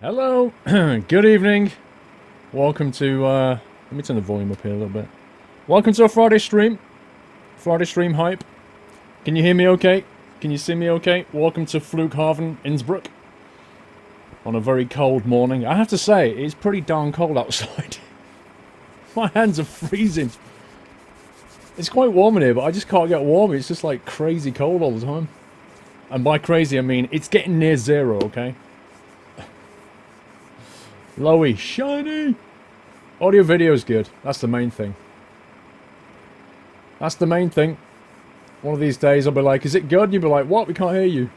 Hello, good evening. Welcome to, let me turn the volume up here a little bit. Welcome to a Friday stream. Friday stream hype. Can you hear me okay? Can you see me okay? Welcome to Flughafen, Innsbruck. On a very cold morning. I have to say, it's pretty darn cold outside. My hands are freezing. It's quite warm in here, but I just can't get warm. It's just like crazy cold all the time. And by crazy, I mean, it's getting near zero, okay? Lowy, shiny! Audio video is good. That's the main thing. That's the main thing. One of these days I'll be like, is it good? And you'll be like, what? We can't hear you.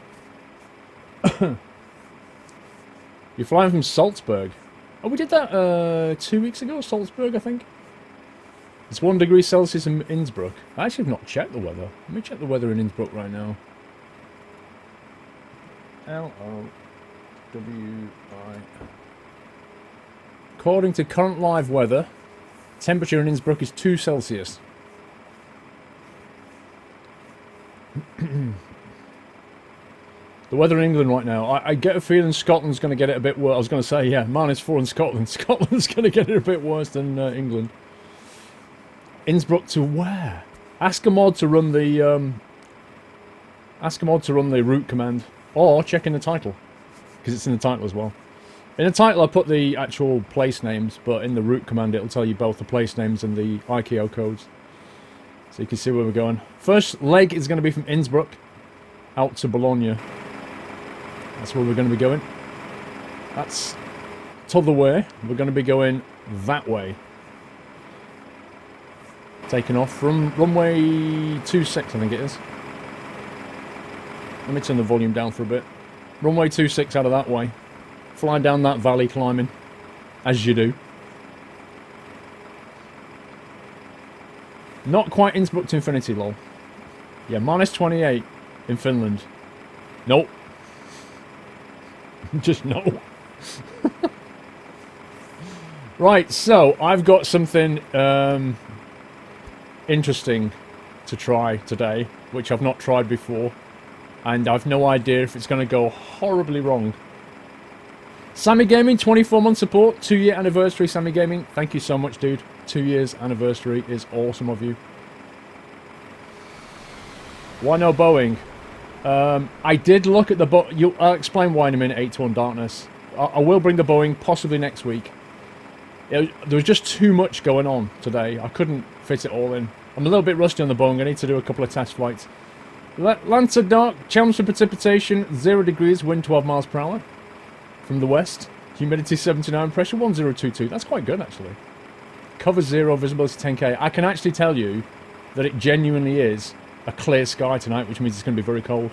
You're flying from Salzburg. Oh, we did that 2 weeks ago, Salzburg, I think. It's 1 degree Celsius in Innsbruck. I actually have not checked the weather. Let me check the weather in Innsbruck right now. L-O-W-I... According to current live weather, temperature in Innsbruck is 2 Celsius. The weather in England right now, I get a feeling Scotland's going to get it a bit worse. I was going to say, yeah, -4 in Scotland. Scotland's going to get it a bit worse than England. Innsbruck to where? Ask a mod to run the route command, or check in the title, because it's in the title as well. In the title I put the actual place names, but in the route command it'll tell you both the place names and the IKO codes. So you can see where we're going. First leg is going to be from Innsbruck out to Bologna. That's where we're going to be going. That's t'other way. We're going to be going that way. Taking off from runway 26, I think it is. Let me turn the volume down for a bit. Runway 26 out of that way. Flying down that valley climbing, as you do. Not quite Innsbruck to infinity, lol. Yeah, -28 in Finland. Nope. Just no. Right, so I've got something interesting to try today, which I've not tried before, and I've no idea if it's going to go horribly wrong. Sammy Gaming, 24-month support, 2-year anniversary, Sammy Gaming. Thank you so much, dude. 2 years anniversary is awesome of you. Why no Boeing? I did look at the I'll explain why in a minute, 8-1 Darkness. I will bring the Boeing possibly next week. There was just too much going on today. I couldn't fit it all in. I'm a little bit rusty on the Boeing. I need to do a couple of test flights. Lancer Dark, chance for precipitation, 0 degrees, wind 12 miles per hour. From the west, humidity 79, pressure 1022. That's quite good, actually. Cover 0, visibility 10k. I can actually tell you that it genuinely is a clear sky tonight, which means it's going to be very cold.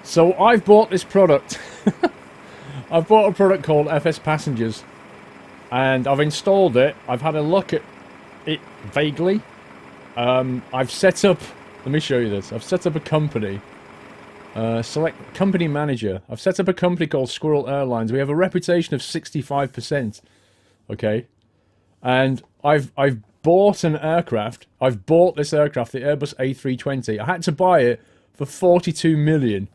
So I've bought this product. I've bought a product called FS Passengers, and I've installed it. I've had a look at it vaguely. I've set up... Let me show you this. I've set up a company. Select company manager. I've set up a company called Squirrel Airlines. We have a reputation of 65%. Okay? And I've bought an aircraft. I've bought this aircraft, the Airbus A320. I had to buy it for 42 million.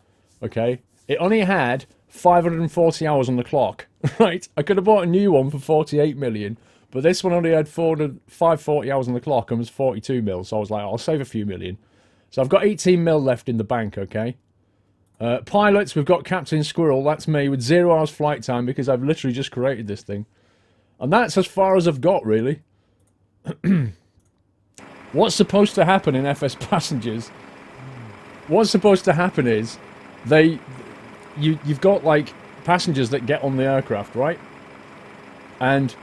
Okay? It only had 540 hours on the clock. Right? I could have bought a new one for 48 million. But this one only had 540 hours on the clock and was 42 mil. So I was like, I'll save a few million. So I've got 18 mil left in the bank, okay? Pilots, we've got Captain Squirrel. That's me with 0 hours flight time because I've literally just created this thing. And that's as far as I've got, really. What's supposed to happen in FS Passengers? What's supposed to happen is you've got, like, passengers that get on the aircraft, right? And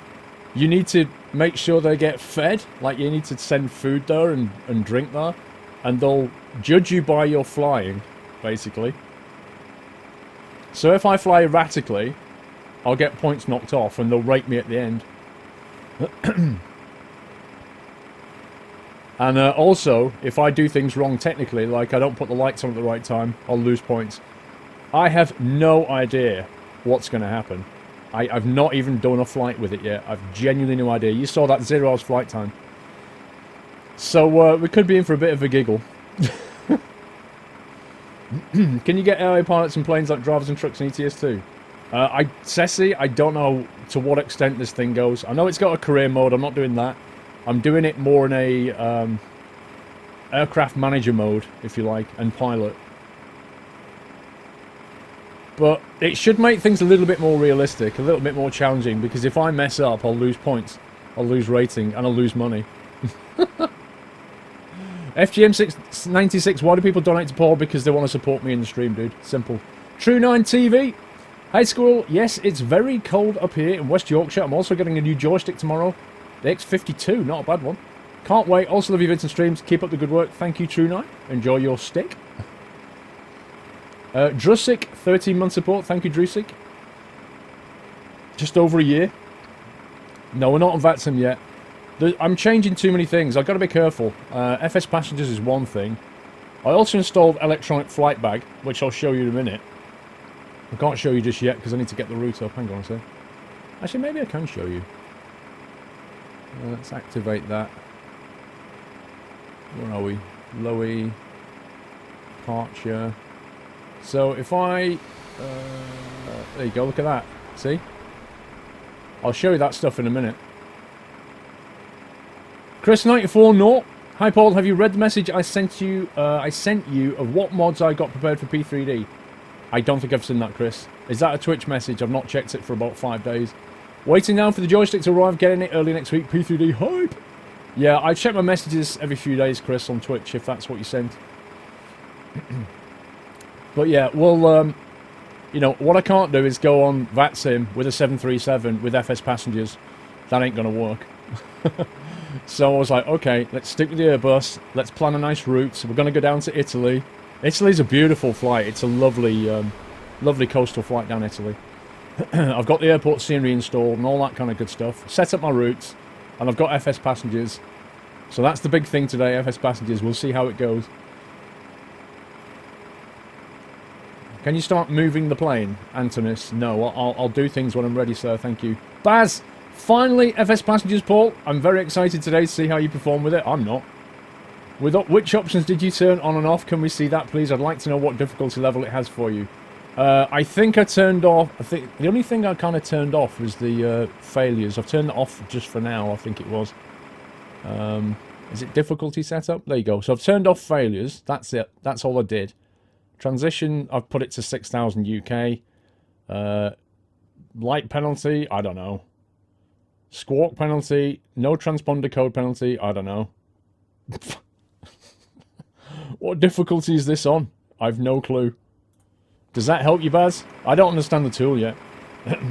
you need to make sure they get fed. Like, you need to send food there and drink there. And they'll judge you by your flying, basically. So if I fly erratically, I'll get points knocked off and they'll rate me at the end. And also, if I do things wrong technically, like I don't put the lights on at the right time, I'll lose points. I have no idea what's going to happen. I've not even done a flight with it yet. I've genuinely no idea. You saw that 0 hours flight time. So we could be in for a bit of a giggle. Can you get AI pilots and planes like drivers and trucks in ETS2? Ceci, I don't know to what extent this thing goes. I know it's got a career mode. I'm not doing that. I'm doing it more in a aircraft manager mode, if you like, and pilot. But it should make things a little bit more realistic, a little bit more challenging, because if I mess up, I'll lose points, I'll lose rating, and I'll lose money. FGM696, why do people donate to Paul? Because they want to support me in the stream, dude. Simple. True9 TV. Hey, Squirrel. Yes, it's very cold up here in West Yorkshire. I'm also getting a new joystick tomorrow. The X52, not a bad one. Can't wait. Also love your vids and streams. Keep up the good work. Thank you, True9. Enjoy your stick. Drusic, 13-month support. Thank you, Drusic. Just over a year. No, we're not on VATSIM yet. I'm changing too many things. I've got to be careful. FS Passengers is one thing. I also installed Electronic Flight Bag, which I'll show you in a minute. I can't show you just yet because I need to get the route up. Hang on a sec. Actually, maybe I can show you. Let's activate that. Where are we? Low E. Departure. So if I... there you go, look at that. See? I'll show you that stuff in a minute. Chris94 Naught. Hi Paul, have you read the message I sent you of what mods I got prepared for P3D? I don't think I've seen that, Chris. Is that a Twitch message? I've not checked it for about 5 days. Waiting now for the joystick to arrive, getting it early next week. P3D hype! Yeah, I check my messages every few days, Chris, on Twitch, if that's what you sent. But yeah, well, you know, what I can't do is go on VATSIM with a 737 with FS Passengers. That ain't gonna work. So I was like, okay, let's stick with the Airbus. Let's plan a nice route. So we're going to go down to Italy. Italy's a beautiful flight. It's a lovely, lovely coastal flight down Italy. I've got the airport scenery installed and all that kind of good stuff. Set up my routes, and I've got FS Passengers. So that's the big thing today, FS Passengers. We'll see how it goes. Can you start moving the plane, Antonis? No, I'll do things when I'm ready, sir. Thank you. Baz! Finally, FS Passengers, Paul. I'm very excited today to see how you perform with it. I'm not. Which options did you turn on and off? Can we see that, please? I'd like to know what difficulty level it has for you. I think I turned off... I think the only thing I kind of turned off was the failures. I've turned it off just for now, I think it was. Is it difficulty setup? There you go. So I've turned off failures. That's it. That's all I did. Transition, I've put it to 6,000 UK. Light penalty, I don't know. Squawk penalty, no transponder code penalty, I don't know. What difficulty is this on? I've no clue. Does that help you, Baz? I don't understand the tool yet.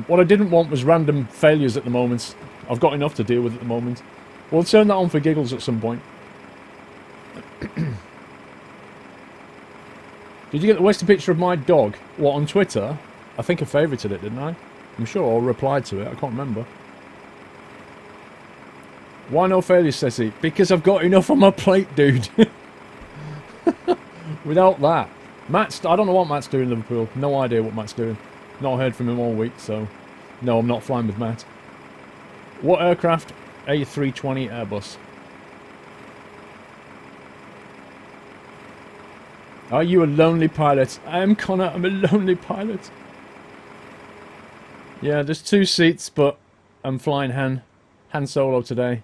What I didn't want was random failures at the moment. I've got enough to deal with at the moment. We'll turn that on for giggles at some point. Did you get the Western picture of my dog? What, on Twitter? I think I favorited it, didn't I? I'm sure I replied to it, I can't remember. Why no failures, Ceci? Because I've got enough on my plate, dude. Without that. I don't know what Matt's doing in Liverpool. No idea what Matt's doing. Not heard from him all week, so... No, I'm not flying with Matt. What aircraft? A320 Airbus. Are you a lonely pilot? I am, Connor. I'm a lonely pilot. Yeah, there's 2 seats, but I'm flying Han Solo today.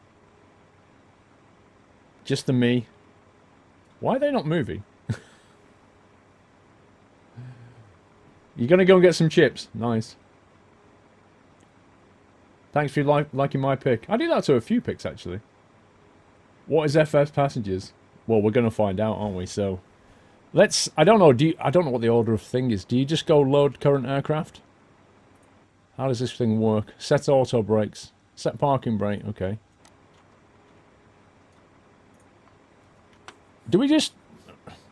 Just the me. Why are they not moving? You're going to go and get some chips. Nice. Thanks for liking my pick. I did that to a few picks, actually. What is FS Passengers? Well, we're going to find out, aren't we? So, let's... I don't know. I don't know what the order of thing is. Do you just go load current aircraft? How does this thing work? Set auto brakes. Set parking brake. Okay. Do we just...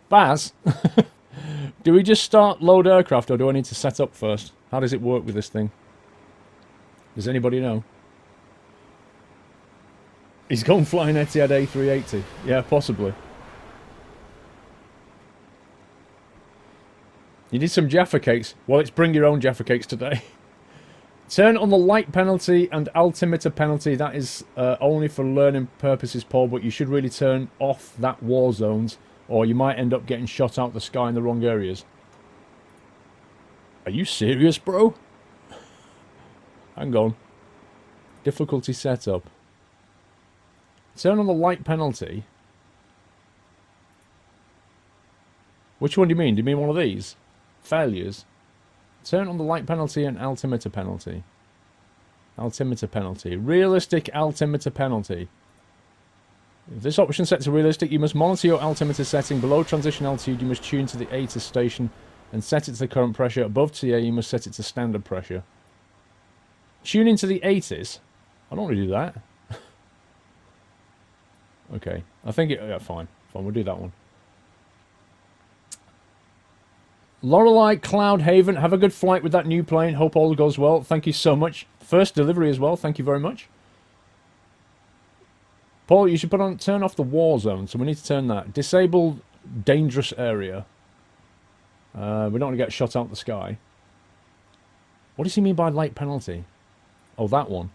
Baz? Do we just start load aircraft, or do I need to set up first? How does it work with this thing? Does anybody know? He's gone flying Etihad A380. Yeah, possibly. You need some Jaffa cakes. Well, it's bring your own Jaffa cakes today. Turn on the light penalty and altimeter penalty. That is only for learning purposes, Paul, but you should really turn off that war zones Or you might end up getting shot out the sky in the wrong areas. Are you serious, bro? Hang on. Difficulty setup. Turn on the light penalty. Which one do you mean? Do you mean one of these? Failures. Turn on the light penalty and altimeter penalty. Altimeter penalty. Realistic altimeter penalty. If this option set to realistic, you must monitor your altimeter setting. Below transition altitude, you must tune to the ATIS station and set it to the current pressure. Above TA, you must set it to standard pressure. Tune into the ATIS? I don't want to do that. Okay. I think it... Yeah, fine. Fine, we'll do that one. Lorelei Cloud Haven, have a good flight with that new plane. Hope all goes well. Thank you so much. First delivery as well. Thank you very much. Paul, you should turn off the war zone, so we need to turn that. Disabled dangerous area. We don't want to get shot out the sky. What does he mean by light penalty? Oh, that one.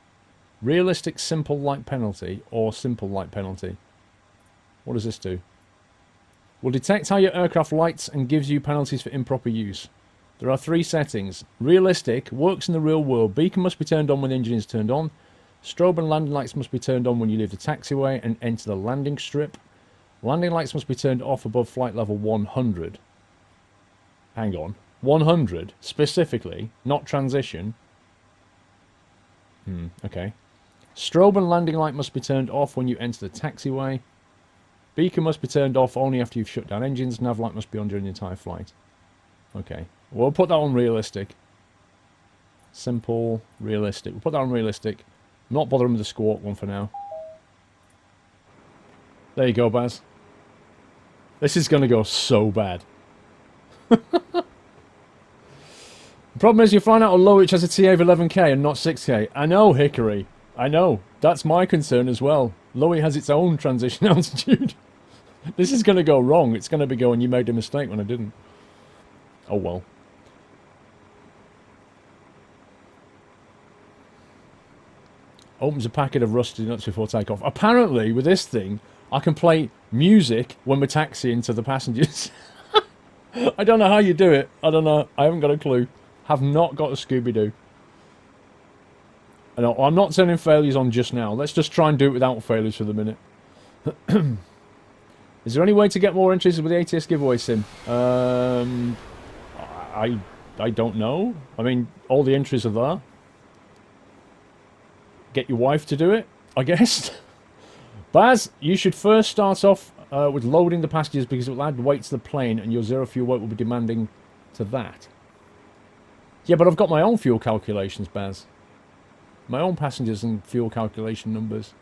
Realistic simple light penalty or simple light penalty. What does this do? Will detect how your aircraft lights and gives you penalties for improper use. There are 3 settings. Realistic, works in the real world. Beacon must be turned on when the engine is turned on. Strobe and landing lights must be turned on when you leave the taxiway and enter the landing strip. Landing lights must be turned off above flight level 100. Hang on. 100? Specifically, not transition. Okay. Strobe and landing light must be turned off when you enter the taxiway. Beacon must be turned off only after you've shut down engines. Nav light must be on during the entire flight. Okay. We'll put that on realistic. Simple, realistic. We'll put that on realistic. I'm not bothering with the squawk one for now. There you go, Baz. This is going to go so bad. The problem is you're flying out of Lowitch as a TA of 11k and not 6k. I know, Hickory. I know. That's my concern as well. Lowy has its own transition altitude. This is going to go wrong. It's going to be going, you made a mistake when I didn't. Oh well. Opens a packet of rusty nuts before takeoff. Apparently, with this thing, I can play music when we're taxiing to the passengers. I don't know how you do it. I don't know. I haven't got a clue. Have not got a Scooby-Doo. I'm not turning failures on just now. Let's just try and do it without failures for the minute. Is there any way to get more entries with the ATS giveaway sim? I don't know. I mean, all the entries are there. Get your wife to do it, I guess. Baz, you should first start off with loading the passengers because it will add weight to the plane and your zero fuel weight will be demanding to that. Yeah, but I've got my own fuel calculations, Baz. My own passengers and fuel calculation numbers.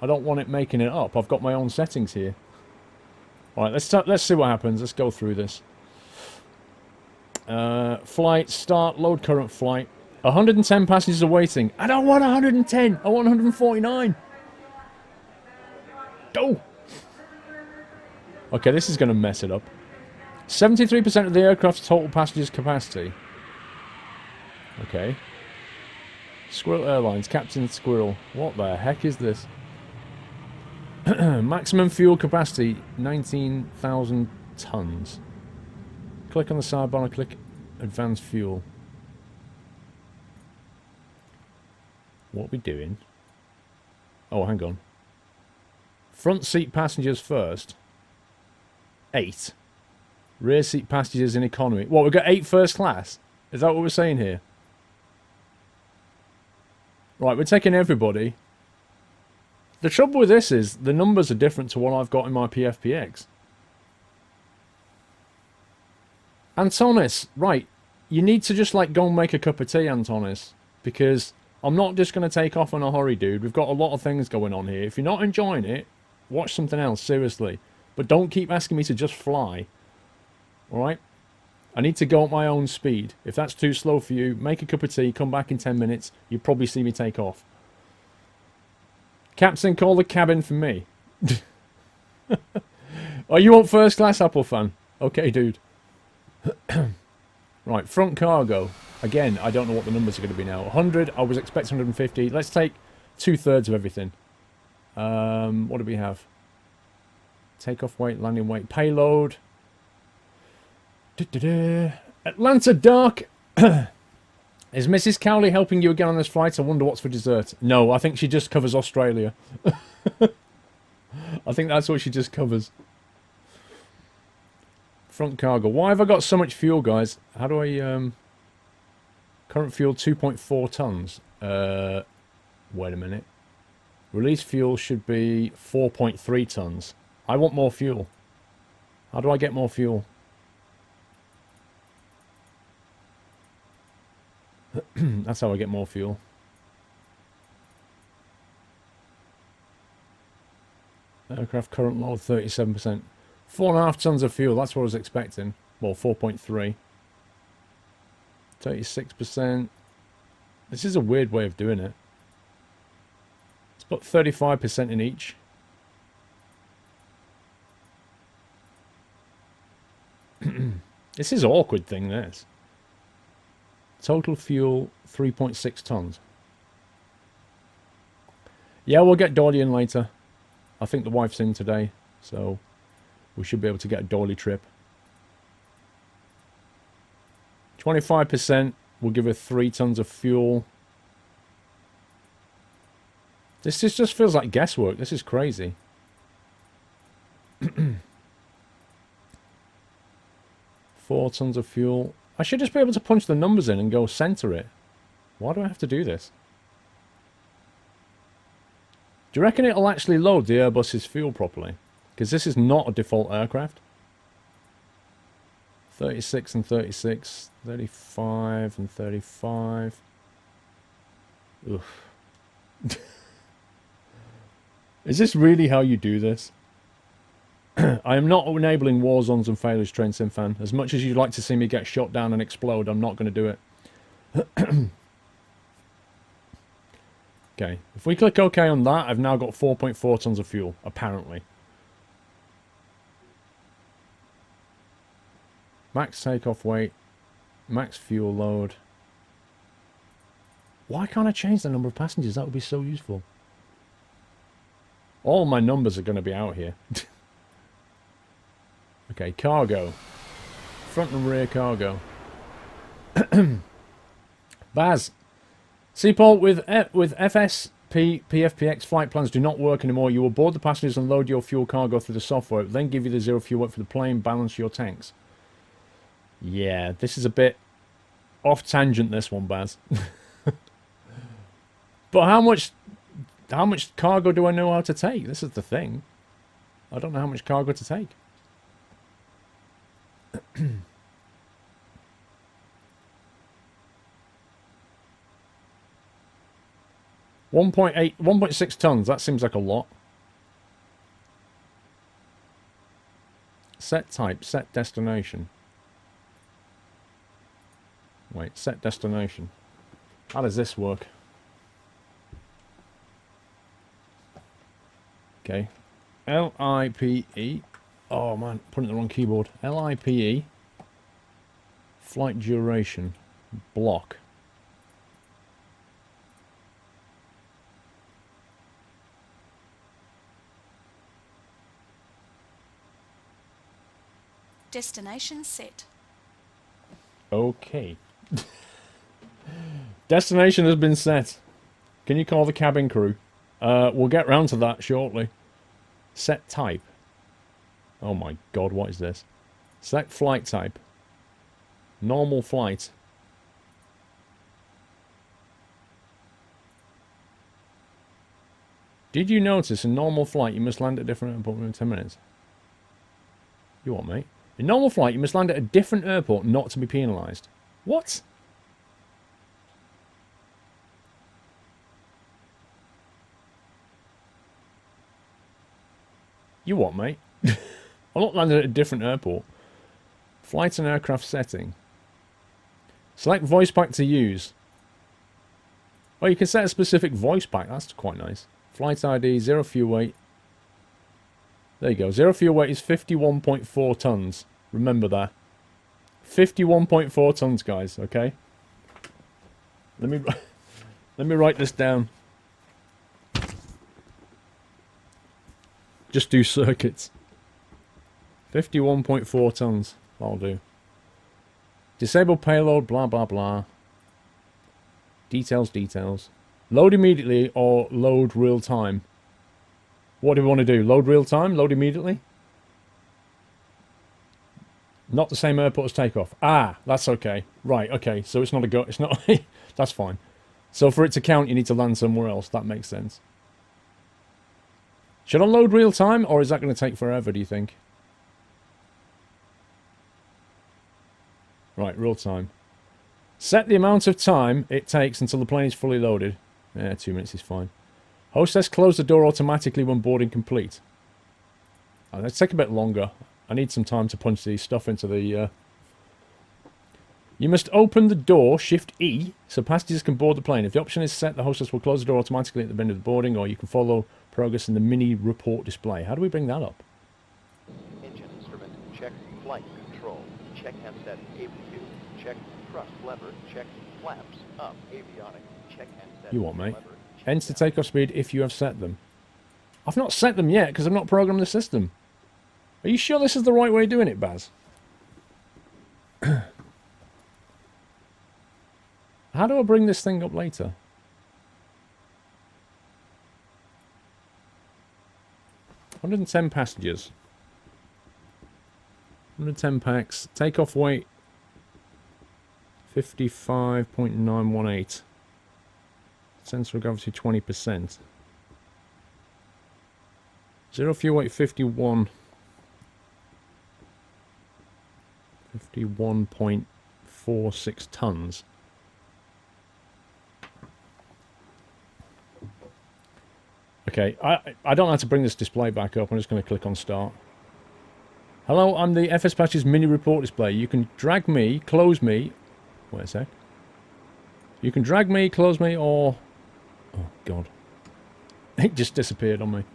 I don't want it making it up. I've got my own settings here. Alright, let's see what happens. Let's go through this. Flight, start, load current flight. 110 passengers are waiting. I don't want 110. I want 149. Go! Okay, this is going to mess it up. 73% of the aircraft's total passengers capacity. Okay. Squirrel Airlines, Captain Squirrel. What the heck is this? Maximum fuel capacity, 19,000 tons. Click on the sidebar and click Advanced Fuel. What are we doing? Oh, hang on. Front seat passengers first. 8. Rear seat passengers in economy. What, we've got 8 first class? Is that what we're saying here? Right, we're taking everybody. The trouble with this is, the numbers are different to what I've got in my PFPX. Antonis, right. You need to just, like, go and make a cup of tea, Antonis. Because I'm not just going to take off in a hurry, dude. We've got a lot of things going on here. If you're not enjoying it, watch something else, seriously. But don't keep asking me to just fly. Alright? I need to go at my own speed. If that's too slow for you, make a cup of tea, come back in 10 minutes. You'll probably see me take off. Captain, call the cabin for me. Oh, you want first class, Apple fan? Okay, dude. Right, front cargo. Again, I don't know what the numbers are going to be now. 100, I was expecting 150. Let's take 2/3 of everything. What do we have? Takeoff weight, landing weight, payload. Atlanta Dark. Is Mrs. Cowley helping you again on this flight? I wonder what's for dessert. No, I think she just covers Australia. I think that's what she just covers. Front cargo. Why have I got so much fuel, guys? How do I... Current fuel 2.4 tons. Wait a minute. Release fuel should be 4.3 tons. I want more fuel. How do I get more fuel? That's how I get more fuel. Aircraft current load 37%. 4.5 tons of fuel. That's what I was expecting. Well, 4.3. 36%. This is a weird way of doing it. Let's put 35% in each. This is an awkward thing, this. Total fuel, 3.6 tons. Yeah, we'll get Dolly in later. I think the wife's in today, so we should be able to get a Dolly trip. 25% will give her 3 tons of fuel. This just feels like guesswork. This is crazy. 4 tons of fuel. I should just be able to punch the numbers in and go center it. Why do I have to do this? Do you reckon it'll actually load the Airbus's fuel properly? Because this is not a default aircraft. 36 and 36. 35 and 35. Oof. Is this really how you do this? I am not enabling war zones and failures, Train Sim fan. As much as you'd like to see me get shot down and explode, I'm not going to do it. Okay, if we click OK on that, I've now got 4.4 tons of fuel, apparently. Max takeoff weight, max fuel load. Why can't I change the number of passengers? That would be so useful. All my numbers are going to be out here. Okay, cargo. Front and rear cargo. Baz. Seaport, with FSP PFPX flight plans do not work anymore. You will board the passengers and load your fuel cargo through the software, then give you the zero fuel weight for the plane, balance your tanks. Yeah, this is a bit off tangent, this one, Baz. But how much cargo do I know how to take? This is the thing. I don't know how much cargo to take. 1.6 tons. That seems like a lot. Set type, set destination. Wait, set destination. How does this work? Okay. LIPE. Oh man, putting it on the wrong keyboard. LIPE. Flight duration. Block. Destination set. Okay. Destination has been set. Can you call the cabin crew? We'll get round to that shortly. Set type. Oh my god, what is this? Select flight type. Normal flight. Did you notice in normal flight you must land at a different airport within 10 minutes? You what, mate? In normal flight you must land at a different airport not to be penalised. What? You what, mate? I'm not landing at a different airport. Flight and aircraft setting. Select voice pack to use. Oh, you can set a specific voice pack. That's quite nice. Flight ID, zero fuel weight. There you go. Zero fuel weight is 51.4 tons. Remember that. 51.4 tons, guys. Okay. Let me write this down. Just do circuits. 51.4 tons. That'll do. Disable payload, blah, blah, blah. Details, details. Load immediately or load real time. What do we want to do? Load real time? Load immediately? Not the same airport as takeoff. Ah, that's okay. Right, okay. So it's not a go. It's not. That's fine. So for it to count, you need to land somewhere else. That makes sense. Should I load real time, or is that going to take forever, do you think? Right, real time. Set the amount of time it takes until the plane is fully loaded. Yeah, 2 minutes is fine. Hostess close the door automatically when boarding complete. Let's take a bit longer. I need some time to punch the stuff into the... You must open the door, Shift E, so passengers can board the plane. If the option is set, the hostess will close the door automatically at the end of the boarding, or you can follow progress in the mini report display. How do we bring that up? Engine instrument, check flight control, check handset APU, check thrust lever, check flaps up, avionic, check handset You want, mate? lever, check Enter takeoff speed if you have set them. I've not set them yet, because I've not programmed the system. Are you sure this is the right way of doing it, Baz? How do I bring this thing up later? $110 passengers. 110 packs. Takeoff weight 55.918. Sensor of gravity 20%. Zero fuel weight 51. 51.46 tons. Okay, I don't know how to bring this display back up. I'm just going to click on start. Hello, I'm the FS Patches mini report display. You can drag me, close me. Wait a sec. You can drag me, close me, or... Oh, God. It just disappeared on me.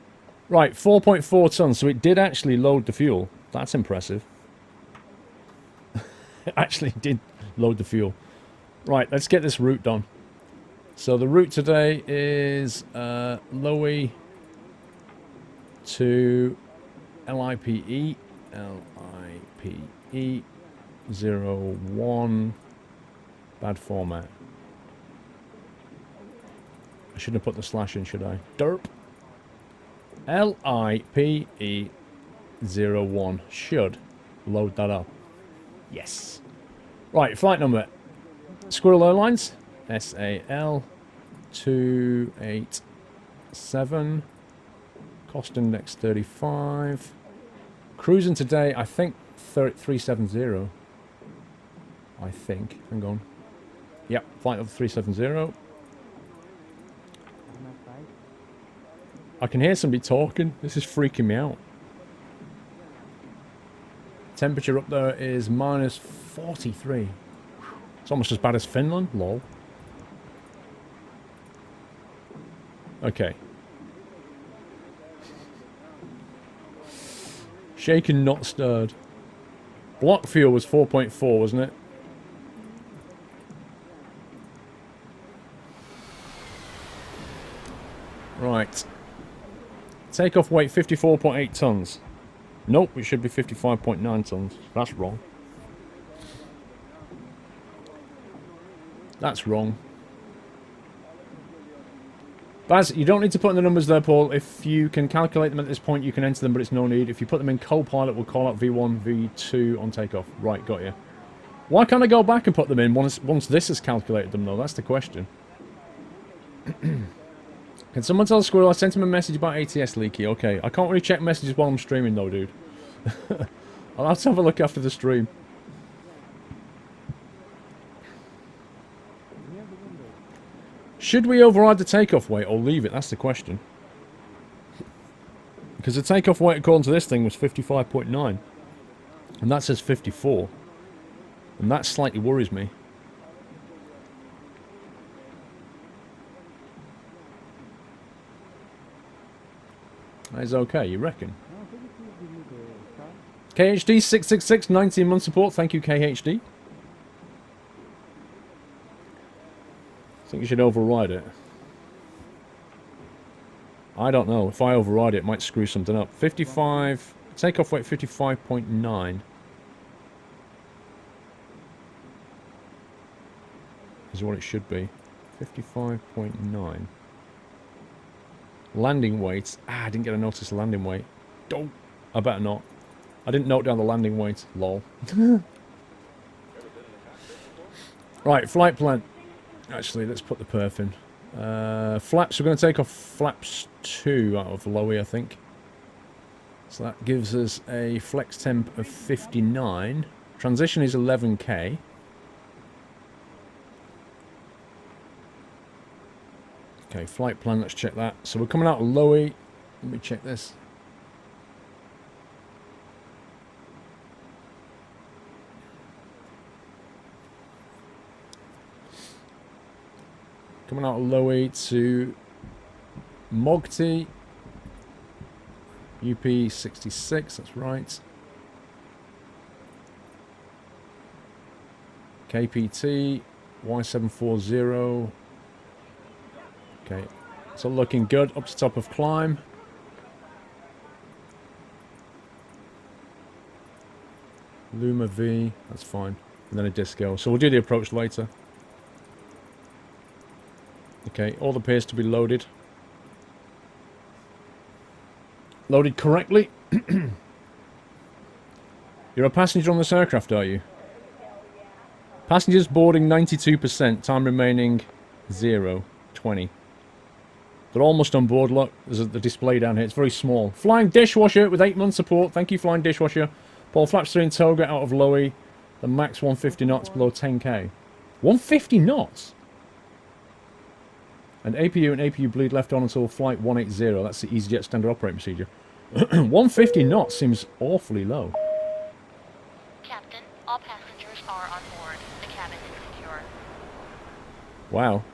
Right, 4.4 tons. So it did actually load the fuel. That's impressive. It actually did load the fuel. Right, let's get this route done. So the route today is Lowy to LIPE. LIPE 01. Bad format. I shouldn't have put the slash in, should I? Derp. LIPE 01. Should load that up. Yes. Right, flight number. Squirrel Airlines. SAL 287. Cost index 35. Cruising today, I think 370. I think. Hang on. Yep, flight of 370. I can hear somebody talking. This is freaking me out. Temperature up there is minus 43. It's almost as bad as Finland. Lol. Okay. Shaken, not stirred. Block fuel was 4.4, wasn't it? Right. Takeoff weight 54.8 tons. Nope, it should be 55.9 tons. That's wrong. That's wrong. Baz, you don't need to put in the numbers there, Paul. If you can calculate them at this point, you can enter them, but it's no need. If you put them in Copilot, we'll call out V1, V2 on takeoff. Right, got you. Why can't I go back and put them in once this has calculated them, though? That's the question. Can someone tell Squirrel I sent him a message about ATS leaky? Okay, I can't really check messages while I'm streaming, though, dude. I'll have to have a look after the stream. Should we override the takeoff weight or leave it? That's the question. Because the takeoff weight according to this thing was 55.9. And that says 54. And that slightly worries me. That is okay, you reckon? KHD 666, 19 month support. Thank you, KHD. I think you should override it. I don't know. If I override it, it might screw something up. 55 Takeoff weight 55.9. Is what it should be. 55.9. Landing weight. I didn't get a notice of landing weight. Don't. I better not. I didn't note down the landing weight. Lol. Right, flight plan. Actually, let's put the perf in. Flaps, we're going to take off flaps 2 out of Lowy, I think. So that gives us a flex temp of 59. Transition is 11k. Okay, flight plan, let's check that. So we're coming out of Lowy. Let me check this. Coming out of Lowy to Mogti. UP66, that's right. KPT, Y740. Okay, so looking good. Up to top of climb. Luma V, that's fine. And then a disco. So we'll do the approach later. Okay, all appears to be loaded. Loaded correctly. You're a passenger on this aircraft, are you? Passengers boarding 92%. Time remaining 0. 20. They're almost on board. Look, there's the display down here. It's very small. Flying dishwasher with 8 months support. Thank you, flying dishwasher. Paul flaps 3 in Toga out of Lowy. The max 150 knots below 10k. 150 knots? And APU and APU bleed left on until flight 180. That's the EasyJet standard operating procedure. 150 knots seems awfully low. Captain, all passengers are on board. The cabin is secure. Wow.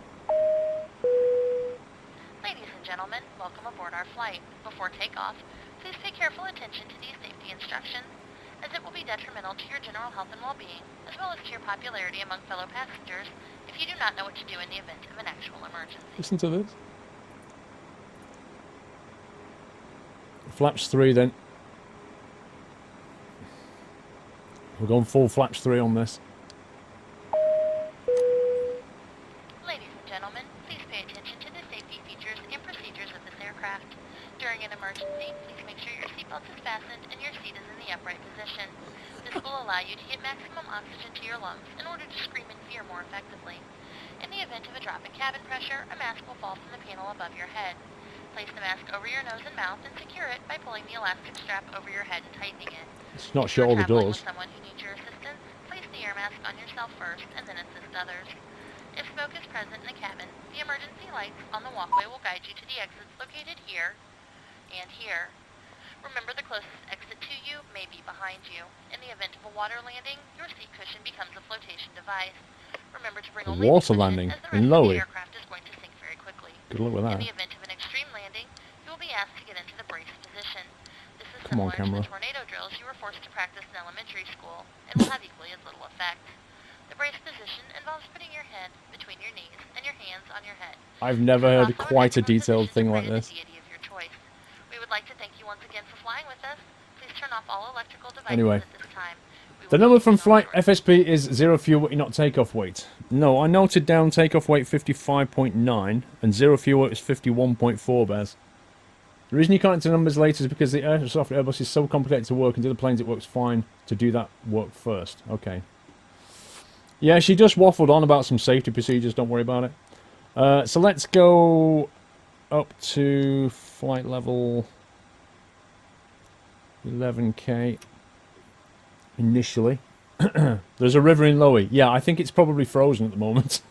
Ladies and gentlemen, welcome aboard our flight. Before takeoff, please pay careful attention to these safety instructions, as it will be detrimental to your general health and well-being, as well as to your popularity among fellow passengers if you do not know what to do in the event of an actual emergency. Listen to this. Flaps 3 then. We're going full flaps 3 on this. Ladies and gentlemen, please pay attention to the safety features and procedures of this aircraft. During an emergency, please make sure your seatbelt is fastened and your seat is in the upright position. This will allow you to get maximum oxygen to your lungs in order to scream in fear more effectively. In the event of a drop in cabin pressure, a mask will fall from the panel above your head. Place the mask over your nose and mouth and secure it by pulling the elastic strap over your head and tightening it. It's not If you shut are all the traveling doors. with someone who needs your assistance, place the air mask on yourself first and then assist others. If smoke is present in the cabin, the emergency lights on the walkway will guide you to the exits located here and here. Remember, the closest exit to you may be behind you. In the event of a water landing, your seat cushion becomes a flotation device. Remember to bring only Water the cushion, landing as the in rest of Lowy. the aircraft is going to sink very quickly. Good luck with In that. the event of an extreme landing, you will be asked to get into the brace position. This is Come on, similar to camera. the tornado drills you were forced to practice in elementary school, and will have equally as little effect. The brace position involves putting your head between your knees and your hands on your head. I've never This is heard also quite a maximum detailed position thing to like pray to this. the deity of your choice. We would like to thank you once again for flying with us. Please turn off all electrical devices Anyway. at this time. We The will number be from using flight all sorts. FSP is 0 fuel weight, not takeoff weight. No, I noted down takeoff weight 55.9 and 0 fuel weight is 51.4, Baz. The reason you can't enter numbers later is because the Airsoft Airbus is so complicated to work, and the other planes it works fine to do that work first. Okay. Yeah, she just waffled on about some safety procedures, don't worry about it. So let's go up to flight level 11k initially. There's a river in Lowy. Yeah, I think it's probably frozen at the moment.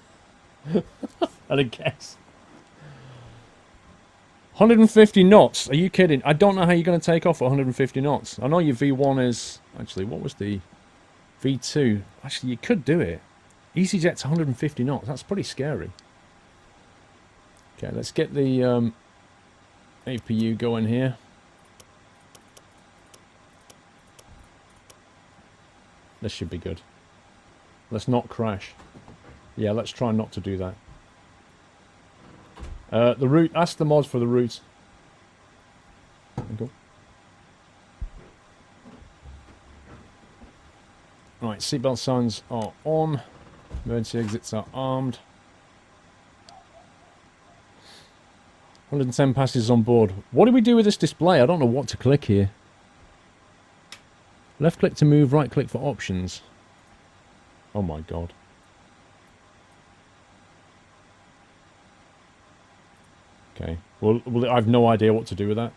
I'd guess. 150 knots. Are you kidding? I don't know how you're going to take off at 150 knots. I know your V1 is... Actually, what was the V2? Actually, you could do it. EasyJet's 150 knots. That's pretty scary. Okay, let's get the APU going here. This should be good. Let's not crash. Yeah, let's try not to do that. The route, ask the mods for the route. There you go. Right, seatbelt signs are on. Emergency exits are armed. 110 passengers on board. What do we do with this display? I don't know what to click here. Left click to move, right click for options. Oh my god. Okay. Well, I have no idea what to do with that.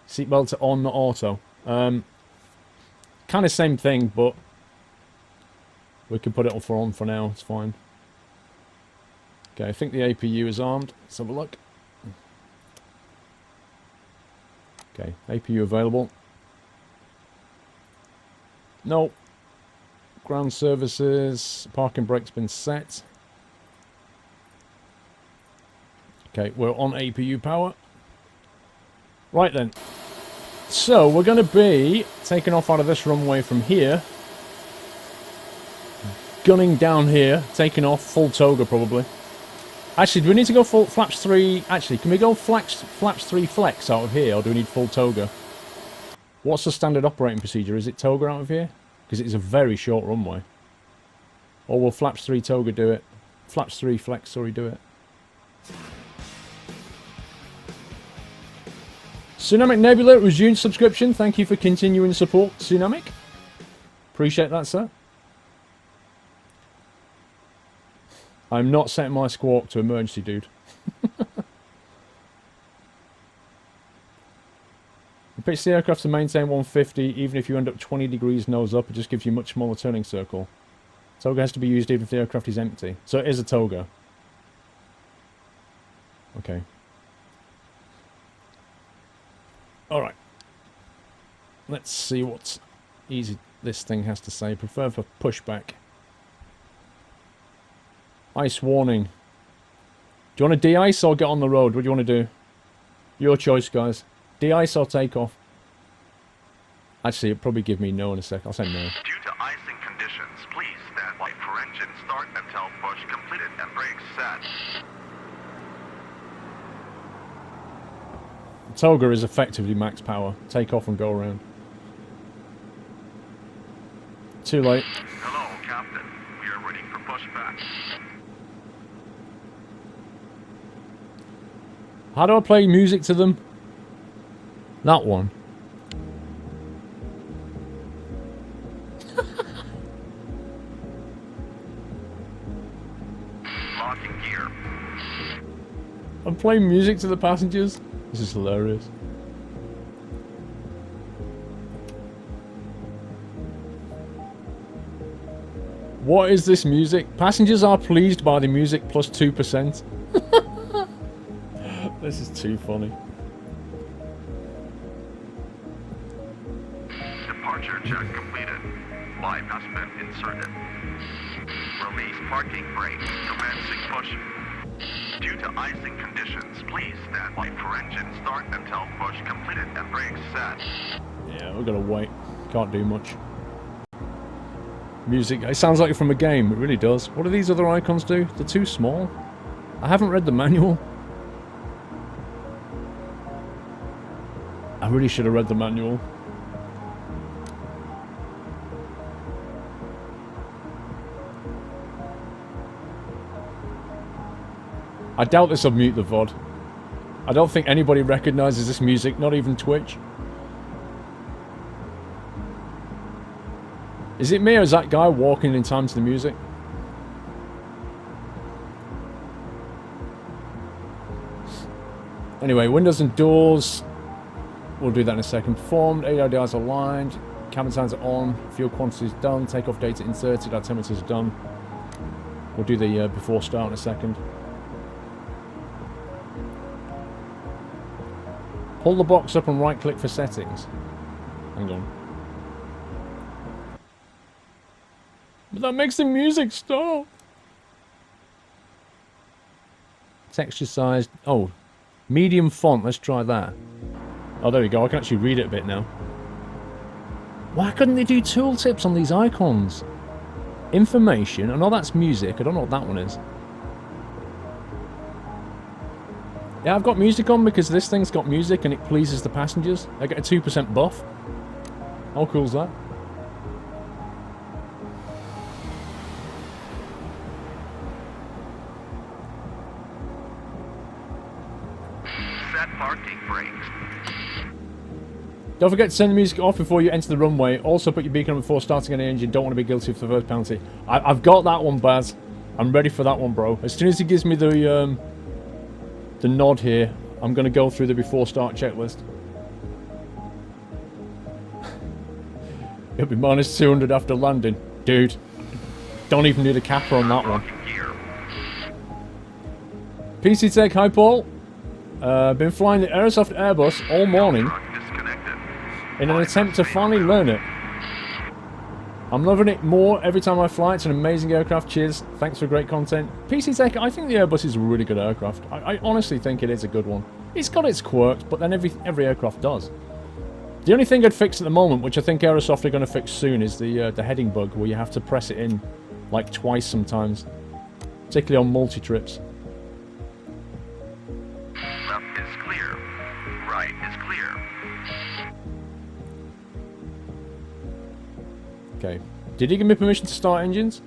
Seatbelts are on, not auto. Kind of same thing, but we can put it on for now. It's fine. Okay, I think the APU is armed. Let's have a look. Okay, APU available. No. Ground services. Parking brake's been set. Okay, we're on APU power. Right then. So, we're going to be taking off out of this runway from here. Gunning down here. Taking off full toga, probably. Actually, do we need to go full flaps 3... Actually, can we go flaps 3 flex out of here, or do we need full toga? What's the standard operating procedure? Is it toga out of here? Because it's a very short runway. Or will flaps 3 toga do it? Flaps 3 flex, sorry, do it. Tsunamic Nebula, resumed subscription. Thank you for continuing support, Tsunamic. Appreciate that, sir. I'm not setting my squawk to emergency, dude. Pitch the aircraft to maintain 150, even if you end up 20 degrees nose up, it just gives you a much smaller turning circle. Toga has to be used even if the aircraft is empty. So it is a toga. Okay. Alright. Let's see what easy this thing has to say. Prefer for pushback. Ice warning. Do you want to de-ice or get on the road? What do you want to do? Your choice, guys. De-ice or take off? Actually, it'll probably give me no in a sec. I'll say no. Due to icing conditions, please stand by for engine start until push completed and brakes set. Toga is effectively max power. Take off and go around. Too late. Hello, Captain. We are ready for pushback. How do I play music to them? That one. Locking gear. I'm playing music to the passengers? This is hilarious. What is this music? Passengers are pleased by the music plus 2%. This is too funny. Departure check completed. Live has been inserted. Release parking brake. Commencing push. Due to icing conditions, please stand by for engine start until push completed and brakes set. Yeah, we're gonna wait. Can't do much. Music. It sounds like it's from a game. It really does. What do these other icons do? They're too small. I haven't read the manual. I really should have read the manual. I doubt this will mute the VOD. I don't think anybody recognises this music, not even Twitch. Is it me or is that guy walking in time to the music? Anyway, windows and doors. We'll do that in a second. Performed, ADRs aligned, cabin signs are on, fuel quantities done, takeoff data inserted, altimeters done. We'll do the before start in a second. Pull the box up and right click for settings. Hang on. But that makes the music stop. Texture size. Oh, medium font. Let's try that. Oh, there we go. I can actually read it a bit now. Why couldn't they do tooltips on these icons? Information. I know that's music. I don't know what that one is. Yeah, I've got music on because this thing's got music and it pleases the passengers. I get a 2% buff. How cool is that? Don't forget to turn the music off before you enter the runway. Also put your beacon on before starting any engine. Don't want to be guilty of the first penalty. I've got that one, Baz. I'm ready for that one, bro. As soon as he gives me the nod here, I'm going to go through the before start checklist. It'll be minus 200 after landing. Dude, don't even need a capper on that one. PC Tech, hi Paul. Been flying the Aerosoft Airbus all morning in an attempt to finally learn it. I'm loving it more every time I fly. It's an amazing aircraft. Cheers. Thanks for great content. PC Tech, I think the Airbus is a really good aircraft. I honestly think it is a good one. It's got its quirks, but then every aircraft does. The only thing I'd fix at the moment, which I think Aerosoft are going to fix soon, is the heading bug, where you have to press it in like twice sometimes, particularly on multi-trips. Left is clear. Right is clear. Okay. Did he give me permission to start engines?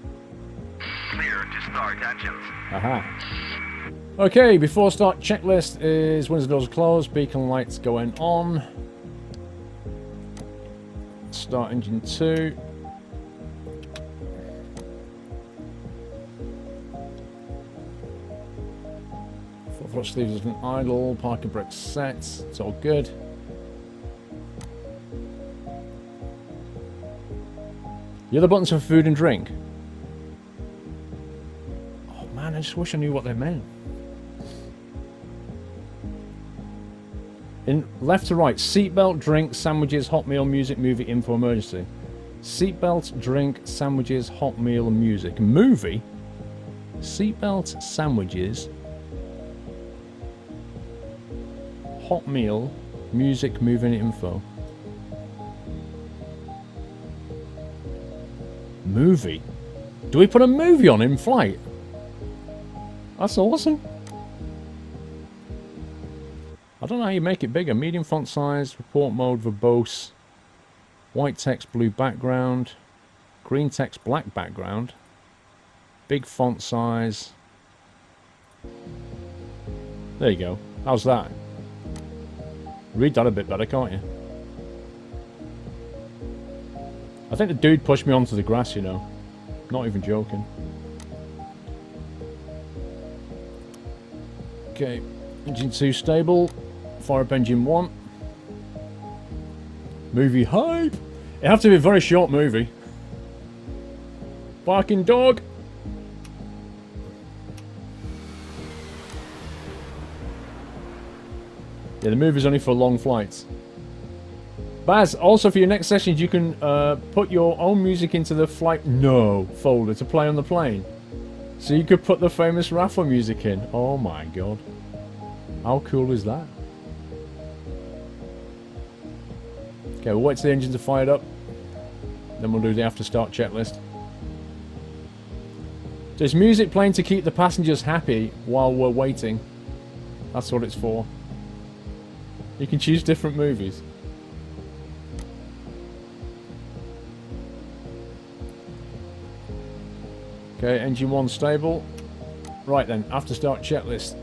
Clear to start engines. Aha. Okay, before start checklist is windows and doors are closed, beacon lights going on. Start engine 2. Foot sleeves is an idle, parking brake set, it's all good. The other buttons for food and drink. Oh man, I just wish I knew what they meant. In left to right, seatbelt, drink, sandwiches, hot meal, music, movie, info, emergency. Seatbelt, drink, sandwiches, hot meal, and music. Movie? Seatbelt, sandwiches, hot meal, music, movie, info. Movie? Do we put a movie on in flight? That's awesome. I don't know how you make it bigger. Medium font size, report mode, verbose, white text, blue background, green text, black background, big font size. There you go. How's that? Read that a bit better, can't you? I think the dude pushed me onto the grass, you know. Not even joking. Okay, engine 2 stable. Fire up engine 1. Movie hype! It have to be a very short movie. Barking dog! Yeah, the movie's only for long flights. Baz, also for your next sessions you can put your own music into the flight folder to play on the plane. So you could put the famous raffle music in. Oh my god. How cool is that? Okay, we'll wait till the engines are fired up. Then we'll do the after start checklist. There's music playing to keep the passengers happy while we're waiting. That's what it's for. You can choose different movies. Okay, engine 1 stable. Right then, after start checklist.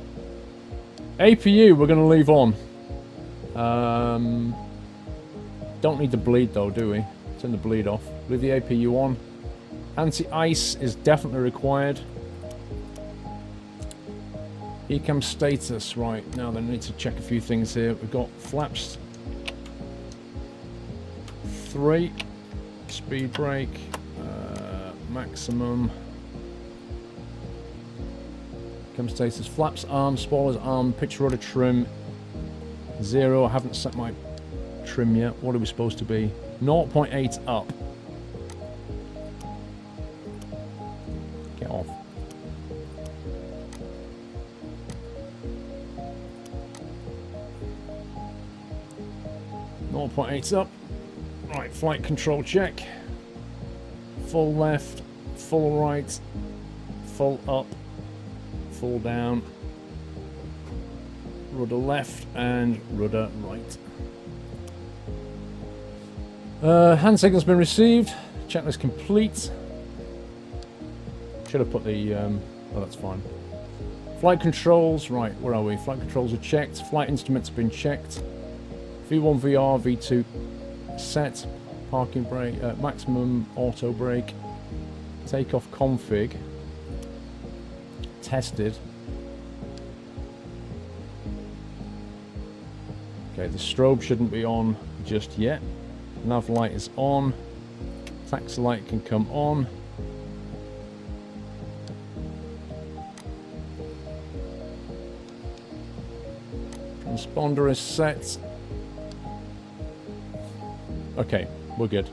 APU we're going to leave on. Don't need the bleed though, do we? Turn the bleed off. Leave the APU on. Anti-ice is definitely required. Ecam status, right. Now then I need to check a few things here. We've got flaps 3. Speed brake. Maximum. Ecam status. Flaps, arm, spoilers, arm, pitch rudder trim. 0. I haven't set my trim yet. What are we supposed to be? 0.8 up. Get off. .8 up. Right, flight control check. Full left, full right, full up, full down. Rudder left and rudder right. Hand signal's been received. Checklist complete. Should have put the... oh, that's fine. Flight controls. Right, where are we? Flight controls are checked. Flight instruments have been checked. V1 VR, V2 set, parking brake, maximum auto brake, takeoff config, tested. Okay, the strobe shouldn't be on just yet. Nav light is on. Taxi light can come on. Transponder is set. Okay, we're good.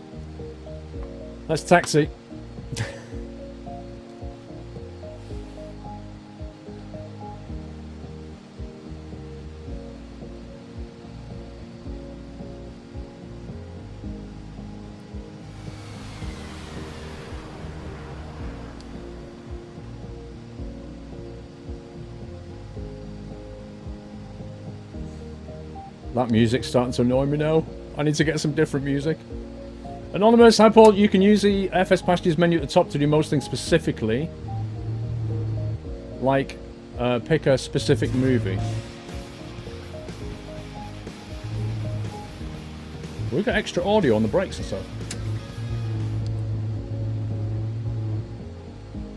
Let's taxi. That music's starting to annoy me now. I need to get some different music. Anonymous, hi Paul, you can use the FS Passengers menu at the top to do most things specifically. Like, pick a specific movie. We've got extra audio on the brakes and stuff.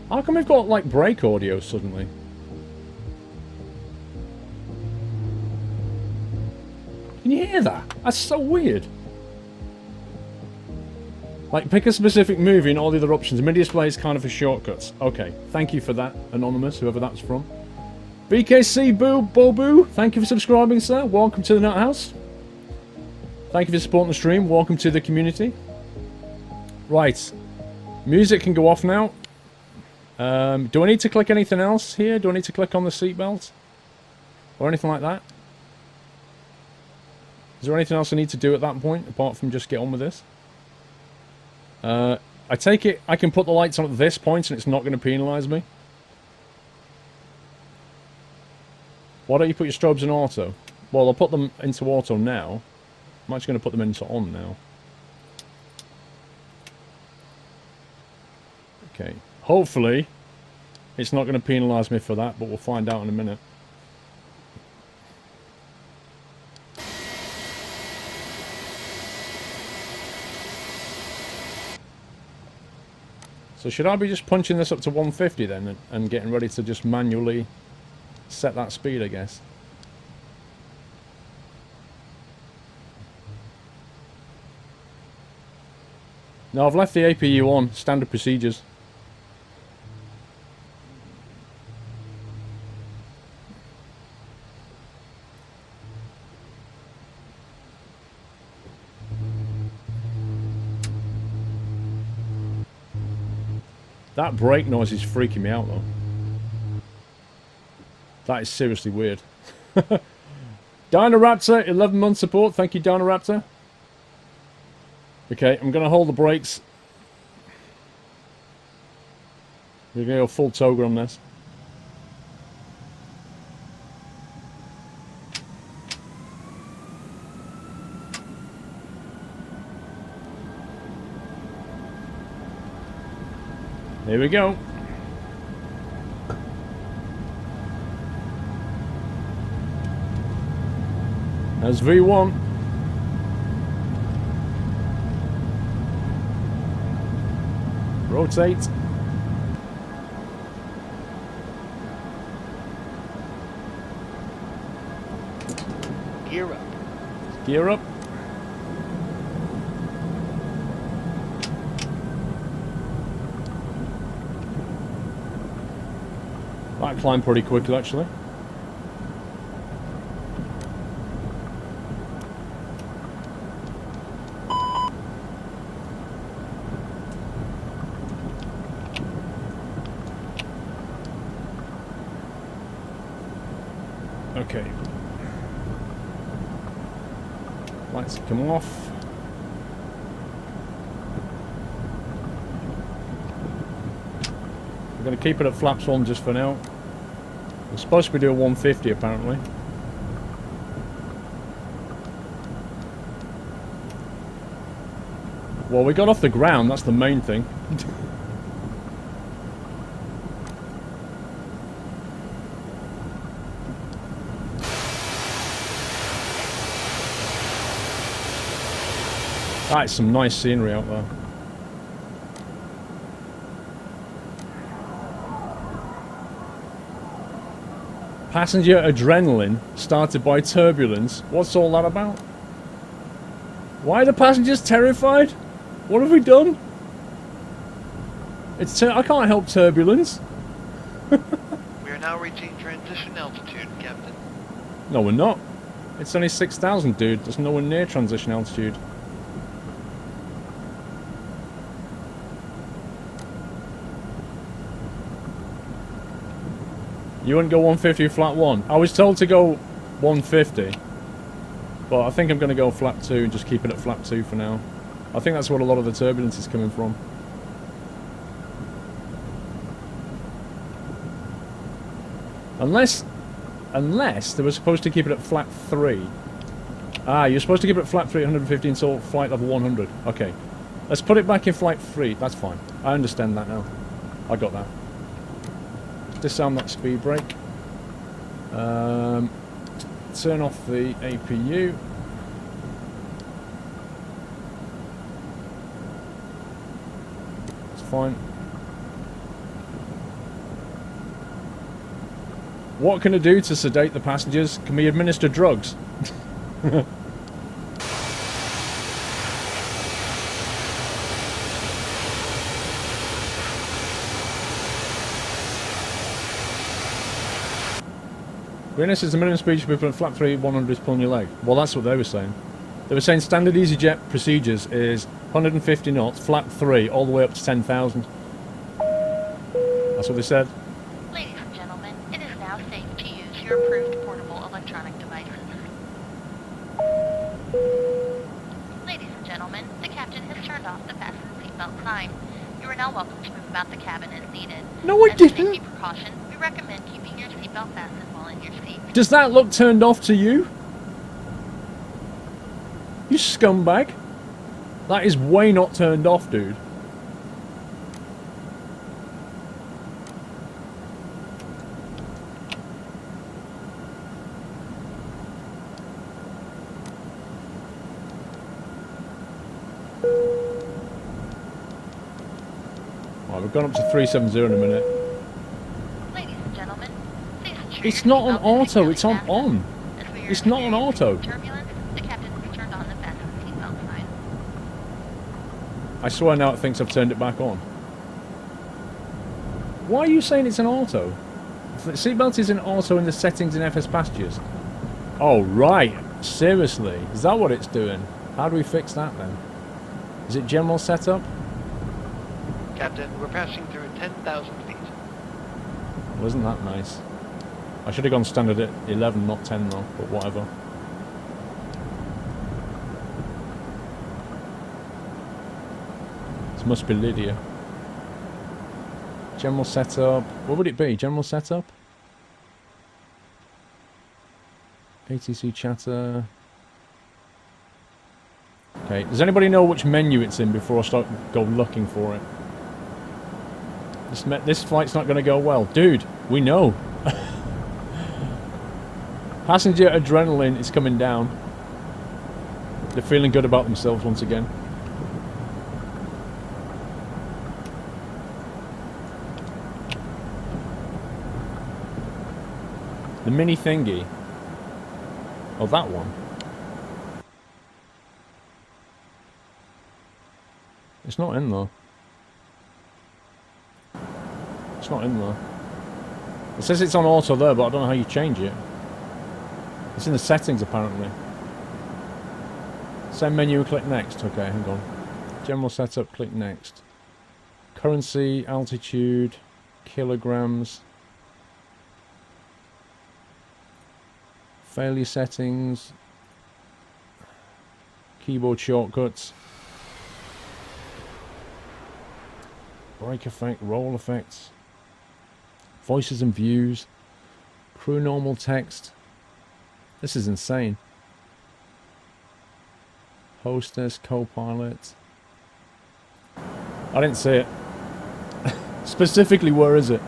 How come we've got, like, brake audio suddenly? Can you hear that? That's so weird. Like, pick a specific movie and all the other options. MIDI display is kind of for shortcuts. Okay, thank you for that, Anonymous, whoever that's from. BKC Bobu, thank you for subscribing, sir. Welcome to the Nut House. Thank you for supporting the stream. Welcome to the community. Right. Music can go off now. Do I need to click anything else here? Do I need to click on the seatbelt? Or anything like that? Is there anything else I need to do at that point, apart from just get on with this? I take it I can put the lights on at this point and it's not going to penalise me? Why don't you put your strobes in auto? Well, I'll put them into auto now. I'm actually going to put them into on now. Okay. Hopefully, it's not going to penalise me for that, but we'll find out in a minute. So should I be just punching this up to 150 then and getting ready to just manually set that speed, I guess? No, I've left the APU on, standard procedures. That brake noise is freaking me out though. That is seriously weird. Dynaraptor, 11 month support. Thank you, Dynaraptor. Okay, I'm going to hold the brakes. We're going to go full toga on this. Here we go. That's V1. Rotate. Gear up. Gear up. That climbed pretty quickly, actually. Okay. Lights come off. We're going to keep it at flaps 1 just for now. We're supposed to be doing 150 apparently. Well, we got off the ground, that's the main thing. That is some nice scenery out there. Passenger adrenaline started by turbulence. What's all that about? Why are the passengers terrified? What have we done? I can't help turbulence. We are now reaching transition altitude, Captain. No, we're not. It's only 6,000, dude. There's nowhere near transition altitude. You wouldn't go 150 flat 1. I was told to go 150. But I think I'm going to go flat 2 and just keep it at flat 2 for now. I think that's what a lot of the turbulence is coming from. Unless they were supposed to keep it at flat 3. Ah, you're supposed to keep it at flat 3 at 150 until flight level 100. Okay. Let's put it back in flight 3. That's fine. I understand that now. I got that. Disarm that speed brake. Turn off the APU. It's fine. What can I do to sedate the passengers? Can we administer drugs? Greenness is the minimum speed should be put flat 3, 100 is pulling your leg. Well, that's what they were saying. They were saying standard EasyJet procedures is 150 knots, flat 3, all the way up to 10,000. That's what they said. Ladies and gentlemen, it is now safe to use your approved portable electronic devices. Ladies and gentlemen, the captain has turned off the fasten seatbelt sign. You are now welcome to move about the cabin as needed. No, I As a didn't. safety precaution, we recommend keeping your seatbelt fastened while in your seat. Does that look turned off to you? You scumbag. That is way not turned off, dude. Right, we've gone up to 370 in a minute. Ladies and gentlemen, please ensure It's your not on seatbelt is auto, securely it's on fastened. on. As we are It's not on auto. experiencing turbulence, the captain has turned on the fasten seatbelt sign. I swear now it thinks I've turned it back on. Why are you saying it's an auto? The seatbelt is in auto in the settings in FS Passengers. Oh, right. Seriously. Is that what it's doing? How do we fix that then? Is it general setup? Captain, we're passing through 10,000 feet. Well, isn't that nice? I should have gone standard at 11, not 10 though, but whatever. This must be Lydia. General setup. What would it be? General setup? ATC chatter. Okay, does anybody know which menu it's in before I go looking for it? This flight's not going to go well. Dude, we know. Passenger adrenaline is coming down. They're feeling good about themselves once again. The mini thingy. Oh, that one. It's not in there. It's not in there. It says it's on auto there, but I don't know how you change it. It's in the settings, apparently. Same menu, click next. Okay, hang on. General setup, click next. Currency, altitude, kilograms. Failure settings. Keyboard shortcuts. Brake effect, roll effects. Voices and views. Crew normal text. This is insane. Hostess, co-pilot. I didn't see it. Specifically, where is it?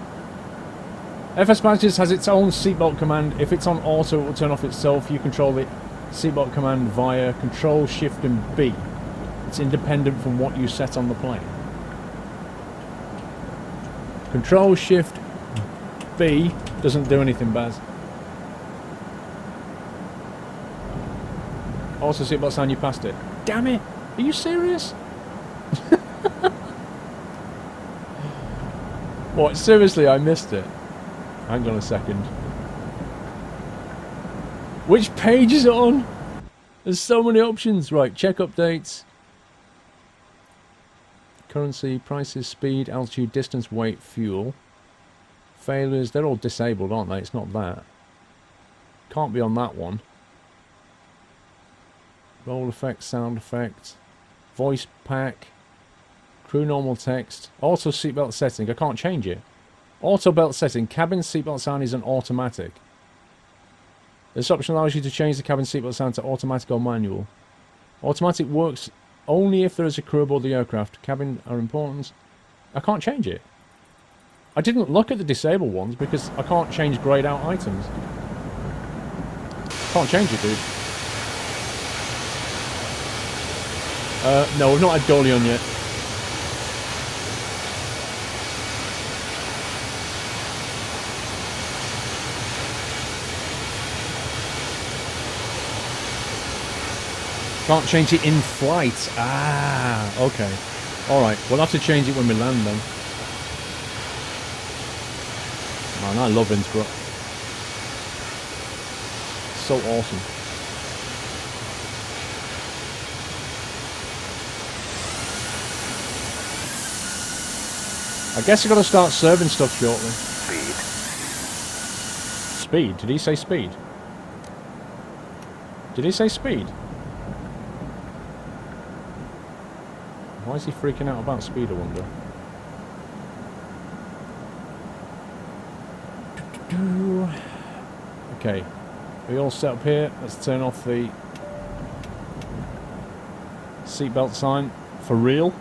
FS Passengers has its own seatbelt command. If it's on auto, it will turn off itself. You control the seatbelt command via Control, Shift and B. It's independent from what you set on the plane. Control Shift B doesn't do anything, Baz. Also, seatbelt sign, you passed it. Damn it! Are you serious? What? Seriously, I missed it. Hang on a second. Which page is it on? There's so many options. Right, check updates. Currency, prices, speed, altitude, distance, weight, fuel. Failures, they're all disabled, aren't they? It's not that. Can't be on that one. Roll effects, sound effects. Voice pack. Crew normal text. Auto seatbelt setting, I can't change it. Auto belt setting, cabin seatbelt sound is an automatic. This option allows you to change the cabin seatbelt sound to automatic or manual. Automatic works only if there is a crew aboard the aircraft. Cabin are important. I can't change it. I didn't look at the disabled ones because I can't change greyed out items. Can't change it, dude. No, we've not had Goleon yet. Can't change it in flight. Ah, okay. Alright, we'll have to change it when we land then. Man, I love Innsbruck. So awesome. I guess I've got to start serving stuff shortly. Speed? Did he say speed? Did he say speed? Why is he freaking out about speed, I wonder? Okay, we all set up here. Let's turn off the seatbelt sign for real.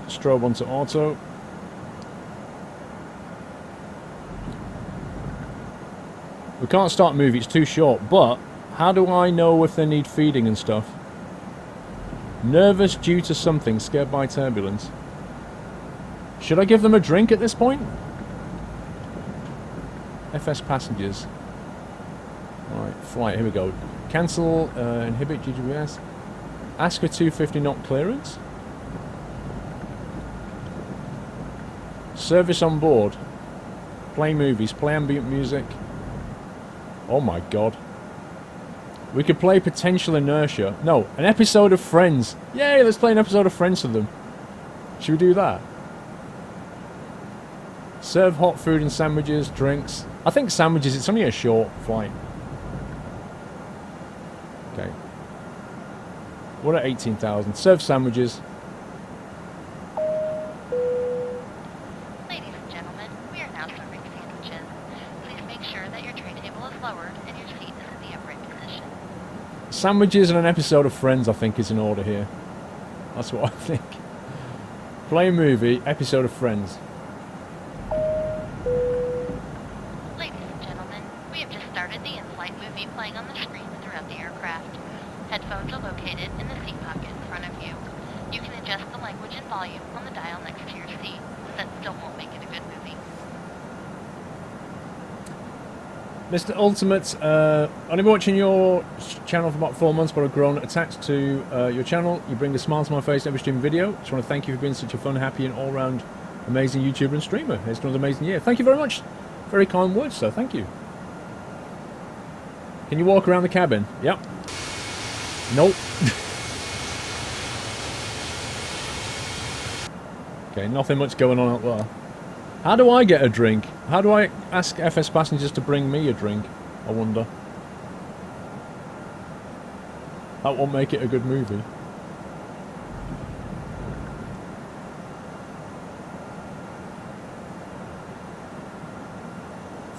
Strobe onto auto. We can't start movie, it's too short, but how do I know if they need feeding and stuff? Nervous due to something, scared by turbulence. Should I give them a drink at this point? FS passengers. Alright, flight, here we go. Cancel, inhibit GGBS. Ask for 250 knot clearance. Service on board. Play movies, play ambient music. Oh my god. We could play Potential Inertia. No, an episode of Friends. Yay, let's play an episode of Friends for them. Should we do that? Serve hot food and sandwiches, drinks. I think sandwiches, it's only a short flight. Okay. What at 18,000? Serve sandwiches. Ladies and gentlemen, we are now serving sandwiches. Please make sure that your tray table is lowered and your seat is in the upright position. Sandwiches and an episode of Friends, I think, is in order here. That's what I think. Play a movie, episode of Friends. Ladies and gentlemen, we have just started the in-flight movie playing on the screen throughout the aircraft. Headphones are located in the seat pocket in front of you. You can adjust the language and volume on the dial next to your seat, but that still won't make it a good movie. Mr. Ultimate, I've been watching your channel for about 4 months, but I've grown attached to your channel. You bring a smile to my face every stream video. Just want to thank you for being such a fun, happy, and all-round amazing YouTuber and streamer. It's been an amazing year. Thank you very much. Very kind words, sir. Thank you. Can you walk around the cabin? Yep. Nope. Okay, nothing much going on out there. How do I get a drink? How do I ask FS passengers to bring me a drink? I wonder. That won't make it a good movie.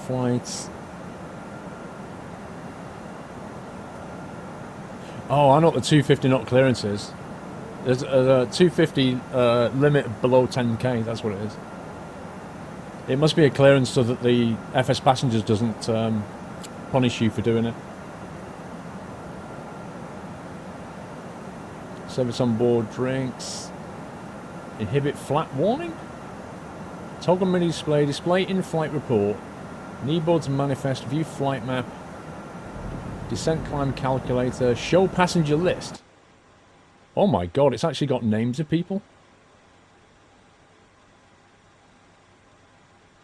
Flights. Oh, I know what the 250 knot clearance is. There's a 250 limit below 10k, that's what it is. It must be a clearance so that the FS passengers doesn't punish you for doing it. Service on board drinks. Inhibit flat warning? Toggle mini display. Display in-flight report. Kneeboards manifest. View flight map. Descent climb calculator. Show passenger list. Oh my god, it's actually got names of people.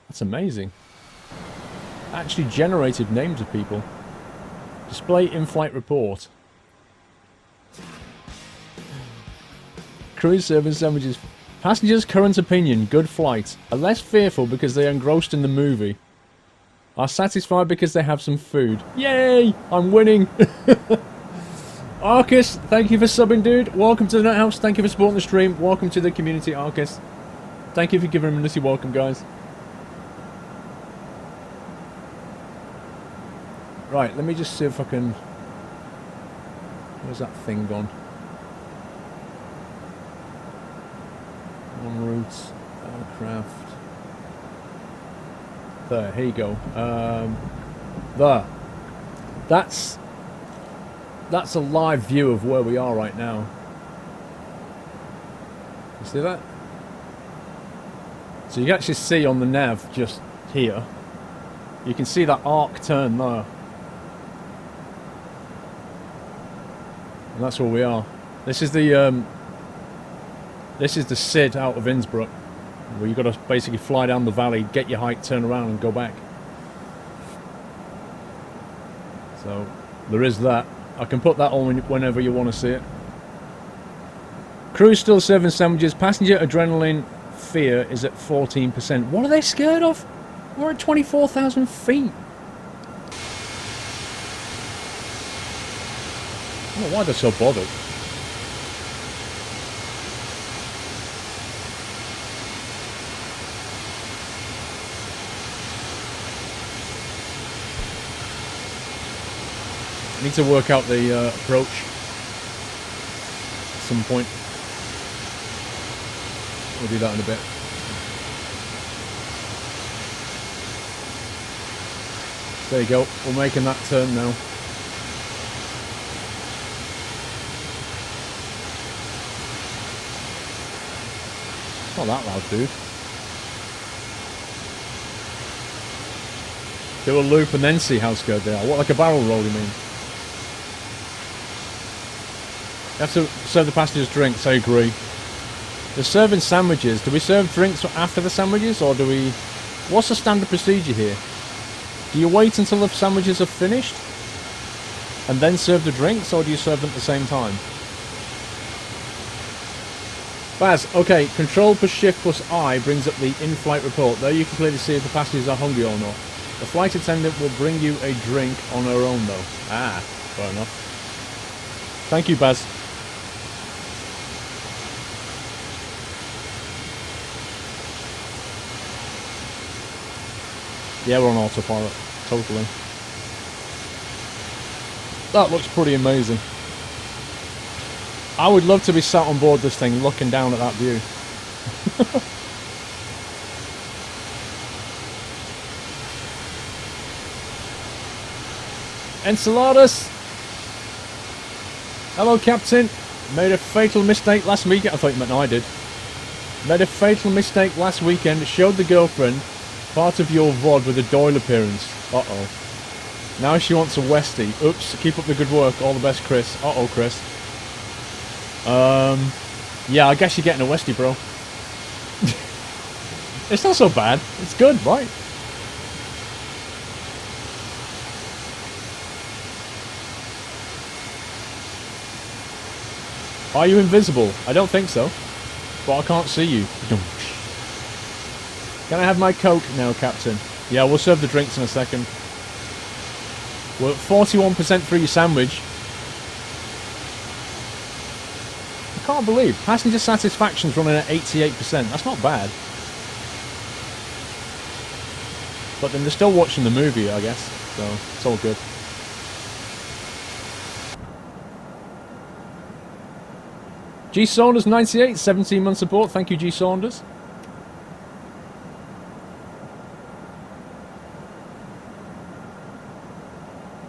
That's amazing. Actually generated names of people. Display in-flight report. Cruise service sandwiches. Passengers' current opinion, good flight. Are less fearful because they are engrossed in the movie. Are satisfied because they have some food. Yay! I'm winning! Arcus, thank you for subbing, dude. Welcome to the Nut House. Thank you for supporting the stream. Welcome to the community, Arcus. Thank you for giving him a nutty welcome, guys. Right, let me just see if I can... Where's that thing gone? On route, aircraft. There, here you go. There. That's a live view of where we are right now. You see that? So you can actually see on the nav just here. You can see that arc turn there. And that's where we are. This is the SID out of Innsbruck, where you've got to basically fly down the valley, get your height, turn around and go back. So there is that. I can put that on whenever you want to see it. Crew's still serving sandwiches. Passenger adrenaline fear is at 14%. What are they scared of? We're at 24,000 feet. I don't know why they're so bothered. I need to work out the approach at some point. We'll do that in a bit. There you go. We're making that turn now. It's not that loud, dude. Do a loop and then see how scared they are. What, like a barrel roll, you mean? You have to serve the passengers drinks, I agree. They're serving sandwiches. Do we serve drinks after the sandwiches, or do we... What's the standard procedure here? Do you wait until the sandwiches are finished and then serve the drinks, or do you serve them at the same time? Baz, okay, control plus shift plus I brings up the in-flight report. There you can clearly see if the passengers are hungry or not. The flight attendant will bring you a drink on her own though. Ah, fair enough. Thank you, Baz. Yeah, we're on autopilot. Totally. That looks pretty amazing. I would love to be sat on board this thing looking down at that view. Enceladus! Hello, Captain. Made a fatal mistake last weekend. I thought you meant I did. Made a fatal mistake last weekend. Showed the girlfriend part of your VOD with a Doyle appearance. Uh-oh. Now she wants a Westie. Oops. Keep up the good work. All the best, Chris. Uh-oh, Chris. Yeah, I guess you're getting a Westie, bro. It's not so bad. It's good, right? Are you invisible? I don't think so. But I can't see you. Can I have my Coke now, Captain? Yeah, we'll serve the drinks in a second. We're at 41% for your sandwich. I can't believe. Passenger satisfaction's running at 88%. That's not bad. But then they're still watching the movie, I guess. So, it's all good. G Saunders 98, 17 month support. Thank you, G Saunders.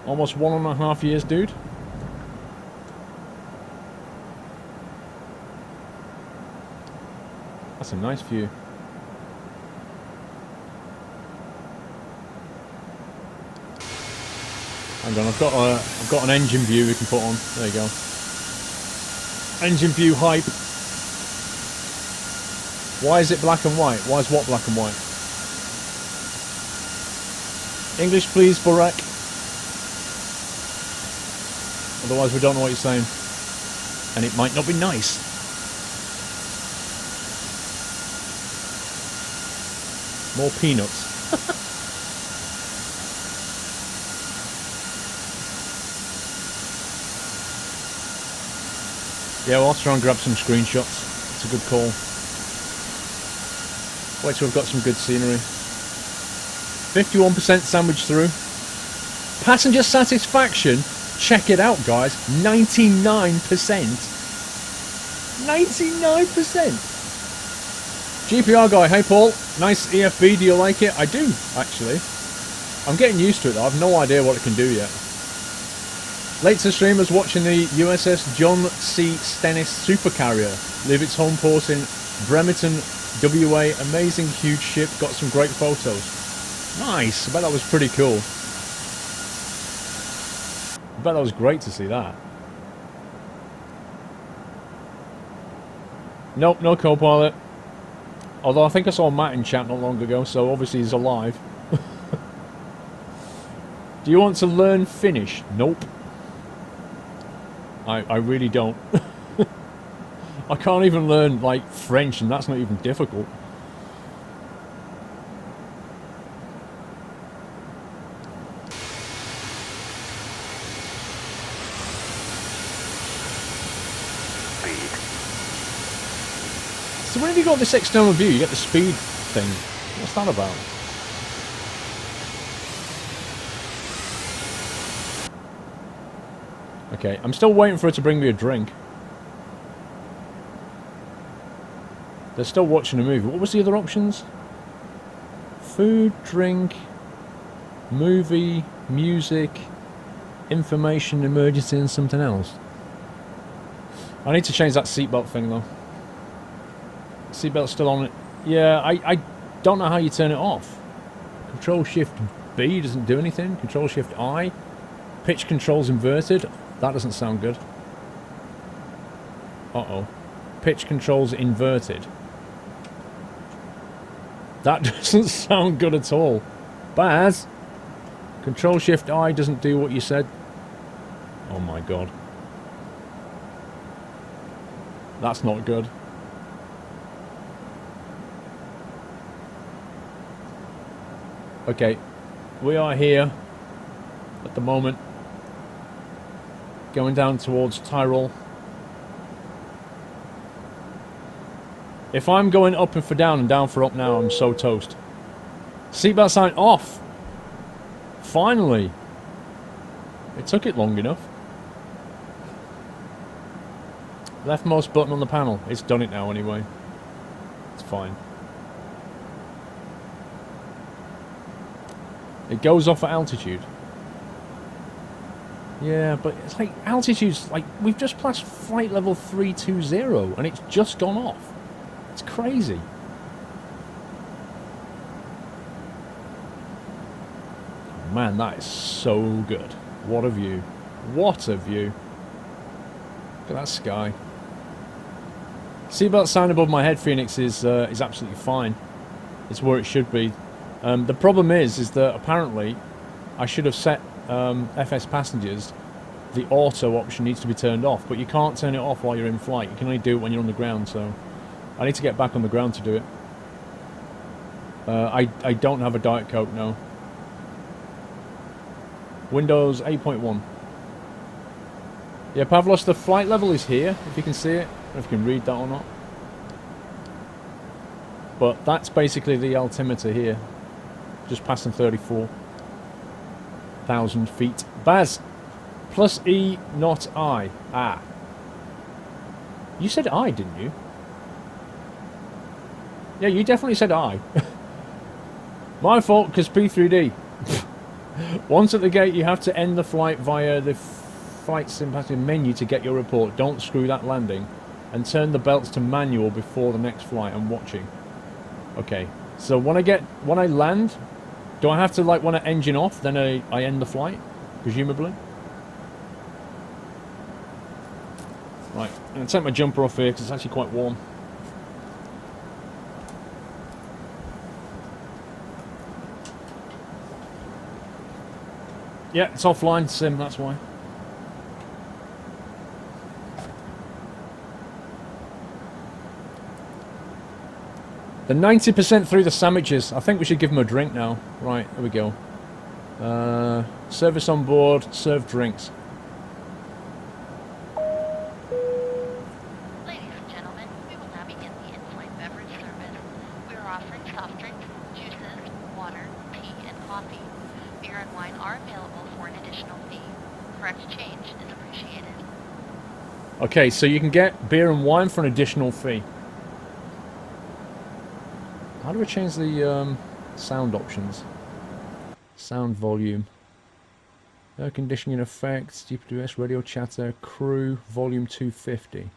Almost 1.5 years, dude. That's a nice view. Hang on, I've got an engine view we can put on. There you go. Engine view hype. Why is it black and white? Why is what black and white? English please, Burak. Otherwise we don't know what you're saying. And it might not be nice. More peanuts. Yeah, well, I'll try and grab some screenshots. It's a good call. Wait till we've got some good scenery. 51% sandwich through. Passenger satisfaction, check it out guys, 99%. 99%. GPR guy, hey Paul, nice EFB, do you like it? I do, actually. I'm getting used to it though, I've no idea what it can do yet. Late to streamers watching the USS John C. Stennis supercarrier leave its home port in Bremerton, WA. Amazing huge ship, got some great photos. Nice, I bet that was pretty cool. I bet that was great to see that. Nope, no co-pilot. Although I think I saw Matt in chat not long ago, so obviously he's alive. Do you want to learn Finnish? Nope. I really don't. I can't even learn, like, French, and that's not even difficult. So when have you got this external view? You get the speed thing. What's that about? Okay, I'm still waiting for her to bring me a drink. They're still watching a movie. What was the other options? Food, drink, movie, music, information, emergency, and something else. I need to change that seatbelt thing though. Seatbelt's still on it. Yeah, I don't know how you turn it off. Control Shift B doesn't do anything. Control Shift I. Pitch control's inverted. That doesn't sound good. Uh-oh. Pitch control's inverted. That doesn't sound good at all. Baz! Control Shift I doesn't do what you said. Oh my god. That's not good. Okay. We are here at the moment. Going down towards Tyrol. If I'm going up and for down and down for up now, I'm so toast. Seatbelt sign off. Finally. It took it long enough. Leftmost button on the panel. It's done it now anyway. It's fine. It goes off at altitude. Yeah, but it's like altitude's like we've just passed flight level 320 and it's just gone off. It's crazy. Man, that is so good. What a view. What a view. Look at that sky. Seatbelt sign above my head, Phoenix, is absolutely fine. It's where it should be. The problem is that apparently I should have set FS passengers, the auto option needs to be turned off, but you can't turn it off while you're in flight. You can only do it when you're on the ground, so I need to get back on the ground to do it. I don't have a Diet Coke, no. Windows 8.1. Yeah, Pavlos, the flight level is here, if you can see it. I don't know if you can read that or not. But that's basically the altimeter here. Just passing 34,000 feet. Baz, plus E, not I. Ah. You said I, didn't you? Yeah, you definitely said I. My fault, because P3D. Once at the gate, you have to end the flight via the flight sim passenger menu to get your report. Don't screw that landing. and turn the belts to manual before the next flight. I'm watching. Okay, so when I land, do I have to, like, when I engine off, then I end the flight, presumably? Right, I'm going to take my jumper off here because it's actually quite warm. Yeah, it's offline sim, that's why. The 90% through the sandwiches. I think we should give them a drink now. Right, there we go. Service on board, serve drinks. Ladies and gentlemen, we will now begin the in-flight beverage service. We are offering soft drinks, juices, water, tea, and coffee. Beer and wine are available for an additional fee. Correct change is appreciated. Okay, so you can get beer and wine for an additional fee. How do I change the sound options? Sound volume. Air conditioning effects, GPWS, radio chatter, crew, volume 250.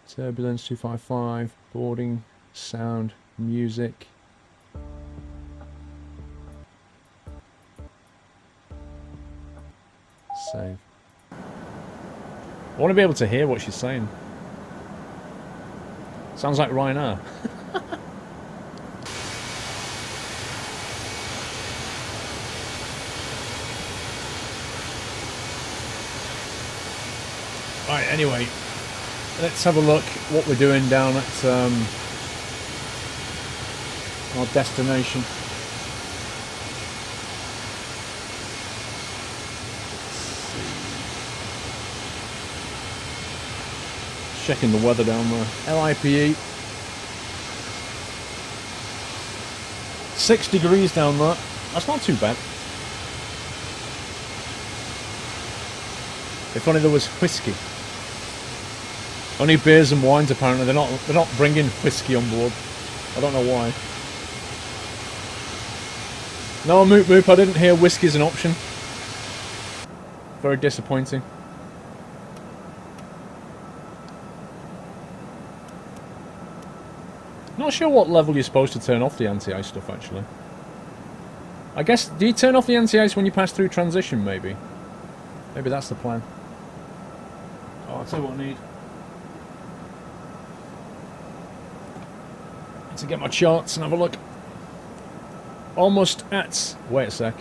Turbulence 255, boarding, sound, music. Save. I want to be able to hear what she's saying. Sounds like Ryanair. Right, anyway, let's have a look what we're doing down at our destination. Checking the weather down there. LIPE. 6 degrees down there. That's not too bad. If only there was whiskey. Only beers and wines apparently. They're not bringing whiskey on board. I don't know why. No, Moop Moop, I didn't hear whiskey's an option. Very disappointing. Not sure what level you're supposed to turn off the anti-ice stuff, actually. I guess, do you turn off the anti-ice when you pass through transition, maybe? Maybe that's the plan. Oh, I'll tell you what I need. Need to get my charts and have a look. Almost at... Wait a sec.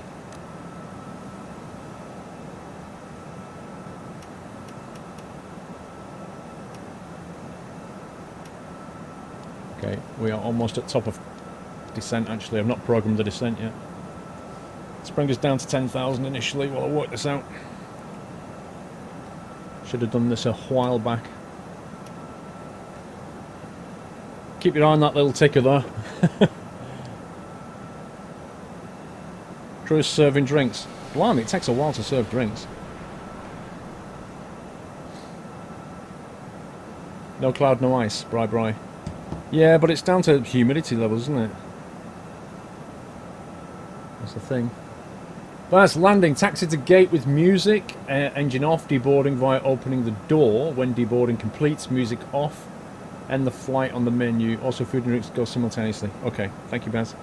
Okay, we are almost at top of descent, actually. I've not programmed the descent yet. Let's bring us down to 10,000 initially while I work this out. Should have done this a while back. Keep your eye on that little ticker there. Crew's serving drinks. Blimey, it takes a while to serve drinks. No cloud, no ice. Bri bri. Yeah, but it's down to humidity levels, isn't it? That's the thing. First landing, taxi to gate with music, engine off, deboarding via opening the door. When deboarding completes, music off. End the flight on the menu. Also food and drinks go simultaneously. Okay, thank you, Baz.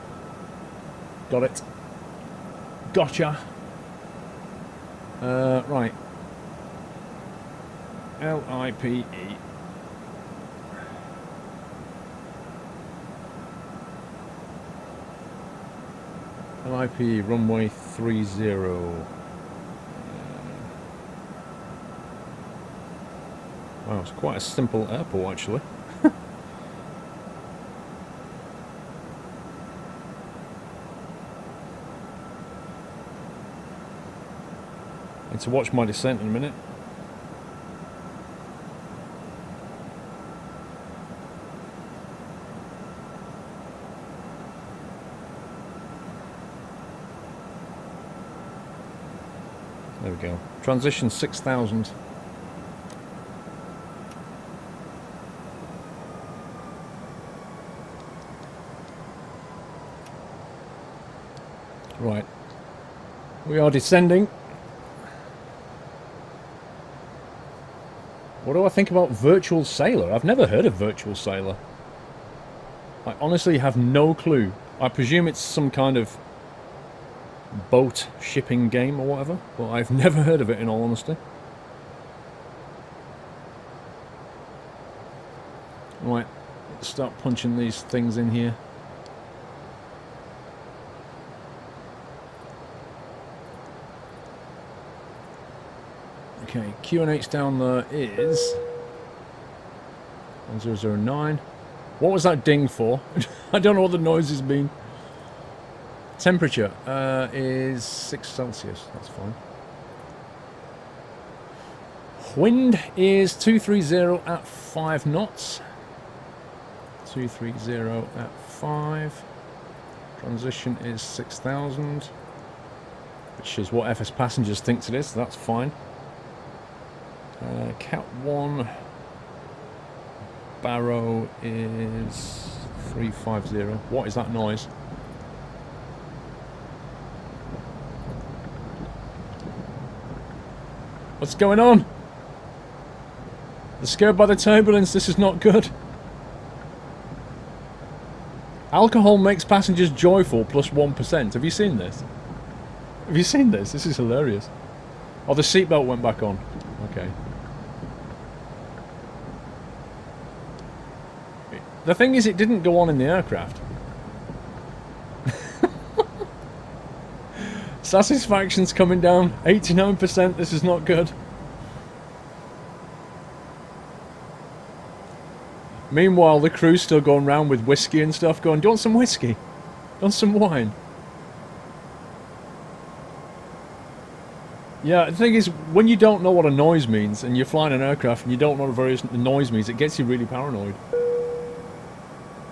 Got it. Gotcha. Right. LIPE. LIPE runway 30. Wow, it's quite a simple airport actually. Need to watch my descent in a minute. There we go. Transition 6,000. Right. We are descending. What do I think about Virtual Sailor? I've never heard of Virtual Sailor. I honestly have no clue. I presume it's some kind of boat shipping game or whatever, but I've never heard of it in all honesty. Right, let's start punching these things in here. Okay, QNH down there is 1009. What was that ding for? I don't know what the noises mean. Temperature is 6 Celsius. That's fine. Wind is 230 at 5 knots. 230 at 5. Transition is 6,000, which is what FS Passengers thinks it is, so that's fine. Cat 1 Barrow is 350. What is that noise? What's going on? They're scared by the turbulence. This is not good. Alcohol makes passengers joyful plus 1%. Have you seen this? Have you seen this? This is hilarious. Oh, the seatbelt went back on. Okay. The thing is, it didn't go on in the aircraft. Satisfaction's coming down. 89%. This is not good. Meanwhile, the crew's still going around with whiskey and stuff, going, do you want some whiskey? Do you want some wine? Yeah, the thing is, when you don't know what a noise means, and you're flying an aircraft and you don't know what the noise means, it gets you really paranoid.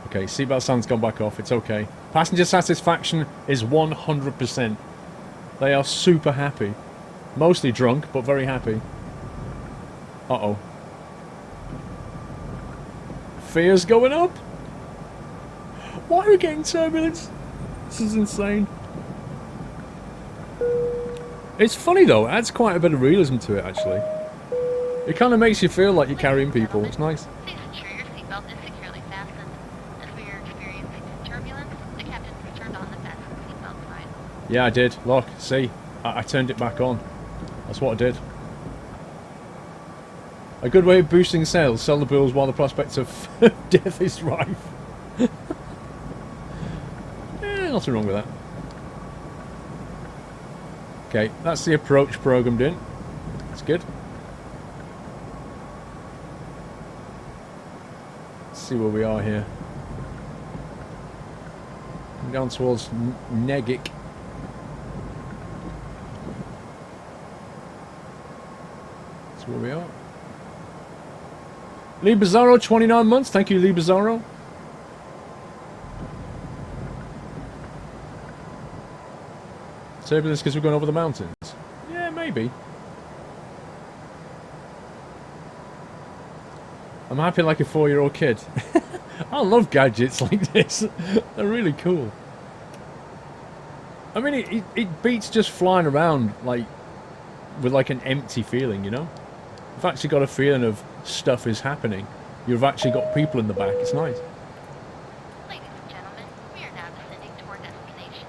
Okay, seatbelt sound's gone back off, it's okay. Passenger satisfaction is 100%. They are super happy. Mostly drunk, but very happy. Uh-oh. Fear's going up? Why are we getting turbulence? This is insane. It's funny though, it adds quite a bit of realism to it actually. It kind of makes you feel like you're carrying people, it's nice. Please ensure your seatbelt is securely fastened. As we are experiencing turbulence, the captain has turned on the fasten seatbelt sign. Yeah, I did. Look, see, I turned it back on. That's what I did. A good way of boosting sales, sell the bills while the prospect of death is rife. Nothing wrong with that. Okay, that's the approach programmed in. That's good. Let's see where we are here. I'm down towards Negic. That's where we are. Lee Bizarro, 29 months. Thank you, Lee Bizarro. Turbulence because we're going over the mountains? Yeah, maybe. I'm happy like a 4-year-old kid. I love gadgets like this. They're really cool. I mean, it beats just flying around like with like an empty feeling, you know? You've actually got a feeling of stuff is happening. You've actually got people in the back. It's nice. Ladies and gentlemen, we are now descending toward destination.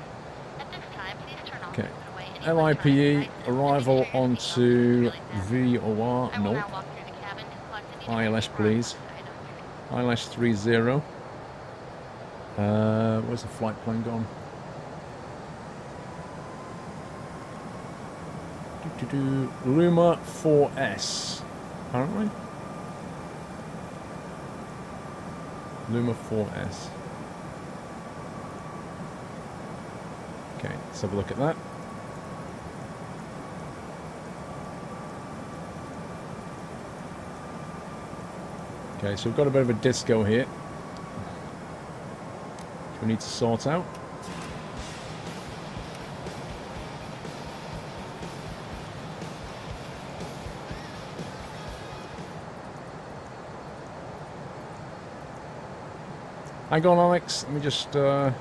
At this time, please turn off Okay. and put away any electronic LIPE, devices arrival and ensure your onto seatbelt is securely fastened. VOR. I will Nope. now walk through the cabin to collect any ILS, please. items. ILS 30. Where's the flight plane gone? Luma 4S, apparently. Luma 4S. Okay, let's have a look at that. Okay, so we've got a bit of a disco here, which we need to sort out. Hang on, Alex. Let me just work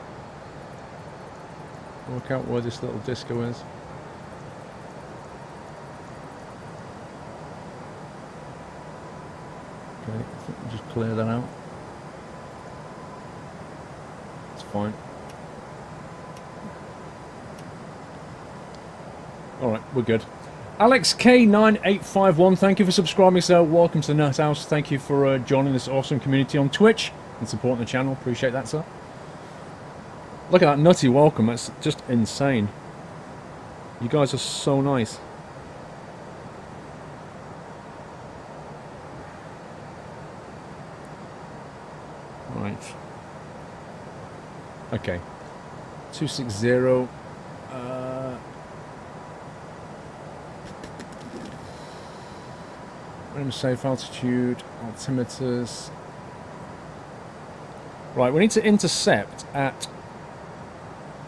out where this little disco is. Okay, I think we'll just clear that out. It's fine. Alright, we're good. Alex K9851, thank you for subscribing, sir. Welcome to the Nut House. Thank you for joining this awesome community on Twitch and supporting the channel. Appreciate that, sir. Look at that nutty welcome. That's just insane. You guys are so nice. Right. Okay. 260. Random safe altitude, altimeters. Right, we need to intercept at...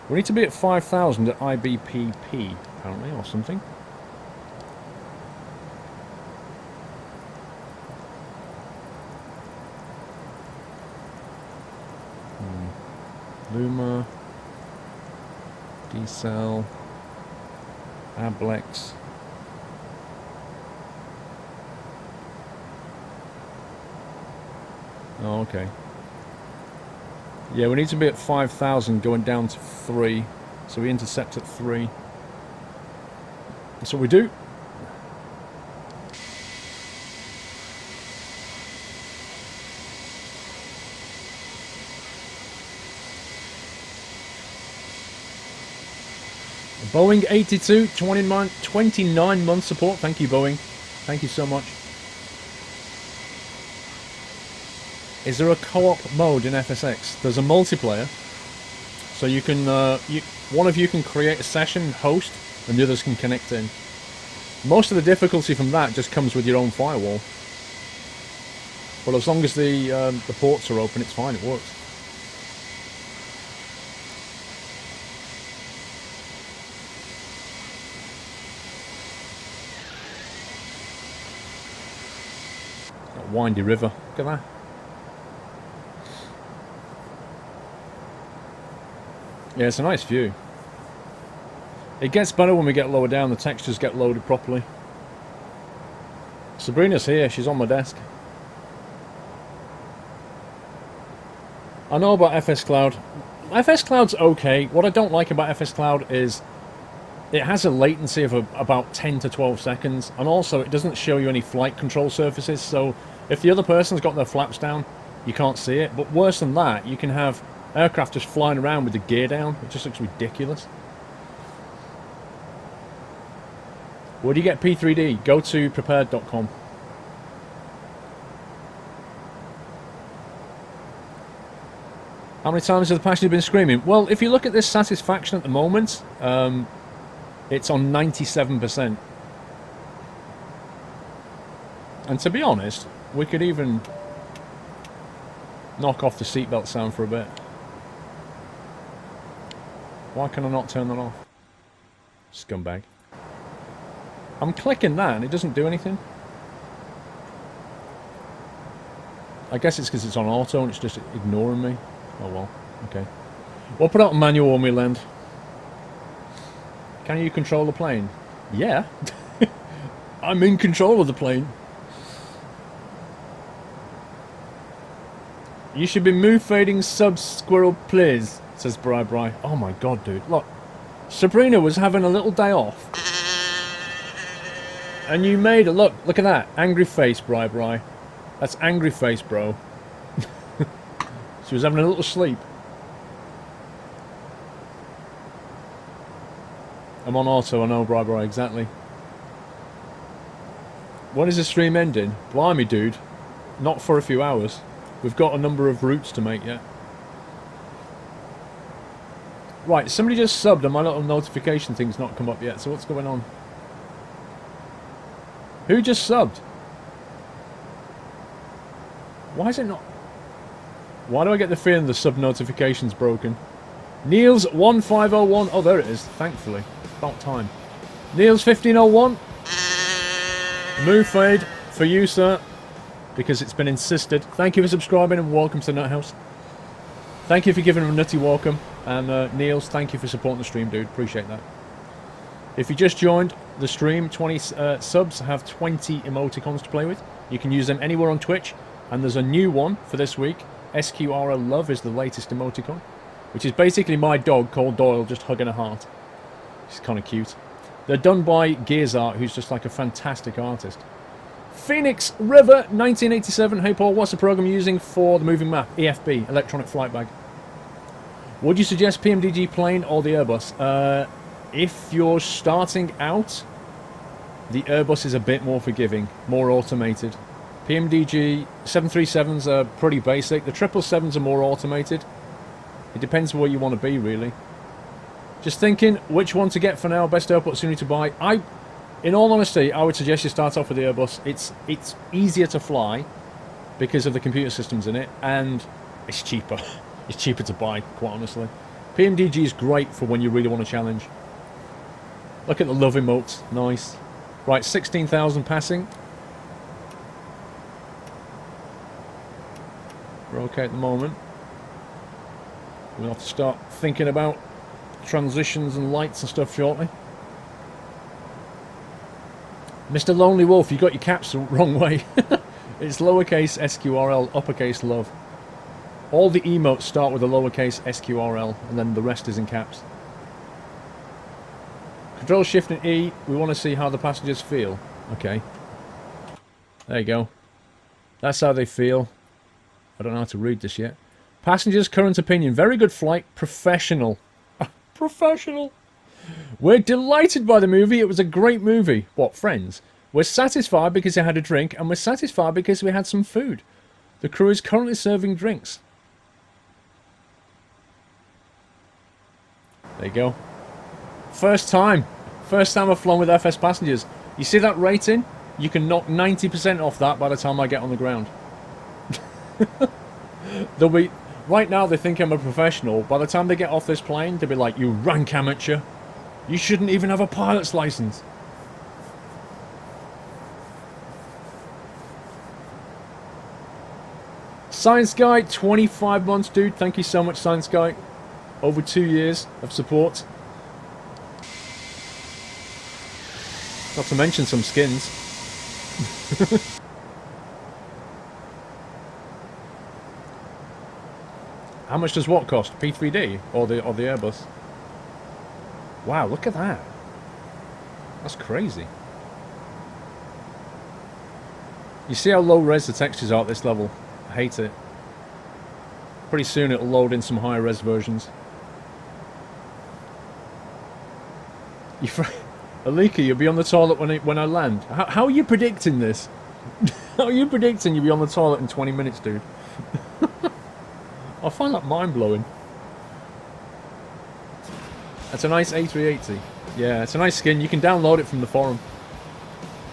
We need to be at 5,000 at IBPP, apparently, or something. Luma. D-Cell. Ablex. Oh, okay. Yeah, we need to be at 5,000 going down to 3. So we intercept at 3. That's what we do. Boeing 82, 29 month support. Thank you, Boeing. Thank you so much. Is there a co-op mode in FSX? There's a multiplayer, so you can one of you can create a session, host, and the others can connect in. Most of the difficulty from that just comes with your own firewall, but as long as the ports are open, it's fine. It works. That windy river. Look at that. Yeah, it's a nice view. It gets better when we get lower down, the textures get loaded properly. Sabrina's here, she's on my desk. I know about FS Cloud. FS Cloud's okay. What I don't like about FS Cloud is it has a latency of about 10 to 12 seconds, and also it doesn't show you any flight control surfaces, so if the other person's got their flaps down, you can't see it. But worse than that, you can have aircraft just flying around with the gear down. It just looks ridiculous. Where do you get P3D? Go to prepared.com. How many times have the passenger been screaming? Well, if you look at this satisfaction at the moment, it's on 97%. And to be honest, we could even knock off the seatbelt sound for a bit. Why can I not turn that off? Scumbag. I'm clicking that and it doesn't do anything. I guess it's because it's on auto and it's just ignoring me. Oh well, okay. We'll put out a manual when we land. Can you control the plane? Yeah. I'm in control of the plane. You should be move fading sub SquirrelPlus, says Bri. Oh my god, dude. Look. Sabrina was having a little day off. And you made it. Look at that. Angry face, Bri. That's angry face, bro. She was having a little sleep. I'm on auto, I know, Bri, exactly. When is the stream ending? Blimey, dude. Not for a few hours. We've got a number of routes to make yet. Right, somebody just subbed and my little notification thing's not come up yet, so what's going on? Who just subbed? Why is it not? Why do I get the feeling the sub notification's broken? Niels1501. Oh, there it is, thankfully. About time. Niels1501. Move fade for you, sir. Because it's been insisted. Thank you for subscribing and welcome to the Nut House. Thank you for giving him a nutty welcome. And Niels, thank you for supporting the stream, dude. Appreciate that. If you just joined the stream, 20 subs have 20 emoticons to play with. You can use them anywhere on Twitch. And there's a new one for this week. SQRL Love is the latest emoticon, which is basically my dog called Doyle just hugging a heart. It's kind of cute. They're done by Gears Art, who's just like a fantastic artist. Phoenix River 1987. Hey Paul, what's the program you're using for the moving map? EFB, Electronic Flight Bag. Would you suggest PMDG plane or the Airbus? If you're starting out, the Airbus is a bit more forgiving, more automated. PMDG 737s are pretty basic. The 777s are more automated. It depends where you want to be, really. Just thinking which one to get for now. Best airport sooner to buy. In all honesty, I would suggest you start off with the Airbus. It's easier to fly because of the computer systems in it, and it's cheaper. It's cheaper to buy, quite honestly. PMDG is great for when you really want to challenge. Look at the love emotes. Nice. Right, 16,000 passing. We're okay at the moment. We'll have to start thinking about transitions and lights and stuff shortly. Mr. Lonely Wolf, you got your caps the wrong way. It's lowercase SQRL, uppercase love. All the emotes start with a lowercase SQRL, and then the rest is in caps. Control Shift and E, we want to see how the passengers feel. Okay. There you go. That's how they feel. I don't know how to read this yet. Passengers' current opinion. Very good flight. Professional. Professional. We're delighted by the movie. It was a great movie. What, friends? We're satisfied because we had a drink, and we're satisfied because we had some food. The crew is currently serving drinks. There you go. First time I've flown with FS passengers. You see that rating? You can knock 90% off that by the time I get on the ground. They'll be... Right now they think I'm a professional. By the time they get off this plane, they'll be like, you rank amateur. You shouldn't even have a pilot's license. Science Guy, 25 months, dude. Thank you so much, Science Guy. Over 2 years of support. Not to mention some skins. How much does what cost? P3D or the Airbus? Wow, look at that. That's crazy. You see how low res the textures are at this level? I hate it. Pretty soon it'll load in some higher res versions. Alika, you'll be on the toilet when I land. How are you predicting this? How are you predicting you'll be on the toilet in 20 minutes, dude? I find that mind-blowing. That's a nice A380. Yeah, it's a nice skin. You can download it from the forum.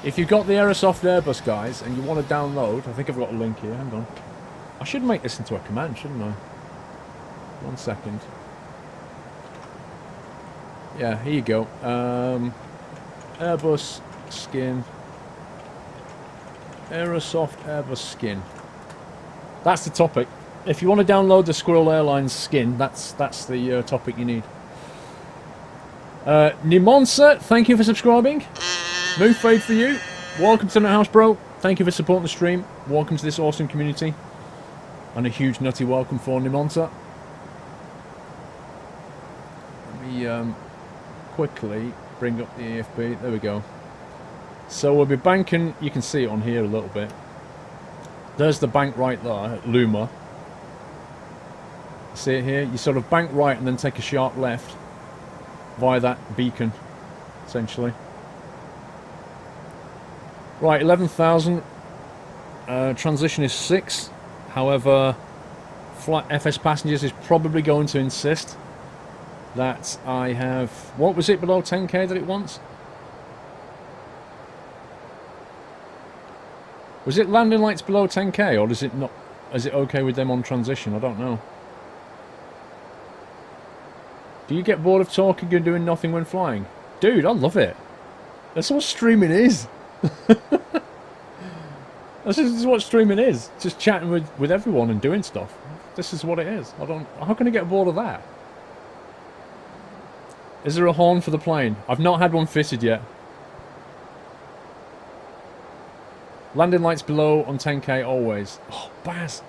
If you've got the Aerosoft Airbus, guys, and you want to download... I think I've got a link here. Hang on. I should make this into a command, shouldn't I? 1 second. Yeah, here you go. Airbus skin. Aerosoft Airbus skin. That's the topic. If you want to download the Squirrel Airlines skin, that's the topic you need. Nimonsa, thank you for subscribing. Move fade for you. Welcome to the house, bro. Thank you for supporting the stream. Welcome to this awesome community. And a huge nutty welcome for Nimonsa. Let me quickly bring up the AFB. There we go. So we'll be banking. You can see it on here a little bit. There's the bank right there at Luma. See it here? You sort of bank right and then take a sharp left via that beacon, essentially. Right, 11,000. Transition is 6. However, Flight FS Passengers is probably going to insist that I have... What was it below 10k that it wants? Was it landing lights below 10k, or is it not? Is it okay with them on transition? I don't know. Do you get bored of talking and doing nothing when flying? Dude, I love it. That's what streaming is. This is what streaming is. Just chatting with everyone and doing stuff. This is what it is. How can I get bored of that? Is there a horn for the plane? I've not had one fitted yet. Landing lights below on 10k always. Oh, Baz.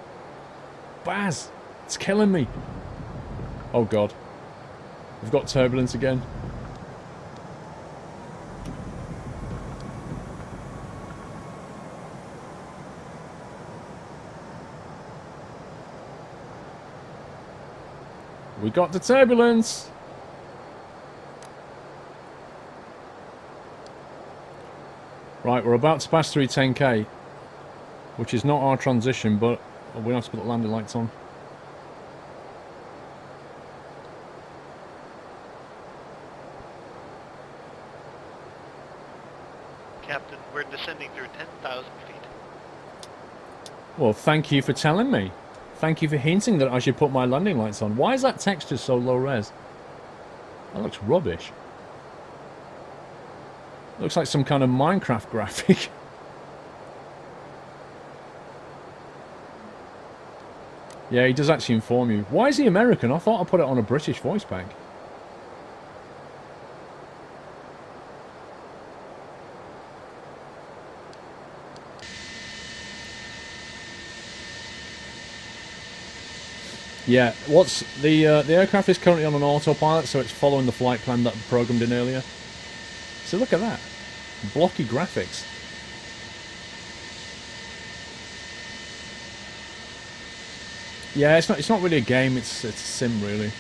Baz. It's killing me. Oh, God. We've got turbulence again. We got the turbulence. Right, we're about to pass through 10k, which is not our transition, but we have to put the landing lights on. Captain, we're descending through 10,000 feet. Well, thank you for telling me. Thank you for hinting that I should put my landing lights on. Why is that texture so low res? That looks rubbish. Looks like some kind of Minecraft graphic. Yeah, he does actually inform you. Why is he American? I thought I put it on a British voice pack. Yeah, what's the aircraft is currently on an autopilot, so it's following the flight plan that I programmed in earlier. So look at that. Blocky graphics. Yeah, it's not really a game, it's a sim really.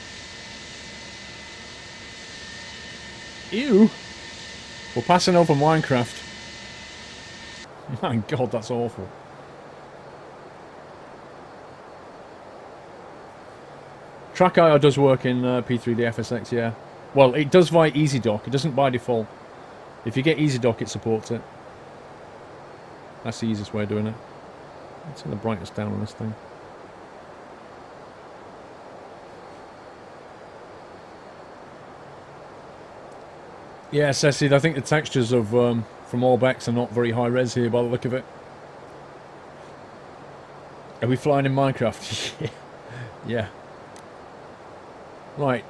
Ew! We're passing over Minecraft. My God, that's awful. Track IO does work in P3D FSX, yeah. Well, it does via EasyDock. It doesn't by default. If you get EasyDock, it supports it. That's the easiest way of doing it. Let's turn the brightness down on this thing. Yeah, Ceci, I think the textures of from Orbex are not very high res here by the look of it. Are we flying in Minecraft? Yeah. Right.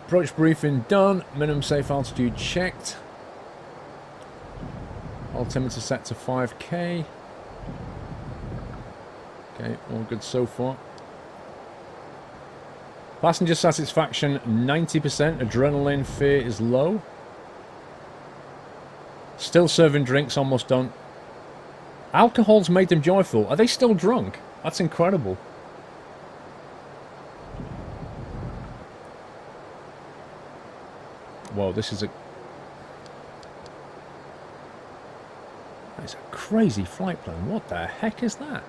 Approach briefing done. Minimum safe altitude checked. Altimeter set to 5k. Okay, all good so far. Passenger satisfaction 90%. Adrenaline fear is low. Still serving drinks, almost done. Alcohol's made them joyful. Are they still drunk? That's incredible. Whoa, this is a... That's a crazy flight plan. What the heck is that?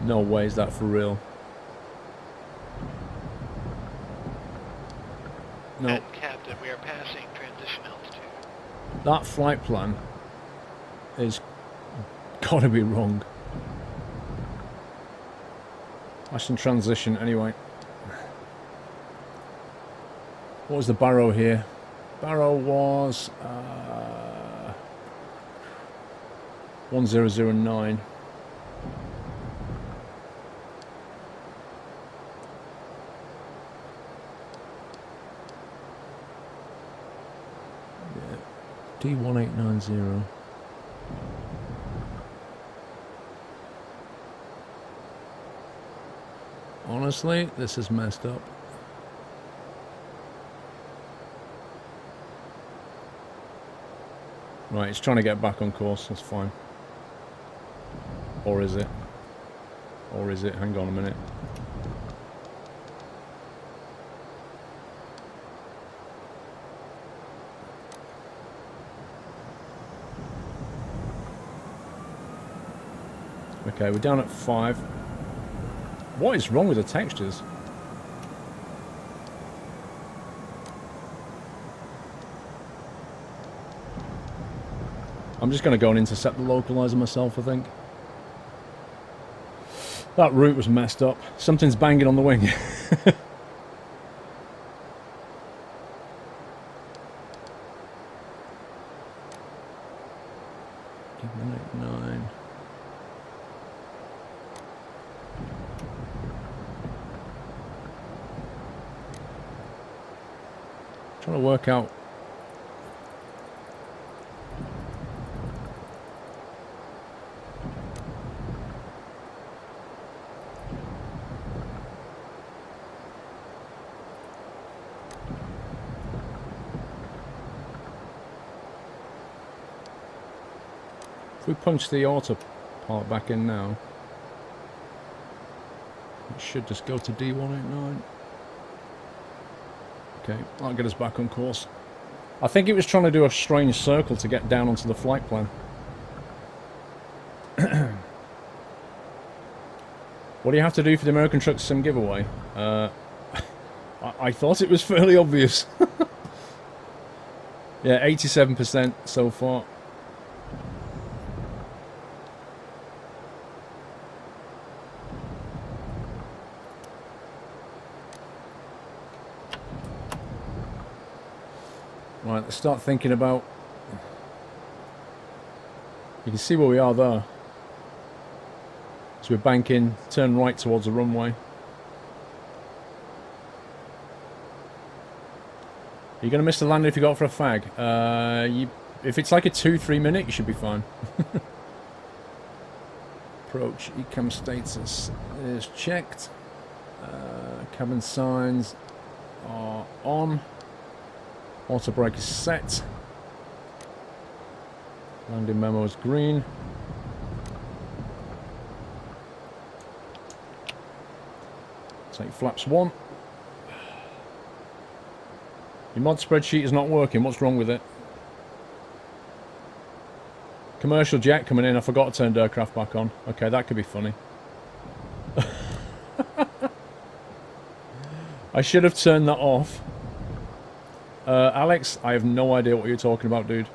No way is that for real. No. And Captain, we are passing transition altitude. That flight plan is gotta be wrong. That's in transition anyway. What was the barrow here? Barrow was 1009. D1890. Honestly, this is messed up. Right, it's trying to get back on course, that's fine. Or is it? Or is it? Hang on a minute. Okay, we're down at 5. What is wrong with the textures? I'm just going to go and intercept the localizer myself, I think. That route was messed up. Something's banging on the wing. Trying to work out. If we punch the autopilot back in now, it should just go to D189. Okay, that'll get us back on course. I think it was trying to do a strange circle to get down onto the flight plan. What do you have to do for the American Truck Sim giveaway? I thought it was fairly obvious. Yeah, 87% so far. Right, let's start thinking about... You can see where we are there. So we're banking, turn right towards the runway. Are you going to miss the landing if you go for a fag? If it's like a 2-3 minute, you should be fine. Approach, ECAM status is checked. Cabin signs are on. Auto brake is set. Landing memo is green. Take flaps 1. Your mod spreadsheet is not working. What's wrong with it? Commercial jet coming in. I forgot to turn aircraft back on. Okay, that could be funny. I should have turned that off. Alex, I have no idea what you're talking about, dude.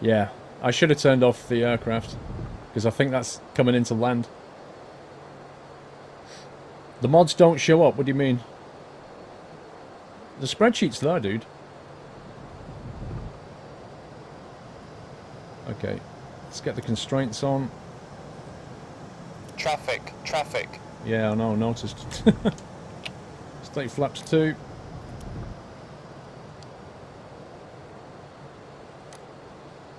Yeah, I should have turned off the aircraft, because I think that's coming into land. The mods don't show up, what do you mean? The spreadsheet's there, dude. Okay, let's get the constraints on. Traffic, traffic. Yeah, I know, noticed. State flaps 2.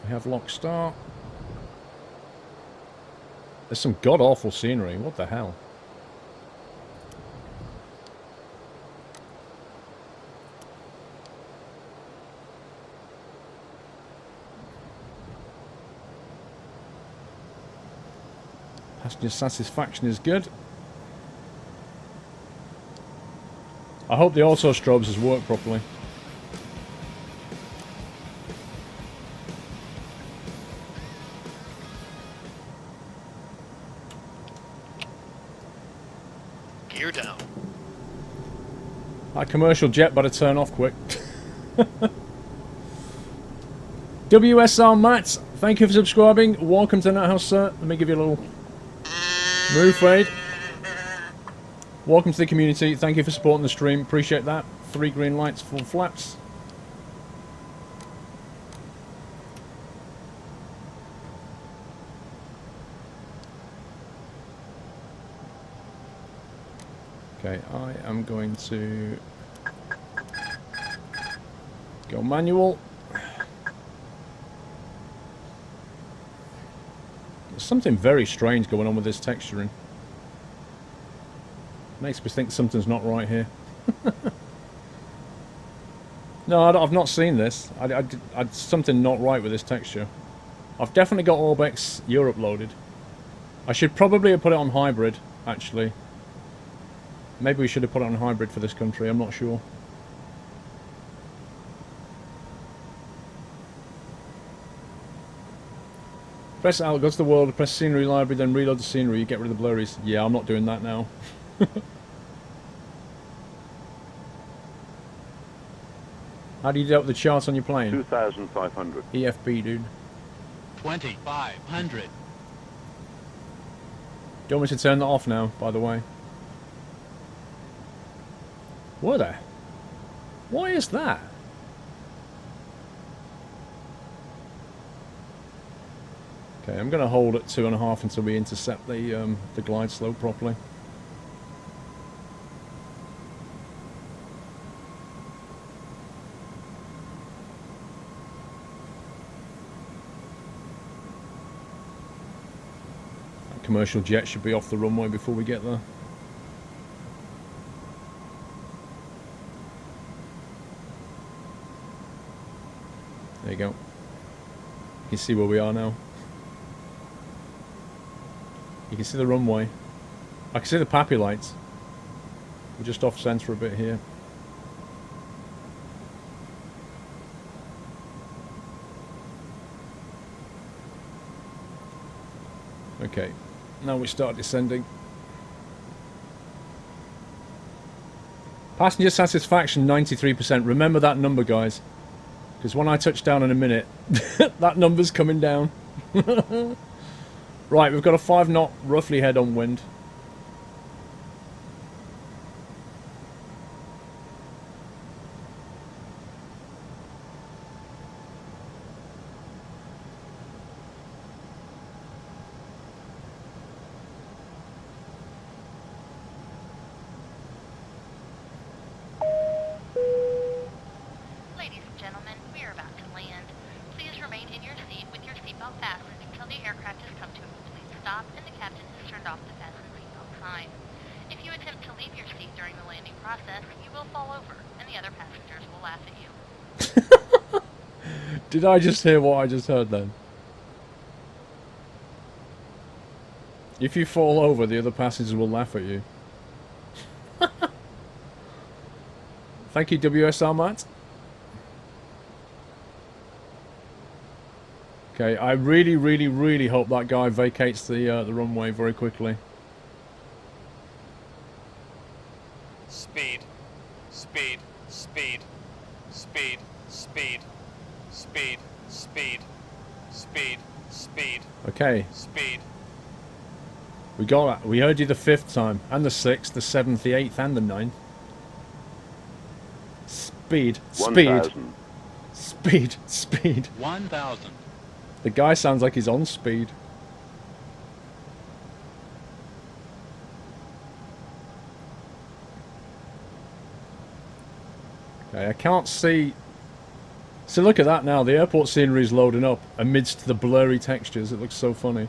We have lock start. There's some god-awful scenery. What the hell? Passenger satisfaction is good. I hope the auto strobes has worked properly. Gear down. That commercial jet better turn off quick. WSR Matt, thank you for subscribing. Welcome to Nut House, sir. Let me give you a little move fade. Welcome to the community. Thank you for supporting the stream. Appreciate that. 3 green lights, 4 flaps. Okay, I am going to go manual. There's something very strange going on with this texturing. Makes me think something's not right here. No, I've not seen this. Something not right with this texture. I've definitely got Orbex Europe loaded. I should probably have put it on hybrid, actually. Maybe we should have put it on hybrid for this country, I'm not sure. Press out, go to the world, press scenery library, then reload the scenery, you get rid of the blurries. Yeah, I'm not doing that now. How do you do up the chart on your plane? 2,500. EFB, dude. 2,500. Do you want me to turn that off now, by the way? What the? Why is that? Okay, I'm going to hold at 2.5 until we intercept the glide slope properly. commercial jet should be off the runway before we get there. There you go. You can see where we are now. You can see the runway. I can see the pappy lights. We're just off centre a bit here. Okay, now we start descending. Passenger satisfaction 93%. Remember that number, guys. Because when I touch down in a minute, that number's coming down. Right, we've got a 5 knot roughly head on wind. Ladies and gentlemen, we are about to land. Please remain in your seat with your seatbelt fastened until the aircraft has come to a complete stop and the captain has turned off the fasten seatbelt sign. If you attempt to leave your seat during the landing process, you will fall over, and the other passengers will laugh at you. Did I just hear what I just heard then? If you fall over, the other passengers will laugh at you. Thank you, WSR Matt. Okay, I really, really, really hope that guy vacates the runway very quickly. Speed. Speed. Speed. Speed. Speed. Speed. Speed. Speed. Speed. Okay, Speed. we got that. We heard you the 5th time, and the 6th, the 7th, the 8th, and the 9th. Speed, speed, 1,000. speed, speed. 1,000. The guy sounds like he's on speed. Okay, I can't see. So look at that now. The airport scenery is loading up amidst the blurry textures. It looks so funny.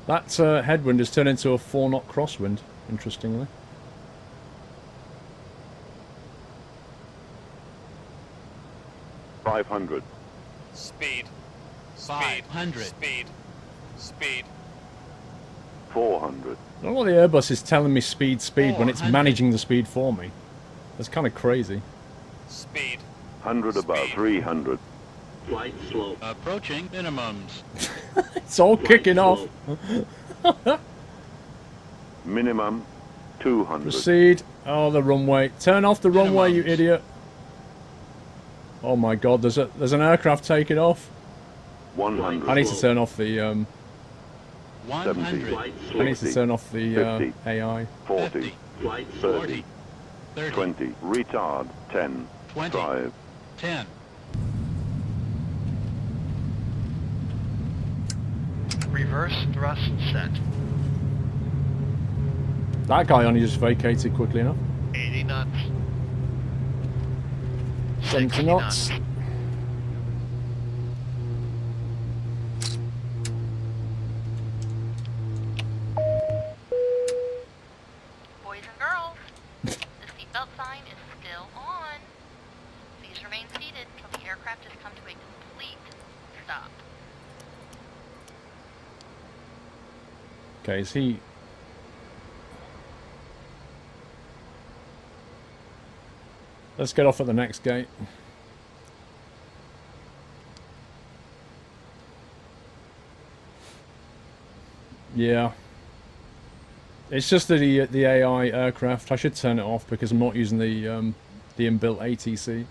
That headwind has turned into a 4 knot crosswind, interestingly. $500. Speed. Speed. 500. Speed. Speed. $400. I don't know what the Airbus is telling me speed when it's 400. managing the speed for me. That's kind of crazy. Speed. 100 about Speed. 300. Flight slow. Approaching minimums. It's all kicking off. Minimum 200. Proceed. Oh, the runway. Turn off the runway, you Minimums. idiot. Oh my god, there's an aircraft taking off. 100. I need to turn off the 100. Flight I slow. need to turn off the 50. AI. 40. 50. Flight slow. 30. 30. 20. Retard. 10. 20. 5. 10. Reverse thrust set. That guy only just vacated quickly enough. 80 knots. 70 60 knots. Boys and girls, the seatbelt sign is still on. Please remain seated until the aircraft has come to a complete stop. Okay, is he... Let's get off at the next gate. Yeah. It's just the AI aircraft. I should turn it off because I'm not using the inbuilt ATC.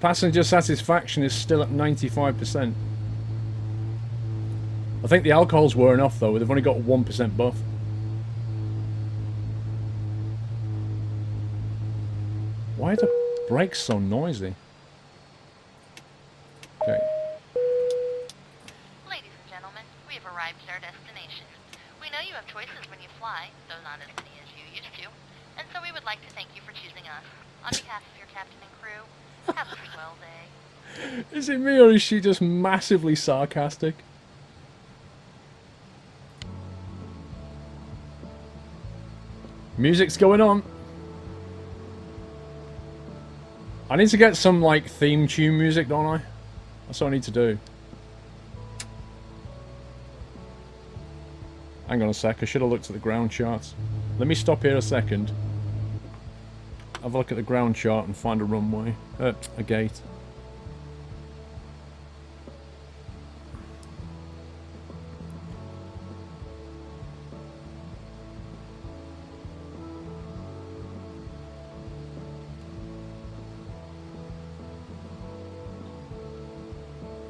Passenger satisfaction is still at 95%. I think the alcohol's wearing off though. They've only got 1% buff. Why are the brakes so noisy? Okay. Ladies arrived at our destination. We know you have choices when you fly, though not as many as you used to, and so we would like to thank you for choosing us. On behalf of your captain and crew, have a swell day. Is it me or is she just massively sarcastic? Music's going on. I need to get some, like, theme tune music, don't I? That's what I need to do. Hang on a sec, I should have looked at the ground charts. Let me stop here a second. Have a look at the ground chart and find a runway. A gate.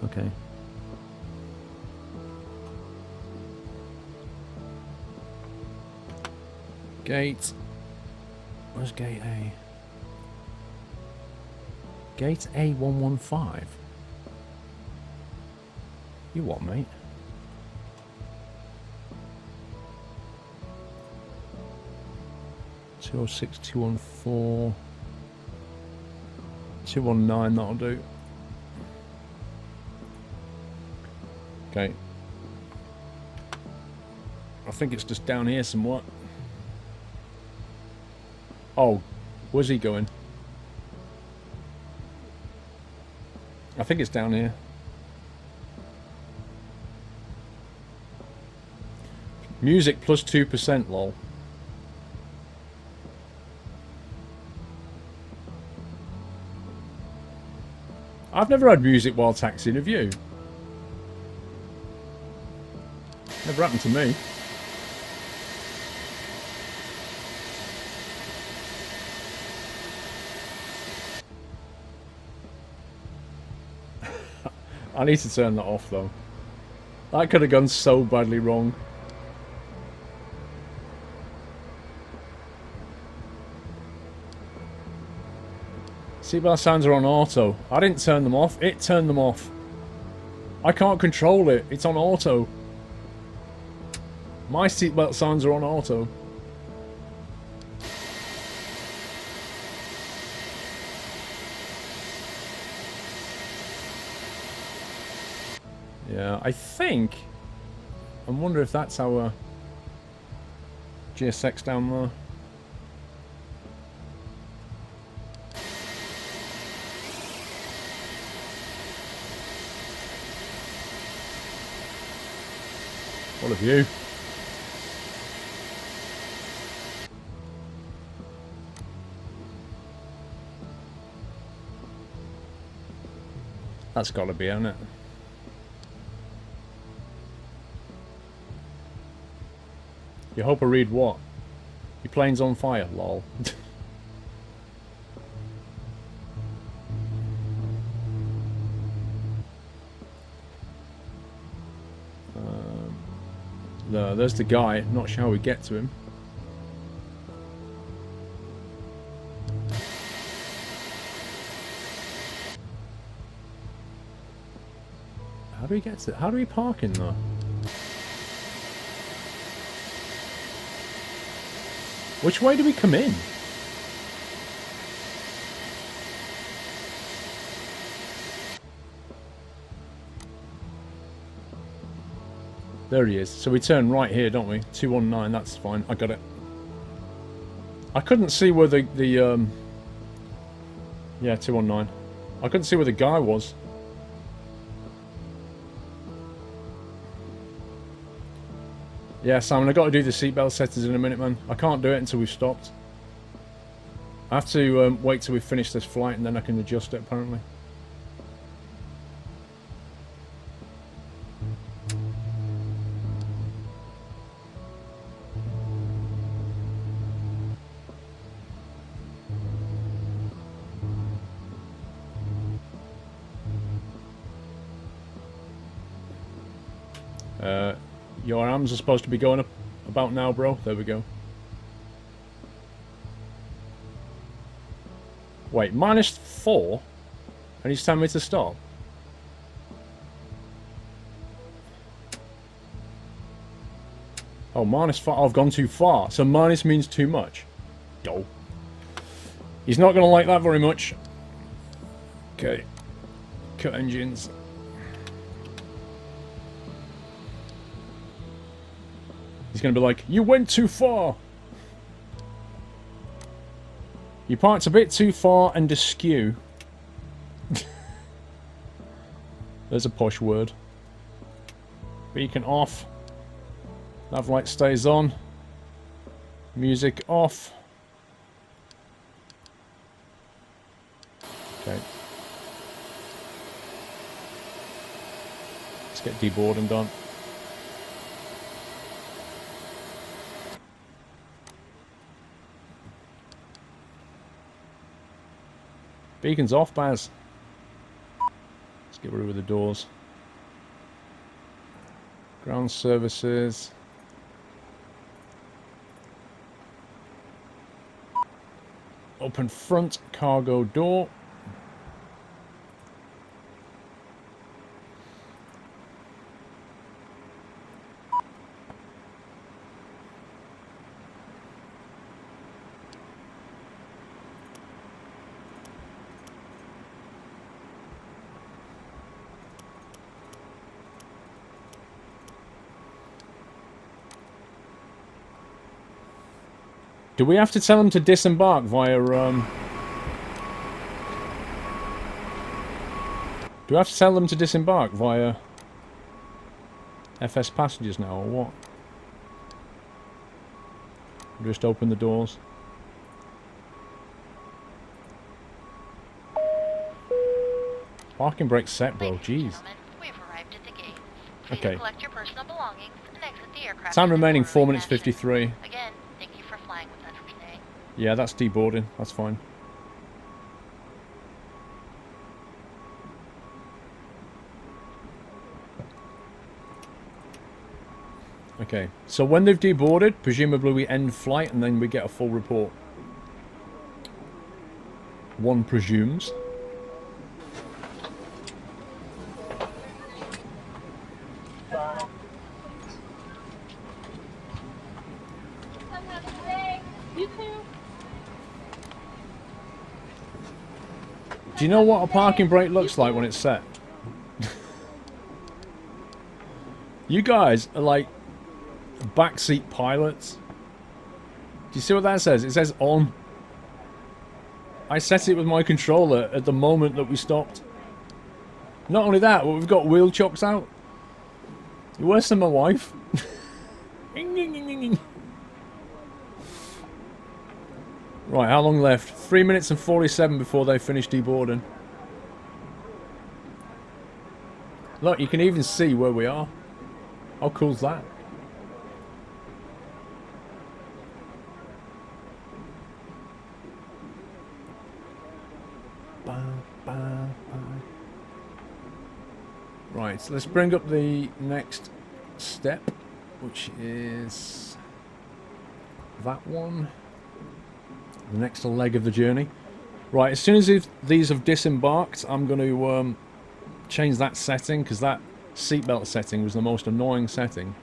Okay. Gate. Where's gate A? Gate A115. You what, mate? Two 206, 214, 219. That'll do. Okay. I think it's just down here somewhat. Oh, where's he going? I think it's down here. Music plus 2%, lol. I've never had music while taxiing, have you? Never happened to me. I need to turn that off though. That could have gone so badly wrong. Seatbelt sounds are on auto. I didn't turn them off. It turned them off. I can't control it. It's on auto. My seatbelt sounds are on auto. Yeah, I think... I wonder if that's our GSX down there. What a view. That's got to be, hasn't it? You hope I read what? Your plane's on fire, lol. No, there's the guy. Not sure how we get to him. How do we get to... How do we park in there? Which way do we come in? There he is. So we turn right here, don't we? 219, that's fine. I got it. I couldn't see where the yeah, 219. I couldn't see where the guy was. Yeah, Simon, I've got to do the seatbelt settings in a minute, man. I can't do it until we've stopped. I have to wait till we finish this flight and then I can adjust it, apparently. Your arms are supposed to be going up about now, bro. There we go. Wait, -4? And he's telling me to stop? Oh, minus 5. I've gone too far. So minus means too much. Yo. He's not going to like that very much. Okay. Cut engines. He's going to be like, you went too far. You parked a bit too far and askew. There's a posh word. Beacon off. Nav light stays on. Music off. Okay. Let's get deboarding done. Beacon's off, Baz. Let's get rid of the doors. Ground services. Open front cargo door. Do we have to tell them to disembark via, Do we have to tell them to disembark via FS passengers now, or what? Just open the doors. Parking brake set, bro. Jeez. We've arrived at the gate. Okay. Collect your personal belongings and exit the aircraft. Time remaining in an 4 orderly minutes fashion. 53. Again, thank you for flying with us today. Yeah, that's deboarding. That's fine. Okay, so when they've deboarded, presumably we end flight and then we get a full report. One presumes. Do you know what a parking brake looks like when it's set? You guys are like backseat pilots. Do you see what that says? It says on. I set it with my controller at the moment that we stopped. Not only that, but we've got wheel chocks out. You're worse than my wife. Right, how long left? 3 minutes and 47 before they finish deboarding. Look, you can even see where we are. How cool's that? Right, so let's bring up the next step, which is that one. The next leg of the journey. Right, as soon as these have disembarked, I'm going to change that setting, because that seatbelt setting was the most annoying setting.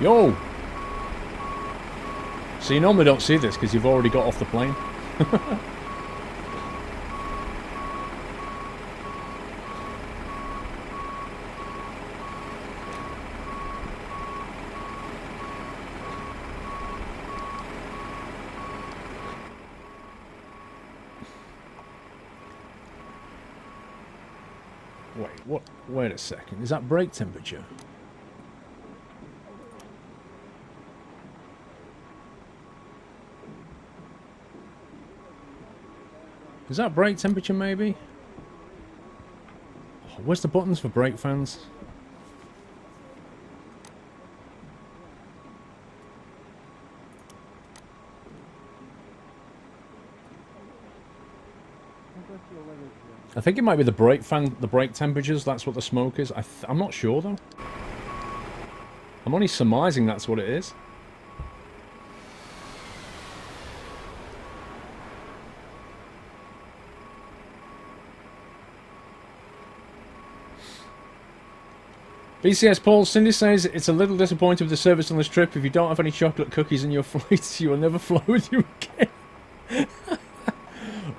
Yo! So you normally don't see this, because you've already got off the plane. Wait a second. Is that brake temperature? Is that brake temperature maybe? Oh, where's the buttons for brake fans? I think it might be the brake fan, the brake temperatures. That's what the smoke is. I'm not sure though. I'm only surmising that's what it is. BCS Paul, Cindy says it's a little disappointing with the service on this trip. If you don't have any chocolate cookies in your flights, you will never fly with you again.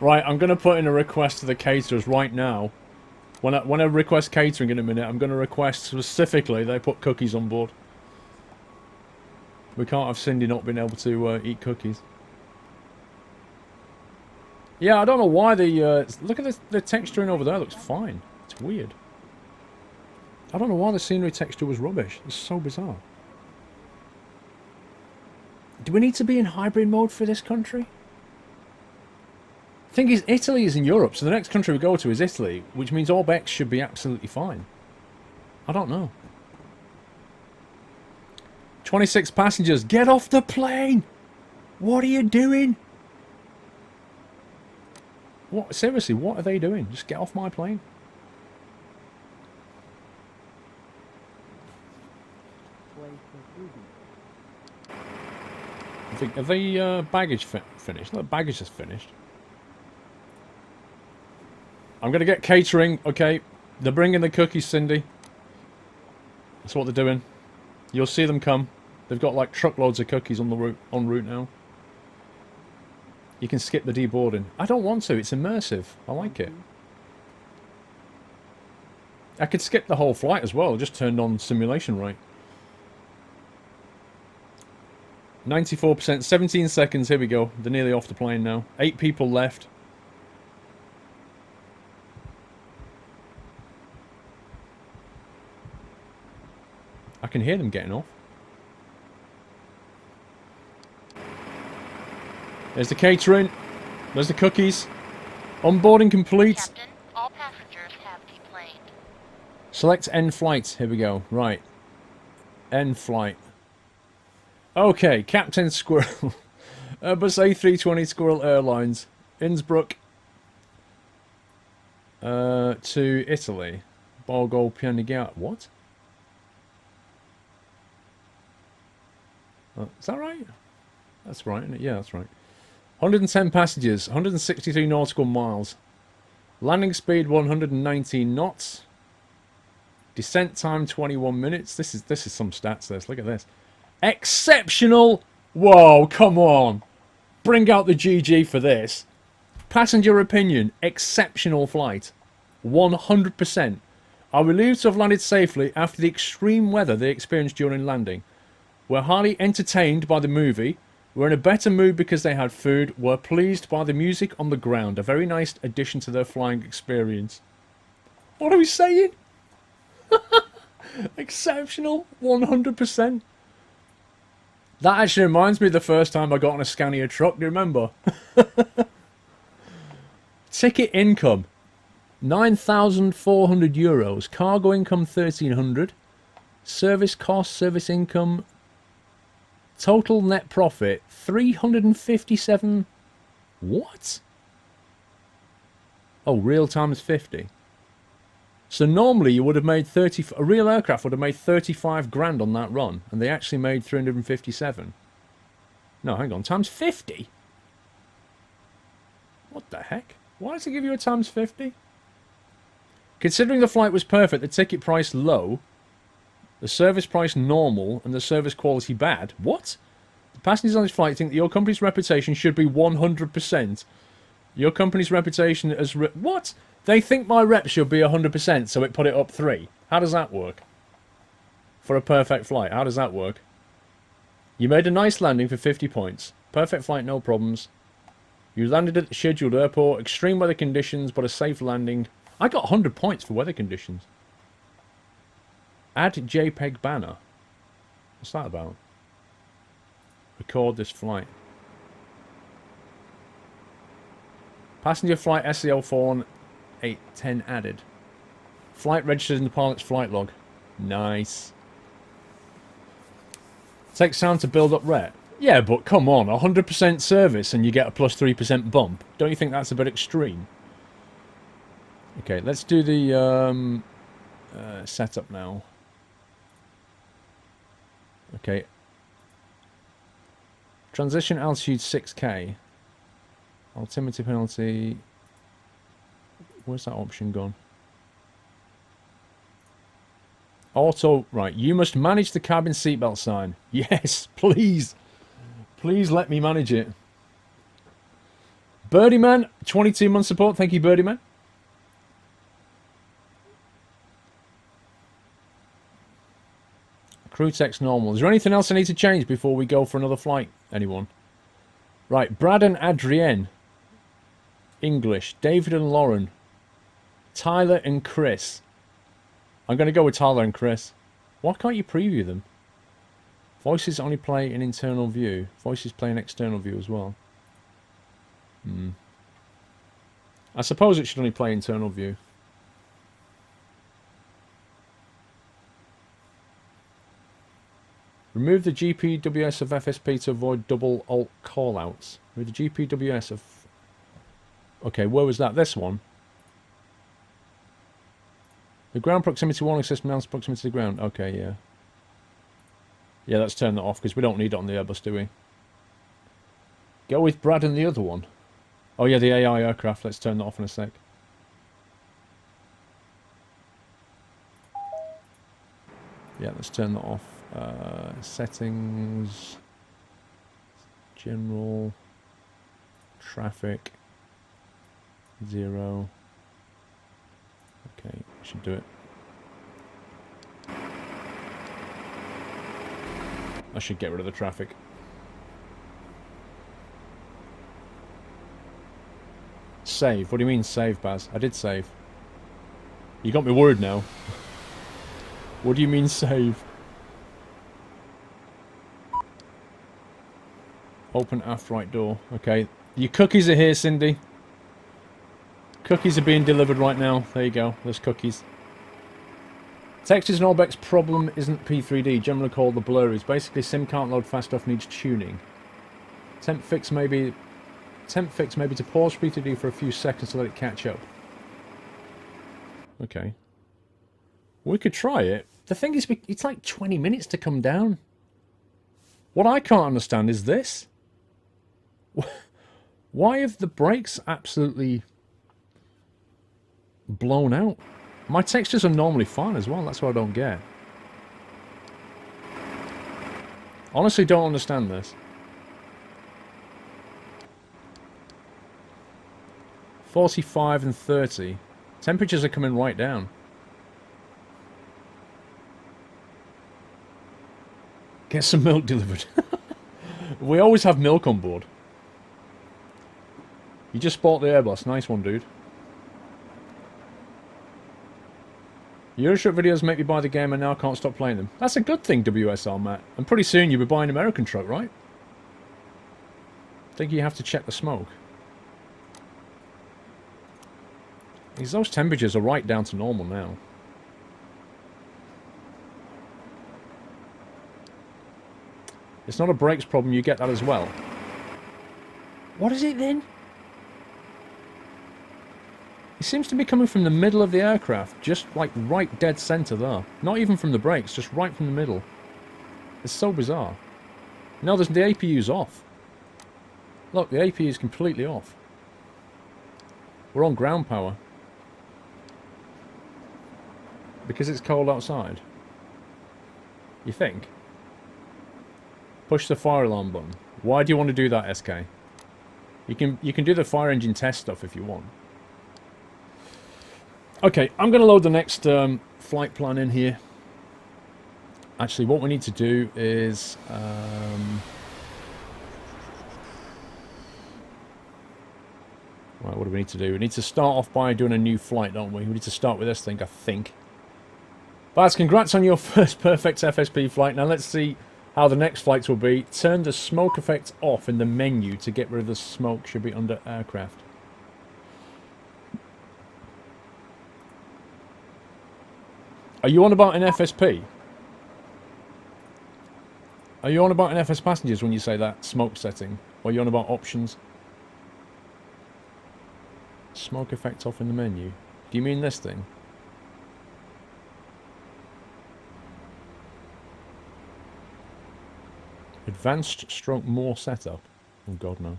Right, I'm going to put in a request to the caterers right now. When I request catering in a minute, I'm going to request specifically they put cookies on board. We can't have Cindy not being able to eat cookies. Yeah, I don't know why the... look at the texturing over there, looks fine. It's weird. I don't know why the scenery texture was rubbish. It's so bizarre. Do we need to be in hybrid mode for this country? The thing is, Italy is in Europe, so the next country we go to is Italy, which means all X should be absolutely fine. I don't know. 26 passengers, get off the plane! What are you doing? What? Seriously, what are they doing? Just get off my plane. Have they baggage finished? Look, baggage is finished. I'm going to get catering. Okay, they're bringing the cookies, Cindy. That's what they're doing. You'll see them come. They've got like truckloads of cookies on the route now. You can skip the deboarding. I don't want to. It's immersive. I like it. I could skip the whole flight as well. Just turned on simulation right. 94%. 17 seconds. Here we go. They're nearly off the plane now. 8 people left. I can hear them getting off. There's the catering. There's the cookies. Onboarding complete. Captain, all passengers have deplaned. Select end flight. Here we go. Right. End flight. Okay, Captain Squirrel. Airbus A320 Squirrel Airlines. Innsbruck. To Italy. Borgo Pianigato. What? Is that right? That's right, isn't it? Yeah, that's right. 110 passengers, 163 nautical miles. Landing speed 119 knots. Descent time 21 minutes. This is some stats. This. Look at this. Exceptional. Whoa, come on. Bring out the GG for this. Passenger opinion. Exceptional flight. 100%. Are relieved to have landed safely after the extreme weather they experienced during landing. Were highly entertained by the movie. Were in a better mood because they had food. Were pleased by the music on the ground. A very nice addition to their flying experience. What are we saying? Exceptional. 100%. That actually reminds me of the first time I got on a Scania truck. Do you remember? Ticket income. 9,400 euros. Cargo income 1,300. Service cost, service income... Total net profit, 357... What? Oh, real time is 50. So normally you would have made 30... A real aircraft would have made 35 grand on that run. And they actually made 357. No, hang on. Times 50? What the heck? Why does it give you a times 50? Considering the flight was perfect, the ticket price low... The service price normal and the service quality bad. What? The passengers on this flight think that your company's reputation should be 100%. Your company's reputation as... What? They think my rep should be 100%, so it put it up 3. How does that work? For a perfect flight, how does that work? You made a nice landing for 50 points. Perfect flight, no problems. You landed at the scheduled airport. Extreme weather conditions, but a safe landing. I got 100 points for weather conditions. Add JPEG banner. What's that about? Record this flight. Passenger flight SEL 41810 added. Flight registered in the pilot's flight log. Nice. Takes time to build up rep. Yeah, but come on, 100% service and you get a plus 3% bump. Don't you think that's a bit extreme? Okay, let's do the setup now. Okay. Transition altitude 6k. Altimeter penalty. Where's that option gone? Auto, right, you must manage the cabin seatbelt sign. Yes, please. Please let me manage it. Birdie Man, 22 month support. Thank you, Birdie Man. Crew text normal. Is there anything else I need to change before we go for another flight? Anyone? Right, Brad and Adrienne. English. David and Lauren. Tyler and Chris. I'm going to go with Tyler and Chris. Why can't you preview them? Voices only play in internal view. Voices play in external view as well. I suppose it should only play internal view. Remove the GPWS of FSP to avoid double alt callouts. Remove the GPWS of... Okay, where was that? This one? The ground proximity warning system announced proximity to the ground. Okay, yeah. Yeah, let's turn that off because we don't need it on the Airbus, do we? Go with Brad and the other one. Oh yeah, the AI aircraft. Let's turn that off in a sec. Yeah, let's turn that off. Settings. General. Traffic. 0. Okay, should do it. I should get rid of the traffic. Save? What do you mean save, Baz? I did save. You got me worried now. What do you mean save? Open aft right door. Okay. Your cookies are here, Cindy. Cookies are being delivered right now. There you go. There's cookies. Textures and Orbeck's problem isn't P3D, generally called the blurries. Basically, sim can't load fast enough, needs tuning. Temp fix maybe to pause P3D for a few seconds to let it catch up. Okay. We could try it. The thing is, it's like 20 minutes to come down. What I can't understand is this. Why have the brakes absolutely blown out? My textures are normally fine as well, that's what I don't get. Honestly, don't understand this. 45 and 30. Temperatures are coming right down. Get some milk delivered. We always have milk on board. You just bought the Airbus. Nice one, dude. Euroshop videos make me buy the game and now I can't stop playing them. That's a good thing, WSR, Matt. And pretty soon you'll be buying an American truck, right? I think you have to check the smoke. Because those temperatures are right down to normal now. It's not a brakes problem, you get that as well. What is it then? It seems to be coming from the middle of the aircraft, just like right dead center there. Not even from the brakes, just right from the middle. It's so bizarre. No, the APU's off. Look, the APU is completely off. We're on ground power. Because it's cold outside. You think? Push the fire alarm button. Why do you want to do that, SK? You can do the fire engine test stuff if you want. Okay, I'm going to load the next flight plan in here. Actually, what we need to do is... right, what do we need to do? We need to start off by doing a new flight, don't we? We need to start with this thing, I think. Baz, congrats on your first perfect FSP flight. Now let's see how the next flights will be. Turn the smoke effect off in the menu to get rid of the smoke. Should be under aircraft. Are you on about an FSP? Are you on about an FS passengers when you say that smoke setting? Or are you on about options? Smoke effect off in the menu. Do you mean this thing? Advanced stroke more setup. Oh god, no.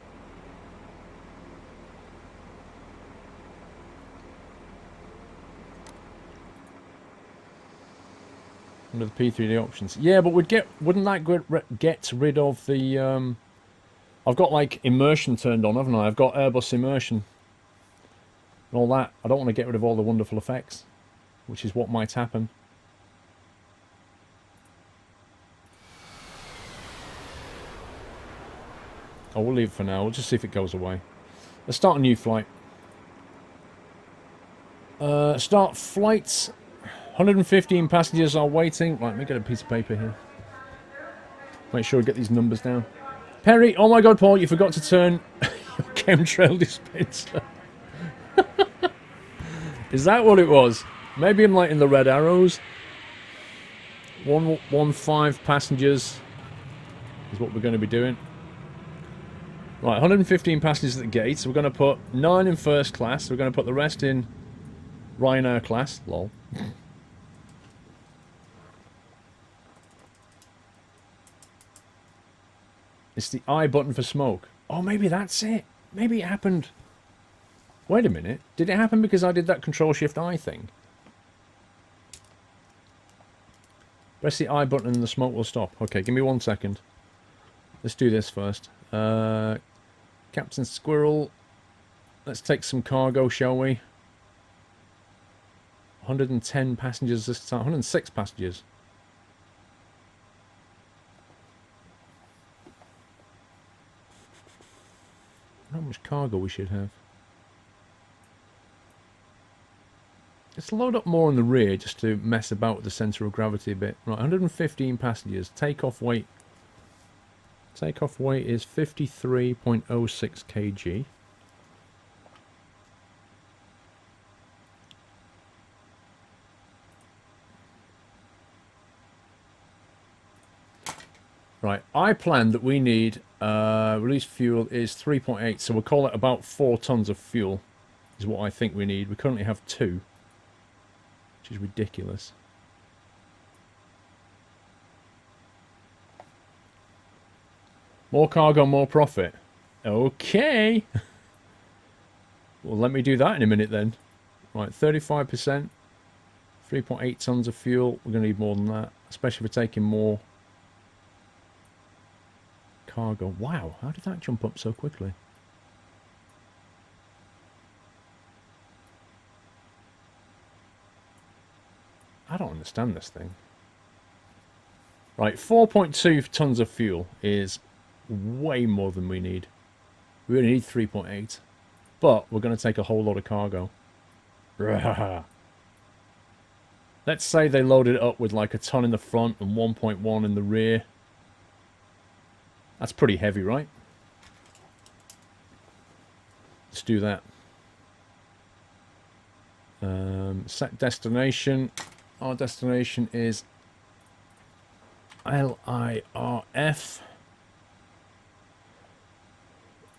Under the P3D options. Yeah, but wouldn't that get rid of the... I've got, like, immersion turned on, haven't I? I've got Airbus immersion. And all that. I don't want to get rid of all the wonderful effects. Which is what might happen. Oh, we'll leave it for now. We'll just see if it goes away. Let's start a new flight. Start flights. 115 passengers are waiting. Right, let me get a piece of paper here. Make sure we get these numbers down. Perry, oh my god, Paul, you forgot to turn your chemtrail dispenser. Is that what it was? Maybe I'm like in the red arrows. 115 passengers is what we're going to be doing. Right, 115 passengers at the gate. So we're going to put 9 in first class. We're going to put the rest in Ryanair class. Lol. It's the I button for smoke. Oh, maybe that's it. Maybe it happened. Wait a minute. Did it happen because I did that Control-Shift-I thing? Press the I button and the smoke will stop. Okay, give me 1 second. Let's do this first. Captain Squirrel. Let's take some cargo, shall we? 110 passengers this time. 106 passengers. How much cargo we should have. Let's load up more in the rear just to mess about with the centre of gravity a bit. Right, 115 passengers. Takeoff weight. Takeoff weight is 53.06 kg. Right, I planned that we need release fuel is 3.8, so we'll call it about 4 tons of fuel is what I think we need. We currently have 2, which is ridiculous. More cargo, more profit. Okay. Well, let me do that in a minute then. Right, 35%, 3.8 tons of fuel. We're going to need more than that, especially if we're taking more cargo. Wow, how did that jump up so quickly? I don't understand this thing. Right, 4.2 tons of fuel is way more than we need. We only need 3.8. But we're going to take a whole lot of cargo. Let's say they loaded it up with like a ton in the front and 1.1 in the rear. That's pretty heavy, right? Let's do that. Set destination. Our destination is LIRF.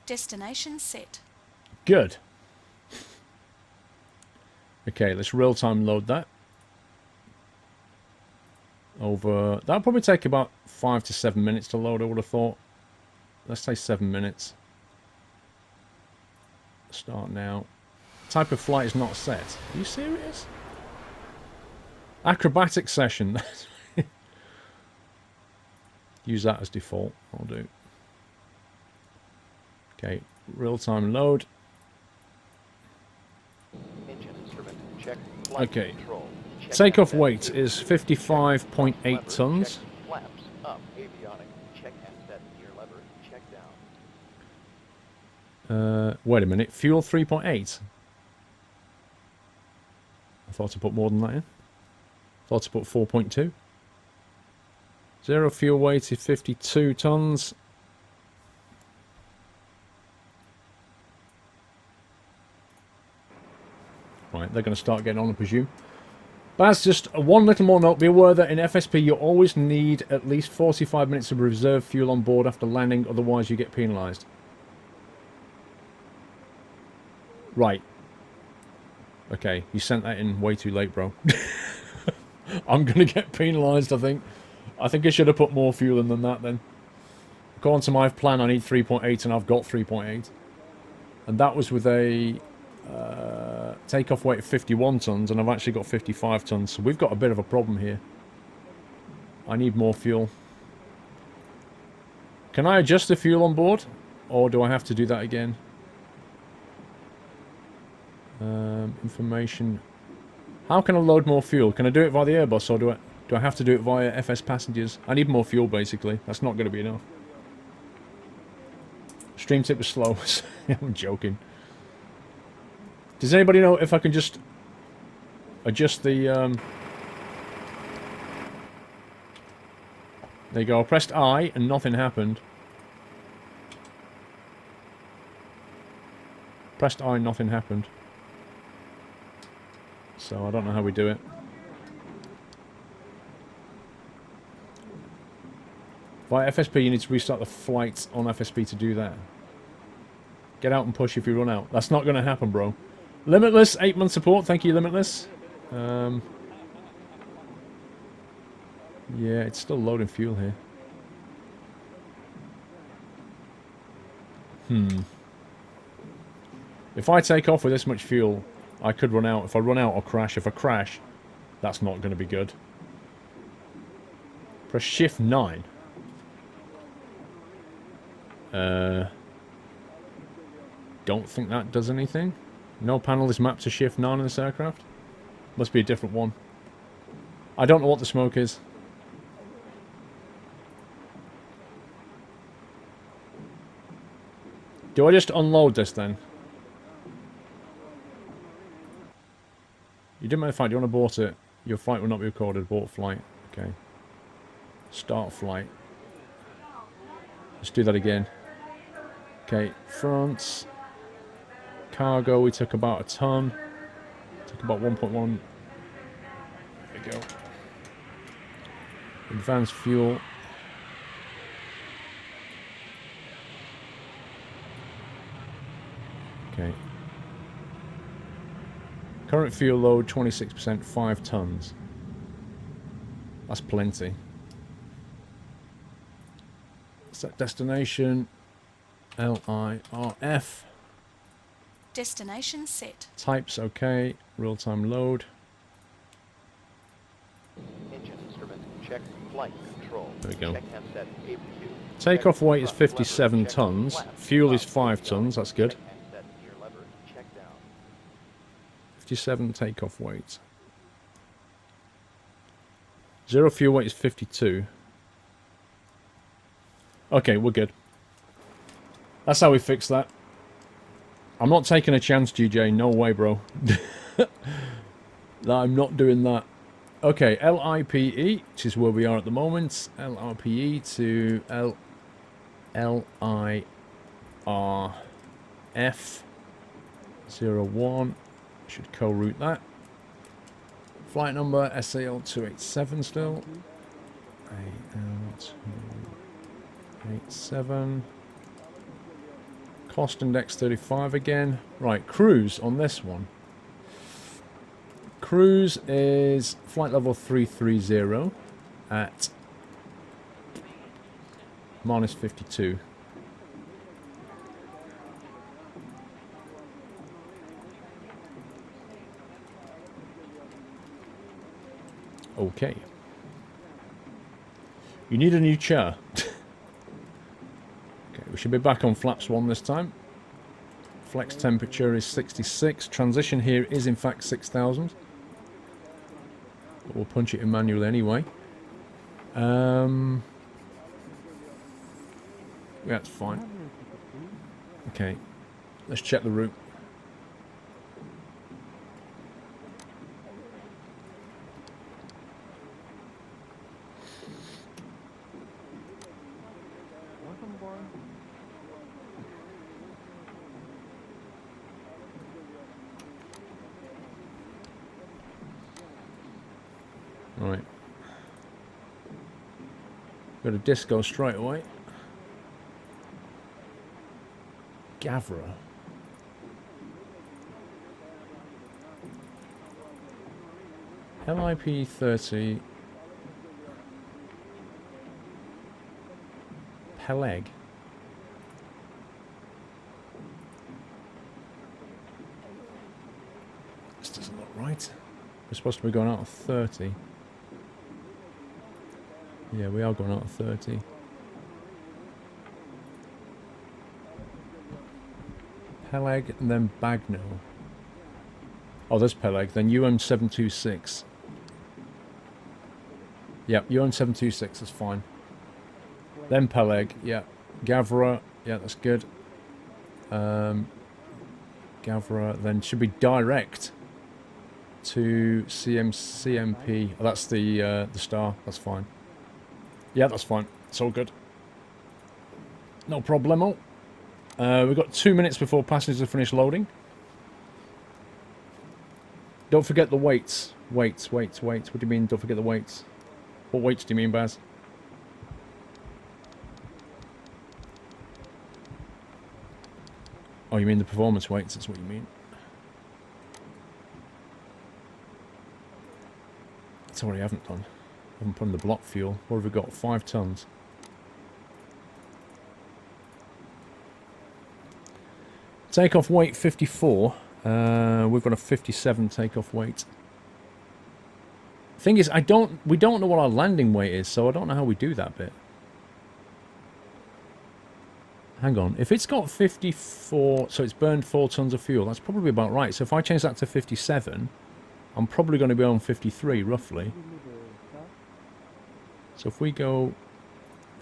Destination set. Good. Okay, let's real-time load that. That'll probably take about 5 to 7 minutes to load, I would have thought. Let's say 7 minutes. Start now. Type of flight is not set. Are you serious? Acrobatic session. Use that as default. I'll do. Okay, real-time load. Engine instrument check. Flight Okay. control. Check Takeoff handset weight is 55.8 lever, tons. check flaps up. Avionic. Check handset gear lever. Check down. Wait a minute. Fuel 3.8. I thought I put more than that in. Thought I put 4.2. Zero fuel weight is 52 tons. Right, they're going to start getting on, I presume. Baz, just one little more note. Be aware that in FSP you always need at least 45 minutes of reserve fuel on board after landing, otherwise you get penalised. Right. Okay, you sent that in way too late, bro. I'm going to get penalised, I think. I think I should have put more fuel in than that, then. According to my plan, I need 3.8, and I've got 3.8. And that was with a takeoff weight of 51 tons, and I've actually got 55 tons. So we've got a bit of a problem here. I need more fuel. Can I adjust the fuel on board? Or do I have to do that again? Information. How can I load more fuel? Can I do it via the Airbus, or do I have to do it via FS Passengers? I need more fuel, basically. That's not going to be enough. Stream tip was slow. I'm joking. Does anybody know if I can just adjust the... There you go. I pressed I and nothing happened. Pressed I and nothing happened. So I don't know how we do it. Via FSP, you need to restart the flight on FSP to do that. Get out and push if you run out. That's not going to happen, bro. Limitless, 8-month support. Thank you, Limitless. Yeah, it's still loading fuel here. If I take off with this much fuel, I could run out. If I run out, I'll crash. If I crash, that's not going to be good. Press Shift 9. Don't think that does anything. No panel is mapped to Shift 9 in this aircraft. Must be a different one. I don't know what the smoke is. Do I just unload this then? You didn't mind the flight. Do you want to abort it? Your flight will not be recorded. Abort flight. Okay. Start flight. Let's do that again. Okay. France. Cargo. We took about a ton. Took about 1.1. There we go. Advanced fuel. Okay. Current fuel load 26%, 5 tons. That's plenty. Set destination LIRF. Destination set. Types okay. Real time load. Engine instrument, check flight control. There we go. Check handset APU. Takeoff weight is Check front 57 lever, check tons. flaps, Fuel is up, 5 avionics, tons. That's good. Check handset gear lever, check down. 57 takeoff weight. Zero fuel weight is 52. Okay, we're good. That's how we fix that. I'm not taking a chance, GJ. No way, bro. No, I'm not doing that. Okay, LIPE, which is where we are at the moment. LIPE to LIRF01. Should co-route that. Flight number SAL287 still. AL287. Cost index 35 again. Right, cruise on this one. Cruise is flight level 330 at minus 52. Okay. You need a new chair. Okay, we should be back on flaps 1 this time. Flex temperature is 66. Transition here is in fact 6,000. But we'll punch it in manually anyway. That's fine. Okay, let's check the route. Right. Go to Disco straight away. Gavra. LIP 30. Peleg. This doesn't look right. We're supposed to be going out of 30. Yeah, we are going out of 30. Peleg and then Bagno. Oh, there's Peleg. Then UM726. Yep, UM726 is fine. Then Peleg, yeah. Gavra, yeah, that's good. Gavra, then should be direct to CMP. Oh, that's the star. That's fine. Yeah, that's fine. It's all good. No problemo. We've got 2 minutes before passengers have finished loading. Don't forget the weights. Weights. What do you mean, don't forget the weights? What weights do you mean, Baz? Oh, you mean the performance weights, that's what you mean. That's what I haven't done. I haven't put in the block fuel. What have we got? 5 tons. Takeoff weight 54. We've got a 57 takeoff weight. Thing is, we don't know what our landing weight is, so I don't know how we do that bit. Hang on. If it's got 54, so it's burned 4 tons of fuel, that's probably about right. So if I change that to 57, I'm probably going to be on 53, roughly. So if we go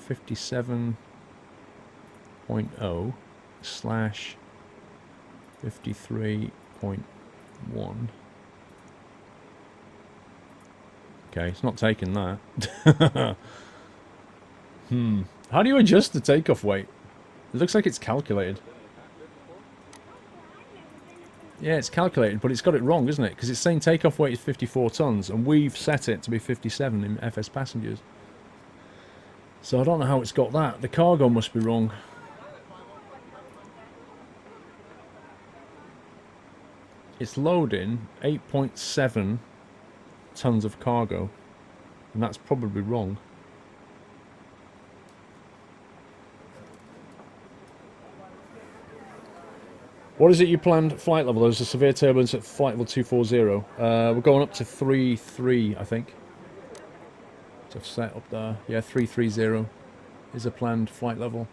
57.0 slash 53.1. Okay, it's not taking that. How do you adjust the takeoff weight? It looks like it's calculated. Yeah, it's calculated, but it's got it wrong, isn't it? Because it's saying takeoff weight is 54 tons, and we've set it to be 57 in FS passengers. So I don't know how it's got that. The cargo must be wrong. It's loading 8.7 tons of cargo, and that's probably wrong. What is it you planned flight level? There's a severe turbulence at flight level 240. We're going up to 3-3, I think. So I've set up there. Yeah, 330 is a planned flight level.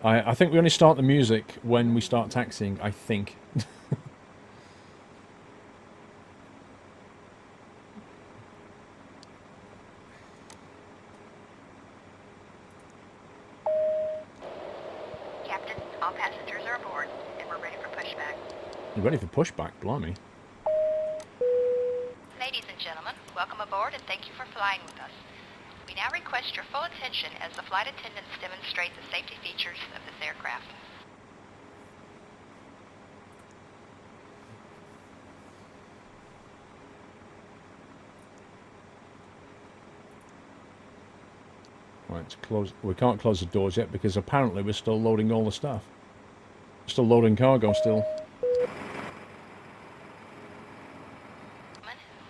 I think we only start the music when we start taxiing, I think. Captain, all passengers are aboard, and we're ready for pushback. You're ready for pushback, blimey. Ladies and gentlemen, welcome aboard and thank you for flying with us. We now request your full attention as the flight attendants demonstrate the safety features of this aircraft. Right, close. We can't close the doors yet because apparently we're still loading all the stuff. We're still loading cargo still.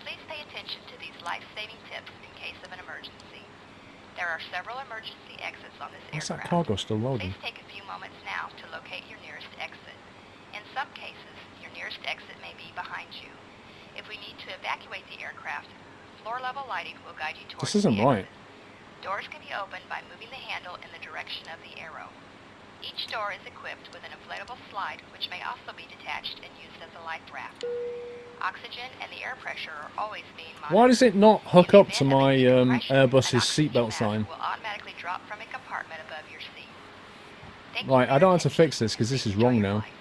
Please pay attention to these life-saving tips in case of an emergency. There are several emergency exits on this What's aircraft. that cargo still loading? Please take a few moments now to locate your nearest exit. In some cases, your nearest exit may be behind you. If we need to evacuate the aircraft, floor-level lighting will guide you towards This isn't the right. exit. Doors can be opened by moving the handle in the direction of the arrow. Each door is equipped with an inflatable slide, which may also be detached and used as a life raft. Oxygen and the air pressure are always being monitored. Why does it not hook up to my Airbus's Airbus's seatbelt sign? Will automatically drop from a compartment above your seat. Thank you Right, for I don't your have to attention. fix this because this is Enjoy wrong your now. flight.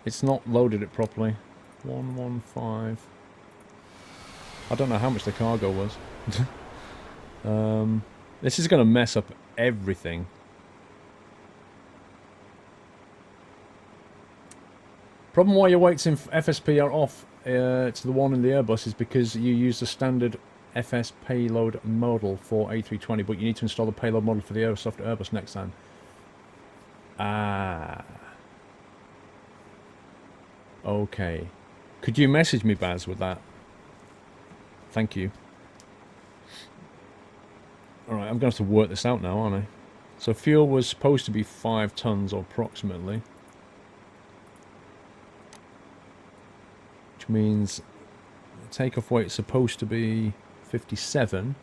It's not loaded it properly. 115. I don't know how much the cargo was. This is going to mess up everything. Problem why your weights in FSP are off to the one in the Airbus is because you use the standard FS payload model for A320, but you need to install the payload model for the Aerosoft Airbus next time. Ah. Okay. Could you message me, Baz, with that? Thank you. Alright, I'm going to have to work this out now, aren't I? So fuel was supposed to be 5 tons, or approximately. Which means takeoff weight's supposed to be 57.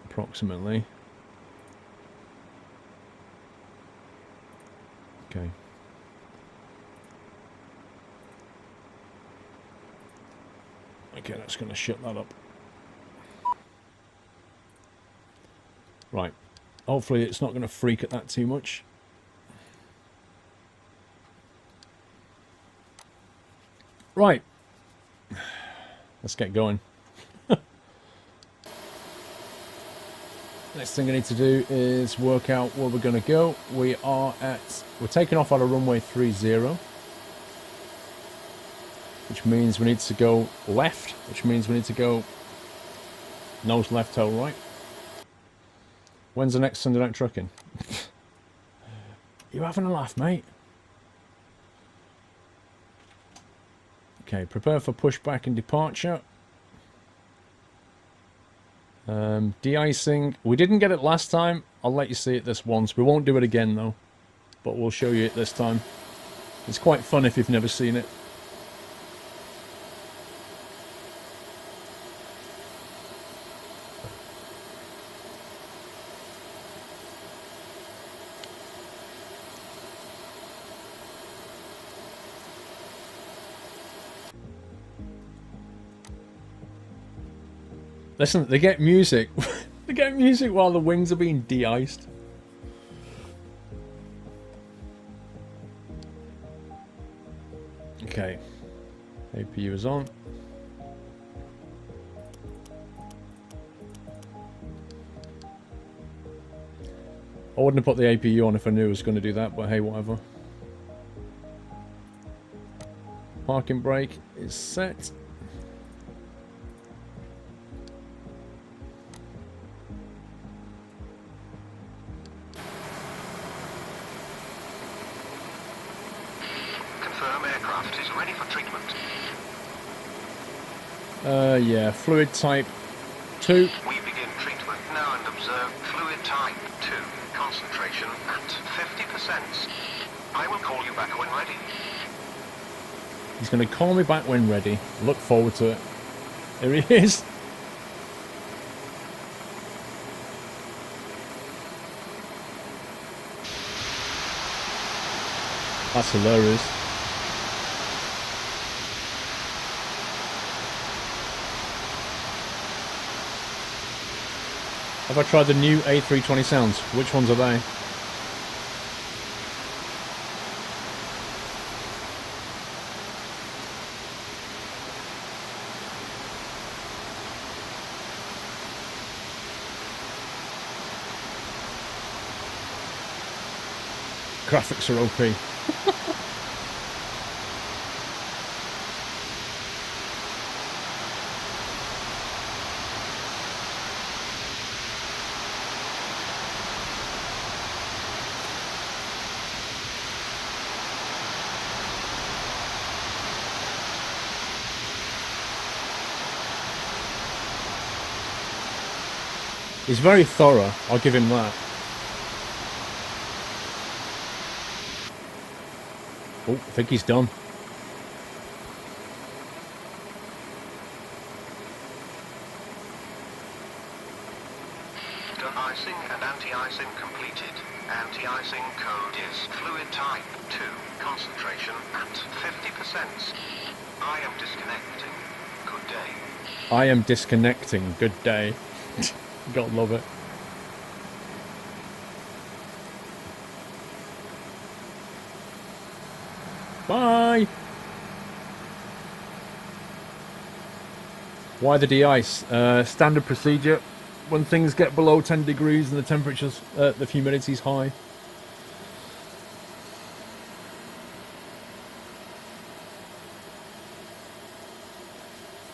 Approximately. Okay. Okay, that's going to shut that up. Right. Hopefully it's not going to freak at that too much. Right. Let's get going. Next thing I need to do is work out where we're going to go. We're taking off at a runway 30, which means we need to go left, which means we need to go nose left, tail right. When's the next Sunday night trucking? You having a laugh, mate? Okay, prepare for pushback and departure. De-icing. We didn't get it last time. I'll let you see it this once. We won't do it again though, but we'll show you it this time. It's quite fun if you've never seen it. Listen, they get music. They get music while the wings are being de-iced. Okay. APU is on. I wouldn't have put the APU on if I knew it was going to do that, but hey, whatever. Parking brake is set. Yeah, fluid type 2. We begin treatment now and observe fluid type 2. Concentration at 50%. I will call you back when ready. He's going to call me back when ready. Look forward to it. Here he is. That's hilarious. Have I tried the new A320 sounds? Which ones are they? Graphics are OP. He's very thorough, I'll give him that. Oh, I think he's done. De-icing and anti-icing completed. Anti-icing code is fluid type 2. Concentration at 50%. I am disconnecting. Good day. I am disconnecting. Good day. God love it. Bye! Why the de-ice? Standard procedure. When things get below 10 degrees and the temperature's, the humidity's high.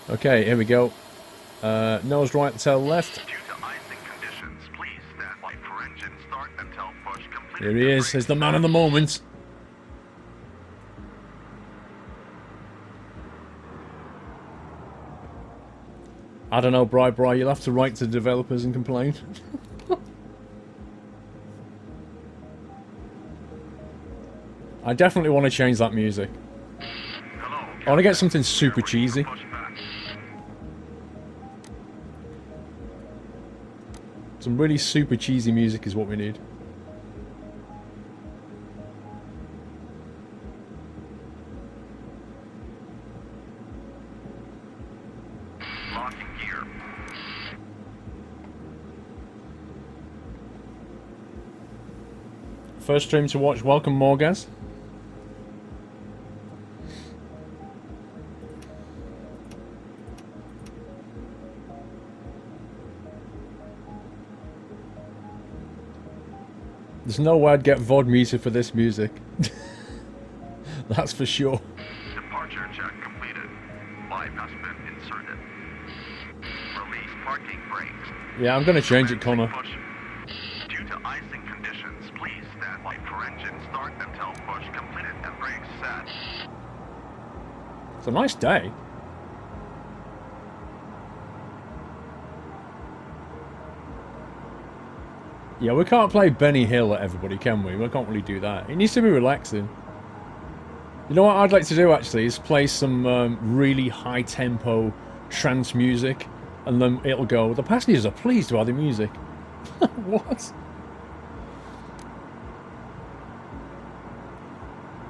Okay, here we go. Nose right, tail left. Here he is. He's the man of the moment. I don't know, Bri, you'll have to write to the developers and complain. I definitely want to change that music. I want to get something super cheesy. Pushback. Some really super cheesy music is what we need. Locking gear. First stream to watch. Welcome, Morgaz. There's no way I'd get VOD music for this music. That's for sure. Departure check completed. Bypass been inserted. Release parking brakes. Yeah, I'm gonna change it, Connor. Push. Due to icing conditions, please stand by for engine start until push completed and brakes set. It's a nice day. Yeah, we can't play Benny Hill at everybody, can we? We can't really do that. It needs to be relaxing. You know what I'd like to do, actually, is play some really high-tempo trance music, and then it'll go, the passengers are pleased by the music. What?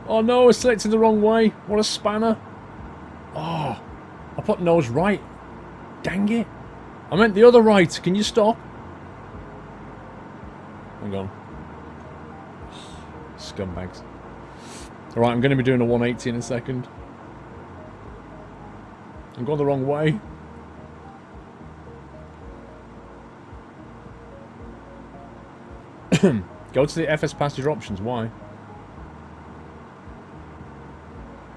Oh no, I selected the wrong way. What a spanner. Oh, I put nose right. Dang it. I meant the other right. Can you stop? Hang on. Scumbags. Alright, I'm going to be doing a 180 in a second. I'm going the wrong way. Go to the FS passenger options. Why?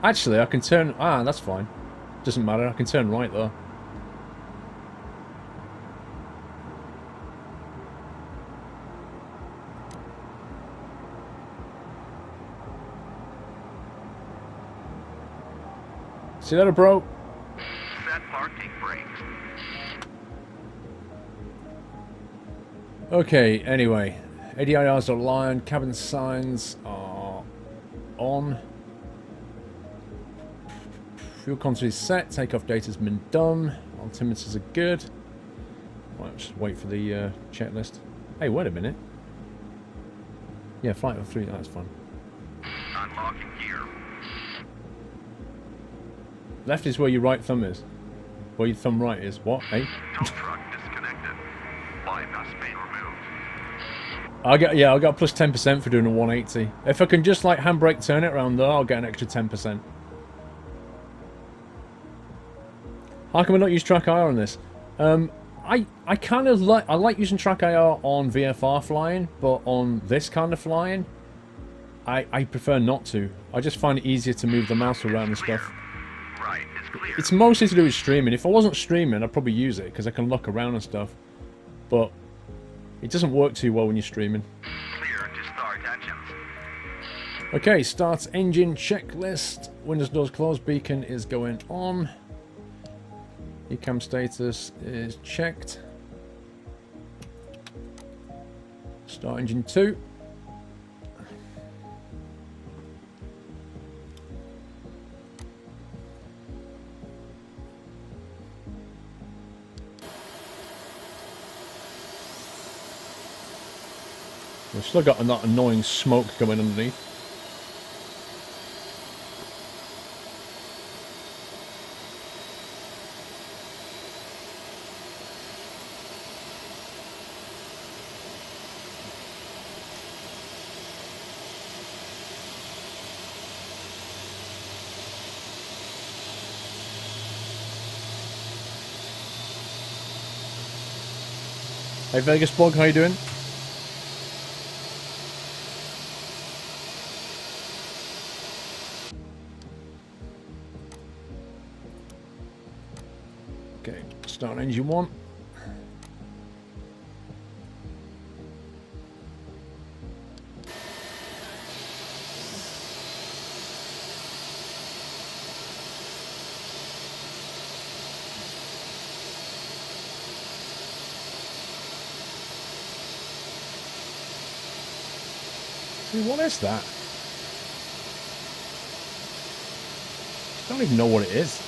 Actually, I can turn... Ah, that's fine. Doesn't matter. I can turn right, though. See that, bro? Set parking brakes. Okay, anyway. ADIRs are aligned. Cabin signs are on. Fuel contour is set. Takeoff data's been done. Altimeters are good. Right, just wait for the checklist. Hey, wait a minute. Yeah, flight of 3. That's fine. Unlocking gear. Left is where your right thumb is. Where your thumb right is. What? Hey? Tow truck disconnected. Bypass main removed. I got plus 10% for doing a 180. If I can just like handbrake turn it around though, I'll get an extra 10%. How can we not use track IR on this? I kind of like using track IR on VFR flying, but on this kind of flying, I prefer not to. I just find it easier to move the mouse around and stuff. Right is clear. It's mostly to do with streaming. If I wasn't streaming, I'd probably use it because I can look around and stuff. But it doesn't work too well when you're streaming. Clear to start engines. Okay, start engine checklist. Windows doors closed. Beacon is going on. Ecam status is checked. Start engine 2. We've still got that annoying smoke coming underneath. Hey Vegas Blog, how you doing? Okay, start engine 1. What is that? don't even know what it is.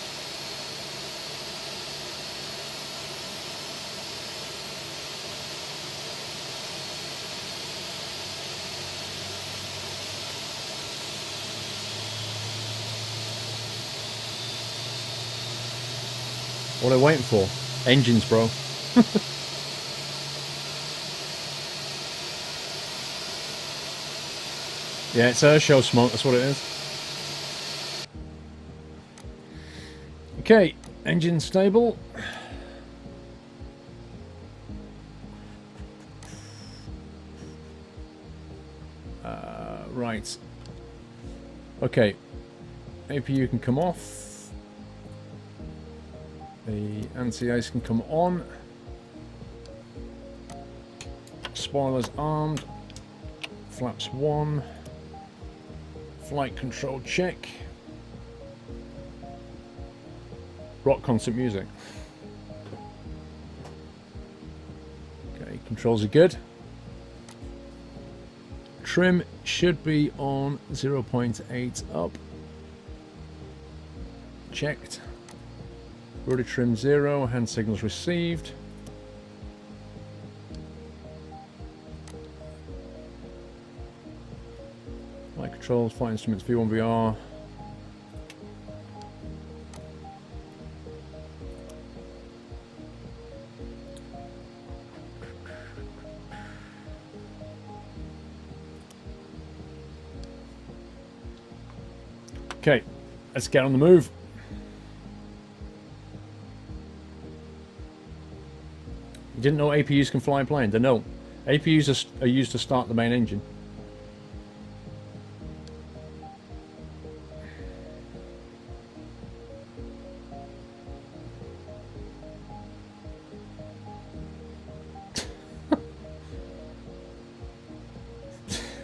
What are they waiting for? Engines, bro. Yeah, it's air show smoke, that's what it is. Okay, engine stable. Right. Okay. APU can come off. The anti-ice can come on. Spoilers armed. Flaps 1. Flight control check. Rock concert music. Okay, controls are good. Trim should be on 0.8 up. Checked. Rudder trim 0, hand signals received. Flight controls, flight instruments V1 VR. Okay, let's get on the move. You didn't know APUs can fly a plane? They know. APUs are used to start the main engine.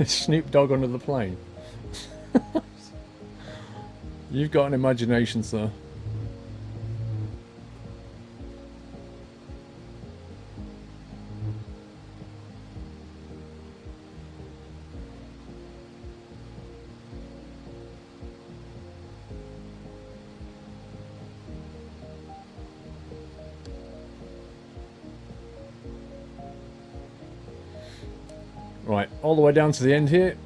Snoop Dogg under the plane. You've got an imagination, sir. Right, all the way down to the end here.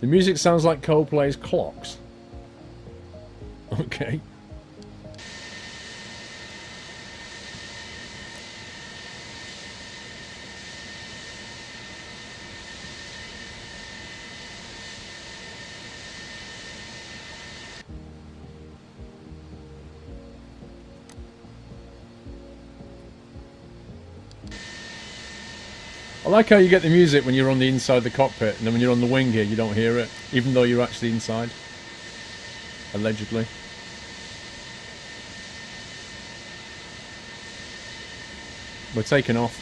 The music sounds like Coldplay's Clocks. Okay. I like how you get the music when you're on the inside of the cockpit, and then when you're on the wing here, you don't hear it, even though you're actually inside. Allegedly. We're taking off.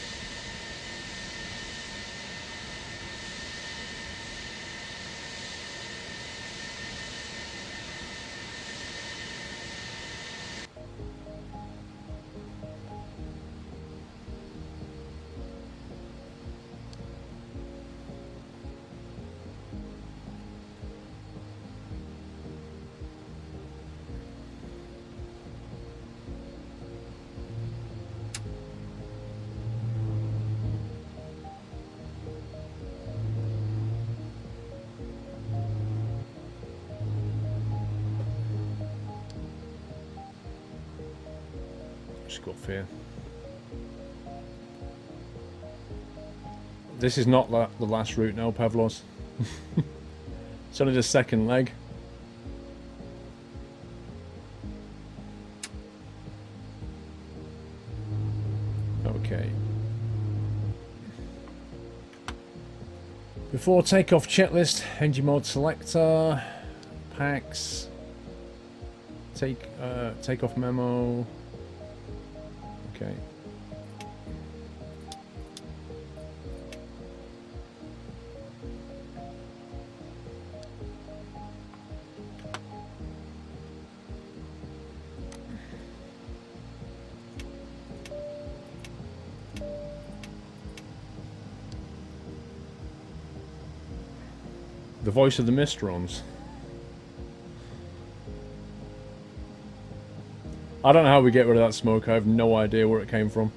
Just got fear. This is not the last route now, Pavlos. It's only the second leg. Okay. Before takeoff checklist, engine mode selector, packs, takeoff memo. Okay. The voice of the Mistrons. I don't know how we get rid of that smoke. I have no idea where it came from.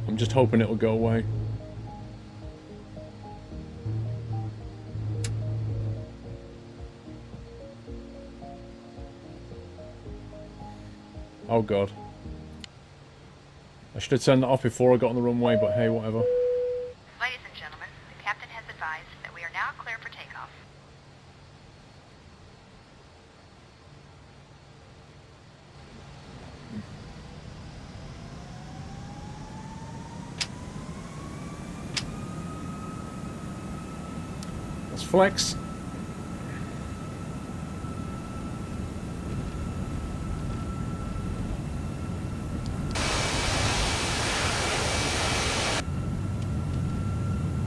I'm just hoping it'll go away. Oh god. I should have turned that off before I got on the runway, but hey, whatever. Ladies and gentlemen, the captain has advised that we are now clear for takeoff. Let's flex.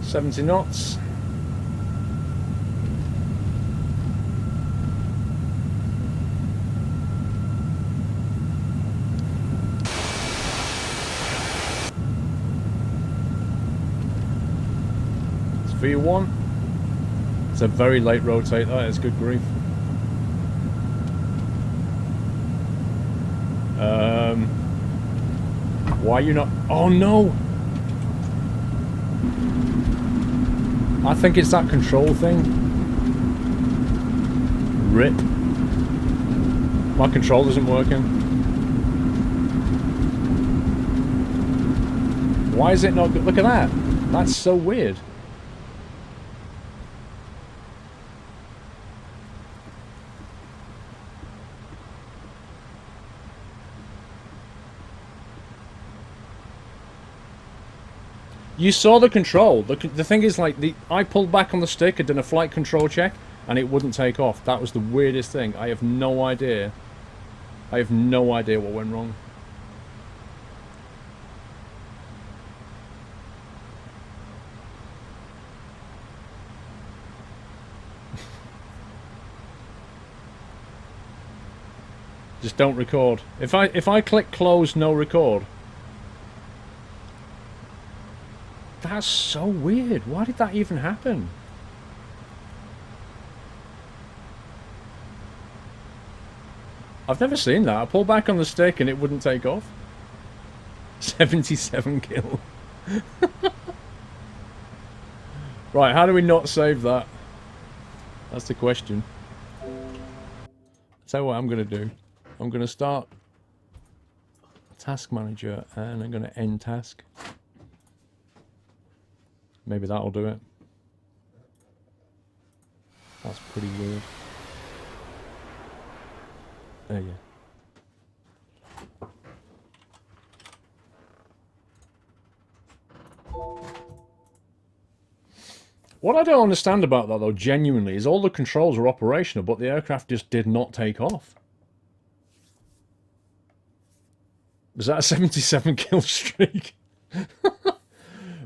$70 knots. It's V1. It's a very late rotate, that is, good grief. Why are you not... Oh no! I think it's that control thing. RIP. My control isn't working. Why is it not good? Look at that. That's so weird. You saw the control. The thing is, like, I pulled back on the stick and did a flight control check, and it wouldn't take off. That was the weirdest thing. I have no idea. I have no idea what went wrong. Just don't record. If I click close, no record. That's so weird. Why did that even happen? I've never seen that. I pulled back on the stick and it wouldn't take off. 77 kill. Right, how do we not save that? That's the question. So what I'm going to do. I'm going to start task manager and I'm going to end task. Maybe that'll do it. That's pretty weird. There you go. What I don't understand about that, though, genuinely, is all the controls are operational, but the aircraft just did not take off. Was that a 77 kill streak?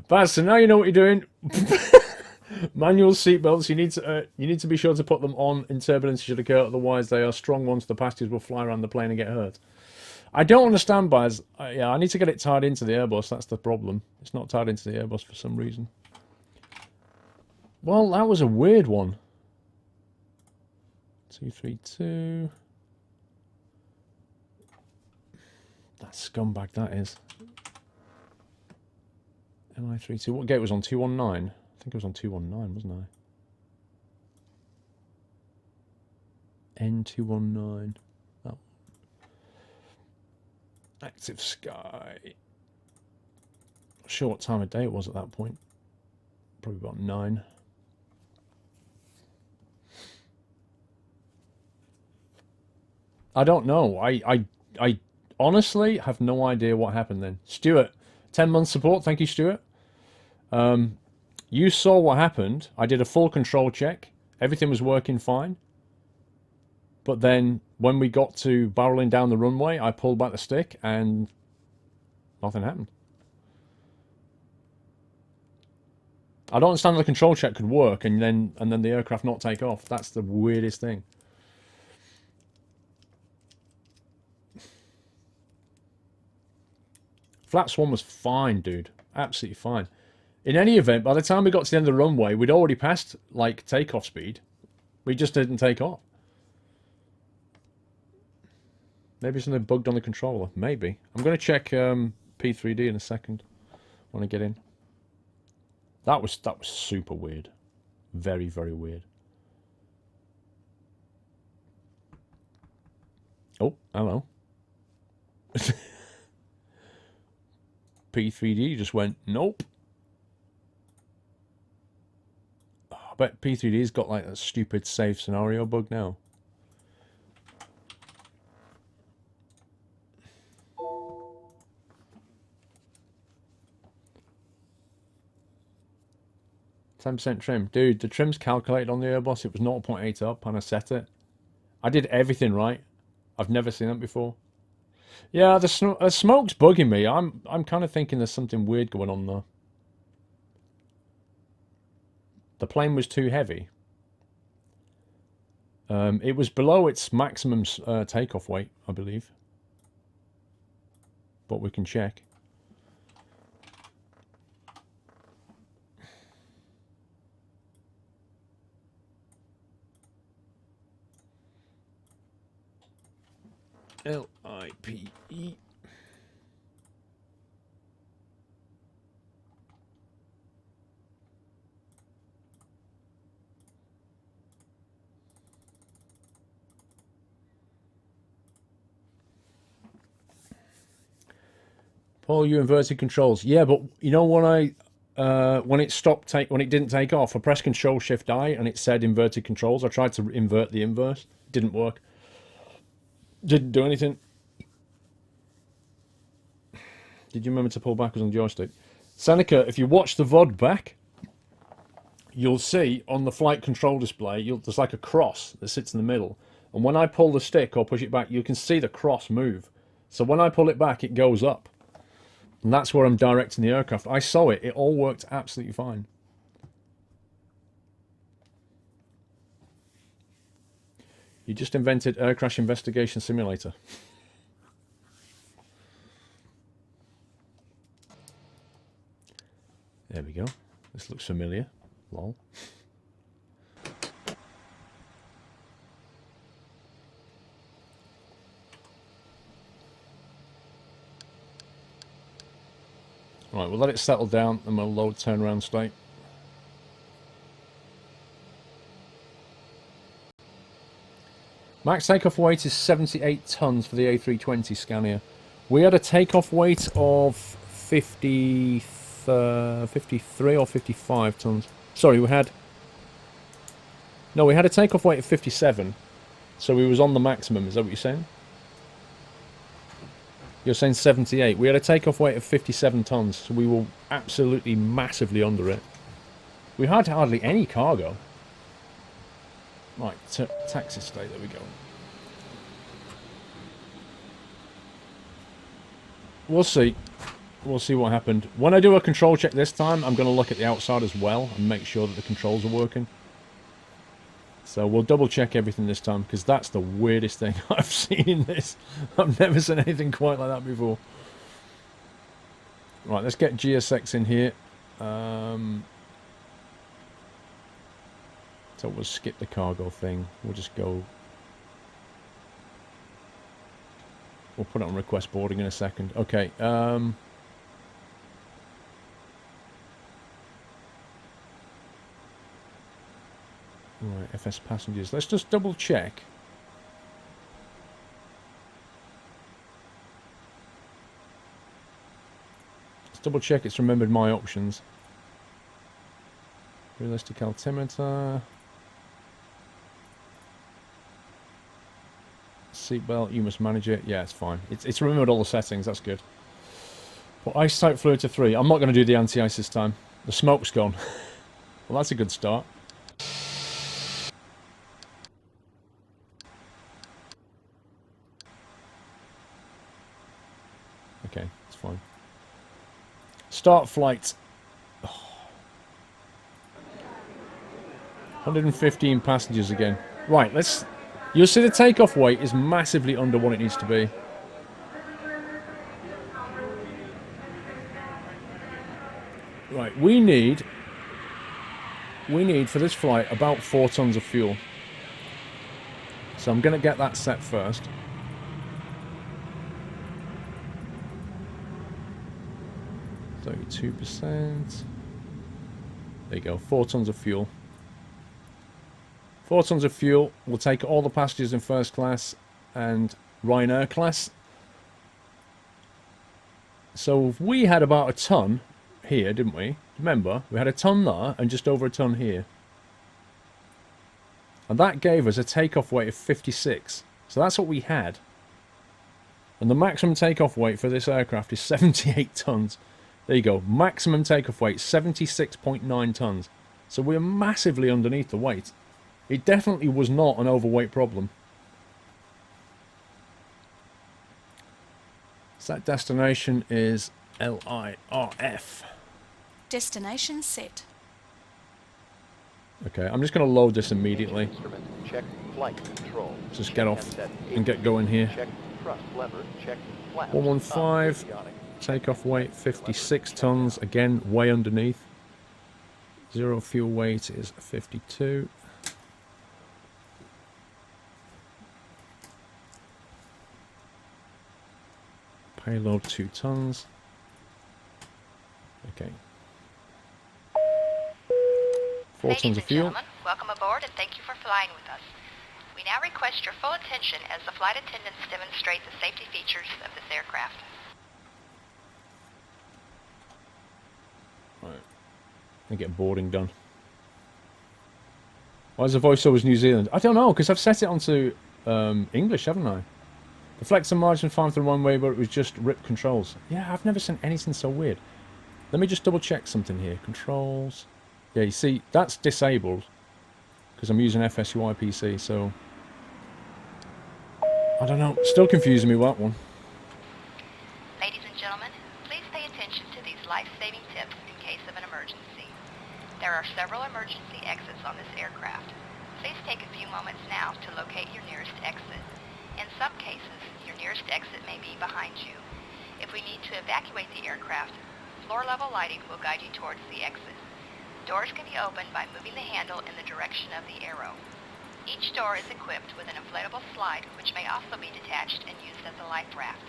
But so now you know what you're doing. Manual seatbelts. You need to be sure to put them on in turbulence should occur. Otherwise, they are strong ones. The passengers will fly around the plane and get hurt. I don't understand, Baz. Yeah, I need to get it tied into the Airbus. That's the problem. It's not tied into the Airbus for some reason. Well, that was a weird one. 232. That scumbag, that is. LI32. What gate was on? 219? I think it was on 219, wasn't I? N219. Oh. Active sky. Not sure what time of day it was at that point. Probably about 9. I don't know. I honestly have no idea what happened then. Stuart, 10 months support. Thank you, Stuart. You saw what happened. I did a full control check. Everything was working fine. But then when we got to barreling down the runway, I pulled back the stick and nothing happened. I don't understand how the control check could work and then the aircraft not take off. That's the weirdest thing. Flap Swan was fine, dude. Absolutely fine. In any event, by the time we got to the end of the runway, we'd already passed, like, takeoff speed. We just didn't take off. Maybe something bugged on the controller. Maybe. I'm going to check P3D in a second when I get in. That was super weird. Very, very weird. Oh, hello. P3D just went, nope. Oh, I bet P3D's got like that stupid save scenario bug now. %, trim. Dude, the trim's calculated on the Airbus. It was 0.8 up and I set it. I did everything right. I've never seen that before. Yeah, the smoke's bugging me. I'm kind of thinking there's something weird going on there. The plane was too heavy. It was below its maximum takeoff weight, I believe. But we can check. LIPE. Paul, you inverted controls. Yeah, but you know when when it didn't take off, I pressed Control Shift I and it said inverted controls. I tried to invert the inverse. Didn't work. Didn't do anything. Did you remember to pull backwards on the joystick? Seneca, if you watch the VOD back, you'll see on the flight control display, there's like a cross that sits in the middle. And when I pull the stick or push it back, you can see the cross move. So when I pull it back, it goes up. And that's where I'm directing the aircraft. I saw it. It all worked absolutely fine. You just invented Air Crash Investigation Simulator. There we go. This looks familiar. Lol. Right, we'll let it settle down and we'll load turnaround state. Max takeoff weight is 78 tons for the A320 Scania. We had a takeoff weight of 53 or 55 tons. Sorry, we had a takeoff weight of 57. So we was on the maximum, is that what you're saying? You're saying 78. We had a takeoff weight of 57 tons, so we were absolutely massively under it. We had hardly any cargo. Right, taxi state, there we go. We'll see. We'll see what happened. When I do a control check this time, I'm going to look at the outside as well and make sure that the controls are working. So we'll double check everything this time, because that's the weirdest thing I've seen in this. I've never seen anything quite like that before. Right, let's get GSX in here. So we'll skip the cargo thing. We'll just go... We'll put it on request boarding in a second. Okay, right, FS passengers. Let's just double check. Let's double check it's remembered my options. Realistic altimeter. Seatbelt, you must manage it. Yeah, it's fine. It's remembered all the settings, that's good. Well, ice type fluid to 3. I'm not going to do the anti-ice this time. The smoke's gone. Well, that's a good start. Okay, it's fine. Start flight. Oh. 115 passengers again. Right, let's... You'll see the takeoff weight is massively under what it needs to be. Right, we need for this flight about 4 tons of fuel. So I'm going to get that set first. 32%. There you go, 4 tons of fuel. 4 tons of fuel will take all the passengers in first class and Ryanair class. So we had about a ton here, didn't we? Remember, we had a ton there and just over a ton here. And that gave us a takeoff weight of 56. So that's what we had. And the maximum takeoff weight for this aircraft is 78 tons. There you go. Maximum takeoff weight, 76.9 tons. So we're massively underneath the weight. It definitely was not an overweight problem. So that destination is LIRF. Destination set. Okay, I'm just going to load this immediately. Instrument, check flight control. Just Check get off handset and get going here. Check thrust lever, check flaps. 115, Avionic. takeoff weight 56 tons, again way underneath. Zero fuel weight is 52. Payload 2 tons. Okay. 4 Ladies tons and of fuel. gentlemen, welcome aboard and thank you for flying with us. We now request your full attention as the flight attendants demonstrate the safety features of this aircraft. Right. And get boarding done. Why is the voiceover New Zealand? I don't know, because I've set it onto English, haven't I? The flex and margin fine for the runway, but it was just RIP controls. Yeah, I've never seen anything so weird. Let me just double check something here. Controls. Yeah, you see, that's disabled because I'm using FSUI PC, so I don't know. Still confusing me with that one. Ladies and gentlemen, please pay attention to these life-saving tips in case of an emergency. There are several emergency exits on this aircraft. Please take a few moments now to locate your nearest exit. In some cases, your nearest exit may be behind you. If we need to evacuate the aircraft, floor-level lighting will guide you towards the exit. Doors can be opened by moving the handle in the direction of the arrow. Each door is equipped with an inflatable slide, which may also be detached and used as a life raft.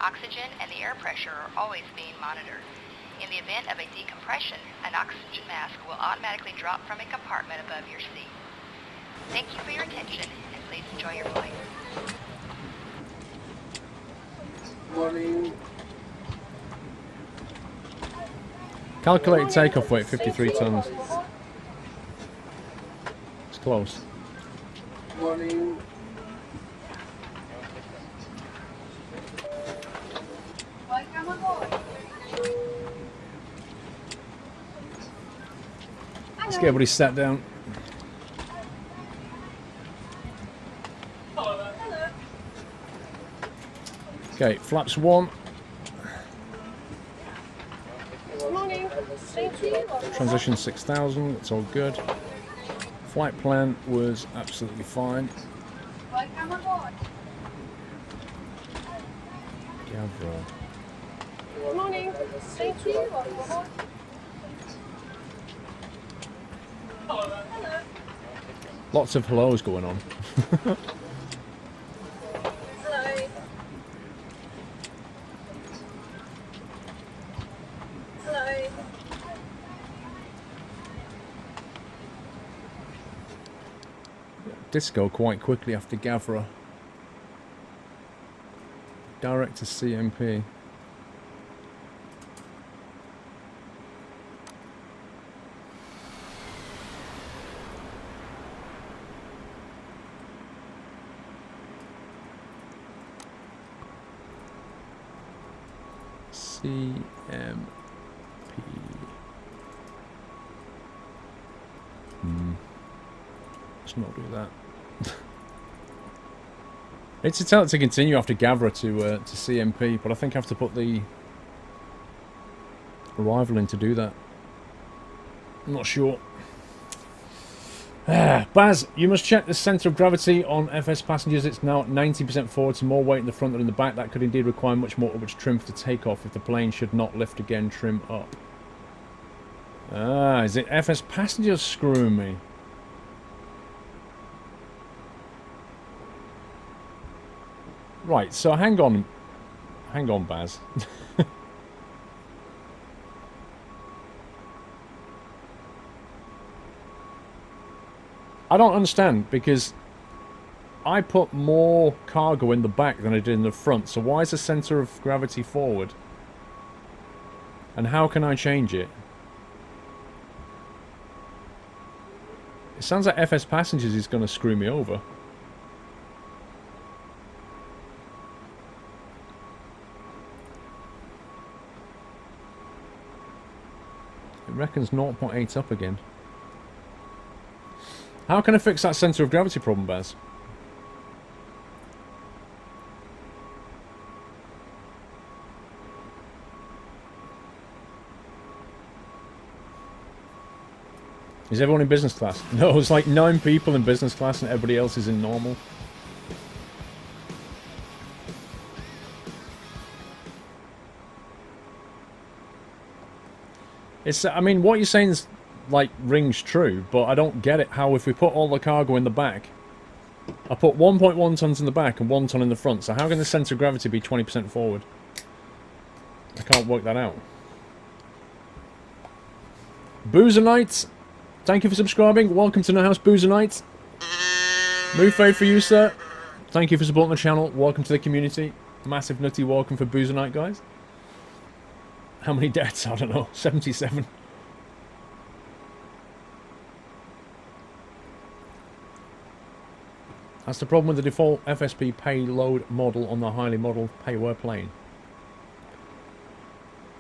Oxygen and the air pressure are always being monitored. In the event of a decompression, an oxygen mask will automatically drop from a compartment above your seat. Thank you for your attention, and please enjoy your flight. Morning. Calculated takeoff weight 53 tons. It's close. Morning. Let's get everybody sat down. Okay, flaps 1. Transition 6000, it's all good. Flight plan was absolutely fine. Gavro. Morning. Thank you. Lots of hellos going on. Hello. Hello. Disco quite quickly after Gavra. Direct to CMP. CMP. Let's not do that. It's a tell it to continue after Gavra to CMP, but I think I have to put the arrival in to do that. I'm not sure. Baz, you must check the centre of gravity on FS passengers. It's now at 90% forward, so more weight in the front than in the back. That could indeed require much more upwards trim for the takeoff if the plane should not lift again. Trim up. Is it FS passengers screwing me? Right, so hang on, Baz. I don't understand, because I put more cargo in the back than I did in the front, so why is the centre of gravity forward? And how can I change it? It sounds like FS Passengers is going to screw me over. It reckons 0.8 up again. How can I fix that centre of gravity problem, Baz? Is everyone in business class? No, it's like 9 people in business class and everybody else is in normal. It's, I mean, what you're saying is, like, rings true, but I don't get it how if we put all the cargo in the back, I put 1.1 tons in the back and 1 ton in the front, so how can the centre of gravity be 20% forward? I can't work that out. Boozer Knight, thank you for subscribing. Welcome to No House, Boozer Knight. Move fade for you, sir. Thank you for supporting the channel. Welcome to the community. Massive nutty welcome for Boozer Knight, guys. How many deaths? I don't know. 77. That's the problem with the default FSP payload model on the highly modelled payware plane.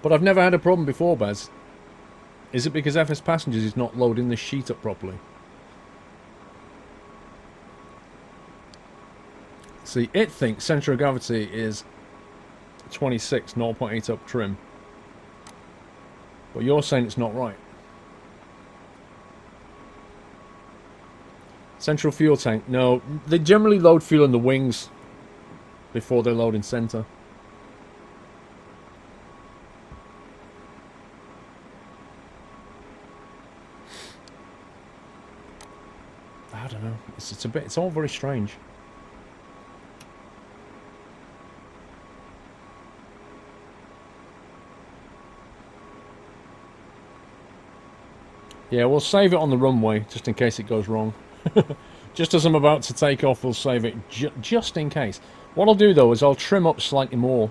But I've never had a problem before, Baz. Is it because FS Passengers is not loading the sheet up properly? See, it thinks centre of gravity is 26, 0.8 up trim. But you're saying it's not right. Central fuel tank. No, they generally load fuel in the wings before they load in centre. I don't know. It's a bit. It's all very strange. Yeah, we'll save it on the runway, just in case it goes wrong. Just as I'm about to take off, we'll save it, just in case. What I'll do, though, is I'll trim up slightly more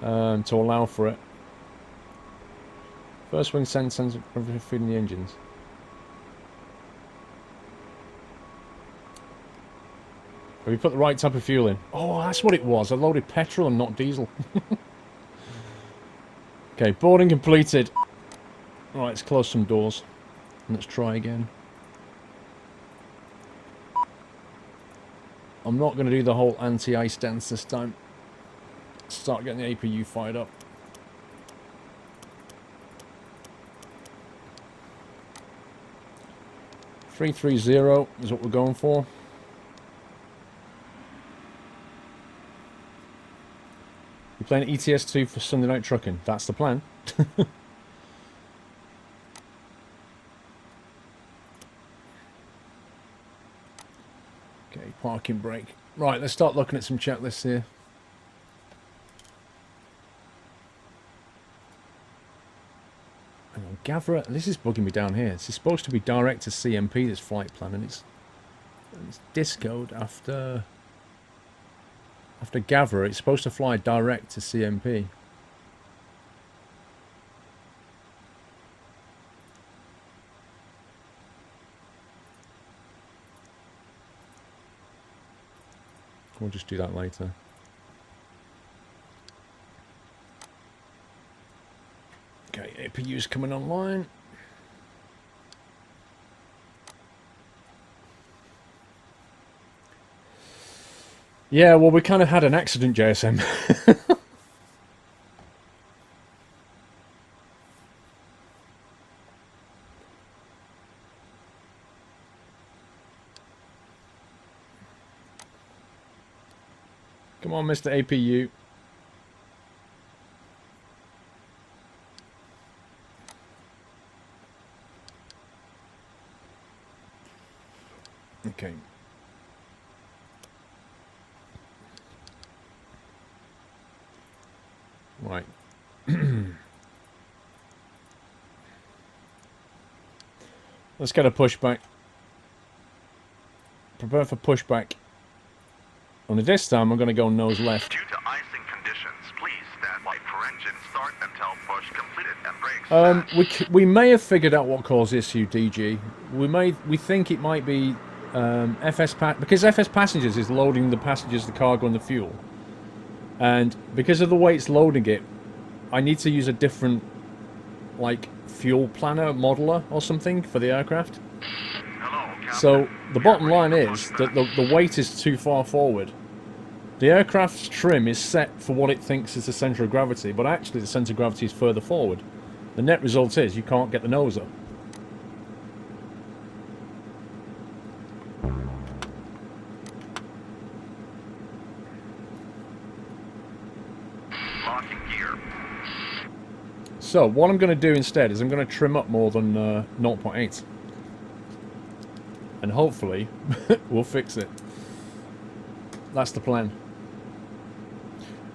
to allow for it. First wing sends feeding the engines. Have you put the right type of fuel in? Oh, that's what it was. I loaded petrol and not diesel. Okay, boarding completed. Alright, let's close some doors. And let's try again. I'm not going to do the whole anti-ice dance this time. Start getting the APU fired up. .330 is what we're going for. You're playing ETS2 for Sunday night trucking. That's the plan. Okay, parking brake. Right, let's start looking at some checklists here. Hang on, Gavra, this is bugging me down here. This is supposed to be direct to CMP, this flight plan, and it's discoed after Gavra. It's supposed to fly direct to CMP. We'll just do that later. Okay, APU's coming online. Yeah, well, we kind of had an accident, JSM. Come on, Mr. APU. Okay. Right. Let's get a pushback. prepare for pushback. Only this time I'm going to go nose left. Due to icing conditions, please stand by for engine start until push completed and brakes set. We may have figured out what caused the issue, DG. We think it might be because FS Passengers is loading the passengers, the cargo, and the fuel. And because of the way it's loading it, I need to use a different, like, fuel planner, modeler, or something for the aircraft. Hello, Captain. So the bottom line is that the weight is too far forward. The aircraft's trim is set for what it thinks is the centre of gravity, but actually the centre of gravity is further forward. The net result is you can't get the nose up. Locking gear. So what I'm going to do instead is I'm going to trim up more than 0.8. And hopefully we'll fix it. That's the plan.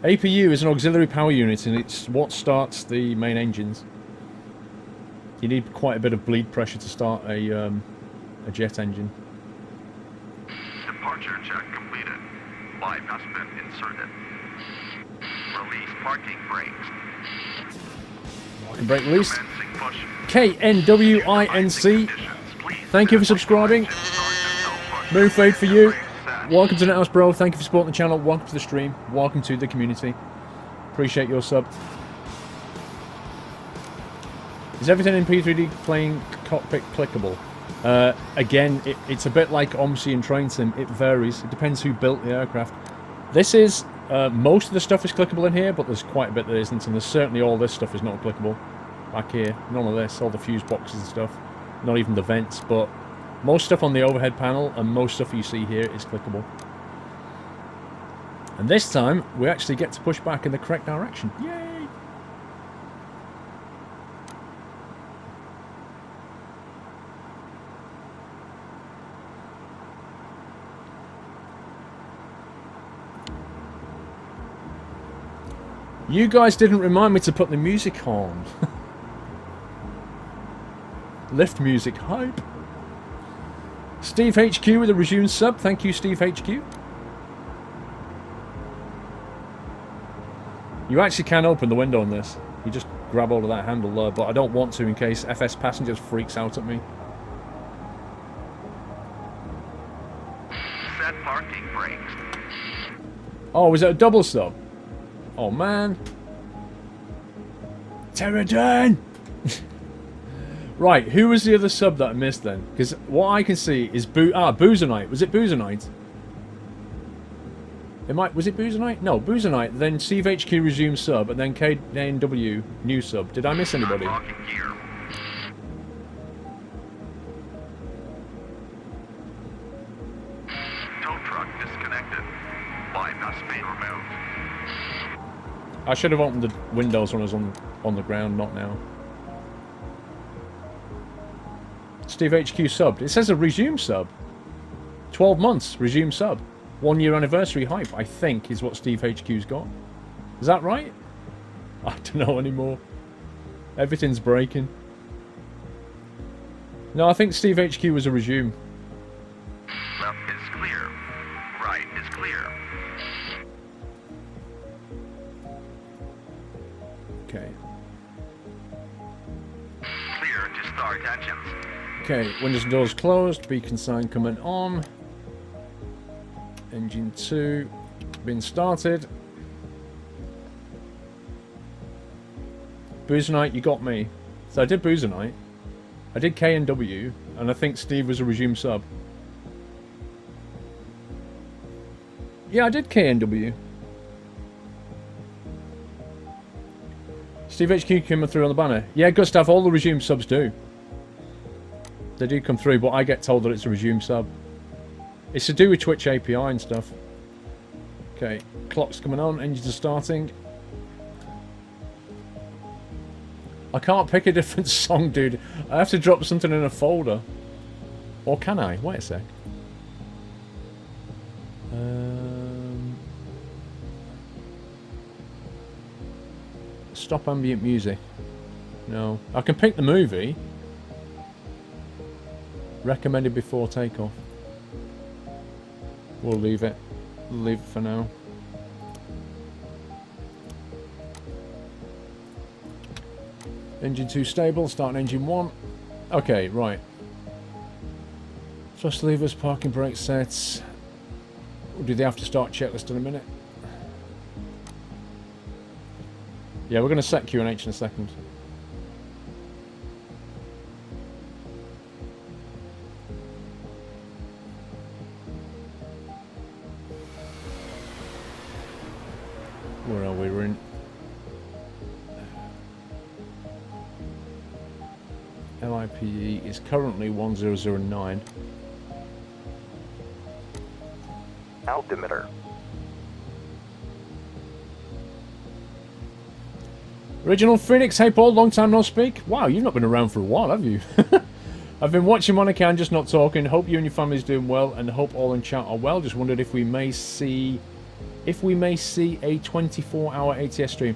APU is an auxiliary power unit and it's what starts the main engines. You need quite a bit of bleed pressure to start a jet engine. Departure check completed. Bypass bin inserted. Release parking brakes. Parking brake released. Commencing push. KNWINC. Thank you for subscribing. Moon fade for you. Welcome to NetHouse Bro. Thank you for supporting the channel. Welcome to the stream. Welcome to the community. Appreciate your sub. Is everything in P3D playing cockpit clickable? Again, it's a bit like OMSI and Train Sim. It varies. It depends who built the aircraft. This is... most of the stuff is clickable in here, but there's quite a bit that isn't. And there's certainly all this stuff is not clickable. Back here. None of this. All the fuse boxes and stuff. Not even the vents, but... most stuff on the overhead panel and most stuff you see here is clickable. And this time, we actually get to push back in the correct direction. Yay! You guys didn't remind me to put the music on. Lift music hype. Steve HQ with a resumed sub. Thank you, Steve HQ. You actually can open the window on this. You just grab hold of that handle there, but I don't want to in case FS Passengers freaks out at me. Set parking brakes. Oh, was it a double sub? Oh, man. Terrigen! Right, who was the other sub that I missed then? Because what I can see is Boozernight. Was it Boozernight? Was it Boozernight? No, Boozernight, then Steve HQ resumed sub, and then KNW new sub. Did I miss anybody? Tow truck disconnected. Bypass bin removed. I should have opened the windows when I was on the ground, not now. Steve HQ subbed. It says a resume sub. 12 months, resume sub. 1 year anniversary hype, I think, is what Steve HQ's got. Is that right? I don't know anymore. Everything's breaking. No, I think Steve HQ was a resume. Left is clear. Right is clear. Okay. Clear to start engines. Okay, windows and doors closed, beacon sign coming on. Engine 2 been started. Boozernight, you got me. So I did Boozernight. I did KNW, and I think Steve was a resume sub. Yeah, I did KNW. Steve HQ coming through on the banner. Yeah, Gustav, all the resume subs do. They do come through, but I get told that it's a resume sub. It's to do with Twitch API and stuff. Okay, clock's coming on, engines are starting. I can't pick a different song, dude. I have to drop something in a folder. Or can I? Wait a sec. Stop ambient music. No. I can pick the movie. Recommended before takeoff. We'll leave it. Leave it for now. Engine 2 stable, starting engine 1. Okay, right. Thrust levers, parking brake sets. We'll do the after start checklist in a minute. Yeah, we're going to set Q&H in a second. Where are we? We're in... LIPE is currently 1009. Altimeter. Original Phoenix, hey Paul, long time no speak. Wow, you've not been around for a while, have you? I've been watching on account, just not talking. Hope you and your family's doing well, and hope all in chat are well. Just wondered if we may see a 24-hour ATS stream.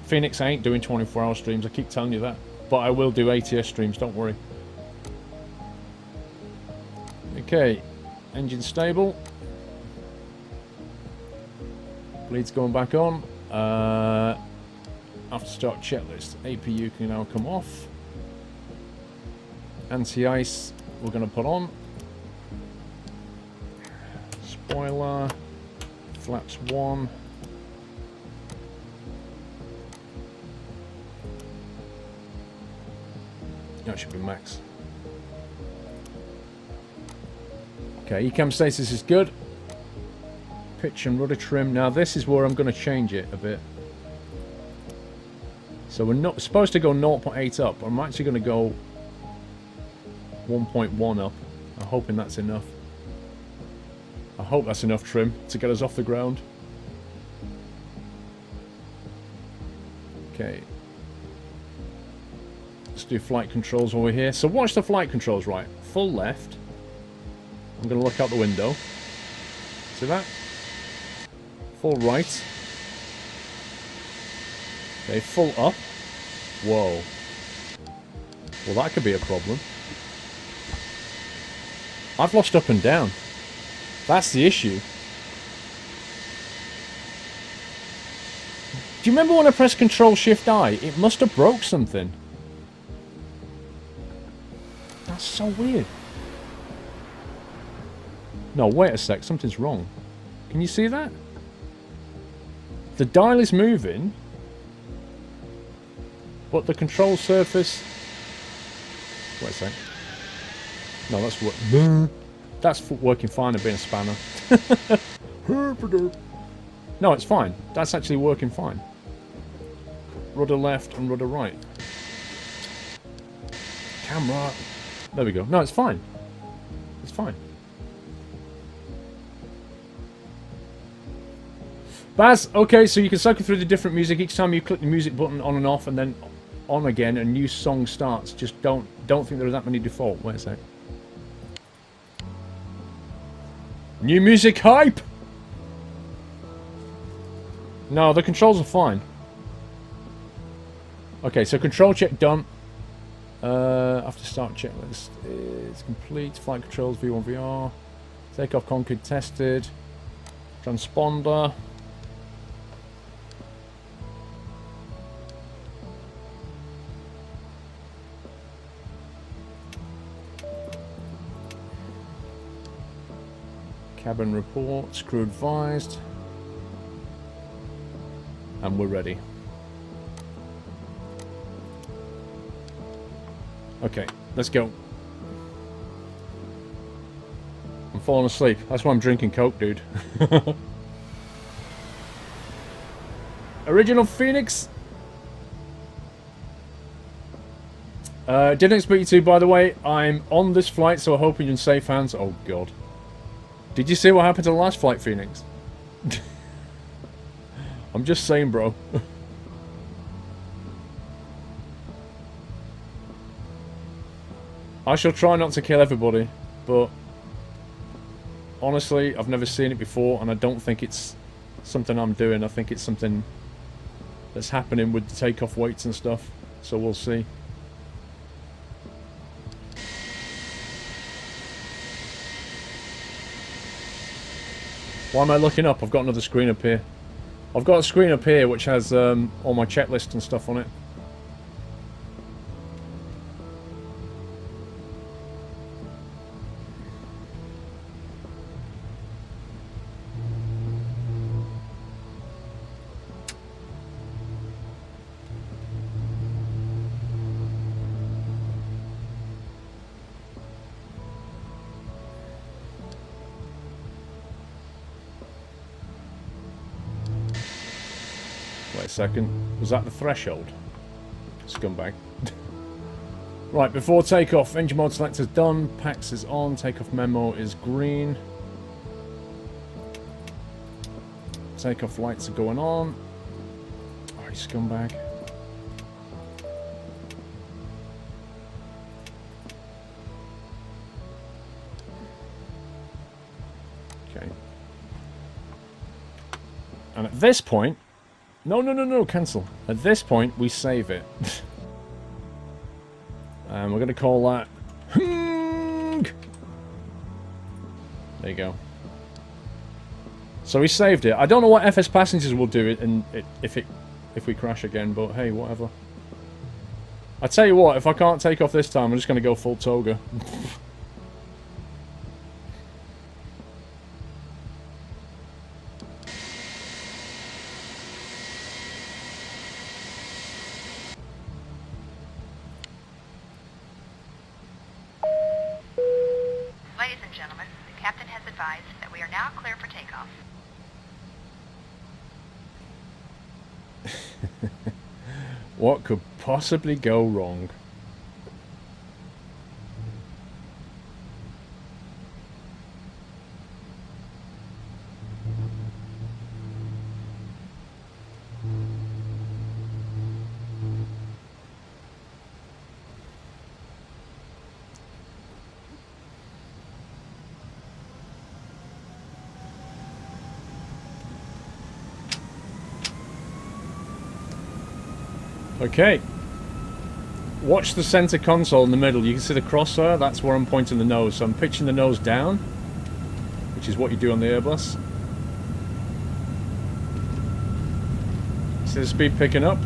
Phoenix, I ain't doing 24-hour streams. I keep telling you that, but I will do ATS streams. Don't worry. Okay, engine stable. Bleed's going back on. After start checklist, APU can now come off. Anti-ice we're going to put on. Spoiler. Flaps 1. That should be max. Okay, Ecam status is good. Pitch and rudder trim. Now this is where I'm going to change it a bit. So we're not supposed to go 0.8 up. I'm actually going to go 1.1 up. I'm hoping that's enough. I hope that's enough trim to get us off the ground. Okay. Let's do flight controls over here. So watch the flight controls, right? Full left. I'm going to look out the window. See that? Full right. Okay, full up. Whoa. Well, that could be a problem. I've lost up and down. That's the issue. Do you remember when I pressed Control-Shift-I? It must have broke something. That's so weird. No, wait a sec. Something's wrong. Can you see that? The dial is moving, but the control surface... Wait a sec. No, that's working fine and being a spanner. No, it's fine. That's actually working fine. Rudder left and rudder right. Camera. There we go. No, it's fine. It's fine. Baz, okay, so you can cycle through the different music. Each time you click the music button on and off and then on again, a new song starts. Just don't think there are that many default. Wait a sec. New music hype! No, the controls are fine. Okay, so control check done. After start checklist is complete. Flight controls, V1 VR. Takeoff concrete tested. Transponder. Cabin report, crew advised. And we're ready. Okay, let's go. I'm falling asleep. That's why I'm drinking Coke, dude. Original Phoenix. Didn't expect you to, by the way. I'm on this flight, so I hope you're in safe hands. Oh, God. Did you see what happened to the last flight, Phoenix? I'm just saying, bro. I shall try not to kill everybody, but honestly, I've never seen it before, and I don't think it's something I'm doing. I think it's something that's happening with the takeoff weights and stuff, so we'll see. Why am I looking up? I've got another screen up here. I've got a screen up here which has all my checklist and stuff on it. Wait a second. Was that the threshold? Scumbag. Right, before takeoff, engine mode selector's done, PAX is on, takeoff memo is green. Takeoff lights are going on. Oh, you scumbag. Okay. And at this point... No, cancel. At this point, we save it. And we're going to call that... There you go. So we saved it. I don't know what FS Passengers will do if we crash again, but hey, whatever. I tell you what, if I can't take off this time, I'm just going to go full toga. Ladies and gentlemen, the captain has advised that we are now clear for takeoff. What could possibly go wrong? Okay. Watch the center console in the middle. You can see the crosshair. That's where I'm pointing the nose. So I'm pitching the nose down, which is what you do on the Airbus. See the speed picking up?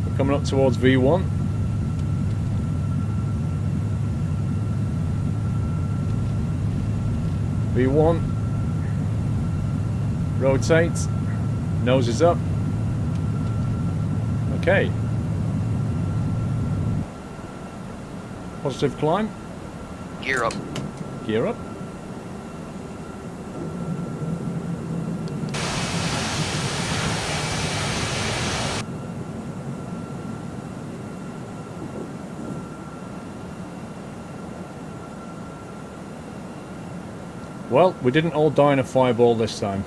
We're coming up towards V1. V1. Rotate. Nose is up. Okay. Positive climb. Gear up. Gear up. Well, we didn't all die in a fireball this time.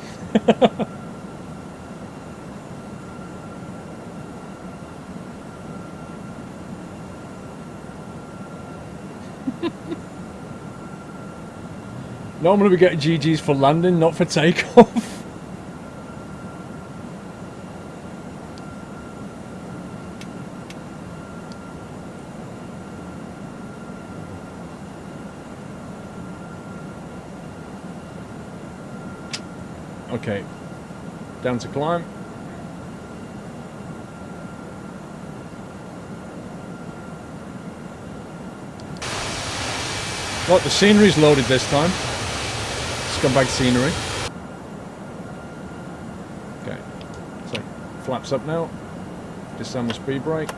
Normally we get GGs for landing, not for takeoff. Okay, down to climb. Look, the scenery's loaded this time. Scumbag scenery. Okay, so flaps up now. Disarm the speed brake.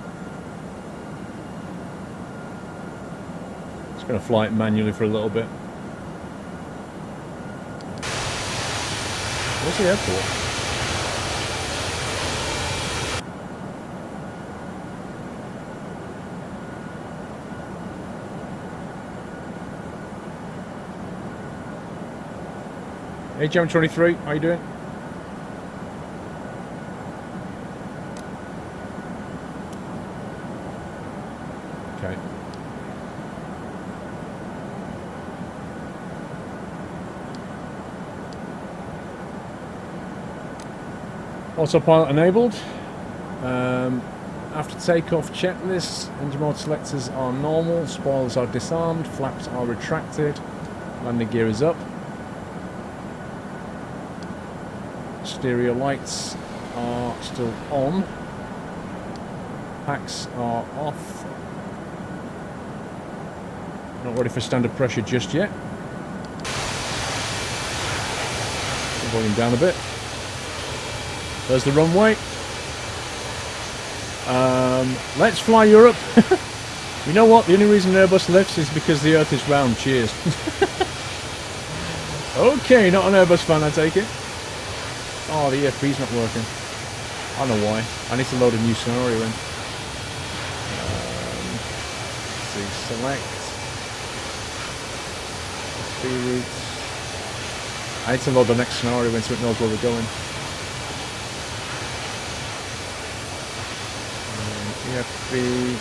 Just going to fly it manually for a little bit. Where's the airport? Hey, Jam23, how you doing? Okay. Autopilot enabled. After takeoff checklist, engine mode selectors are normal, spoilers are disarmed, flaps are retracted, landing gear is up. Exterior lights are still on. Packs are off. Not ready for standard pressure just yet. Volume down a bit. There's the runway. Let's fly Europe. You know what? The only reason Airbus lifts is because the Earth is round. Cheers. Okay, not an Airbus fan, I take it. Oh, the EFB's not working. I know why. I need to load a new scenario in. Let's see, select. FB routes. I need to load the next scenario in so it knows where we're going. EFB.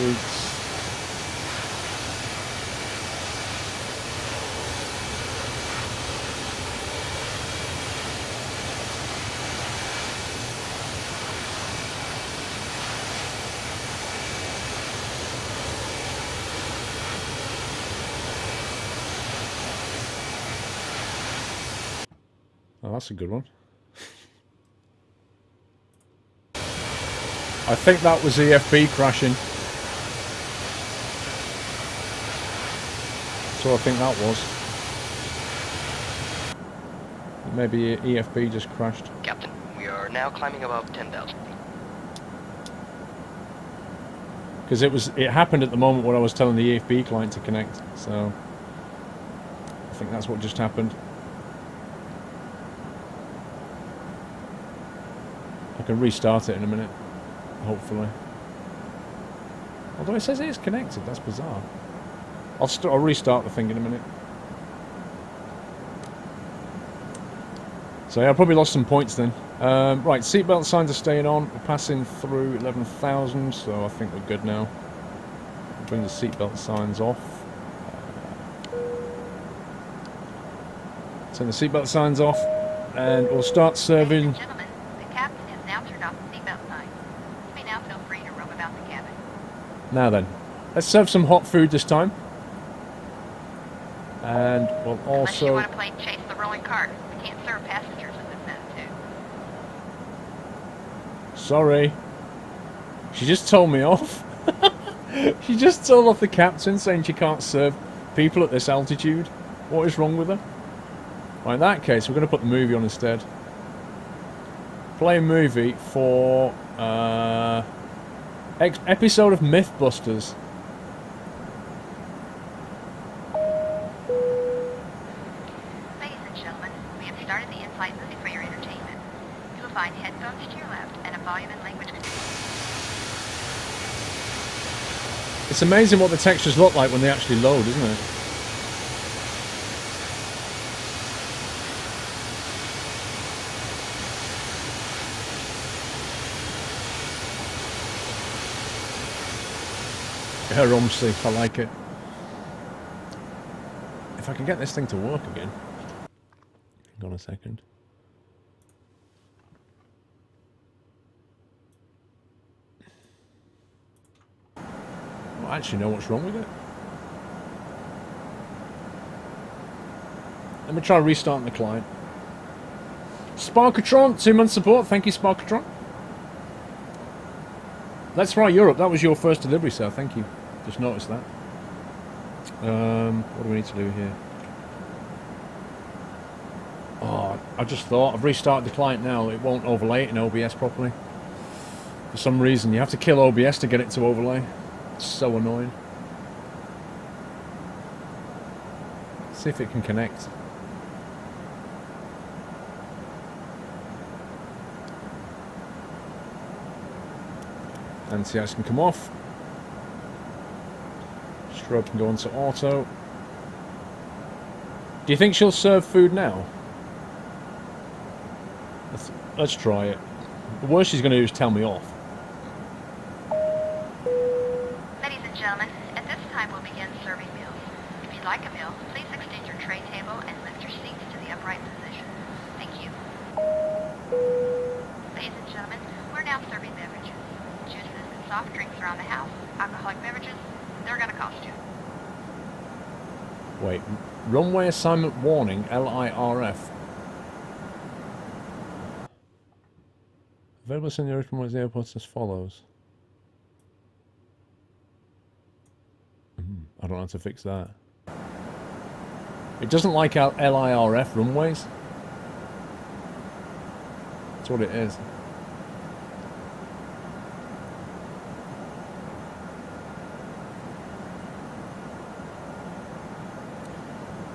Routes. Oh, that's a good one. I think that was EFB crashing. So I think that was. Maybe EFB just crashed. Captain, we are now climbing above 10,000 feet. Because it happened at the moment when I was telling the EFB client to connect. So I think that's what just happened. I can restart it in a minute, hopefully. Although it says it is connected, that's bizarre. I'll restart the thing in a minute. So yeah, I probably lost some points then. Right, seatbelt signs are staying on. We're passing through 11,000, so I think we're good now. Bring the seatbelt signs off. Turn the seatbelt signs off, and we'll start serving. Ladies and gentlemen, the captain has now turned off the seatbelt signs. You may now feel free to roam about the cabin. Now then, let's serve some hot food this time. And we'll Unless you also... want to play chase the rolling cart. We can't serve passengers in this attitude. Sorry. She just told me off. She just told off the captain saying she can't serve people at this altitude. What is wrong with her? Right, in that case, we're going to put the movie on instead. Play a movie for episode of Mythbusters. Ladies and gentlemen, we have started the in-flight movie for your entertainment. You will find headphones to your left and a volume and language control. It's amazing what the textures look like when they actually load, isn't it? Yeah, Romsey, I like it. If I can get this thing to work again. Hang on a second. I actually know what's wrong with it. Let me try restarting the client. Sparkatron, 2-month support. Thank you, Sparkatron. Let's try Europe. That was your first delivery, sir. Thank you. Just noticed that. What do we need to do here? Oh, I just thought I've restarted the client now. It won't overlay it in OBS properly. For some reason, you have to kill OBS to get it to overlay. It's so annoying. See if it can connect. Anti-ice can come off. Strobe can go on to auto. Do you think she'll serve food now? Let's try it. The worst she's going to do is tell me off. Ladies and gentlemen, at this time we'll begin serving meals. If you'd like a meal, please extend your tray table and lift your seats to the upright position. Thank you. Ladies and gentlemen, we're now serving beverages. Juices and soft drinks around the house. Alcoholic beverages, they're going to cost you. Wait, runway assignment warning, LIRF. Available scenario from the airports as follows. I don't know how to fix that. It doesn't like our LIRF runways. That's what it is.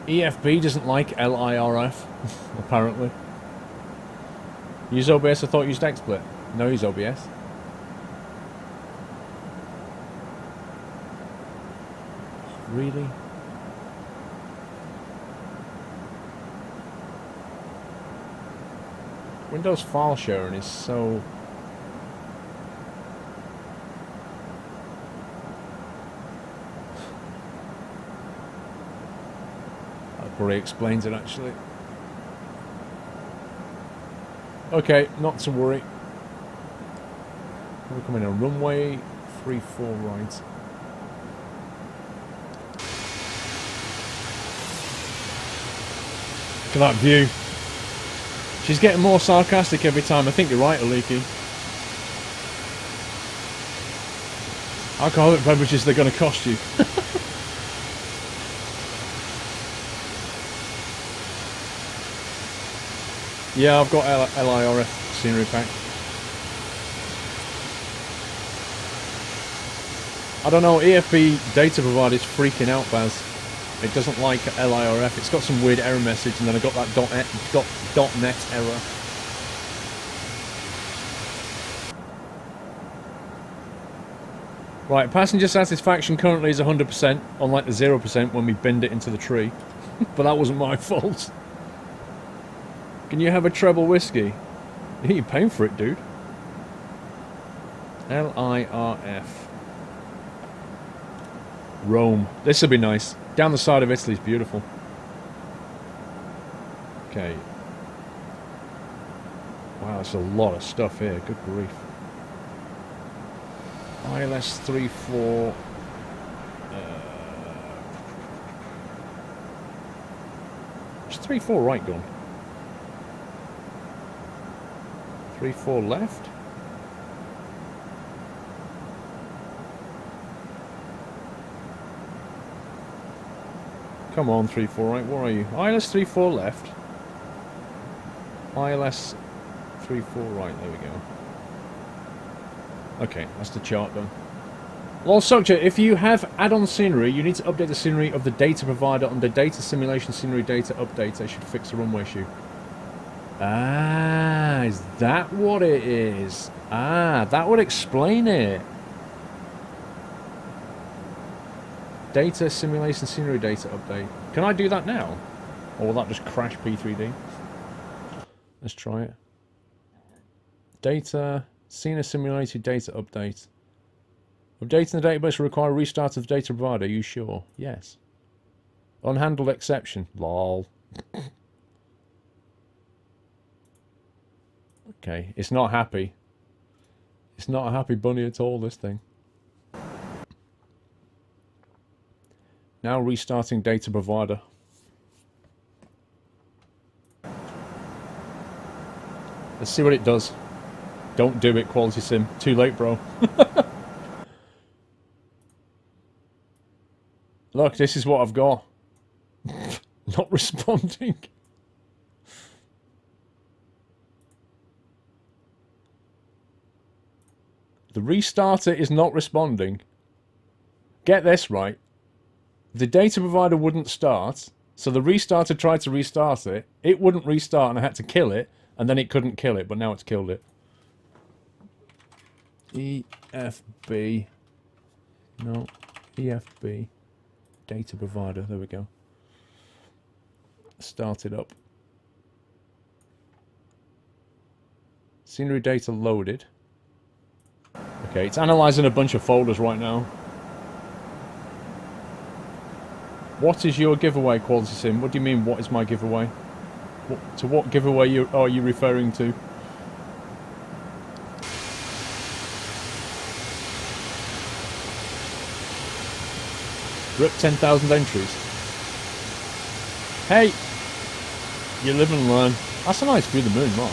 EFB doesn't like LIRF, apparently. Use OBS, I thought you used XSplit. No, use OBS. Really? Windows file sharing is so... That probably explains it, actually. Okay, not to worry. We're coming on runway 34 right. Look at that view. She's getting more sarcastic every time. I think you're right, Aliki. Alcoholic beverages, they're going to cost you. Yeah, I've got LIRF scenery pack. I don't know, EFB data provider is freaking out, Baz. It doesn't like LIRF. It's got some weird error message, and then I got that .net error. Right, passenger satisfaction currently is 100%, unlike the 0% when we binned it into the tree. But that wasn't my fault. Can you have a treble whiskey? You're paying for it, dude. LIRF. Rome. This will be nice. Down the side of Italy is beautiful. Okay. Wow, there's a lot of stuff here. Good grief. ILS 34. It's 34 right gone. 34 left. Come on, 34 right. Where are you? ILS 34 left. ILS 34 right. There we go. Okay, that's the chart done. Lol Structure, if you have add-on scenery, you need to update the scenery of the data provider under data simulation scenery data update. They should fix the runway issue. Ah, is that what it is? Ah, that would explain it. Data simulation scenery data update. Can I do that now? Or will that just crash P3D? Let's try it. Data, scene simulated data update. Updating the database will require a restart of the data provider. Are you sure? Yes. Unhandled exception. Lol. Okay, it's not happy. It's not a happy bunny at all, this thing. Now restarting data provider. Let's see what it does. Don't do it, Quality Sim. Too late, bro. Look, this is what I've got. Not responding. The restarter is not responding. Get this right. The data provider wouldn't start, so the restarter tried to restart it. It wouldn't restart, and I had to kill it, and then it couldn't kill it, but now it's killed it. EFB. No. EFB. Data provider. There we go. Start it up. Scenery data loaded. Okay, it's analysing a bunch of folders right now. What is your giveaway, Quality Sim? What do you mean, what is my giveaway? To what giveaway are you referring to? Rip 10,000 entries. Hey! You live and learn. That's a nice view of the moon, Mark.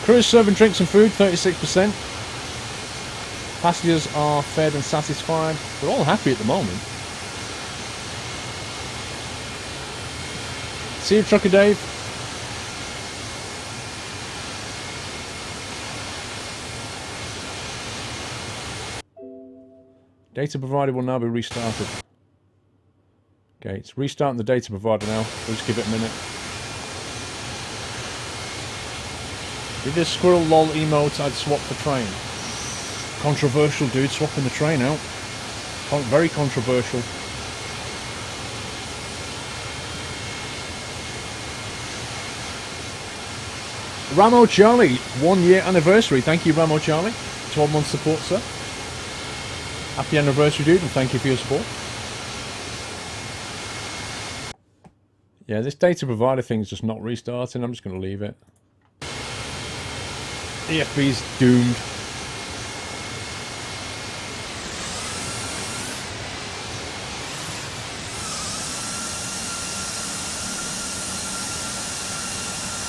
Crew is serving drinks and food, 36%. Passengers are fed and satisfied. We're all happy at the moment. See you, Trucker Dave. Data provider will now be restarted. Okay, it's restarting the data provider now. We'll just give it a minute. With this squirrel lol emote, I'd swap the train. Controversial, dude, swapping the train out. Very controversial. Ramo Charlie, 1 year anniversary. Thank you, Ramo Charlie. 12-month support, sir. Happy anniversary, dude, and thank you for your support. Yeah, this data provider thing's just not restarting. I'm just going to leave it. EFB's doomed.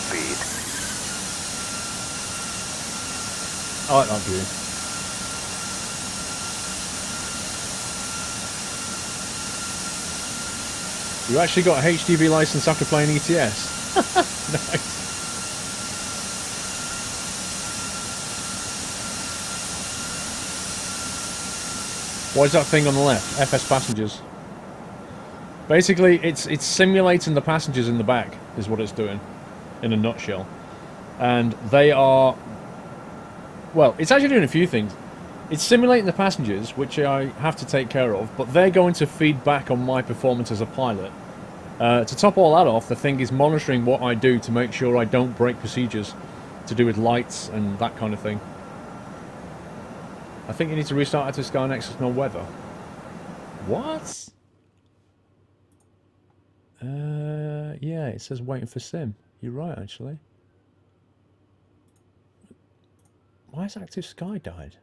Speed. I like that view. You actually got a HDV license after playing ETS. Nice. What is that thing on the left? FS passengers. Basically, it's simulating the passengers in the back, is what it's doing, in a nutshell. And they are... Well, it's actually doing a few things. It's simulating the passengers, which I have to take care of, but they're going to feed back on my performance as a pilot. To top all that off, the thing is monitoring what I do to make sure I don't break procedures to do with lights and that kind of thing. I think you need to restart Active Sky Nexus, no weather. What? Yeah, it says waiting for sim. You're right, actually. Why has Active Sky died?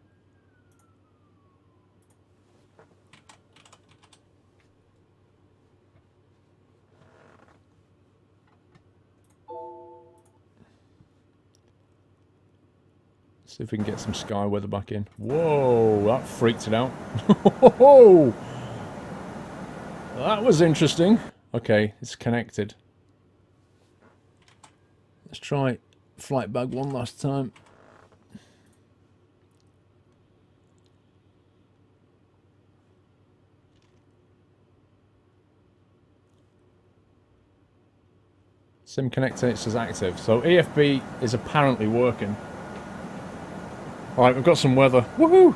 See if we can get some sky weather back in. Whoa, that freaked it out. Whoa, that was interesting. Okay, it's connected. Let's try flight bag one last time. Sim connector, it says active. So EFB is apparently working. Alright, we've got some weather. Woohoo!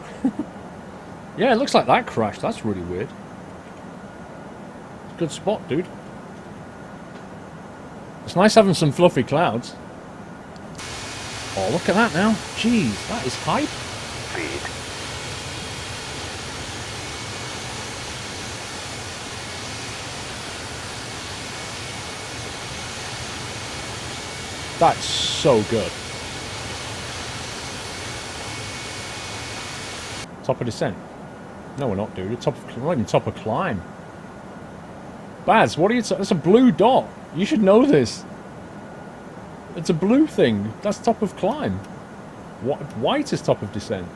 Yeah, it looks like that crashed. That's really weird. It's a good spot, dude. It's nice having some fluffy clouds. Oh, look at that now. Jeez, that is hype. Speed. That's so good. Top of descent. No, we're not, dude. We're not even top of climb. Baz, what are you... That's a blue dot. You should know this. It's a blue thing. That's top of climb. What? White is top of descent.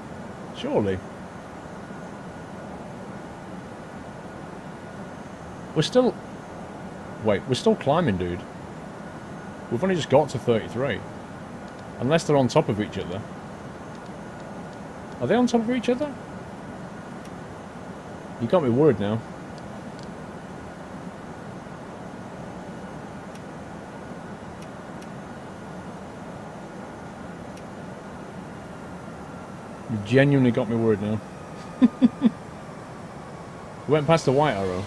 Surely. We're still... Wait, we're still climbing, dude. We've only just got to 33. Unless they're on top of each other. Are they on top of each other? You got me worried now. You genuinely got me worried now. We went past the white arrow.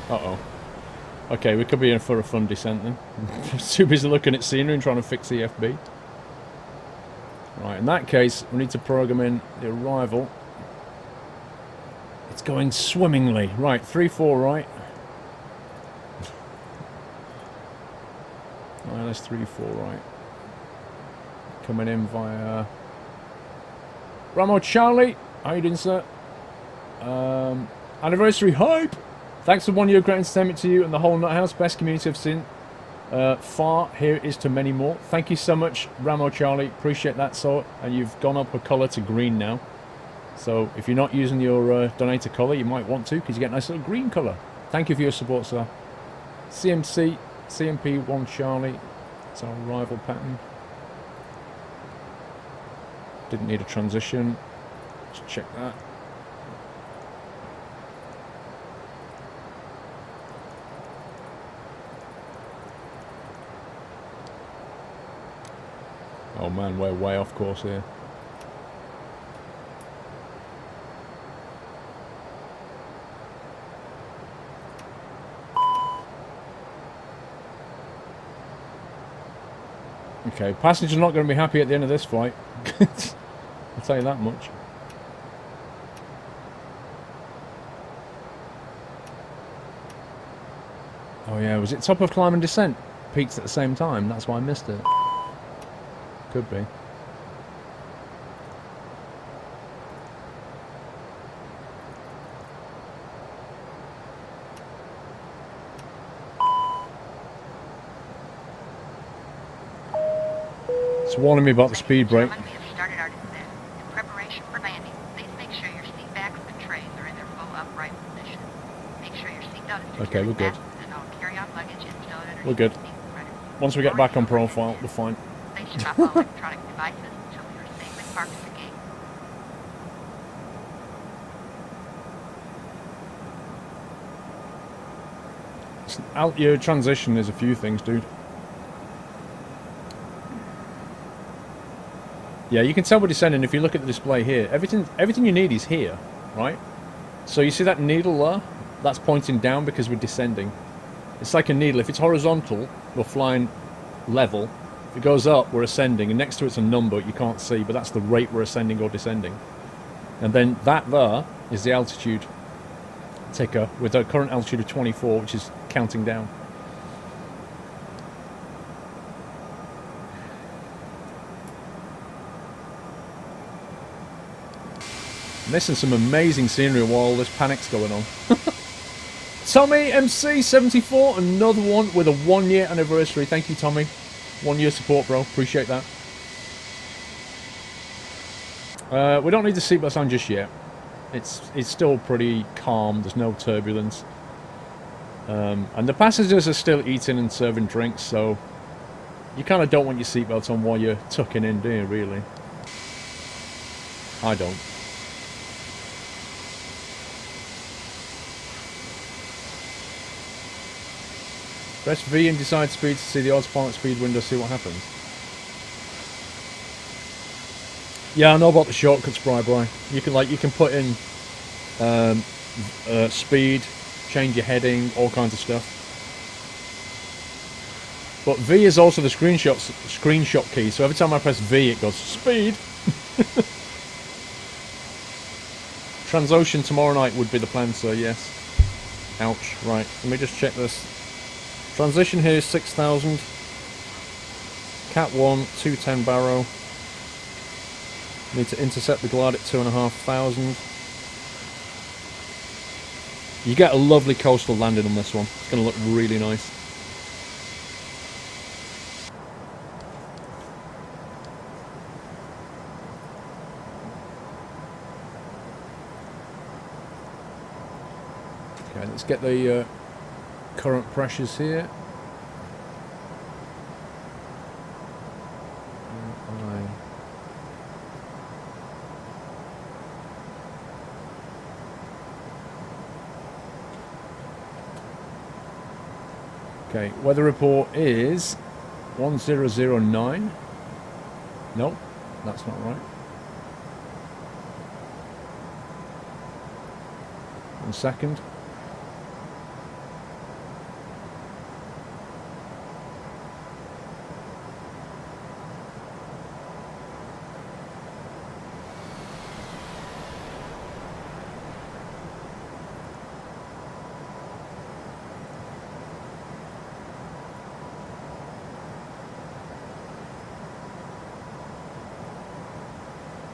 Uh-oh. Okay, we could be in for a fun descent then. Too busy looking at scenery and trying to fix EFB. Right, in that case, we need to program in the arrival. It's going swimmingly. Right, 3-4 right. Minus 3-4 right. Coming in via... Ramo Charlie. How you doing, sir? Anniversary hype. Thanks for 1 year, great entertainment to you and the whole Nut House. Best community I've seen. Far, here is to many more. Thank you so much, Ramo Charlie. Appreciate that, sort. And you've gone up a colour to green now. So if you're not using your donator colour, you might want to, because you get a nice little green colour. Thank you for your support, sir. CMC, CMP1 Charlie. It's our rival pattern. Didn't need a transition. Let's check that. Oh man, we're way off course here. Okay, passengers are not going to be happy at the end of this flight. I'll tell you that much. Oh yeah, was it top of climb and descent? Peaked at the same time, that's why I missed it. Could be. It's warning me about the speed brake. We have started our descent. In preparation for landing, please make sure your seat backs and trays are in their full upright position. Make sure your seatbelt is Okay, we're good. and all carry-on luggage is stowed underneath We're good. the seat cushion. Once we get back on profile, we're fine. Please drop all electronic devices until we are safely parked at the gate. Out your transition is a few things, dude. Yeah, you can tell we're descending if you look at the display here. Everything you need is here, right? So you see that needle there? That's pointing down because we're descending. It's like a needle. If it's horizontal, we're flying level. If it goes up, we're ascending. And next to it's a number you can't see, but that's the rate we're ascending or descending. And then that there is the altitude ticker with a current altitude of 24, which is counting down. Missing some amazing scenery while this panic's going on. Tommy MC74, another one with a 1 year anniversary. Thank you, Tommy. 1 year support, bro. Appreciate that. We don't need the seatbelts on just yet. It's still pretty calm. There's no turbulence. And the passengers are still eating and serving drinks, so you kind of don't want your seatbelts on while you're tucking in, do you, really? I don't. Press V and decide speed to see the autopilot speed window, see what happens. Yeah, I know about the shortcuts, Bri. You can put in speed, change your heading, all kinds of stuff. But V is also the screenshot key, so every time I press V it goes speed. Transocean tomorrow night would be the plan, sir, yes. Ouch, right, let me just check this. Transition here is 6,000. Cat 1, 210 barrow. Need to intercept the glide at 2,500. You get a lovely coastal landing on this one. It's going to look really nice. Okay, let's get the current pressures here. Okay, weather report is 1009. Nope, that's not right. 1 second.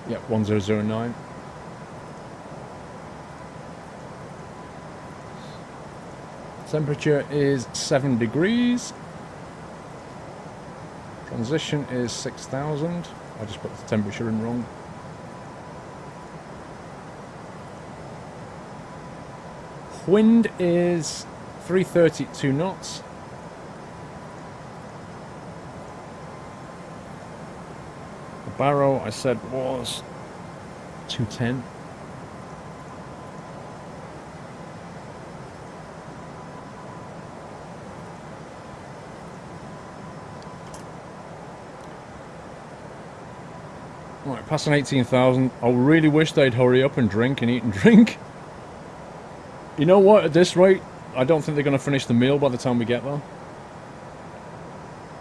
Yep, 1009. Temperature is 7 degrees. Transition is 6,000. I just put the temperature in wrong. Wind is 332 knots. The barrow I said was 210. Right, passing 18,000. I really wish they'd hurry up and drink and eat and drink. You know what, at this rate, I don't think they're going to finish the meal by the time we get there.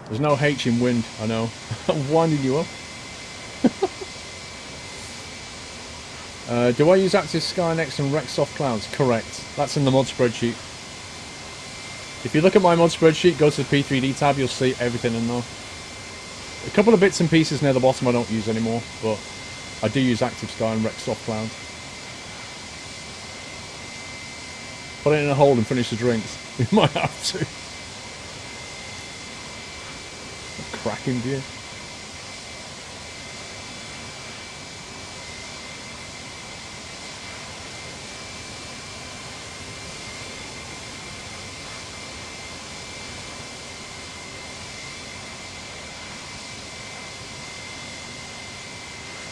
There's no H in wind, I know. I'm winding you up. Do I use Active Sky Next and Rec Soft Clouds? Correct. That's in the mod spreadsheet. If you look at my mod spreadsheet, go to the P3D tab, you'll see everything in there. A couple of bits and pieces near the bottom I don't use anymore, but I do use Active Sky and Rec Soft Clouds. Put it in a hold and finish the drinks. We might have to. A cracking view.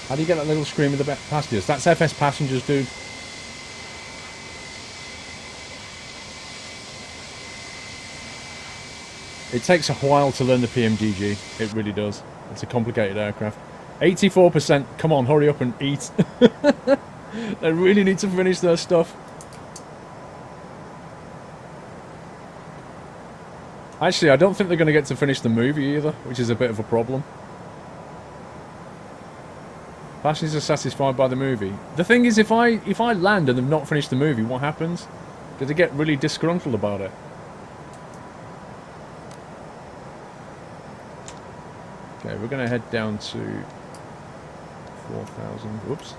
How do you get that little scream of the passengers? That's FS Passengers, dude. It takes a while to learn the PMDG. It really does. It's a complicated aircraft. 84%. Come on, hurry up and eat. They really need to finish their stuff. Actually, I don't think they're going to get to finish the movie either, which is a bit of a problem. Passengers are satisfied by the movie. The thing is, if I land and they've not finished the movie, what happens? Do they get really disgruntled about it? Okay, we're going to head down to 4,000. Whoops.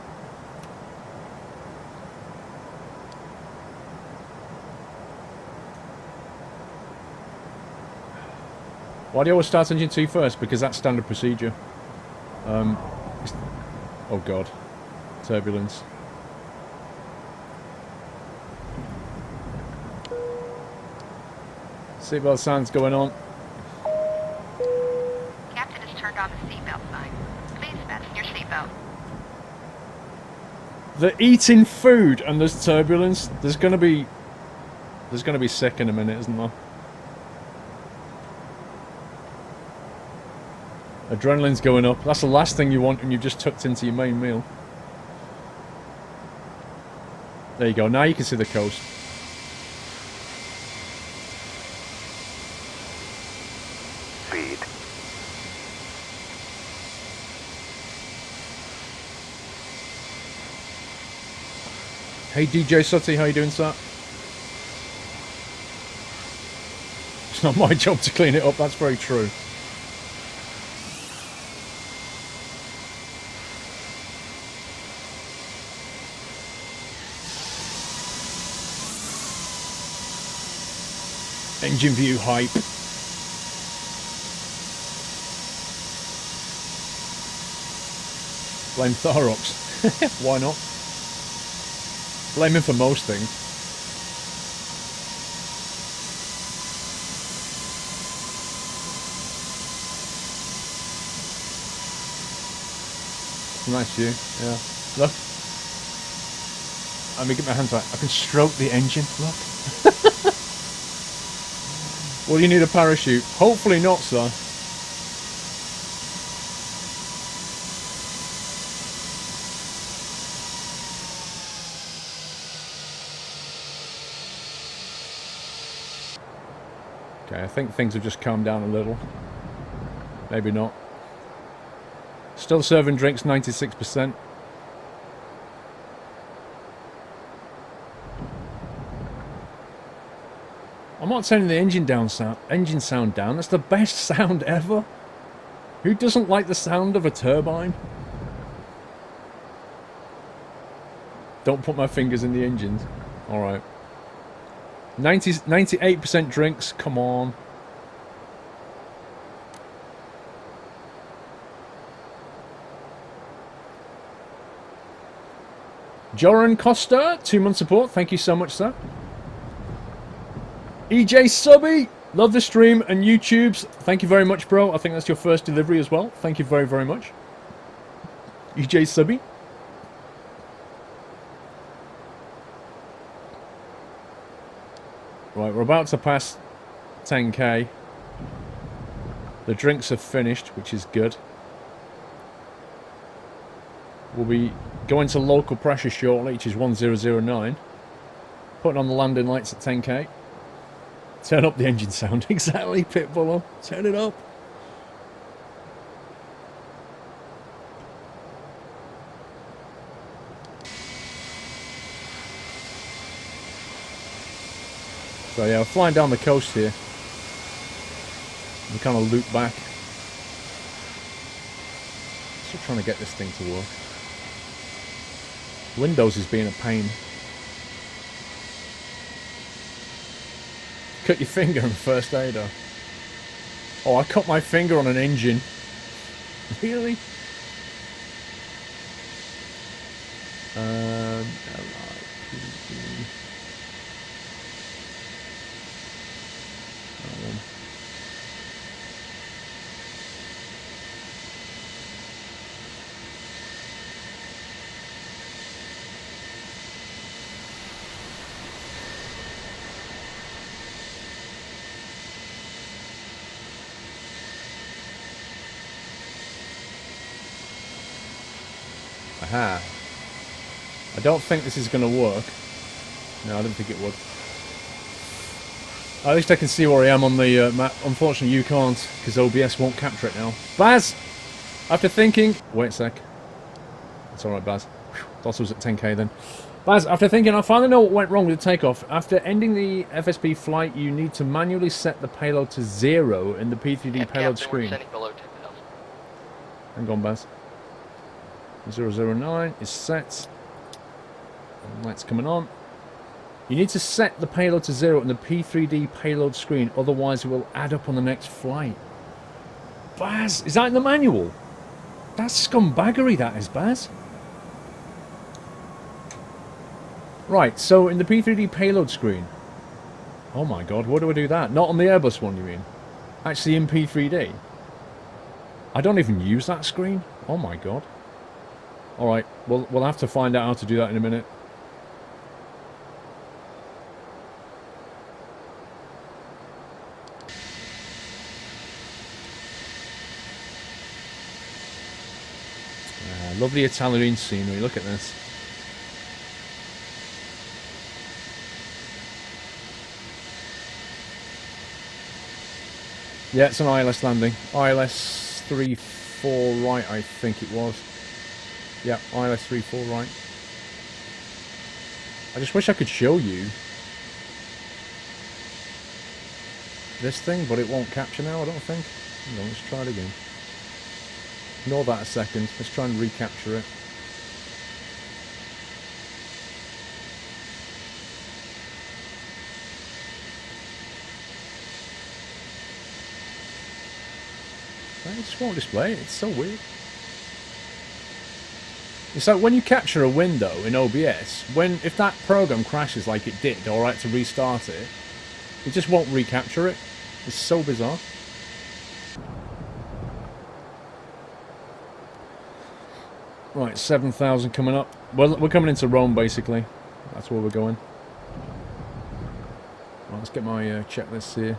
Why do you always start engine 2 first? Because that's standard procedure. Oh god. Turbulence. Seatbelt sounds going on. Captain has turned on the seatbelt sign. Please fasten your seatbelt. They're eating food and there's turbulence. There's gonna be sick in a minute, isn't there? Adrenaline's going up. That's the last thing you want when you've just tucked into your main meal. There you go. Now you can see the coast. Speed. Hey DJ Sutty, how you doing, sir? It's not my job to clean it up, that's very true. Engine view hype. Blame Tharox. Why not? Blame him for most things. Nice view, yeah. Look. Let me get my hands right. I can stroke the engine. Look. Well, you need a parachute. Hopefully not, sir. Okay, I think things have just calmed down a little. Maybe not. Still serving drinks, 96%. I'm not turning the engine sound down. That's the best sound ever. Who doesn't like the sound of a turbine? Don't put my fingers in the engines. Alright. 98% drinks, come on. Joran Costa, 2 month support, thank you so much, sir. EJ Subby, love the stream and YouTube's, thank you very much, bro. I think that's your first delivery as well. Thank you very, very much. EJ Subby. Right, we're about to pass 10k. The drinks are finished, which is good. We'll be going to local pressure shortly, which is 1009. Putting on the landing lights at 10k. Turn up the engine sound. Exactly, Pitbull. Turn it up. So yeah, we're flying down the coast here. We kind of loop back. Still trying to get this thing to work. Windows is being a pain. Cut your finger on first aider. Oh, I cut my finger on an engine. Really? Aha. I don't think this is going to work. No, I don't think it would. At least I can see where I am on the map. Unfortunately, you can't, because OBS won't capture it now. Baz! After thinking... Wait a sec. It's alright, Baz. Thought it was at 10k then. Baz, after thinking, I finally know what went wrong with the takeoff. After ending the FSP flight, you need to manually set the payload to 0 in the P3D payload screen. Hang on, Baz. 009 is set. Lights coming on. You need to set the payload to 0 in the P3D payload screen, otherwise it will add up on the next flight. Baz, is that in the manual? That's scumbaggery, that is, Baz. Right, so in the P3D payload screen. Oh my god, where do I do that? Not on the Airbus one, you mean? Actually in P3D? I don't even use that screen? Oh my god. Alright, we'll have to find out how to do that in a minute. Lovely Italian scenery, look at this. Yeah, it's an ILS landing. ILS 3-4 right, I think it was. Yeah, ILS 3-4 right. I just wish I could show you this thing, but it won't capture now, I don't think. Hang on, let's try it again. Ignore that a second. Let's try and recapture it. It just won't display it. It's so weird. It's like when you capture a window in OBS, if that program crashes like it did, or I had to restart it, it just won't recapture it. It's so bizarre. Right, 7,000 coming up. Well, we're coming into Rome, basically. That's where we're going. Right, let's get my checklist here.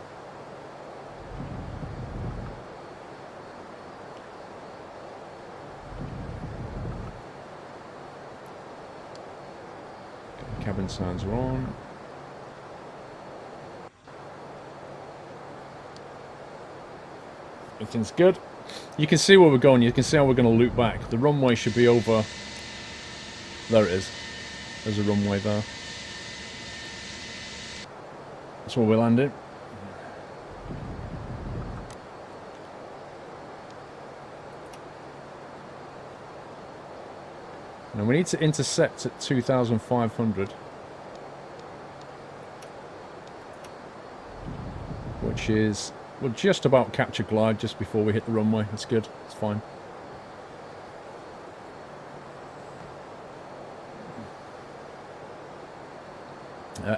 Cabin signs are on. Everything's good. You can see where we're going. You can see how we're going to loop back. The runway should be over. There it is. There's a runway there. That's where we're landing. Now we need to intercept at 2,500. which is, we'll just about capture glide just before we hit the runway. That's good. It's fine.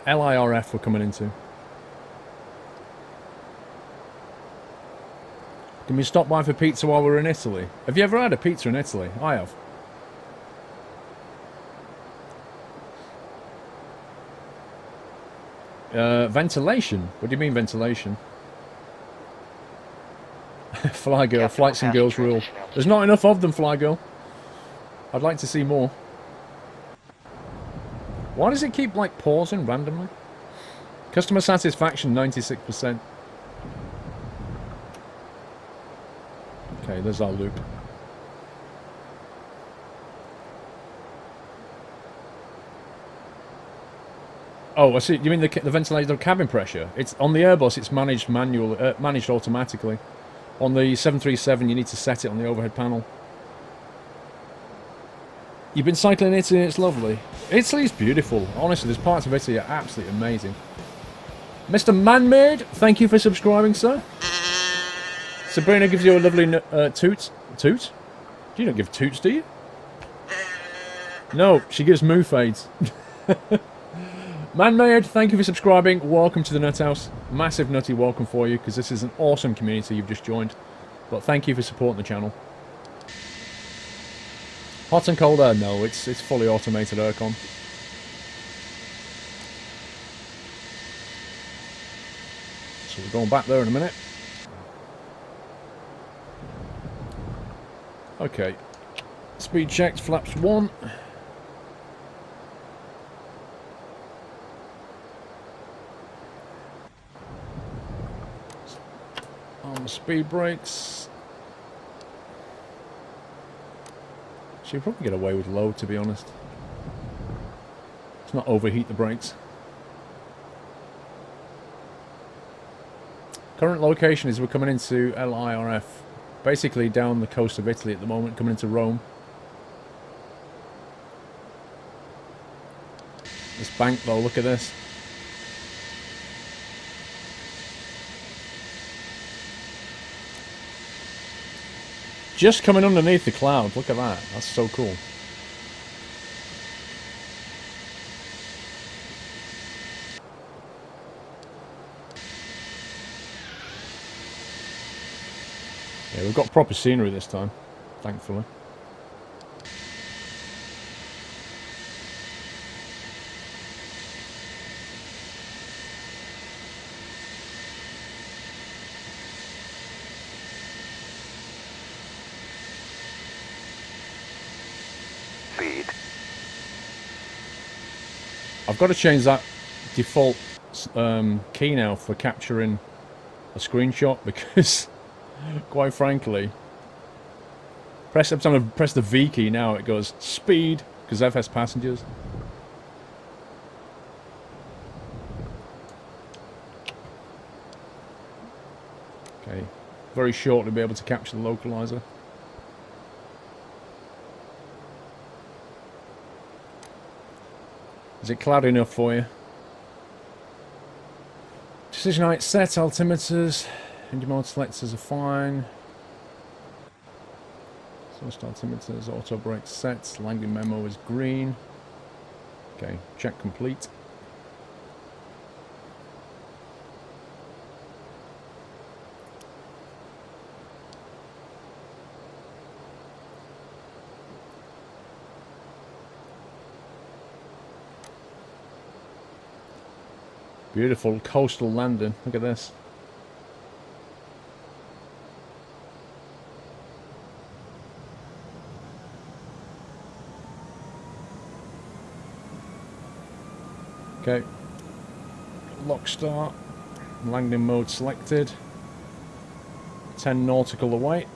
LIRF we're coming into. Can we stop by for pizza while we're in Italy? Have you ever had a pizza in Italy? I have. Ventilation? What do you mean ventilation? Fly girl, flights and girls rule. There's not enough of them, Fly girl. I'd like to see more. Why does it keep, like, pausing randomly? Customer satisfaction, 96%. Okay, there's our loop. Oh, I see. You mean the ventilator cabin pressure? It's on the Airbus. It's managed managed automatically. On the 737, you need to set it on the overhead panel. You've been cycling in Italy and it's lovely. Italy's beautiful. Honestly, there's parts of Italy that are absolutely amazing. Mr. Manmade, thank you for subscribing, sir. Sabrina gives you a lovely toot. Toot? You don't give toots, do you? No, she gives moo fades. Manmade, thank you for subscribing. Welcome to the Nut House. Massive nutty welcome for you, because this is an awesome community you've just joined. But thank you for supporting the channel. Hot and cold air? No, it's fully automated aircon. So we're going back there in a minute. Okay. Speed checked, flaps 1. On the speed brakes. She'll probably get away with low, to be honest. Let's not overheat the brakes. Current location is we're coming into LIRF. Basically down the coast of Italy at the moment, coming into Rome. This bank though, look at this. Just coming underneath the cloud, look at that. That's so cool. Yeah, we've got proper scenery this time, thankfully. Feed. I've got to change that default key now for capturing a screenshot because, quite frankly, every time I press the V key now, it goes speed because FS passengers. Okay, very shortly be able to capture the localizer. Is it cloudy enough for you? Decision height set, altimeters, engine mode selectors are fine. Source altimeters, auto brake set, landing memo is green. Okay, check complete. Beautiful coastal landing. Look at this. Okay. Lock start. Landing mode selected. 10 nautical away.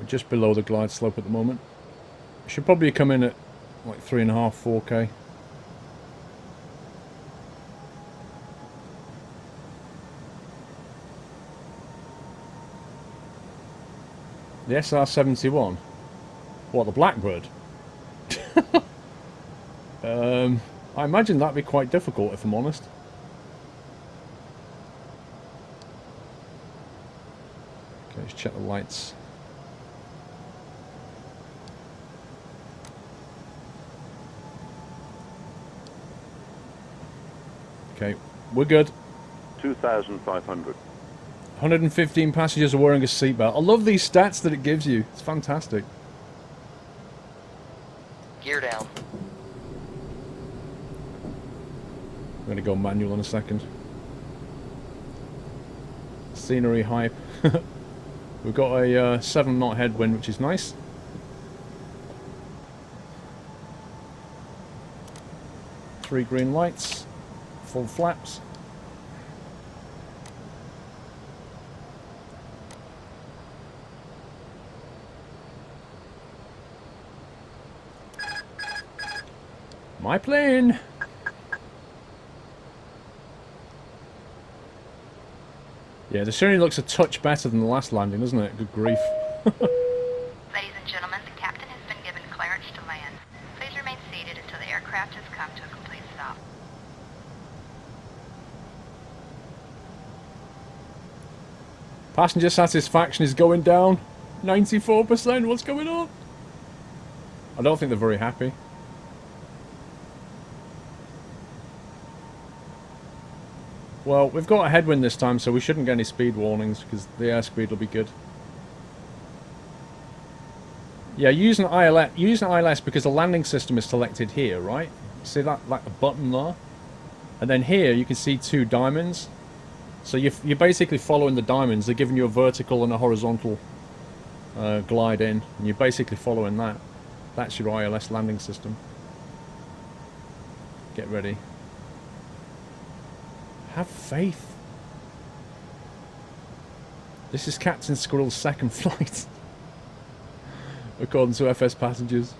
Just below the glide slope at the moment. Should probably come in at like 3.5, 4K. The SR-71. What, the Blackbird? I imagine that'd be quite difficult, if I'm honest. Okay, let's check the lights. Okay, we're good. 2,500. 115 passengers are wearing a seatbelt. I love these stats that it gives you. It's fantastic. Gear down. I'm going to go manual in a second. Scenery hype. We've got a 7 knot headwind, which is nice. Three green lights. Full flaps. My plane! Yeah, the Syrian looks a touch better than the last landing, doesn't it? Good grief. Ladies and gentlemen, the captain has been given clearance to land. Please remain seated until the aircraft has come to a complete stop. Passenger satisfaction is going down. 94%, what's going on? I don't think they're very happy. Well, we've got a headwind this time, so we shouldn't get any speed warnings, because the airspeed will be good. Yeah, use an ILS because the landing system is selected here, right? See that, like the button there? And then here, you can see 2 diamonds. So you're basically following the diamonds. They're giving you a vertical and a horizontal glide in. And you're basically following that. That's your ILS landing system. Get ready. Have faith. This is Captain Squirrel's second flight. According to FS passengers.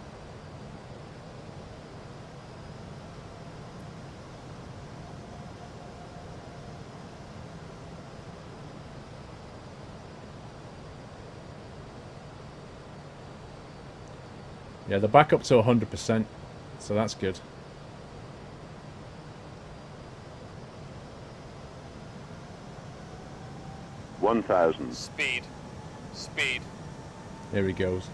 Yeah, they're back up to 100%, so that's good. Speed. Speed. There he goes.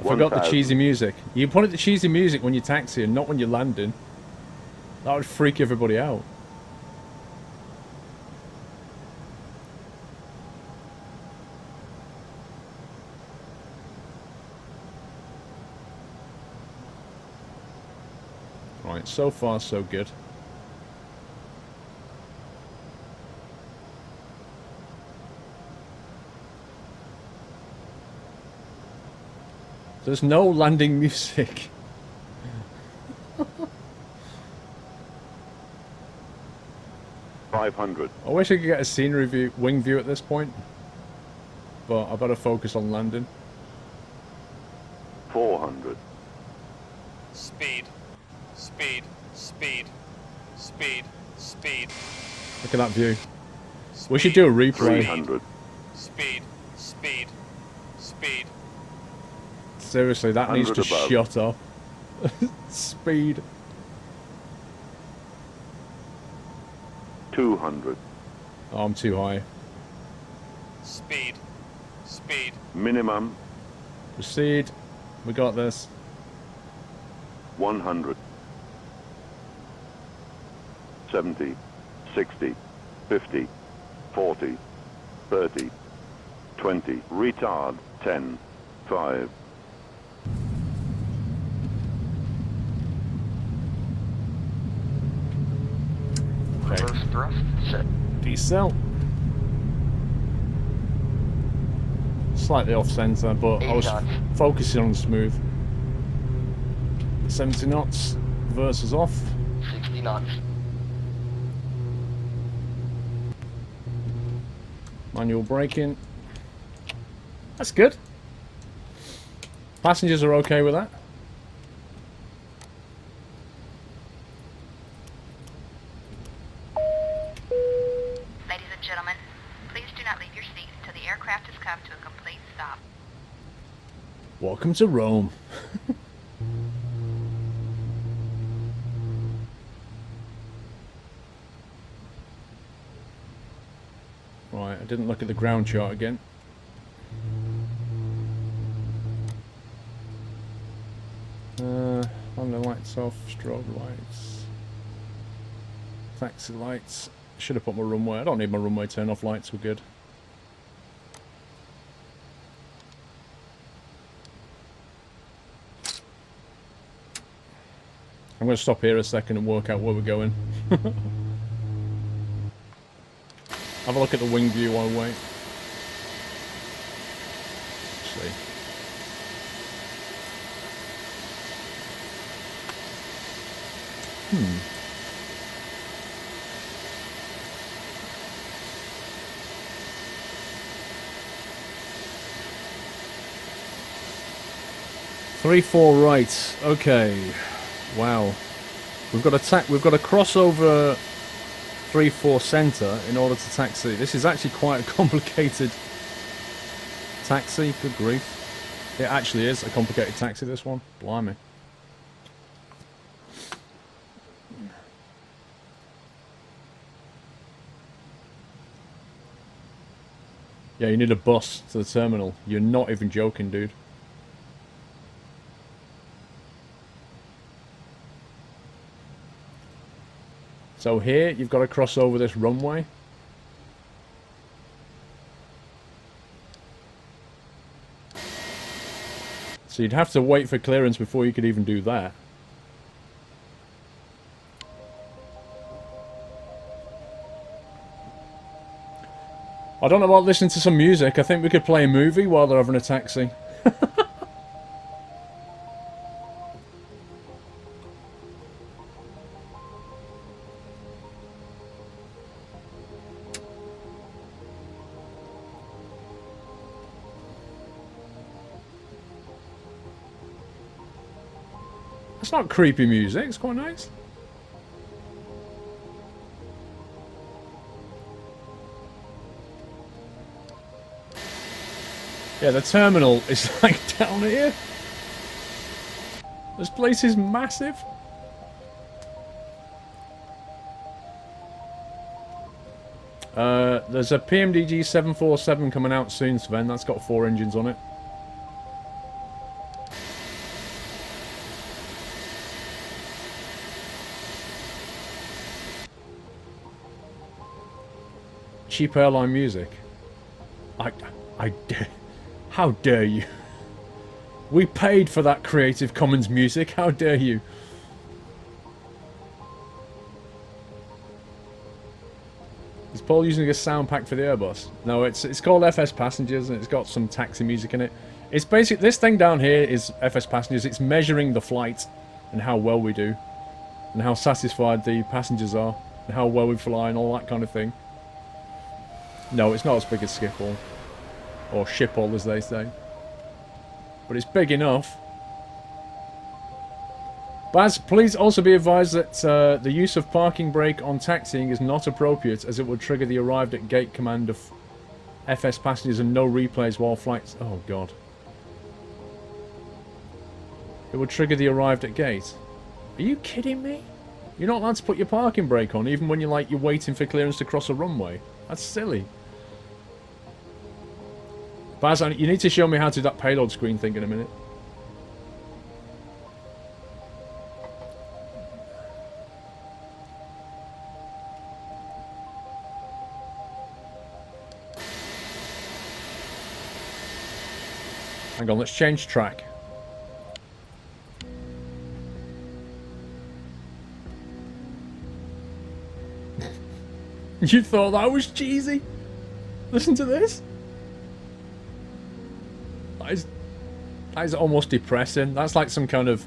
I forgot the cheesy music. You put it the cheesy music when you're taxiing, not when you're landing. That would freak everybody out. Right, so far so good. There's no landing music. $500. I wish I could get a scenery view, wing view at this point. But I better focus on landing. $400. Speed. Speed. Speed. Speed. Speed. Look at that view. Speed. We should do a replay. 300. Speed. Speed. Speed. Seriously, that needs to 100 above. shut up. Speed. 200. Oh, I'm too high. Speed. Speed. Minimum Proceed. We got this. 100. 70. 60. 50. 40. 30. 20. Retard. 10. 5. Reverse thrust set. Decel. Slightly off center, but I was 80 knots. focusing on smooth. 70 knots. Versus off. 60 knots. Manual braking. That's good. Passengers are okay with that. Ladies and gentlemen, Please stop. Welcome to Rome. Right, I didn't look at the ground chart again. On the lights off, strobe lights, taxi lights. Should have put my runway. I don't need my runway turn off lights. We're good. I'm going to stop here a second and work out where we're going. Have a look at the wing view while I wait. Actually. 3-4 right. Okay. Wow. We've got to cross over 3-4 center in order to taxi. This is actually quite a complicated taxi. Good grief. It actually is a complicated taxi, this one. Blimey. Yeah, you need a bus to the terminal. You're not even joking, dude. So here, you've got to cross over this runway. So you'd have to wait for clearance before you could even do that. I don't know about listening to some music. I think we could play a movie while they're having a taxi. It's not creepy music, it's quite nice. Yeah, the terminal is like down here. This place is massive. There's a PMDG 747 coming out soon, Sven. That's got 4 engines on it. Cheap airline music. I dare. How dare you? We paid for that Creative Commons music. How dare you? Is Paul using a sound pack for the Airbus? No, it's called FS Passengers and it's got some taxi music in it. It's basic. This thing down here is FS Passengers. It's measuring the flight and how well we do, and how satisfied the passengers are, and how well we fly, and all that kind of thing. No, it's not as big as Schiphol. Or Schiphol, as they say. But it's big enough. Baz, please also be advised that the use of parking brake on taxiing is not appropriate, as it would trigger the arrived at gate command of FS passengers and no replays while flights... Oh, God. It would trigger the arrived at gate. Are you kidding me? You're not allowed to put your parking brake on, even when you're waiting for clearance to cross a runway. That's silly. Baz, you need to show me how to do that payload screen thing in a minute. Hang on, let's change track. You thought that was cheesy? Listen to this. That is almost depressing. That's like some kind of...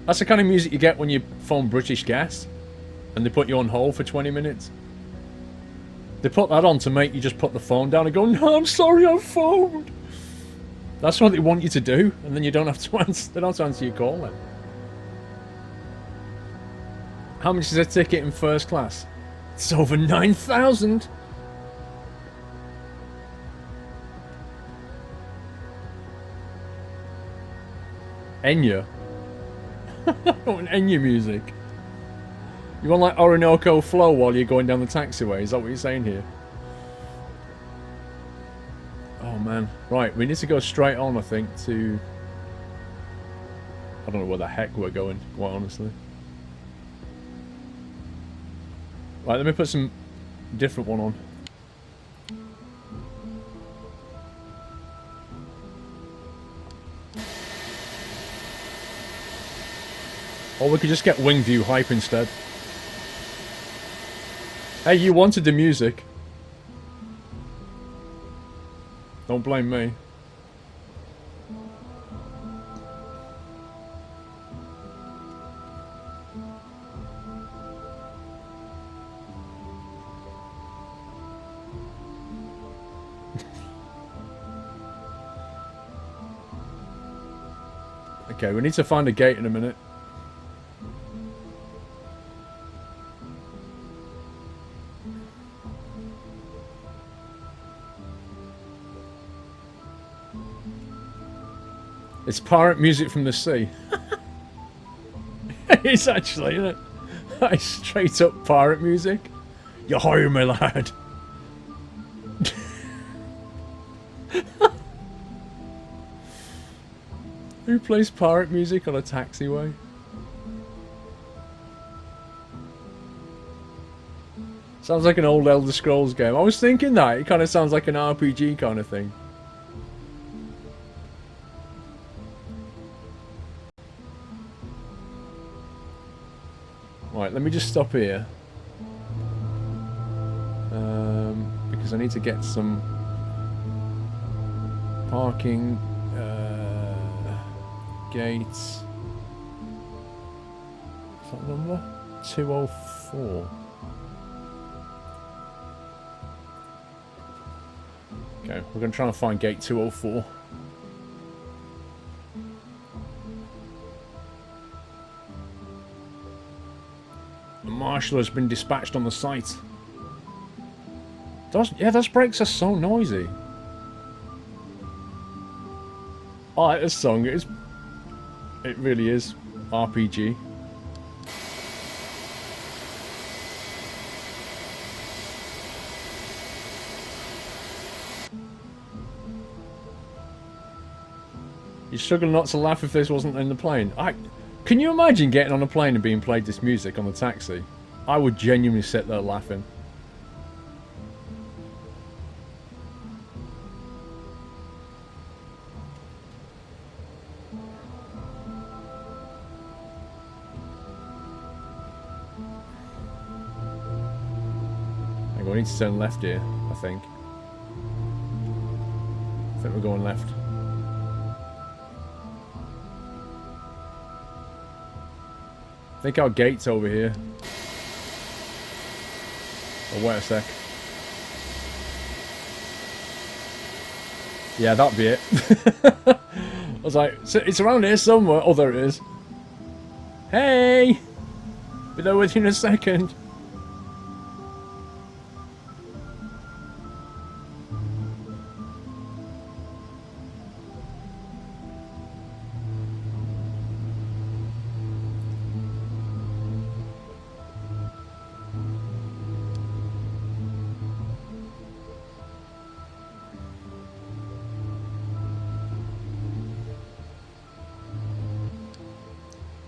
That's the kind of music you get when you phone British Gas and they put you on hold for 20 minutes. They put that on to make you just put the phone down and go, no, I'm sorry, I phoned. That's what they want you to do, and then you don't have to answer. They don't have to answer your call then. How much is a ticket in first class? It's over 9,000. Enya? I want Enya music. You want like Orinoco Flow while you're going down the taxiway? Is that what you're saying here? Oh man. Right, we need to go straight on, I think, to... I don't know where the heck we're going, quite honestly. Right, let me put some different one on. Or we could just get Wing View Hype instead. Hey, you wanted the music. Don't blame me. Okay, we need to find a gate in a minute. It's pirate music from the sea. It's actually, isn't it? It's straight up pirate music. You hire me, lad. Who plays pirate music on a taxiway? Sounds like an old Elder Scrolls game. I was thinking that. It kind of sounds like an RPG kind of thing. Right, let me just stop here. Because I need to get some parking gates. Is that number? 204. Okay, we're going to try and find gate 204. The marshal has been dispatched on the site. Those brakes are so noisy. I like this song. It really is RPG. You'd struggle not to laugh if this wasn't in the plane. Can you imagine getting on a plane and being played this music on the taxi? I would genuinely sit there laughing. Hang on, we need to turn left here, I think. I think we're going left. I think our gate's over here. Oh, wait a sec. Yeah, that'd be it. I was like, it's around here somewhere. Oh, there it is. Hey! Be there with you in a second.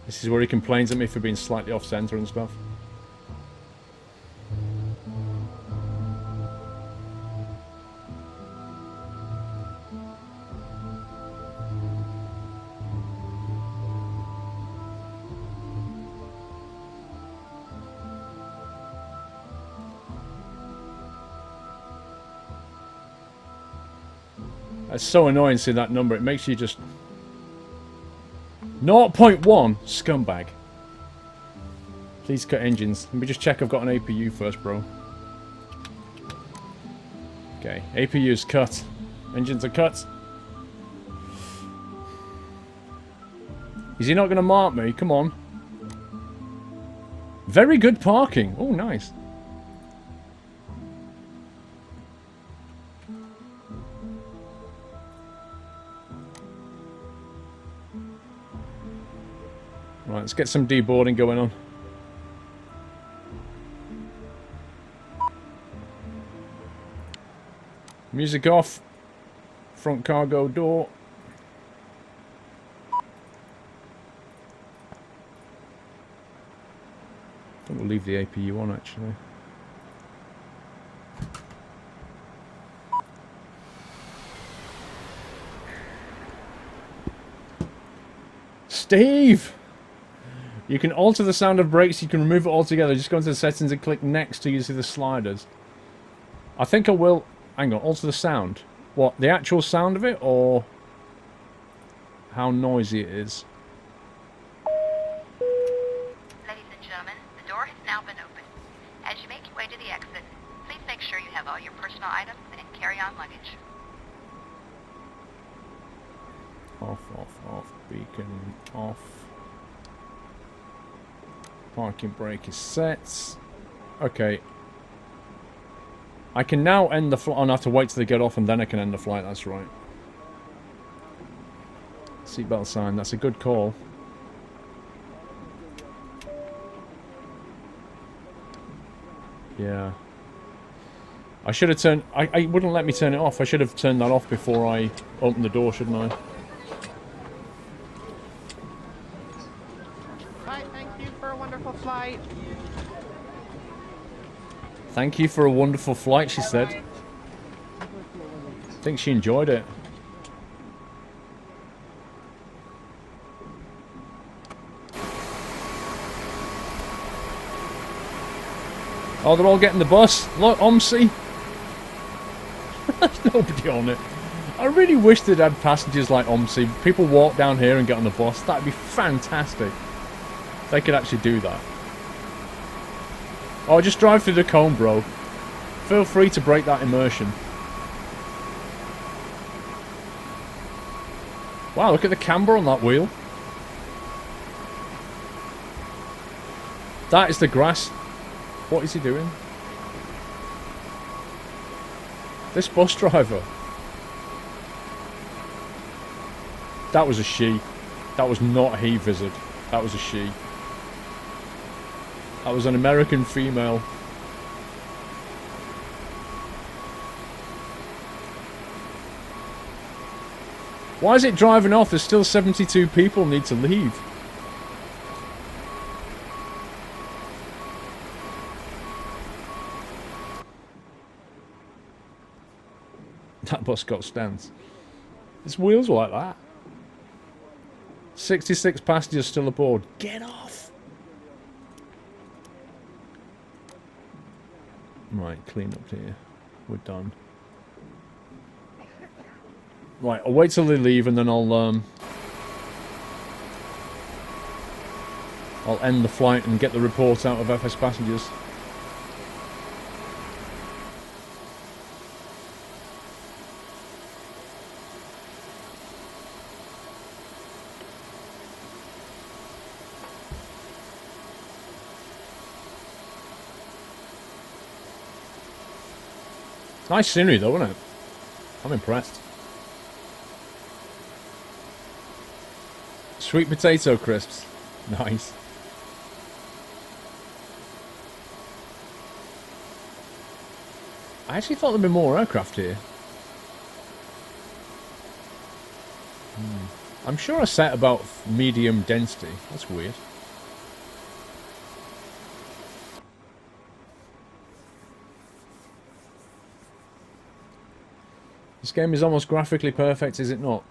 This is where he complains at me for being slightly off center and stuff. It's so annoying seeing that number. It makes you just... 0.1 scumbag. Please cut engines. Let me just check I've got an APU first, bro. Okay, APU's cut. Engines are cut. Is he not going to mark me? Come on. Very good parking. Oh, nice. Right, let's get some deboarding going on. Music off. Front cargo door. I think we'll leave the APU on, actually. Steve! You can alter the sound of brakes, you can remove it altogether. Just go into the settings and click next till you see the sliders. I think I will... Hang on, alter the sound. What, the actual sound of it, or how noisy it is? Ladies and gentlemen, the door has now been opened. As you make your way to the exit, please make sure you have all your personal items and carry-on luggage. Off, beacon off. Parking brake is set. Okay. I can now end the flight. Oh, I have to wait till they get off and then I can end the flight, that's right. Seatbelt sign, that's a good call. Yeah. I should have turned... I wouldn't let me turn it off. I should have turned that off before I opened the door, shouldn't I? Hi, thank you for a wonderful flight. Thank you for a wonderful flight, she said. I think she enjoyed it. Oh, they're all getting the bus. Look, OMSI. There's nobody on it. I really wish they'd had passengers like OMSI. People walk down here and get on the bus. That'd be fantastic. They could actually do that. Oh, just drive through the cone, bro. Feel free to break that immersion. Wow, look at the camber on that wheel. That is the grass. What is he doing? This bus driver. That was a she. That was not a he visit. That was a she. That was an American female. Why is it driving off? There's still 72 people need to leave. That bus got stance. Its wheels were like that. 66 passengers still aboard. Get off! Right, clean up here. We're done. Right, I'll wait till they leave and then I'll end the flight and get the report out of FS passengers. Nice scenery though, isn't it? I'm impressed. Sweet potato crisps. Nice. I actually thought there'd be more aircraft here. I'm sure I set about medium density. That's weird. This game is almost graphically perfect, is it not?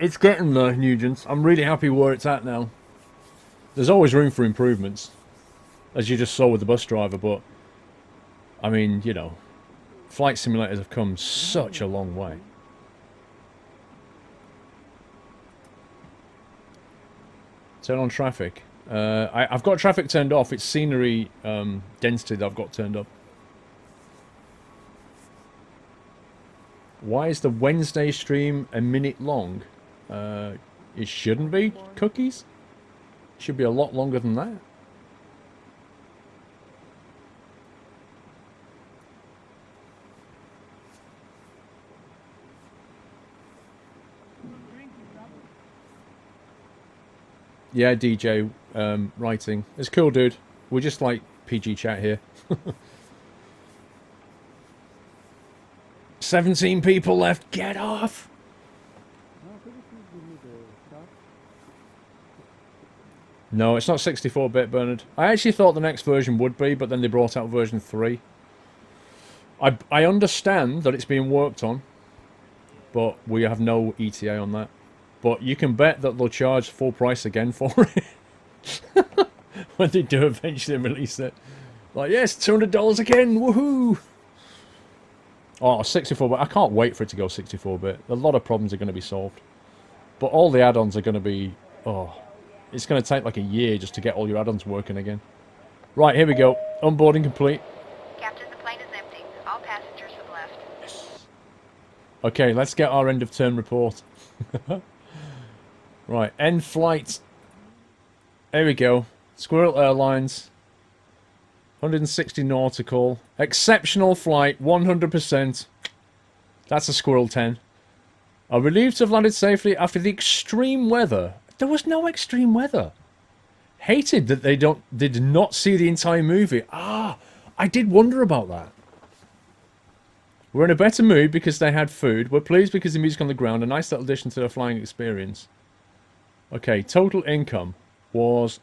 It's getting there, Nugent. I'm really happy where it's at now. There's always room for improvements, as you just saw with the bus driver, but I mean, you know, flight simulators have come such a long way. Turn on traffic. I've got traffic turned off. It's scenery density that I've got turned up. Why is the Wednesday stream a minute long? It shouldn't be, Cookies. It should be a lot longer than that. Yeah, DJ. writing. It's cool, dude. We're just like PG chat here. 17 people left. Get off. No, it's not 64-bit, Bernard. I actually thought the next version would be, but then they brought out version 3. I understand that it's being worked on, but we have no ETA on that. But you can bet that they'll charge full price again for it when they do eventually release it. Like, yes, $200 again, woohoo! Oh, 64-bit. I can't wait for it to go 64-bit. A lot of problems are going to be solved. But all the add-ons are going to be... Oh, it's going to take like a year just to get all your add-ons working again. Right, here we go. Onboarding complete. Captain, the plane is empty. All passengers have left. Yes. Okay, let's get our end of turn report. Right, end flight. There we go. Squirrel Airlines. 160 nautical. Exceptional flight, 100%. That's a Squirrel 10. Are relieved to have landed safely after the extreme weather. There was no extreme weather. Hated that they did not see the entire movie. Ah, I did wonder about that. We're in a better mood because they had food. We're pleased because the music on the ground. A nice little addition to the flying experience. Okay, total income was...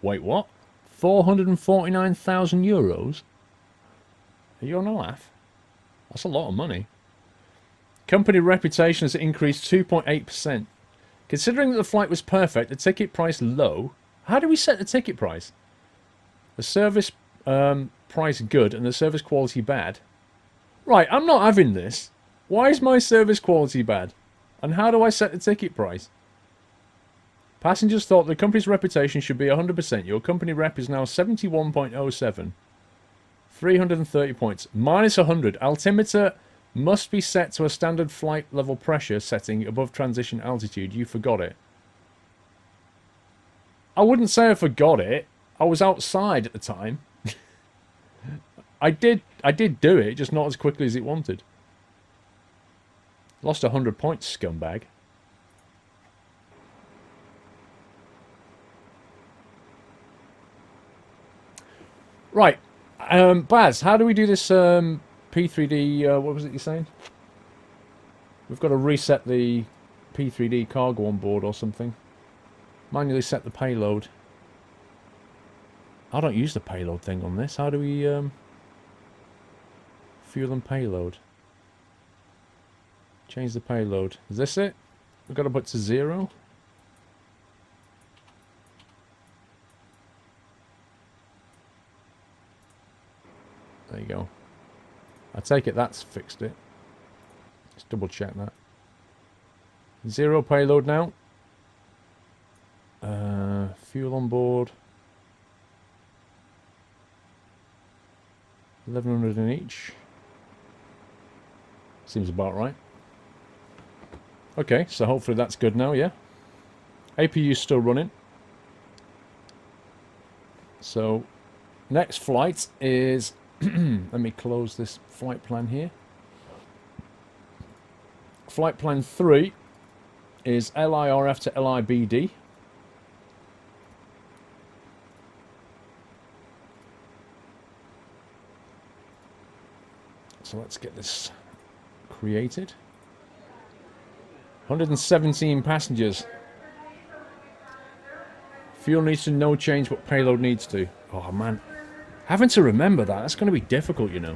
Wait, what? 449,000 euros? Are you on a laugh? That's a lot of money. Company reputation has increased 2.8%. Considering that the flight was perfect, the ticket price low. How do we set the ticket price? The service price good and the service quality bad. Right, I'm not having this. Why is my service quality bad? And how do I set the ticket price? Passengers thought the company's reputation should be 100%. Your company rep is now 71.07. 330 points. Minus 100. Altimeter must be set to a standard flight level pressure setting above transition altitude. You forgot it. I wouldn't say I forgot it. I was outside at the time. I did do it, just not as quickly as it wanted. Lost 100 points, scumbag. Right. Baz, how do we do this P3D, what was it you're saying? We've got to reset the P3D cargo on board or something. Manually set the payload. I don't use the payload thing on this. How do we fuel and payload? Change the payload. Is this it? We've got to put to 0. There you go. I take it that's fixed it. Let's double check that. 0 payload now. Fuel on board. 1100 in each. Seems about right. Okay, so hopefully that's good now, yeah? APU's still running. So, next flight is... let me close this flight plan here. Flight plan 3 is LIRF to LIBD. So let's get this created. 117 passengers. Fuel needs to no change, but payload needs to. Oh man. Having to remember that's going to be difficult, you know.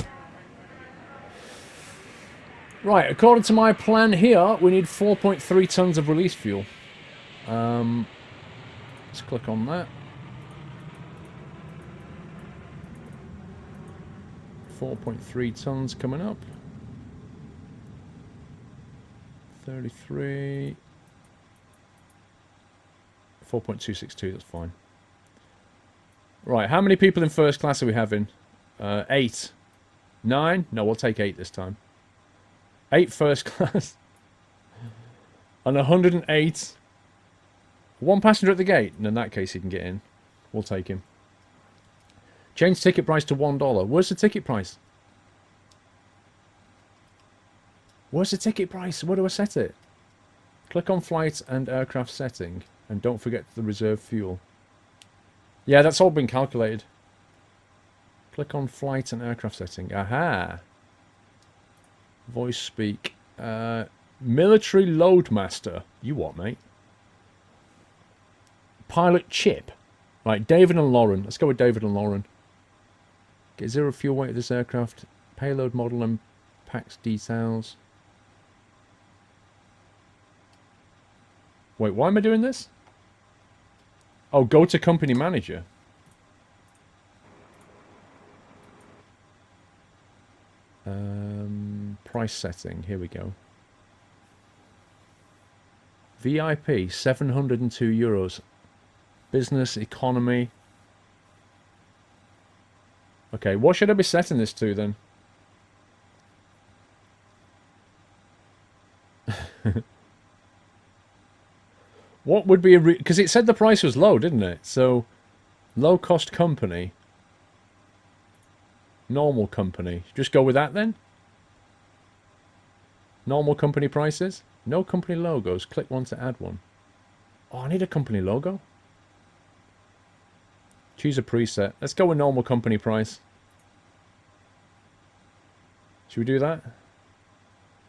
Right, according to my plan here, we need 4.3 tons of release fuel. Let's click on that. 4.3 tons coming up. 33. 4.262, that's fine. Right, how many people in first class are we having? 8. 9? No, we'll take 8 this time. 8 first class. And 108. 1 passenger at the gate. And in that case, he can get in. We'll take him. Change ticket price to $1. Where's the ticket price? Where's the ticket price? Where do I set it? Click on flight and aircraft setting. And don't forget the reserve fuel. Yeah, that's all been calculated. Click on flight and aircraft setting. Aha. Voice speak. Military Loadmaster. You what, mate? Pilot chip. Right, David and Lauren. Let's go with David and Lauren. Get 0 fuel weight of this aircraft. Payload model and packs details. Wait, why am I doing this? Oh, go to company manager. Price setting. Here we go. VIP, 702 euros. Business, economy. Okay, what should I be setting this to then? What would be a... Because it said the price was low, didn't it? So, low cost company. Normal company. Just go with that then? Normal company prices? No company logos. Click one to add one. Oh, I need a company logo. Choose a preset. Let's go with normal company price. Should we do that?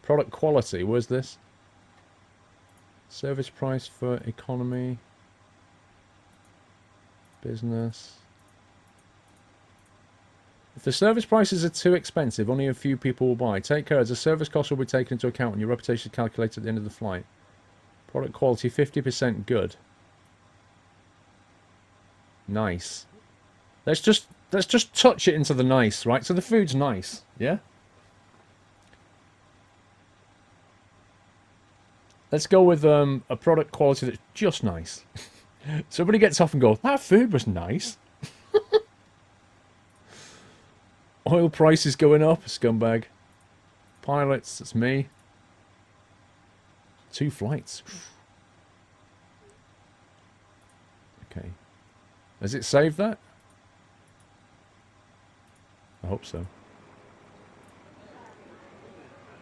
Product quality. Where's this? Service price for economy. Business. If the service prices are too expensive, only a few people will buy. Take care, as the service cost will be taken into account and your reputation is calculated at the end of the flight. Product quality 50% good. Nice. Let's just touch it into the nice, right? So the food's nice, yeah? Let's go with a product quality that's just nice. Somebody gets off and goes, that food was nice. Oil prices going up, scumbag. Pilots, that's me. 2 flights. Okay. Has it saved that? I hope so.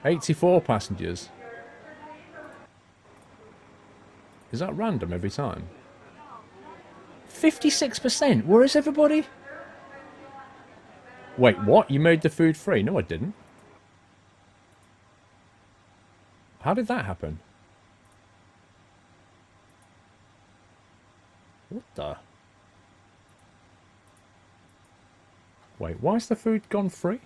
84 passengers. Is that random every time? 56%? Where is everybody? Wait, what? You made the food free? No, I didn't. How did that happen? What the? Wait, why is the food gone free?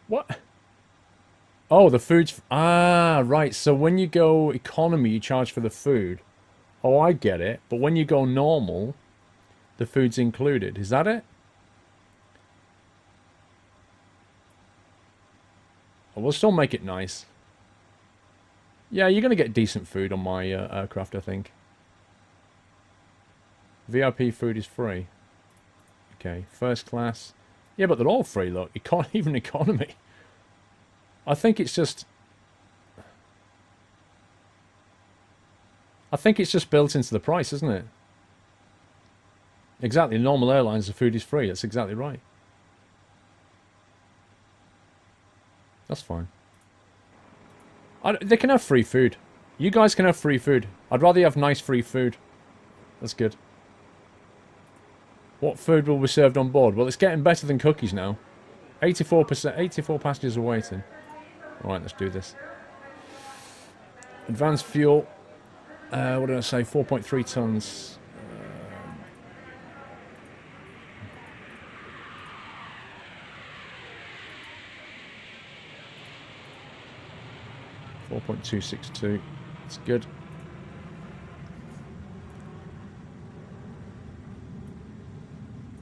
What? Oh, the food's... Ah, right. So when you go economy, you charge for the food. Oh, I get it. But when you go normal, the food's included. Is that it? Oh, we'll still make it nice. Yeah, you're going to get decent food on my aircraft, I think. VIP food is free. Okay, first class. Yeah, but they're all free, look. Even economy. I think it's just... I think it's just built into the price, isn't it? Exactly. Normal airlines, the food is free. That's exactly right. That's fine. They can have free food. You guys can have free food. I'd rather you have nice free food. That's good. What food will be served on board? Well, it's getting better than cookies now. 84%, 84 passengers are waiting. Alright, let's do this. Advanced fuel. What did I say? 4.3 tons. 4.262. That's good.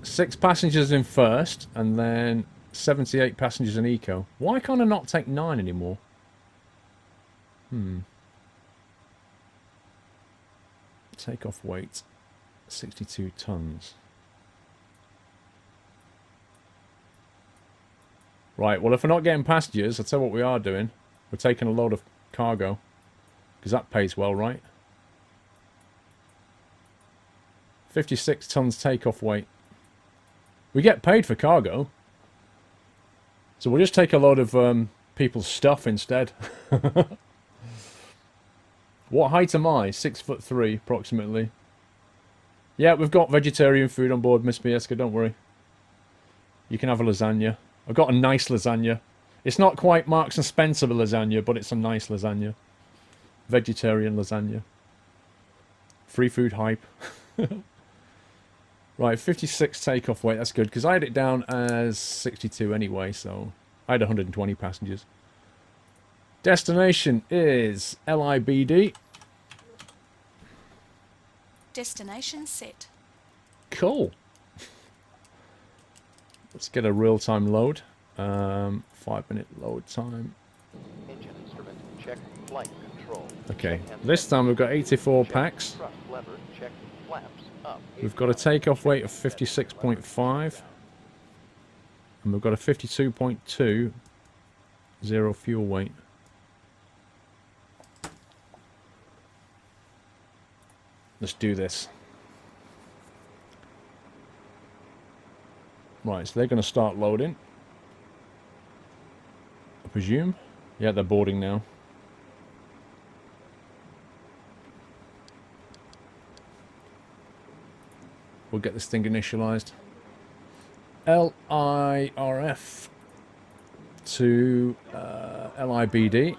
Six passengers in first, and then 78 passengers in eco. Why can't I not take 9 anymore? Takeoff weight, 62 tons. Right, well, if we're not getting passengers, I'll tell you what we are doing. We're taking a load of cargo, because that pays well, right? 56 tons takeoff weight. We get paid for cargo. So we'll just take a load of people's stuff instead. What height am I? 6'3", approximately. Yeah, we've got vegetarian food on board, Miss Mieska, don't worry. You can have a lasagna. I've got a nice lasagna. It's not quite Marks and Spencer lasagna, but it's a nice lasagna. Vegetarian lasagna. Free food hype. Right, 56 takeoff weight, that's good, because I had it down as 62 anyway, so I had 120 passengers. Destination is LIBD. Destination set. Cool. Let's get a real-time load. 5-minute load time. Engine instrument, check flight control. Okay, Check this time we've got 84 packs. thrust lever, check flaps up. We've got a takeoff weight of 56.5. And we've got a 52.2 zero fuel weight. Let's do this. Right, so they're going to start loading. I presume. Yeah, they're boarding now. We'll get this thing initialized. LIRF to LIBD.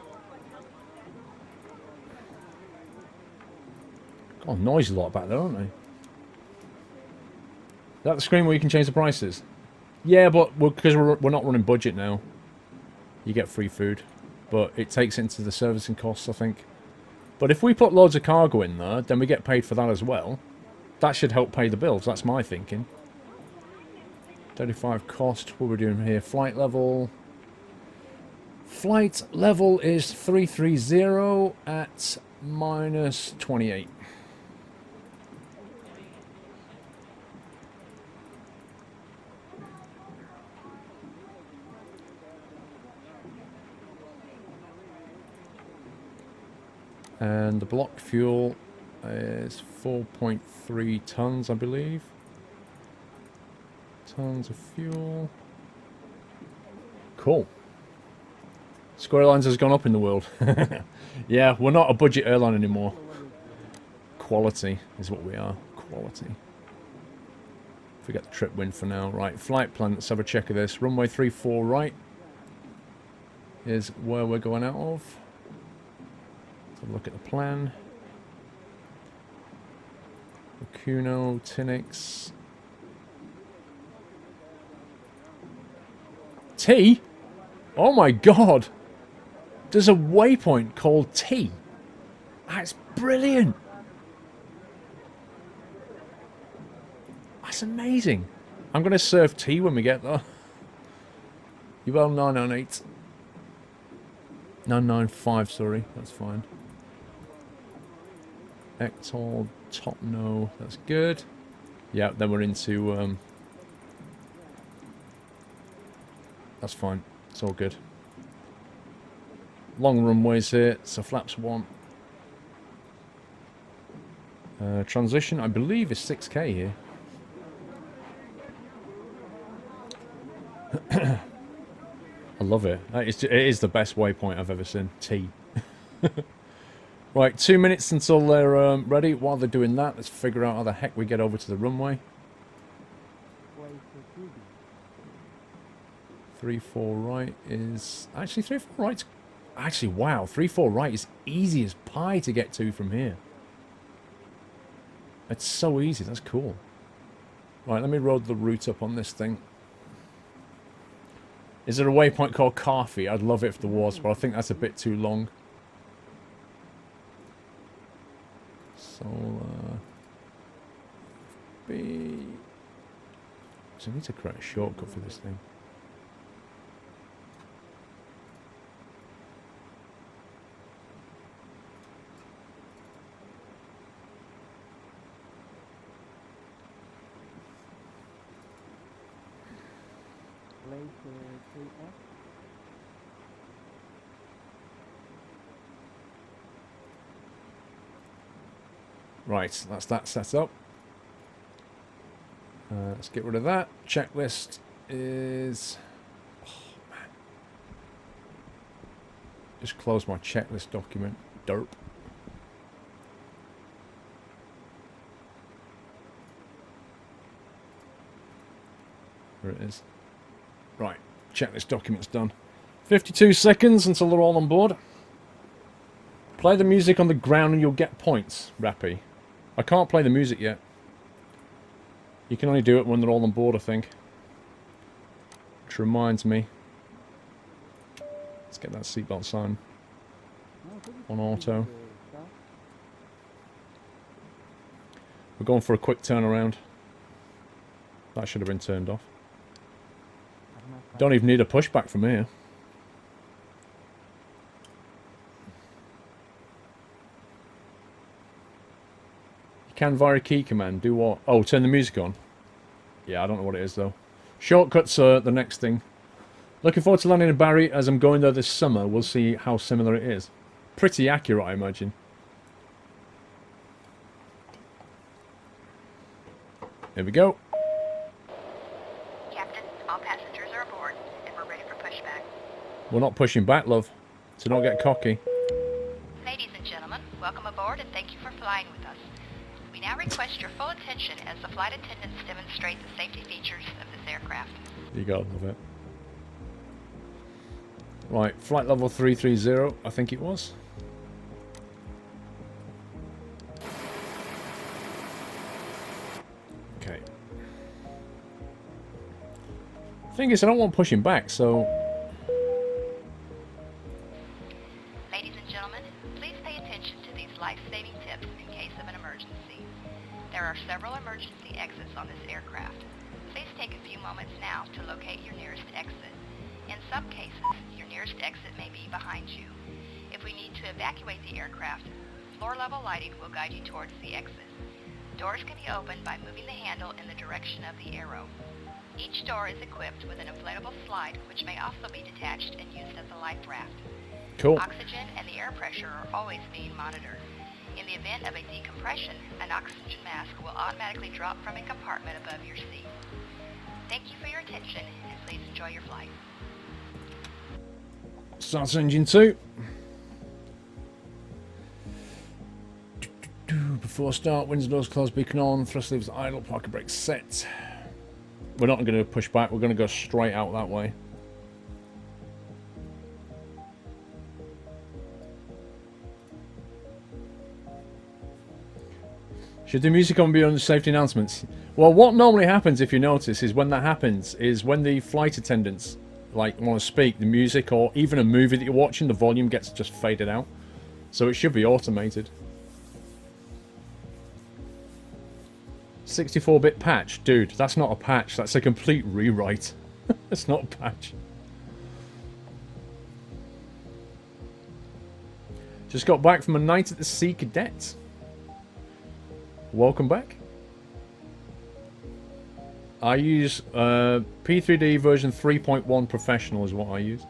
God, noisy a lot back there, aren't they? Is that the screen where you can change the prices? Yeah, but because we're not running budget now, you get free food. But it takes into the servicing costs, I think. But if we put loads of cargo in there, then we get paid for that as well. That should help pay the bills, that's my thinking. 35 cost, what we're doing here, flight level. Flight level is 330 at minus 28. And the block fuel is 4.3 tons, I believe. Tons of fuel. Cool. Square Airlines has gone up in the world. Yeah, we're not a budget airline anymore. Quality is what we are. Quality. Forget the trip win for now. Right, flight plan. Let's have a check of this. Runway 34 right is where we're going out of. Let's have a look at the plan. Kuno, Tinix. T? Oh my god! There's a waypoint called T. That's brilliant! That's amazing. I'm going to serve tea when we get there. UL 998. 995, sorry. That's fine. Ectol, top no. That's good. Yeah, then we're into... that's fine. It's all good. Long runways here. So flaps 1. Transition, I believe, is 6k here. I love it. It is the best waypoint I've ever seen. T. Right, 2 minutes until they're ready. While they're doing that, let's figure out how the heck we get over to the runway. 3-4 right is... Actually, 3-4 right's... Actually, wow. 3-4 right is easy as pie to get to from here. It's so easy. That's cool. Right, let me load the route up on this thing. Is there a waypoint called Coffee? I'd love it if there was, but I think that's a bit too long. So, so I need to create a shortcut for this thing. Right, that's that set up. Let's get rid of that. Checklist is... Oh, man. Just close my checklist document. Derp. There it is. Right, checklist document's done. 52 seconds until they're all on board. Play the music on the ground and you'll get points, Rappy. I can't play the music yet. You can only do it when they're all on board, I think. Which reminds me. Let's get that seatbelt sign on auto. We're going for a quick turnaround. That should have been turned off. Don't even need a pushback from here. You can via a key command. Do what? Oh, turn the music on. Yeah, I don't know what it is though. Shortcuts are the next thing. Looking forward to landing in Barry as I'm going there this summer. We'll see how similar it is. Pretty accurate, I imagine. Here we go. Captain, all passengers are aboard, and we're ready for pushback. We're not pushing back, love. So don't get cocky. Ladies and gentlemen, welcome aboard and thank you for flying with us. We now request your full attention as the flight attendants demonstrate the safety features of this aircraft. You gotta love it. Right, flight level 330, I think it was. Okay. Thing is, I don't want pushing back, so... Ladies and gentlemen, please pay attention to these life-saving tips in case of an emergency. There are several emergency exits on this aircraft. Please take a few moments now to locate your nearest exit. In some cases, your nearest exit may be behind you. If we need to evacuate the aircraft, floor-level lighting will guide you towards the exit. Doors can be opened by moving the handle in the direction of the arrow. Each door is equipped with an inflatable slide, which may also be detached and used as a life raft. Cool. Oxygen and the air pressure are always being monitored. In the event of a decompression, an oxygen mask will automatically drop from a compartment above your seat. Thank you for your attention, and please enjoy your flight. Starts engine 2. Before start, windows doors closed, beacon on, thrust levers idle, parking brakes set. We're not going to push back, we're going to go straight out that way. Should the music on be on the safety announcements? Well, what normally happens, if you notice, is when that happens, is when the flight attendants like want to speak, the music or even a movie that you're watching, the volume gets just faded out. So it should be automated. 64-bit patch. Dude, that's not a patch. That's a complete rewrite. It's not a patch. Just got back from a night at the Sea Cadets. Welcome back. I use P3D version 3.1 Professional is what I use.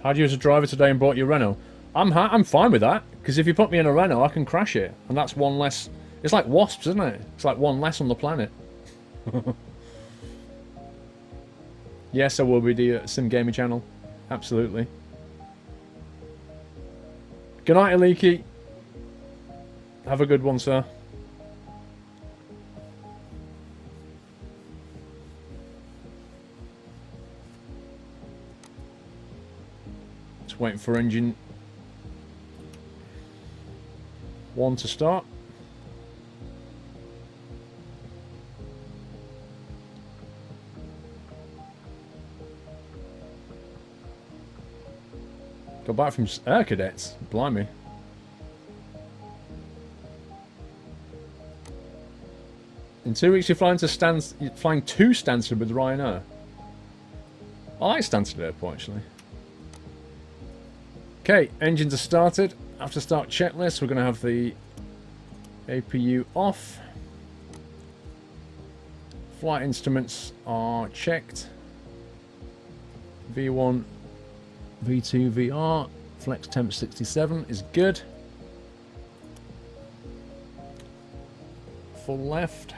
How'd you as a driver today and bought your Renault? I'm fine with that, because if you put me in a Renault, I can crash it, and that's one less. It's like wasps, isn't it? It's like one less on the planet. Yes, I will be the Sim Gamer channel. Absolutely. Good night, Aliki. Have a good one, sir. Just waiting for engine 1 to start. Got back from Air Cadets. Blimey. In 2 weeks you're flying to Stansted with Ryanair. I like Stansted Airport actually. Okay, engines are started. After start checklist, we're going to have the APU off. Flight instruments are checked. V1, V2, VR. Flex temp 67 is good. full left,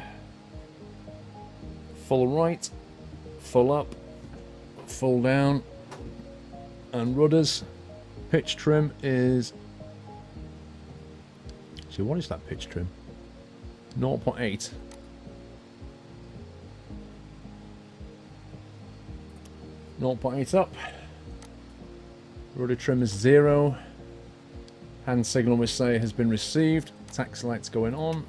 full right, full up, full down, and rudders. Pitch trim is... So what is that pitch trim? 0.8. Up. Rudder trim is 0. Hand signal we say has been received. Taxi lights going on.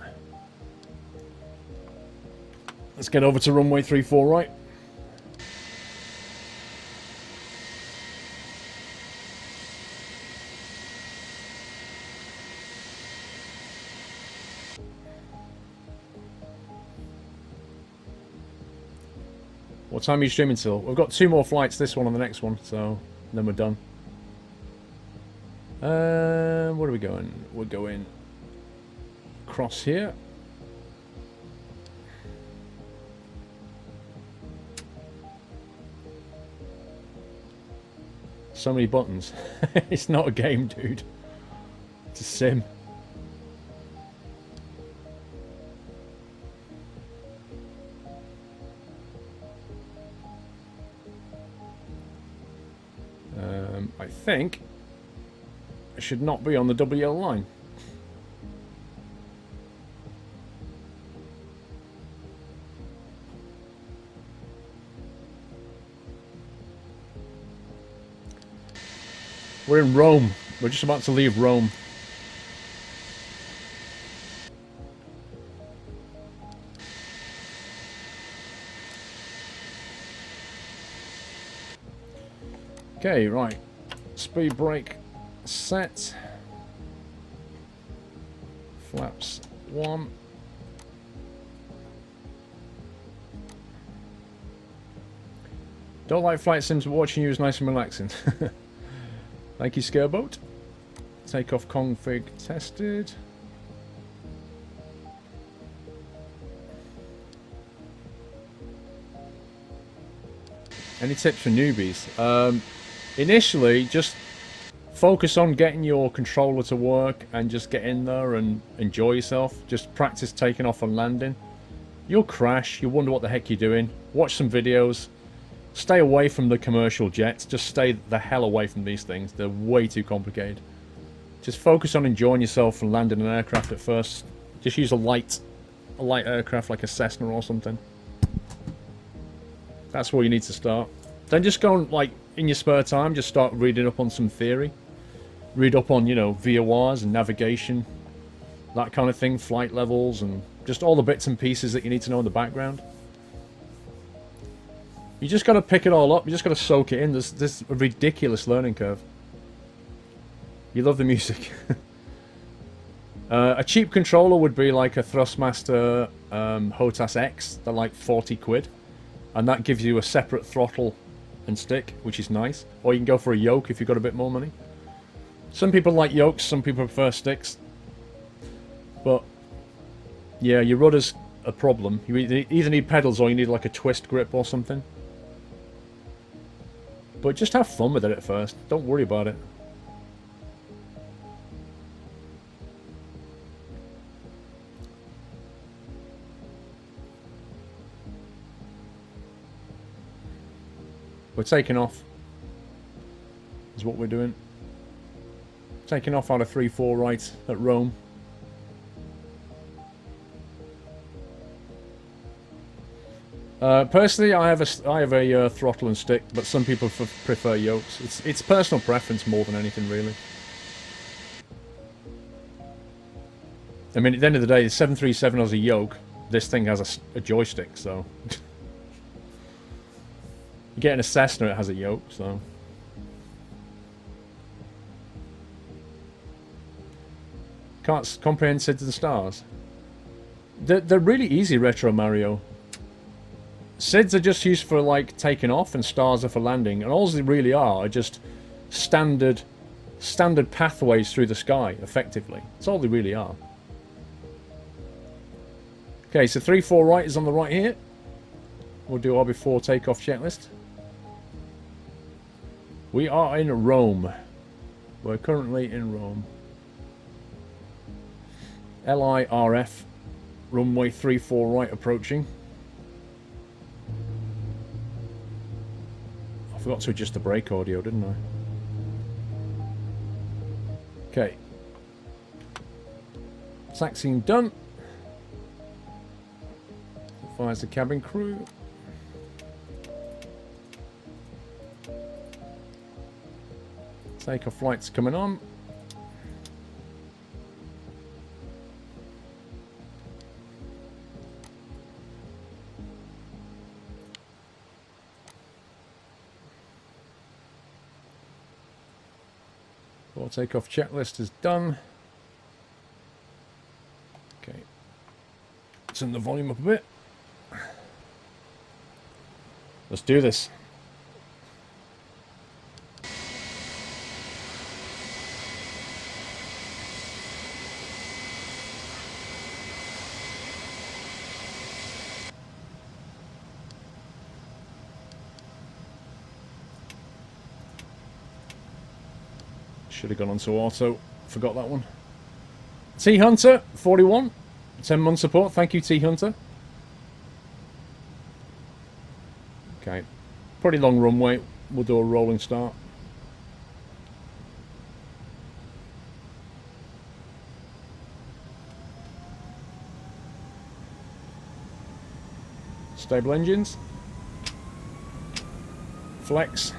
Let's get over to runway 34 right. What time are you streaming till? We've got 2 more flights, this one and the next one, so then we're done. Where are we going? We're going across here. So many buttons. It's not a game, dude. It's a sim. I think I should not be on the WL line. We're in Rome. We're just about to leave Rome. Okay, right. Speed brake set. Flaps 1. Don't like flight sims, but watching you is nice and relaxing. Thank you, Scareboat. Takeoff config tested. Any tips for newbies? Initially, just focus on getting your controller to work and just get in there and enjoy yourself. Just practice taking off and landing. You'll crash, you'll wonder what the heck you're doing. Watch some videos. Stay away from the commercial jets. Just stay the hell away from these things. They're way too complicated. Just focus on enjoying yourself and landing an aircraft at first. Just use a light aircraft like a Cessna or something. That's where you need to start. Then just go and, like, in your spare time, just start reading up on some theory. Read up on, you know, VORs and navigation. That kind of thing. Flight levels and just all the bits and pieces that you need to know in the background. You just got to pick it all up. You just got to soak it in. There's a ridiculous learning curve. You love the music. A cheap controller would be like a Thrustmaster HOTAS X. They're like 40 quid. And that gives you a separate throttle and stick, which is nice. Or you can go for a yoke if you've got a bit more money. Some people like yokes, some people prefer sticks. But, yeah, your rudder's a problem. You either need pedals or you need like a twist grip or something. But just have fun with it at first. Don't worry about it. We're taking off. Is what we're doing. Taking off out of 3-4 right at Rome. Personally, I have a throttle and stick, but some people prefer yokes. It's personal preference more than anything, really. I mean, at the end of the day, the 737 has a yoke. This thing has a joystick, so... You're getting a Cessna, it has a yoke, so... Can't comprehend SIDS and stars. They're really easy, Retro Mario. SIDS are just used for, like, taking off, and stars are for landing. And all they really are just standard pathways through the sky, effectively. That's all they really are. Okay, so 3-4 right is on the right here. We'll do our before takeoff checklist. We are in Rome. We're currently in Rome. LIRF Runway 34 right approaching. I forgot to adjust the brake audio, didn't I? Okay. Taxiing done. Fires the cabin crew. Takeoff flight's coming on. Takeoff checklist is done. Okay. Turn the volume up a bit. Let's do this. Should have gone on to auto. Forgot that one. T Hunter 41. 10-month support. Thank you, T Hunter. Okay. Pretty long runway. We'll do a rolling start. Stable engines. Flex.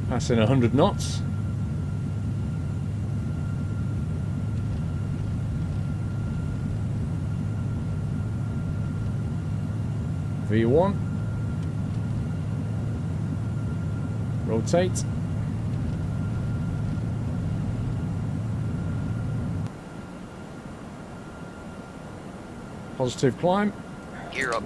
Passing 100 knots. V1. Rotate. Positive climb. Gear up.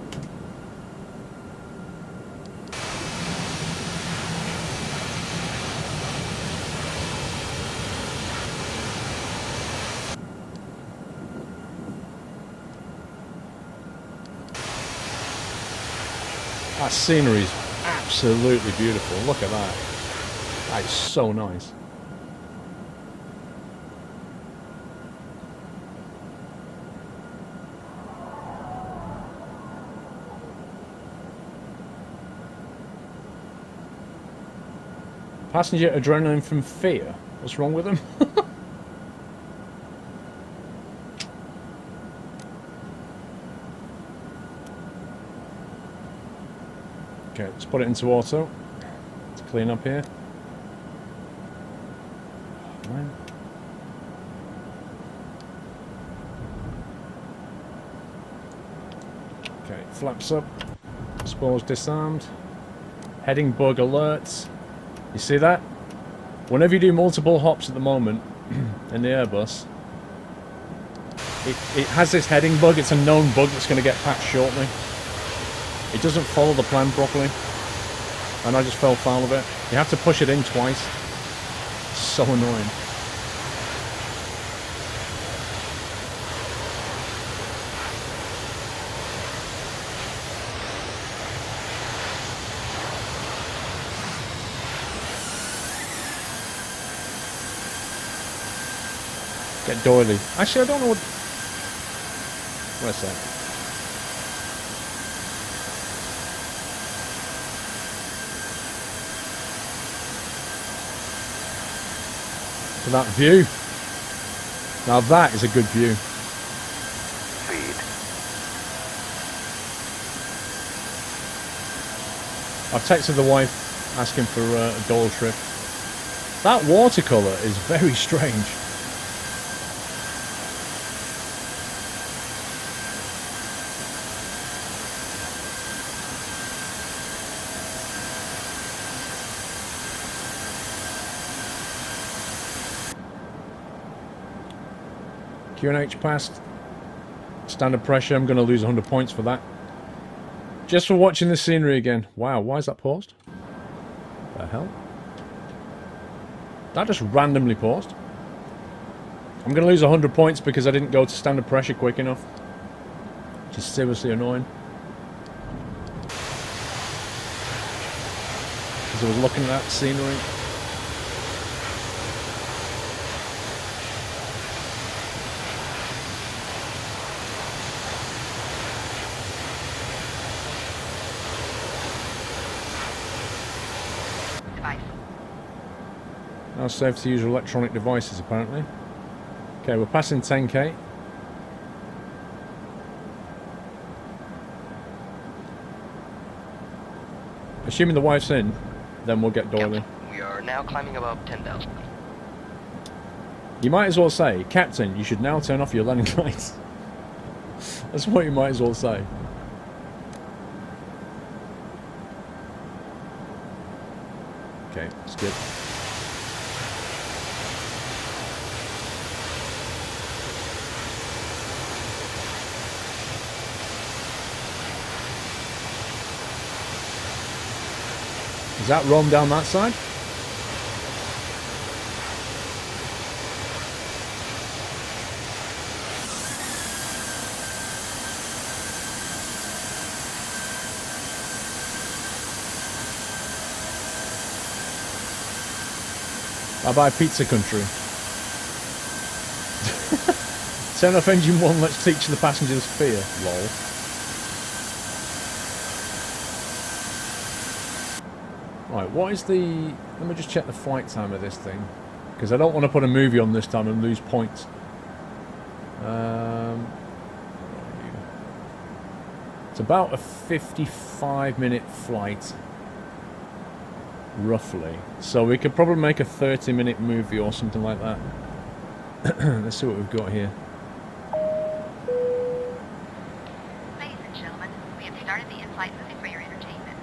That scenery is absolutely beautiful. Look at that. That is so nice. Passenger adrenaline from fear. What's wrong with them? Okay, let's put it into auto. Let's clean up here. Oh, man. Okay, flaps up. Spores disarmed. Heading bug alerts. You see that? Whenever you do multiple hops at the moment in the Airbus, it has this heading bug. It's a known bug that's going to get patched shortly. It doesn't follow the plan properly, and I just fell foul of it. You have to push it in twice. It's so annoying. Get doily. Actually, I don't know what... Where's that? To that view. Now that is a good view. Speed. I've texted the wife asking for a dole trip. That watercolour is very strange. QNH passed. Standard pressure. I'm going to lose 100 points for that. Just for watching the scenery again. Wow, why is that paused? The hell? That just randomly paused. I'm going to lose 100 points because I didn't go to standard pressure quick enough. which is seriously annoying. Because I was looking at that scenery. Now safe to use electronic devices, apparently. Okay, we're passing 10k. Assuming the wife's in, then we'll get doily. Captain, we are now climbing above 10,000. You might as well say, Captain, you should now turn off your landing lights. That's what you might as well say. Okay, that's good. Is that Rome down that side? Bye-bye pizza country. Turn off engine 1, let's teach the passengers fear. Lol. Right, what is the... Let me just check the flight time of this thing. Because I don't want to put a movie on this time and lose points. It's about a 55-minute flight. Roughly. So we could probably make a 30-minute movie or something like that. Let's see what we've got here. Ladies and gentlemen, we have started the in-flight movie for your entertainment.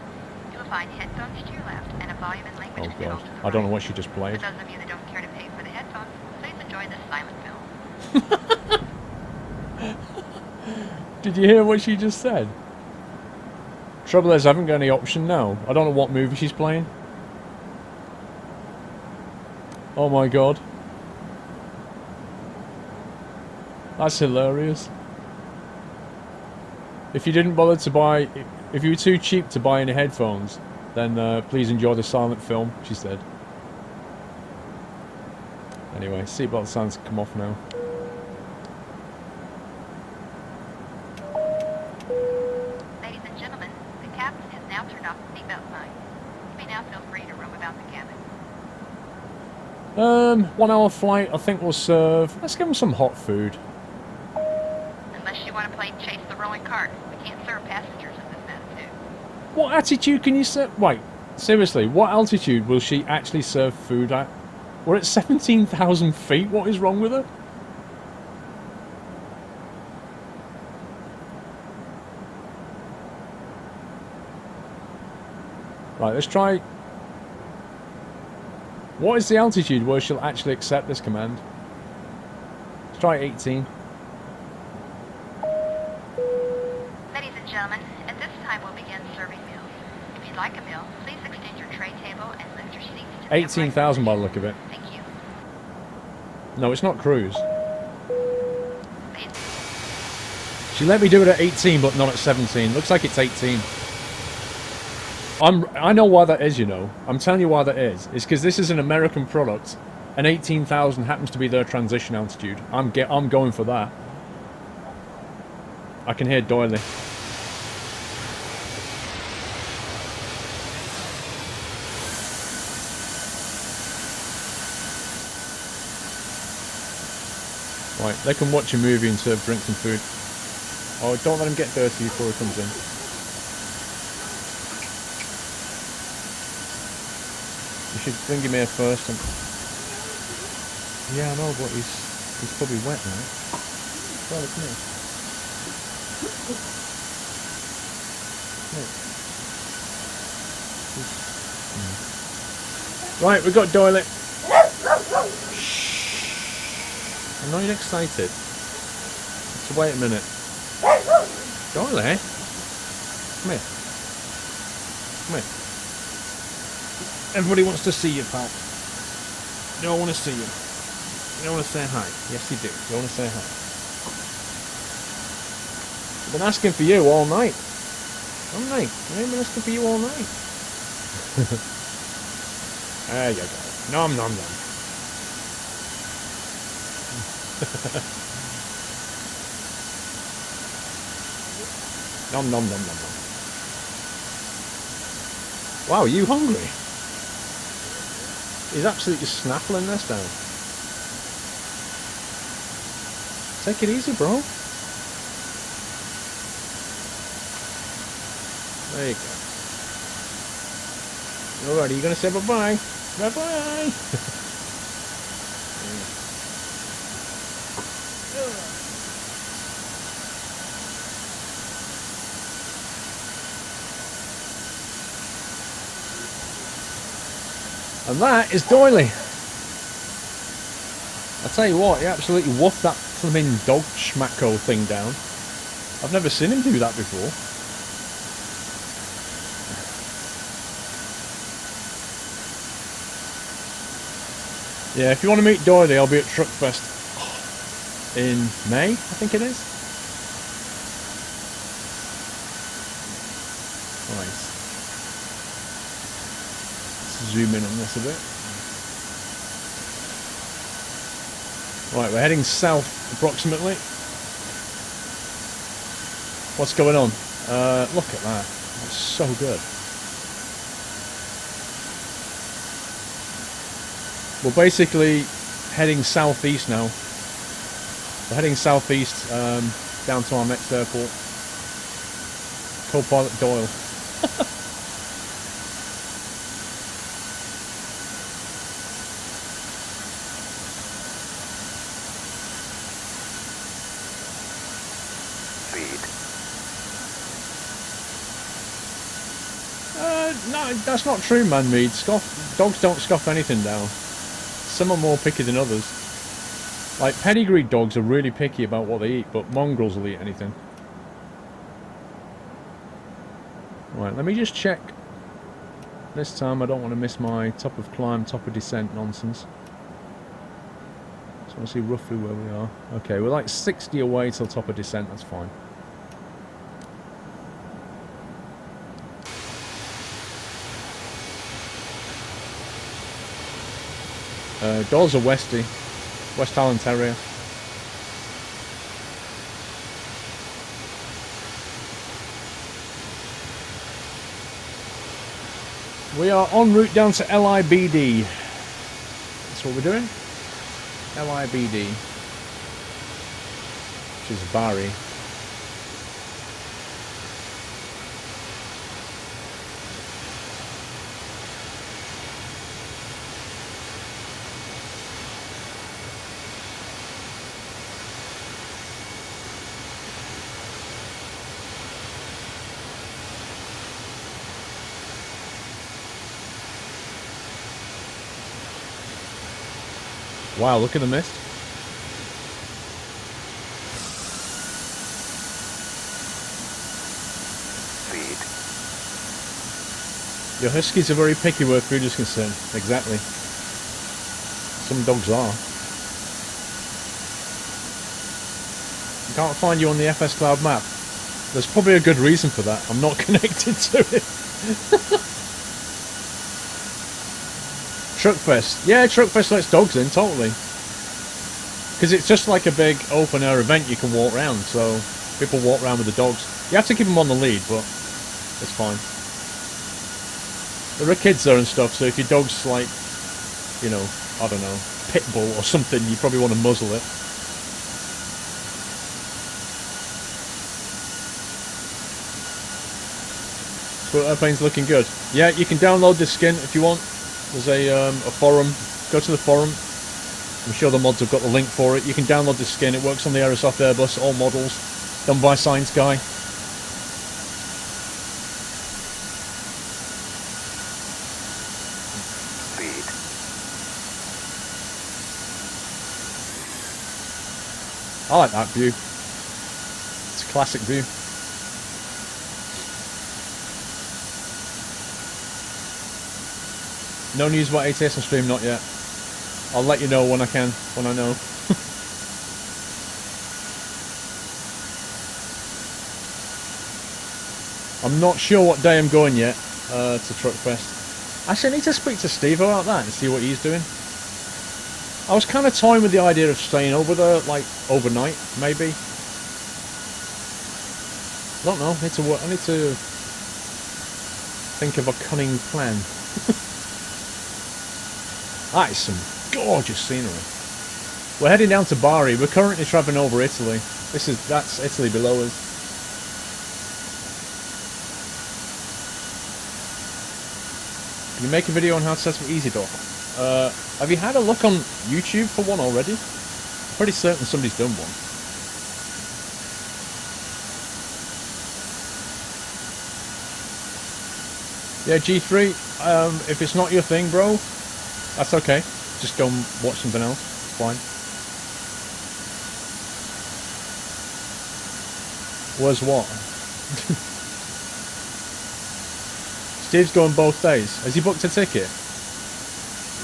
You will find headphones to your left and a volume and language control to the right. I don't know what she just played. For those of you that don't care to pay for the headphones, please enjoy this silent film. Did you hear what she just said? Trouble is, I haven't got any option now. I don't know what movie she's playing. Oh my god. That's hilarious. If you didn't bother to buy... If you were too cheap to buy any headphones, then please enjoy the silent film, she said. Anyway, seatbelt signs come off now. Ladies and gentlemen, the captain has now turned off the seatbelt sign. You may now feel free to roam about the cabin. 1 hour flight, I think we'll serve... Let's give them some hot food. Unless you want to play chase the rolling cart, we can't serve passengers in this attitude. What attitude can you serve? Wait, seriously, what altitude will she actually serve food at? We're at 17,000 feet, what is wrong with her? Right, let's try... What is the altitude where she'll actually accept this command? Let's try 18. Ladies and gentlemen, at this time we'll begin serving meals. If you'd like a meal, please extend your tray table and lift your seats to the 18,000 by the look of it. Thank you. No, it's not cruise. She let me do it at 18, but not at 17. Looks like it's 18. I know why that is, you know. I'm telling you why that is. It's because this is an American product, and 18,000 happens to be their transition altitude. I'm going for that. I can hear doily. Right, they can watch a movie and serve drinks and food. Oh, don't let him get dirty before he comes in. You should bring him here first. And... Yeah, I know, but he's probably wet now. Well, come here. Right, we've got Doyle. I know you're excited. So wait a minute. Doyle, eh? Come here. Come here. Everybody wants to see you, pal. They all want to see you. They all want to say hi. Yes, you do. They want to say hi. I've been asking for you all night. Haven't I? I've been asking for you all night. There you go. Nom nom nom. Nom nom nom nom nom. Wow, are you hungry? He's absolutely snaffling this down. Take it easy, bro. There you go. Alright, are you gonna say bye-bye? Bye-bye! And that is Doily. I'll tell you what, he absolutely woofed that flipping dog schmacko thing down. I've never seen him do that before. Yeah, if you want to meet Doily, I'll be at Truckfest in May, I think it is. Nice. Zoom in on this a bit. Right, we're heading south approximately. What's going on? Look at that. That's so good. We're basically heading southeast now. We're heading southeast down to our next airport. Co-pilot Doyle. No, that's not true, man-mead. Dogs don't scoff anything down. Some are more picky than others. Like, pedigree dogs are really picky about what they eat, but mongrels will eat anything. Right, let me just check. This time I don't want to miss my top of climb, top of descent nonsense. Just want to see roughly where we are. Okay, we're like 60 away till top of descent, that's fine. Doors are Westie, West Highland Terrier. We are en route down to LIBD. That's what we're doing. LIBD, which is Barry. Wow, look at the mist. Feed. Your huskies are very picky where food is concerned. Exactly. Some dogs are. I can't find you on the FS Cloud map. There's probably a good reason for that. I'm not connected to it. Truckfest. Yeah, Truckfest lets dogs in, totally. Because it's just like a big open air event you can walk around, so people walk around with the dogs. You have to keep them on the lead, but it's fine. There are kids there and stuff, so if your dog's like, you know, I don't know, pit bull or something, you probably want to muzzle it. So airplane's looking good. Yeah, you can download this skin if you want. There's a forum. Go to the forum. I'm sure the mods have got the link for it. You can download this skin. It works on the Aerosoft Airbus, all models. Done by Science Guy. Feed. I like that view. It's a classic view. No news about ATS on stream, not yet. I'll let you know when I can, when I know. I'm not sure what day I'm going yet to Truckfest. Actually, I need to speak to Steve about that and see what he's doing. I was kind of toying with the idea of staying over there, like, overnight, maybe. I don't know. I need to think of a cunning plan. That is some gorgeous scenery. We're heading down to Bari. We're currently travelling over Italy. That's Italy below us. Can you make a video on how to set up EasyDock? Have you had a look on YouTube for one already? I'm pretty certain somebody's done one. Yeah, G3, if it's not your thing, bro, that's okay. Just go and watch something else. It's fine. Where's what? Steve's going both days. Has he booked a ticket?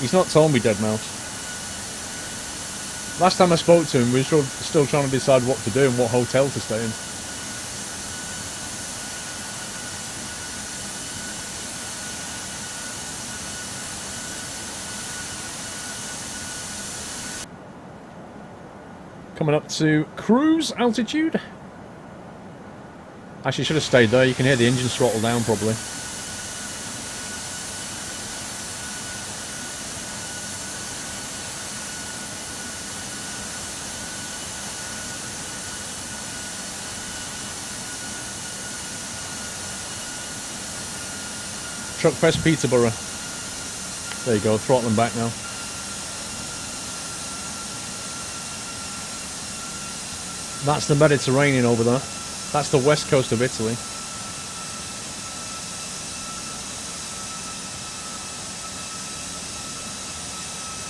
He's not told me, Deadmau5. Last time I spoke to him, we were still trying to decide what to do and what hotel to stay in. Coming up to cruise altitude. Actually, should have stayed there. You can hear the engine throttle down probably. Truckfest Peterborough. There you go, throttling back now. That's the Mediterranean over there. That's the west coast of Italy.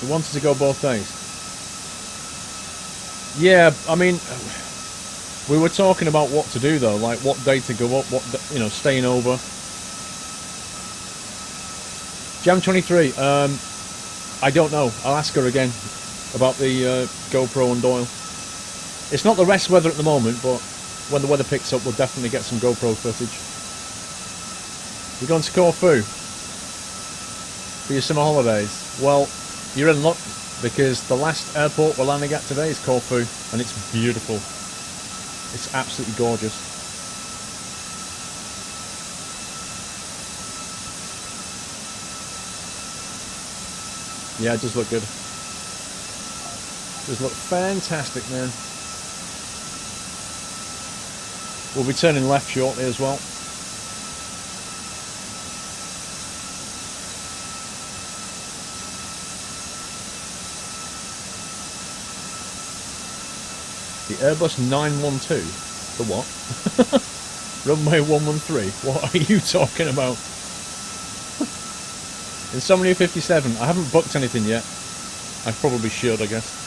We wanted to go both days. Yeah, I mean, we were talking about what to do though, like what day to go up, staying over. Jam 23, I don't know. I'll ask her again about the GoPro and Doyle. It's not the rest weather at the moment, but when the weather picks up, we'll definitely get some GoPro footage. You're going to Corfu for your summer holidays? Well, you're in luck, because the last airport we're landing at today is Corfu, and it's beautiful. It's absolutely gorgeous. Yeah, it does look good. It does look fantastic, man. We'll be turning left shortly as well. The Airbus 912? The what? Runway 113? What are you talking about? Insomnia 57. I haven't booked anything yet. I probably should, I guess.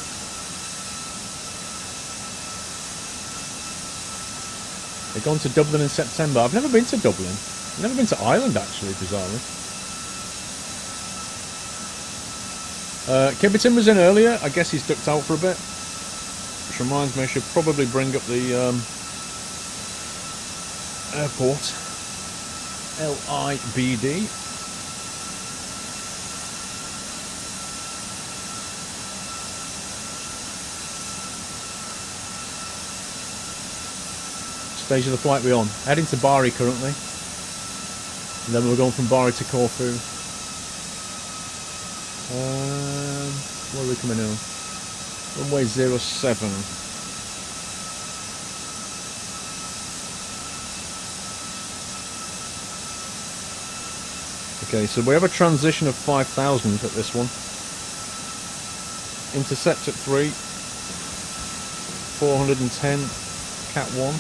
They're going to Dublin in September. I've never been to Dublin. I've never been to Ireland, actually, bizarrely. Kibberton was in earlier. I guess he's ducked out for a bit. Which reminds me, I should probably bring up the airport. LIBD. Stage of the flight we're on. Heading to Bari currently. And then we're going from Bari to Corfu. Where are we coming in? Runway 07. Okay, so we have a transition of 5,000 at this one. Intercept at 3. 410. Cat 1.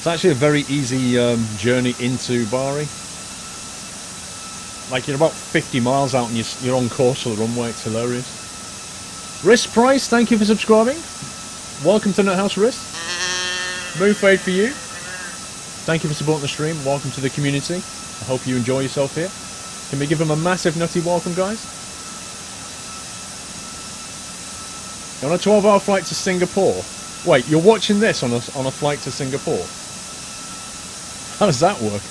It's actually a very easy journey into Bari. Like, you're about 50 miles out and you're on course for the runway. It's hilarious. Risk Price, thank you for subscribing. Welcome to Nuthouse Risk. Moon Fade for you. Thank you for supporting the stream. Welcome to the community. I hope you enjoy yourself here. Can we give them a massive nutty welcome, guys? On a 12-hour flight to Singapore. Wait, you're watching this on a flight to Singapore? How does that work?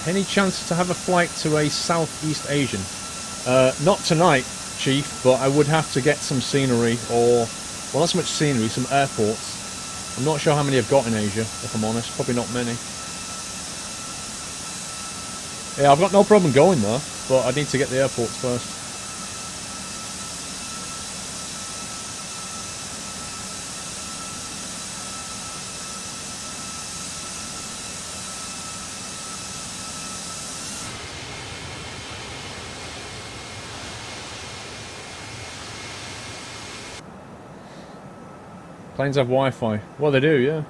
Any chance to have a flight to a Southeast Asian? Not tonight, Chief, but I would have to get some scenery or... Well, not so much scenery, some airports. I'm not sure how many I've got in Asia, if I'm honest. Probably not many. Yeah, I've got no problem going there, but I need to get the airports first. Planes have Wi-Fi. Well, they do, yeah.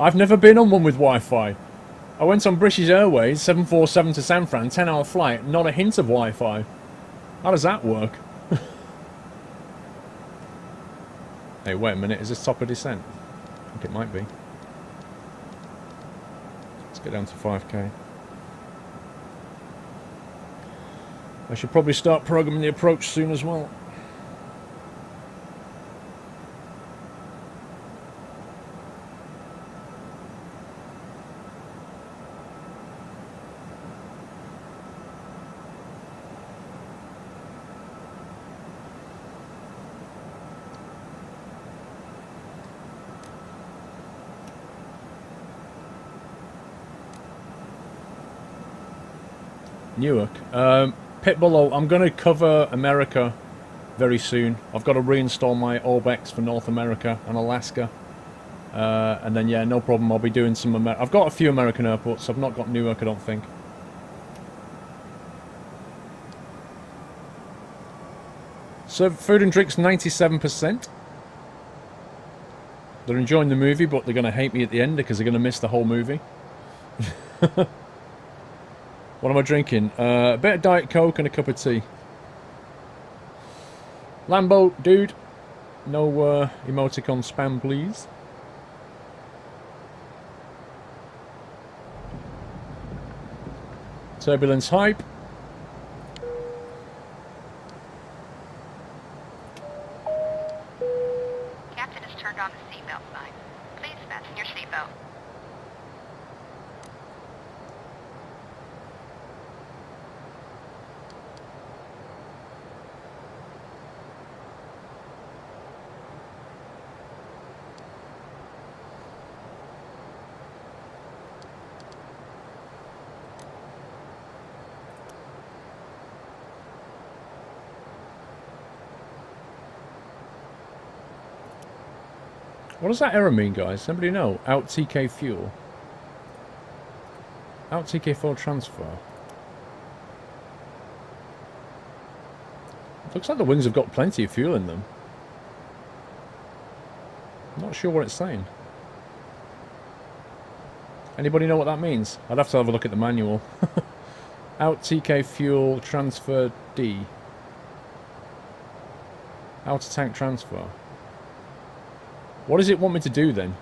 I've never been on one with Wi-Fi. I went on British Airways, 747 to San Fran, 10-hour flight, not a hint of Wi-Fi. How does that work? Hey, wait a minute, is this top of descent? I think it might be. Let's get down to 5k. I should probably start programming the approach soon as well. Newark. Pit below. I'm going to cover America very soon. I've got to reinstall my Orbex for North America and Alaska. And then, yeah, no problem. I'll be doing some... I've got a few American airports. I've not got Newark, I don't think. So, food and drinks, 97%. They're enjoying the movie, but they're going to hate me at the end because they're going to miss the whole movie. What am I drinking? A bit of Diet Coke and a cup of tea. Lambo, dude. No emoticon spam, please. Turbulence hype. Captain has turned on the seatbelt sign. Please fasten your seatbelt. What does that error mean, guys? Somebody know? Out TK fuel. Out TK fuel transfer. Looks like the wings have got plenty of fuel in them. I'm not sure what it's saying. Anybody know what that means? I'd have to have a look at the manual. Out TK fuel transfer D. Outer tank transfer. What does it want me to do then?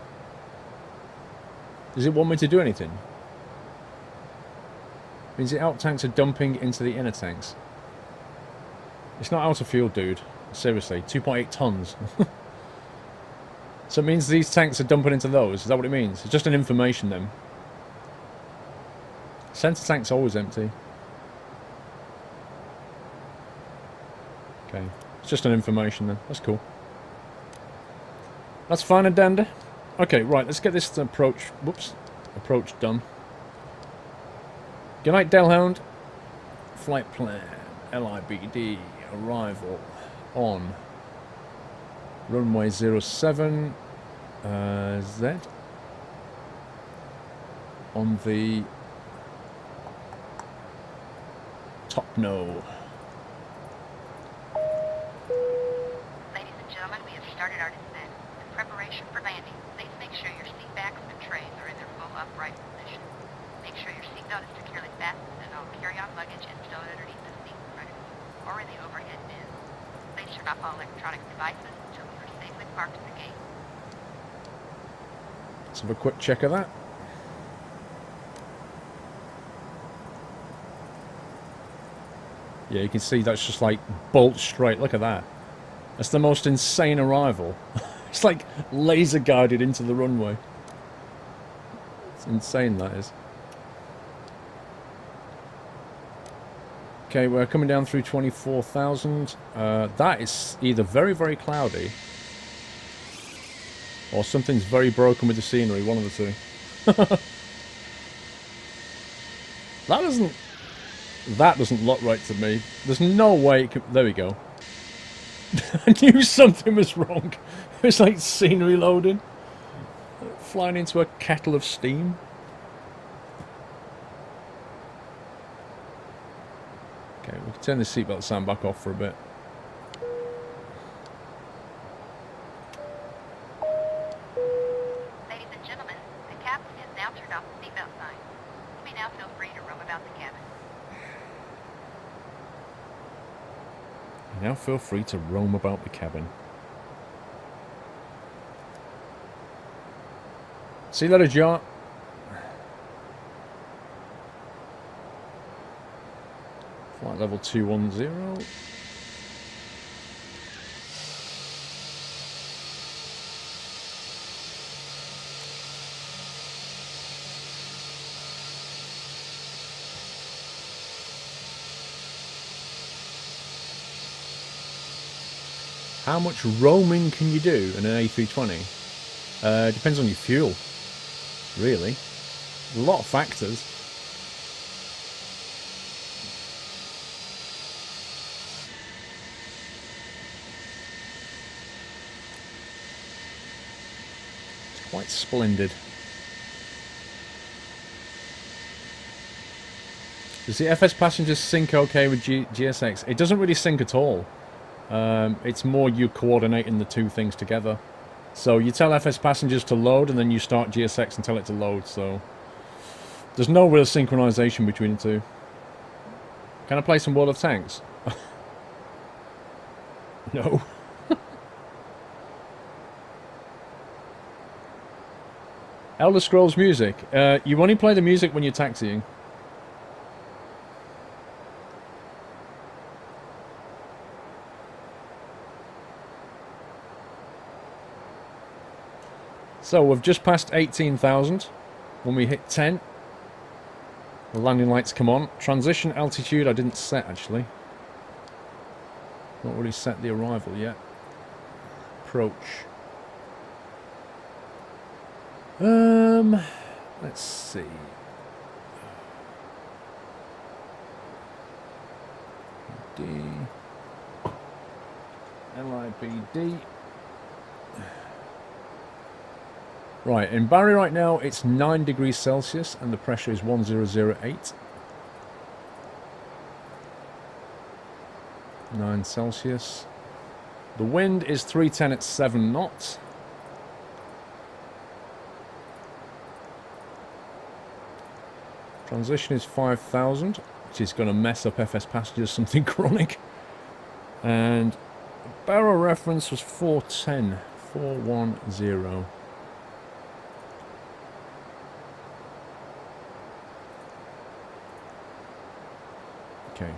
Does it want me to do anything? Means the out tanks are dumping into the inner tanks. It's not out of fuel, dude. Seriously, 2.8 tons. So it means these tanks are dumping into those. Is that what it means? It's just an information then. Center tank's always empty. Okay. It's just an information then. That's cool. That's fine and dandy. Okay, right, let's get this approach... Whoops. Approach done. Good night, Delhound. Flight plan. LIBD. Arrival. On. Runway 07. Z. On the... top no. Ladies and gentlemen, we have started our descent. In preparation for landing, please make sure your seat backs and trays are in their full upright position. Make sure your seatbelt is securely fastened and all carry-on luggage is stowed underneath the seat cushion or in the overhead bin. Please turn off all electronic devices until you are safely parked at the gate. Let's have a quick check of that. Yeah, you can see that's just like bolt straight. Look at that. That's the most insane arrival. It's like laser guided into the runway. It's insane, that is. Okay, we're coming down through 24,000. That is either very, very cloudy or something's very broken with the scenery, one of the two. That doesn't look right to me. There's no way it could... There we go. I knew something was wrong. It's like scenery loading. Flying into a kettle of steam. Okay, we can turn the seatbelt sound back off for a bit. Ladies and gentlemen, the captain has now turned off the seatbelt sign. You may now feel free to roam about the cabin. Now feel free to roam about the cabin. See you later, John. Flight level 210. How much roaming can you do in an A320? Depends on your fuel, really. A lot of factors. It's quite splendid. Does the FS Passengers sync okay with GSX? It doesn't really sync at all. It's more you coordinating the two things together. So you tell FS Passengers to load and then you start GSX and tell it to load, so there's no real synchronization between the two. Can I play some World of Tanks? No. Elder Scrolls music. You only play the music when you're taxiing. So we've just passed 18,000. When we hit 10, the landing lights come on. Transition altitude I didn't set actually. Not really set the arrival yet. Approach. Let's see. D. LIBD. Right, in Barry right now it's 9 degrees Celsius and the pressure is 1008. 9 Celsius. The wind is 310 at 7 knots. Transition is 5,000, which is going to mess up FS Passengers something chronic. And barrel reference was 410. 410. Okay.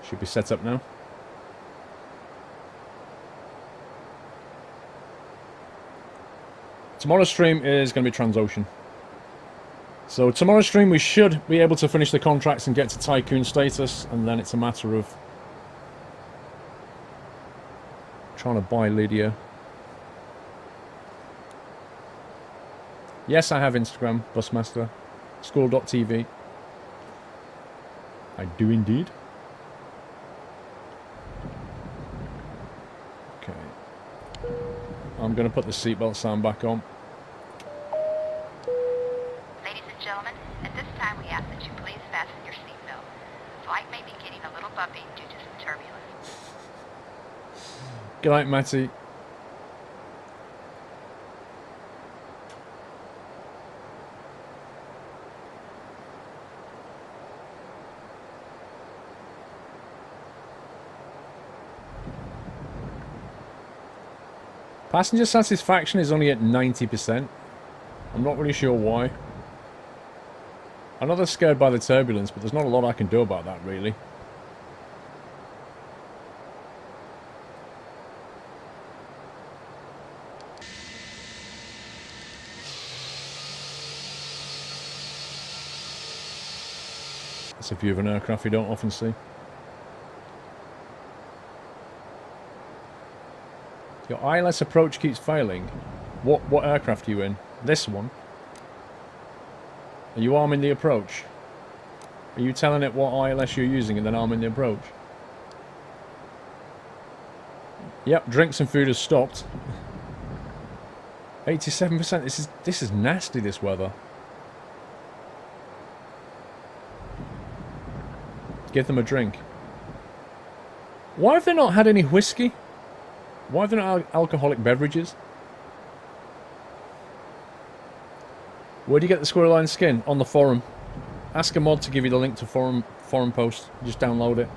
Should be set up now. Tomorrow's stream is going to be Transocean. So tomorrow's stream we should be able to finish the contracts and get to Tycoon status, and then it's a matter of trying to buy Lydia. Yes, I have Instagram, Busmaster. School.tv. I do indeed. Okay. I'm going to put the seatbelt sound back on. Ladies and gentlemen, at this time we ask that you please fasten your seatbelt. Flight may be getting a little bumpy due to some turbulence. Good night, Matty. Passenger satisfaction is only at 90%. I'm not really sure why. I know they're scared by the turbulence, but there's not a lot I can do about that, really. That's a view of an aircraft you don't often see. Your ILS approach keeps failing. What aircraft are you in? This one? Are you arming the approach? Are you telling it what ILS you're using and then arming the approach? Yep, drinks and food has stopped. 87%. This is nasty, this weather. Give them a drink. Why have they not had any whiskey? Why have they not had alcoholic beverages? Where do you get the squirrel line skin? On the forum. Ask a mod to give you the link to forum post. Just download it.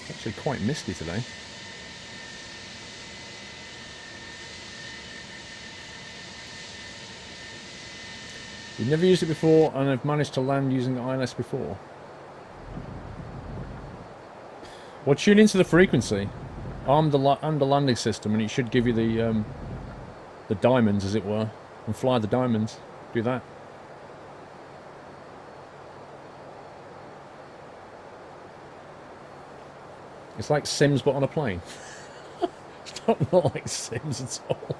It's actually quite misty today. You've never used it before and have managed to land using the ILS before. Well, tune into the frequency. Arm the landing system and it should give you the diamonds, as it were. And fly the diamonds. Do that. It's like Sims but on a plane. It's not like Sims at all.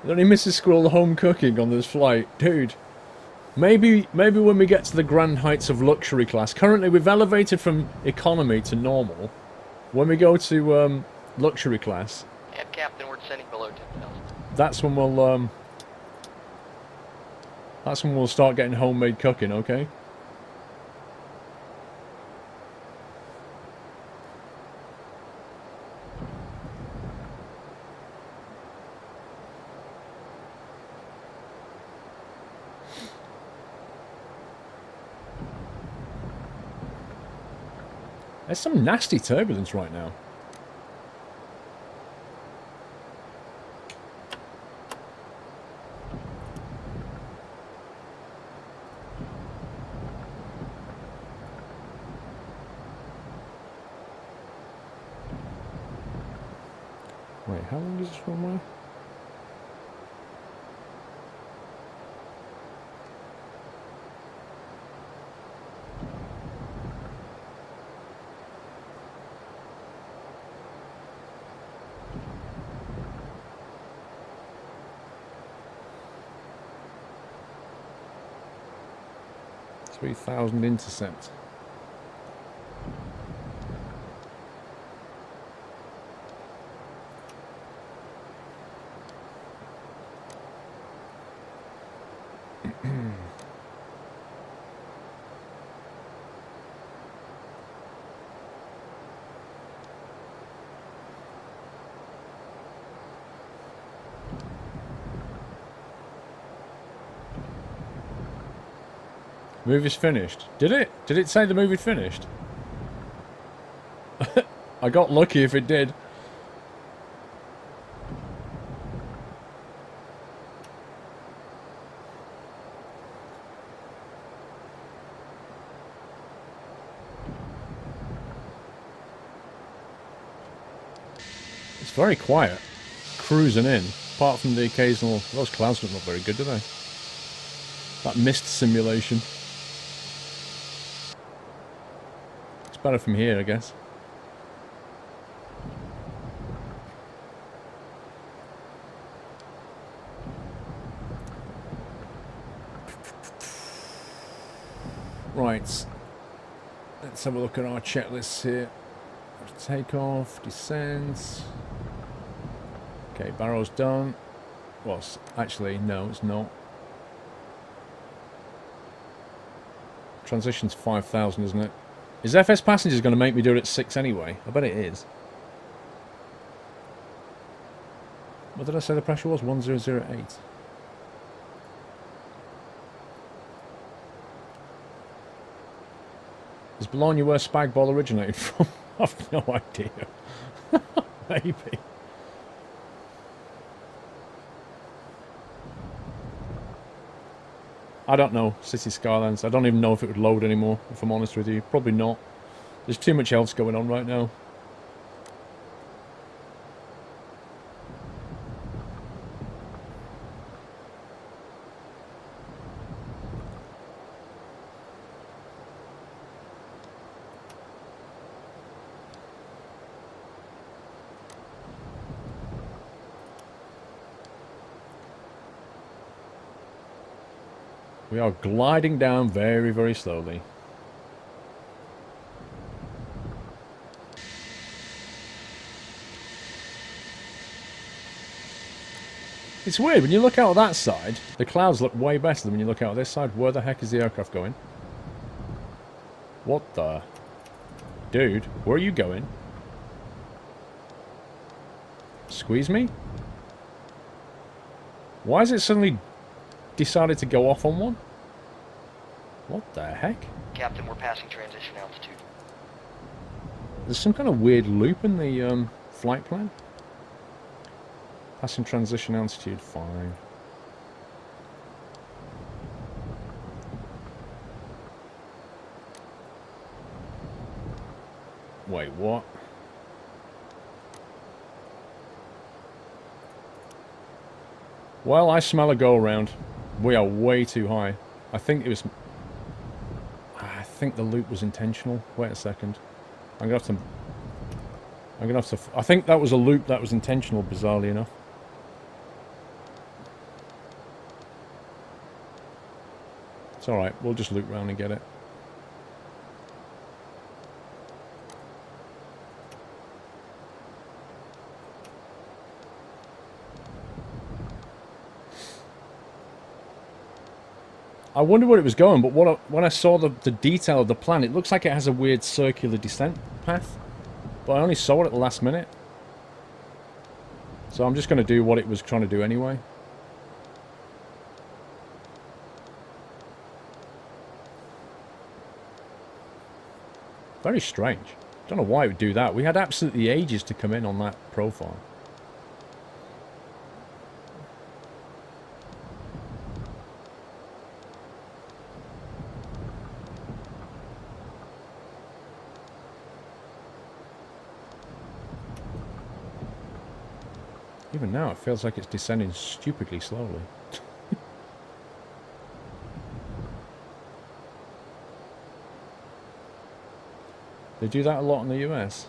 Only Mrs. Squirrel the home cooking on this flight. Dude, maybe when we get to the grand heights of luxury class. Currently we've elevated from economy to normal. When we go to luxury class, And Captain, we're descending below 10,000. that's when we'll start getting homemade cooking, okay? There's some nasty turbulence right now. Wait, how long is this runway? .3,000 intercept. Movie's finished. Did it? Did it say the movie finished? I got lucky if it did. It's very quiet. Cruising in. Apart from the occasional... Those clouds don't look very good, do they? That mist simulation. Better from here, I guess. Right. Let's have a look at our checklists here. Takeoff, descent. Okay, barrel's done. Well, actually, no, it's not. Transition's 5,000, isn't it? Is FS Passengers going to make me do it at 6 anyway? I bet it is. What did I say the pressure was? 1008. Is Bologna where Spag Bol originated from? I've no idea. Maybe. I don't know, City Skylines. I don't even know if it would load anymore, if I'm honest with you. Probably not. There's too much else going on right now. We are gliding down very, very slowly. It's weird, when you look out that side, the clouds look way better than when you look out this side. Where the heck is the aircraft going? What the? Dude, where are you going? Squeeze me? Why is it suddenly decided to go off on one? What the heck? Captain, we're passing transition altitude. There's some kind of weird loop in the flight plan. Passing transition altitude, fine. Wait, what? Well, I smell a go-around. We are way too high. I think it was... I think the loop was intentional. Wait a second. I'm gonna have to... I think that was a loop that was intentional, bizarrely enough. It's alright, we'll just loop round and get it. I wonder where it was going, but when I saw the detail of the plan, it looks like it has a weird circular descent path. But I only saw it at the last minute. So I'm just going to do what it was trying to do anyway. Very strange. Don't know why it would do that. We had absolutely ages to come in on that profile. Even now, it feels like it's descending stupidly slowly. They do that a lot in the US.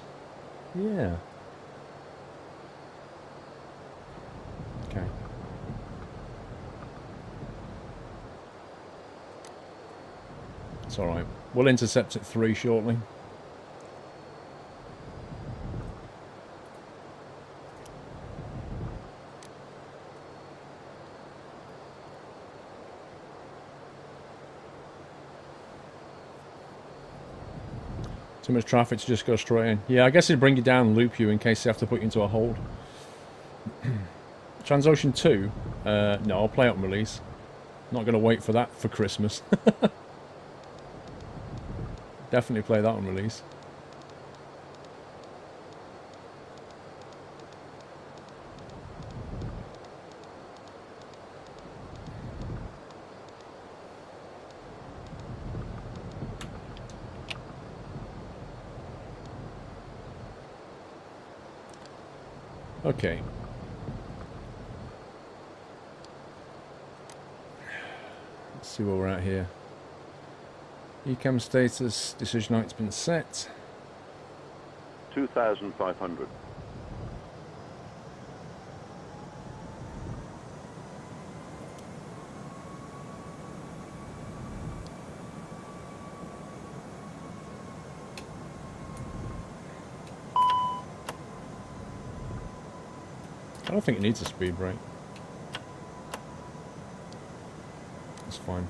Yeah. Okay. It's alright. We'll intercept at 3 shortly. Too much traffic to just go straight in. Yeah, I guess it'd bring you down and loop you in case they have to put you into a hold. Transocean 2? No, I'll play it on release. Not going to wait for that for Christmas. Definitely play that on release. Okay. Let's see where we're at here. ECAM status, decision height's been set. 2,500. I don't think it needs a speed brake. It's fine.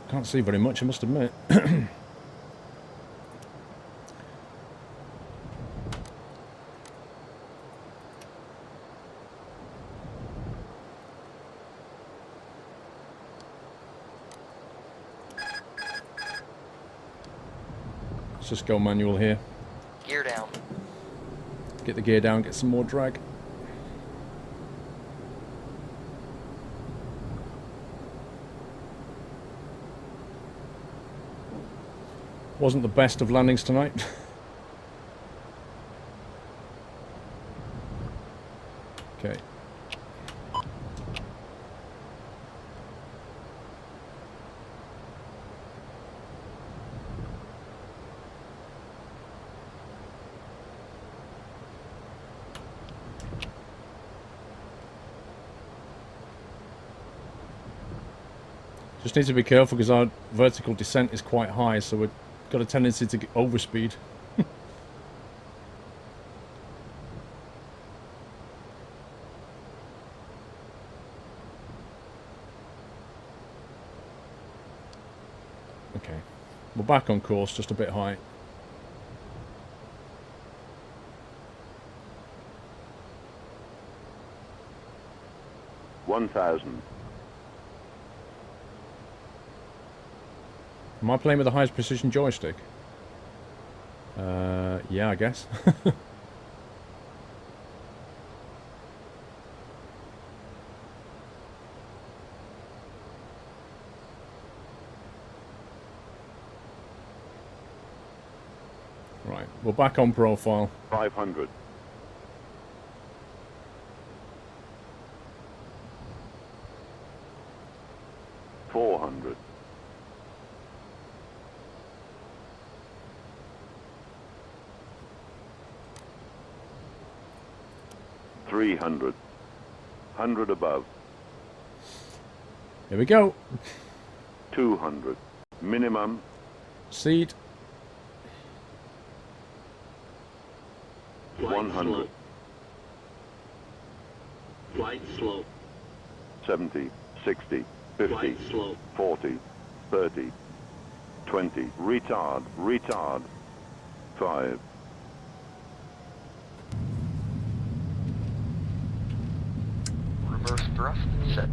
Can't see very much, I must admit. just go manual here. Gear down. Get the gear down, get some more drag. Wasn't the best of landings tonight. Okay. Just need to be careful because our vertical descent is quite high, so we've got a tendency to get overspeed. Okay, we're back on course, just a bit high. Am I playing with the highest precision joystick? Yeah, I guess. Right, we're back on profile. 500. 400. 300. 100 above. Here we go. 200. Minimum. Seat. 100. Flight slow. 70. 60. 50. Flight slow. 40. 30. 20. Retard. Retard. 5. Reverse thrust set.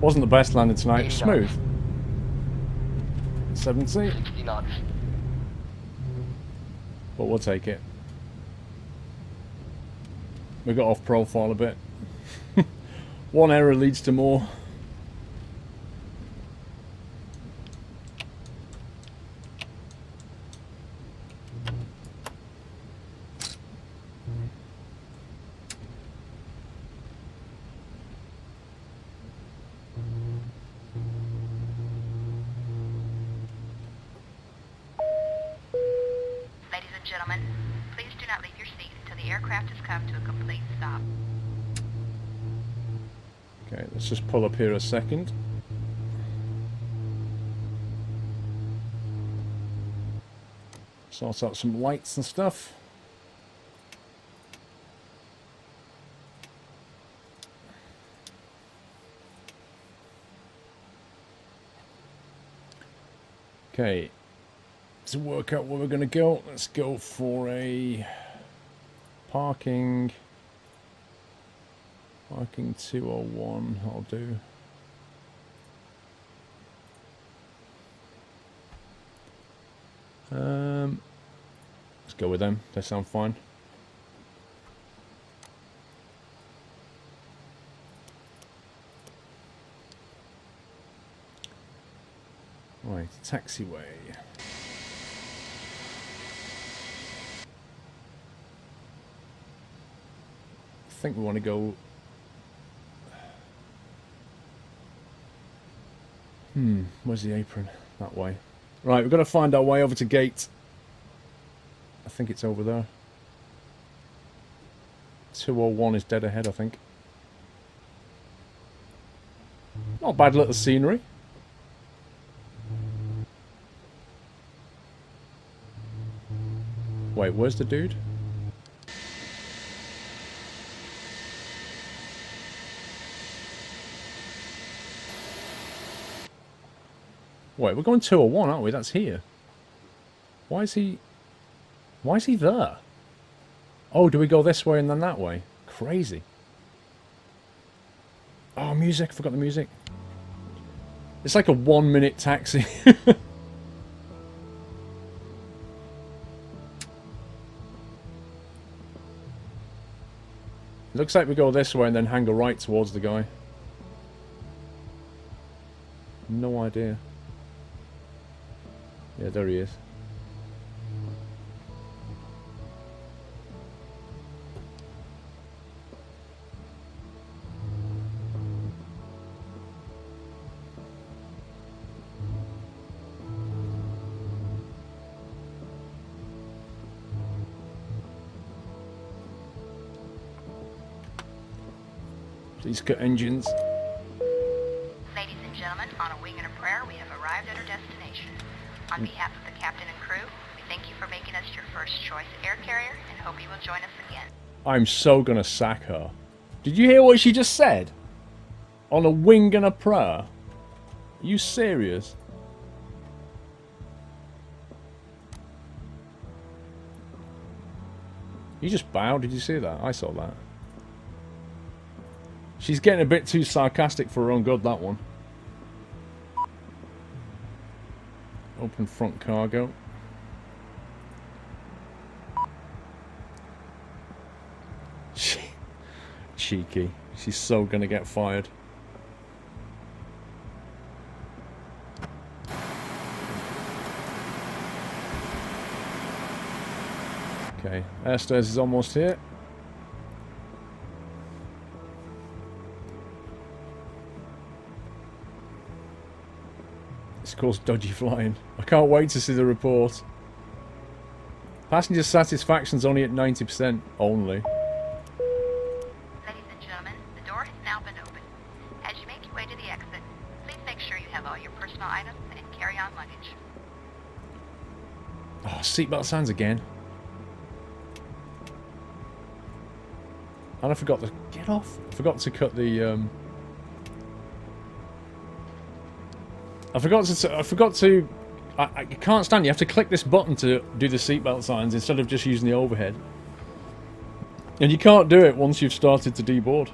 Wasn't the best landing tonight. 80 Smooth. knots. 70. 60 knots. But we'll take it. We got off profile a bit. One error leads to more. Ladies and gentlemen, please do not leave your seat until the aircraft has come to a complete stop. Okay, let's just pull up here a second. Sort out some lights and stuff. Okay, to work out where we're going to go, let's go for a parking 201, I'll do. Let's go with them, they sound fine. Right, taxiway. I think we want to go... where's the apron? That way. Right, we've got to find our way over to gate. I think it's over there. 201 is dead ahead, I think. Not bad little scenery. Wait, where's the dude? Wait, we're going 201, aren't we? That's here. Why is he there? Oh, do we go this way and then that way? Crazy. Oh, music. Forgot the music. It's like a 1-minute taxi. Looks like we go this way and then hang a right towards the guy. No idea. Yeah, there he is. Please cut engines. Ladies and gentlemen, on a wing and a prayer, we have arrived at our destination. On behalf of the captain and crew, we thank you for making us your first choice air carrier and hope you will join us again. I'm so gonna sack her. Did you hear what she just said? On a wing and a prayer? Are you serious? You just bowed, did you see that? I saw that. She's getting a bit too sarcastic for her own good, that one. Open front cargo. Cheeky. She's so gonna get fired. Okay, airstairs is almost here. It's caused dodgy flying. I can't wait to see the report. Passenger satisfaction's only at 90% only. Ladies and gentlemen, the door has now been opened. As you make your way to the exit, please make sure you have all your personal items and carry-on luggage. Oh, seatbelt signs again. And I forgot to get off. I forgot to cut the I can't stand. You have to click this button to do the seatbelt signs instead of just using the overhead. And you can't do it once you've started to deboard.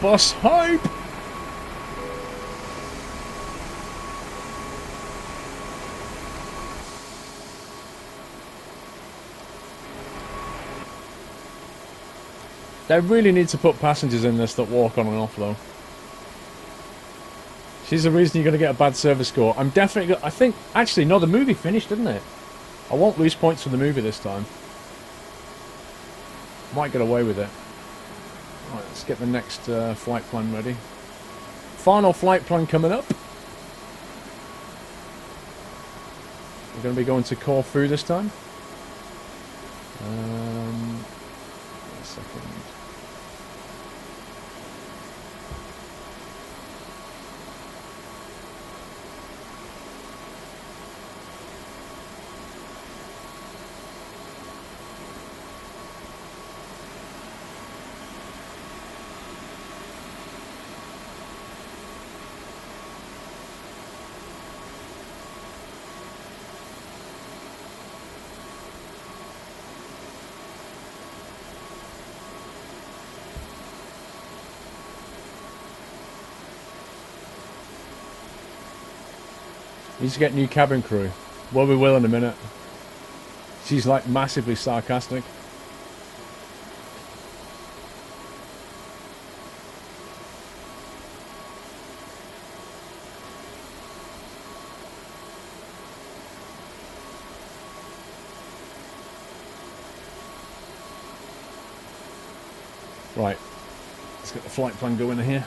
Bus hype! They really need to put passengers in this that walk on and off though. She's the reason you're going to get a bad service score. I'm definitely... I think... Actually, no, the movie finished, didn't it? I won't lose points for the movie this time. Might get away with it. Right, let's get the next flight plan ready. Final flight plan coming up. We're going to be going to Corfu this time. A second. Need to get new cabin crew. Well, we will in a minute. She's like massively sarcastic. Right. Let's get the flight plan going here.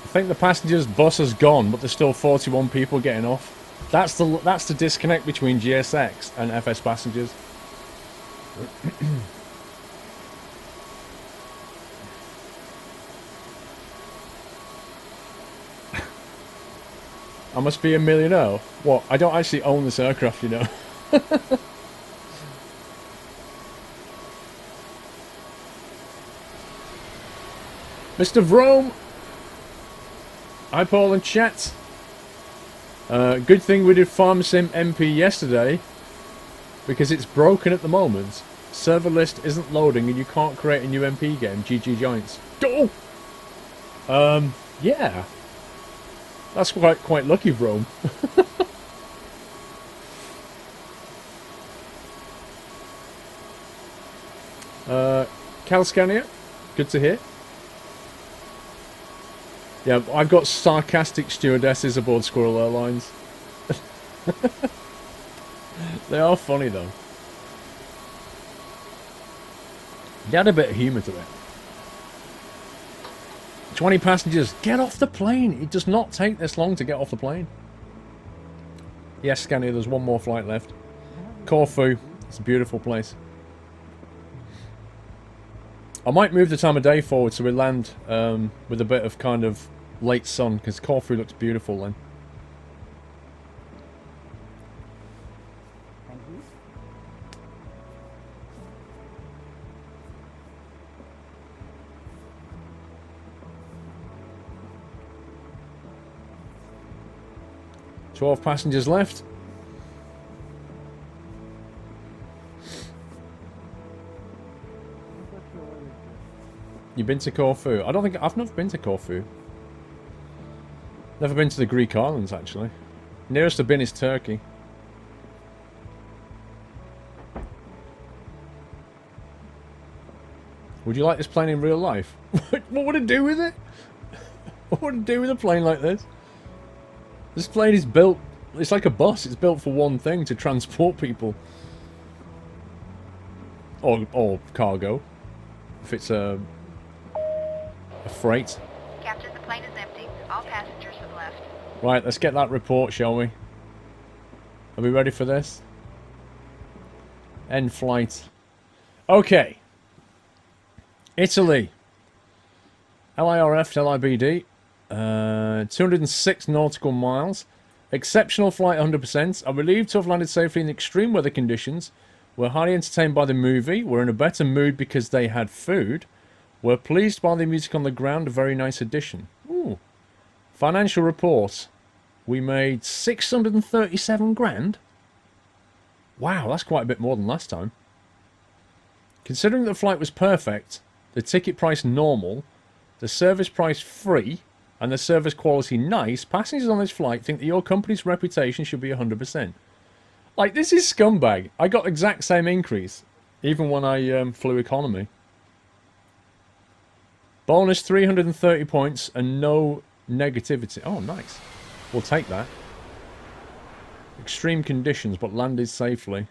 I think the passengers bus has gone, but there's still 41 people getting off. That's the disconnect between GSX and FS passengers. I must be a millionaire. What? I don't actually own this aircraft, you know. Mr. Vrome! Hi, Paul and chat. Good thing we did FarmSim MP yesterday, because it's broken at the moment. Server list isn't loading and you can't create a new MP game. GG Giants. Go! Yeah. That's quite lucky, bro. Calscania, good to hear. Yeah, I've got sarcastic stewardesses aboard Squirrel Airlines. They are funny though. They had a bit of humour to it. 20 passengers, get off the plane! It does not take this long to get off the plane. Yes, Scania, there's one more flight left. Corfu, it's a beautiful place. I might move the time of day forward so we land with a bit of kind of late sun, because Corfu looks beautiful then. $12 passengers left. You've been to Corfu? I don't think... I've never been to Corfu. Never been to the Greek islands, actually. Nearest I've been is Turkey. Would you like this plane in real life? What would it do with it? What would it do with a plane like this? This plane is built... It's like a bus. It's built for one thing, to transport people. Or cargo. If it's a freight. Captain, the plane is empty. All passengers have left. Right, let's get that report, shall we? Are we ready for this? End flight. Okay. Italy. LIRF to LIBD. 206 nautical miles. Exceptional flight 100%. I'm relieved to have landed safely in extreme weather conditions. We're highly entertained by the movie. We're in a better mood because they had food. We're pleased by the music on the ground. A very nice addition. Ooh. Financial report. We made 637 grand. Wow, that's quite a bit more than last time. Considering the flight was perfect, the ticket price normal, the service price free, and the service quality nice, passengers on this flight think that your company's reputation should be 100%. Like, this is scumbag. I got exact same increase, even when I flew economy. Bonus 330 points and no negativity. Oh, nice. We'll take that. Extreme conditions, but landed safely.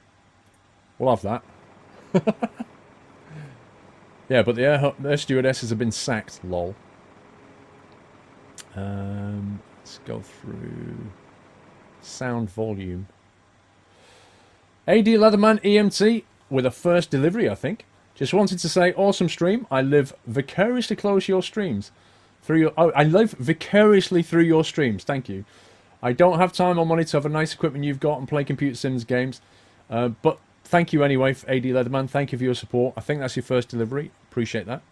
We'll have that. Yeah, but the air stewardesses have been sacked, lol. Let's go through sound volume. AD Leatherman EMT with a first delivery, I think. Just wanted to say, awesome stream. I live vicariously close to your streams. I live vicariously through your streams. Thank you. I don't have time or money to have a nice equipment you've got and play computer sims games. But thank you anyway, AD Leatherman. Thank you for your support. I think that's your first delivery. Appreciate that.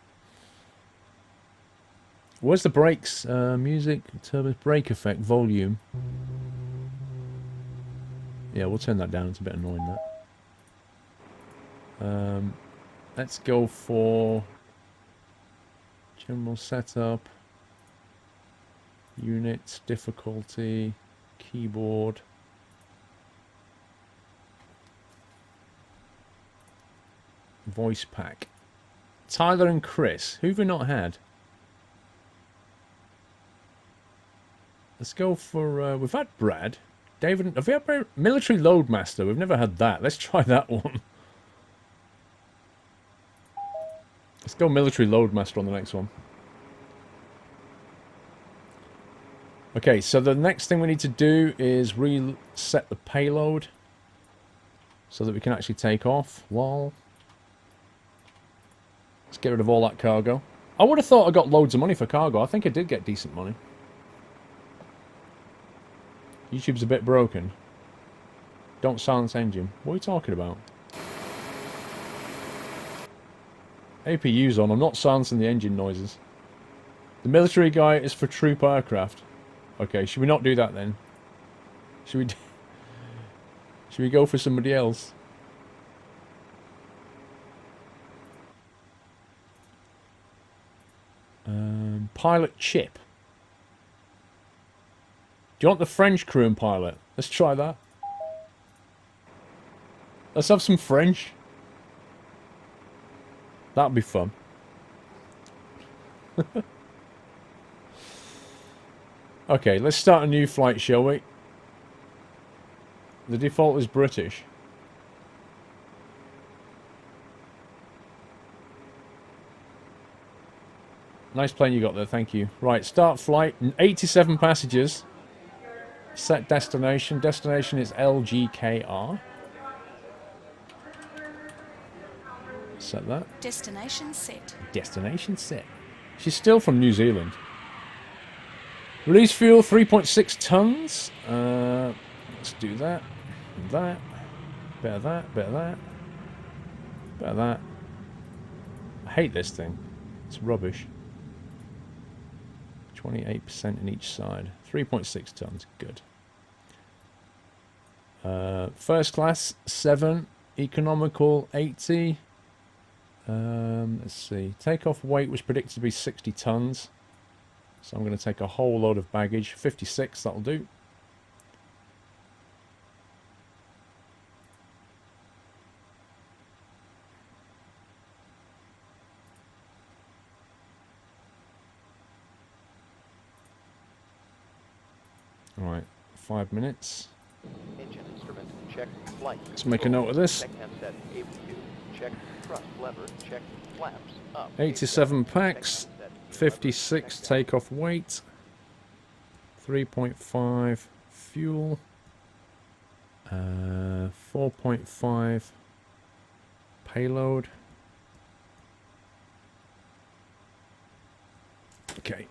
Where's the brakes? Music, turbo, brake effect, volume. Yeah, we'll turn that down. It's a bit annoying, that. Let's go for general setup, unit, difficulty, keyboard. Voice pack. Tyler and Chris. Who have we not had? Let's go for... we've had Brad. David... Have we had Military Loadmaster? We've never had that. Let's try that one. Let's go Military Loadmaster on the next one. Okay, so the next thing we need to do is reset the payload so that we can actually take off. Lol. Let's get rid of all that cargo. I would have thought I got loads of money for cargo. I think I did get decent money. YouTube's a bit broken. Don't silence engine. What are you talking about? APU's on. I'm not silencing the engine noises. The military guy is for troop aircraft. Okay, should we not do that then? Should we go for somebody else? Pilot Chip. Do you want the French crew and pilot? Let's try that. Let's have some French. That'd be fun. Okay, let's start a new flight, shall we? The default is British. Nice plane you got there, thank you. Right, start flight. 87 passengers. Set destination. Destination is LGKR. Set that. Destination set. Destination set. She's still from New Zealand. Release fuel 3.6 tons. Let's do that. That. Bit of that. Bit of that. Bit of that. I hate this thing. It's rubbish. 28% in each side. 3.6 tons. Good. First class 7. Economical 80. Let's see. Takeoff weight was predicted to be 60 tons. So I'm going to take a whole load of baggage. 56, that'll do. Alright, 5 minutes. Engine instrument, check flight. Let's make a note of this. Check handset A2. Check thrust lever. Check flaps up. 87 packs. 56 takeoff weight. 3.5 fuel. 4.5 payload. Okay.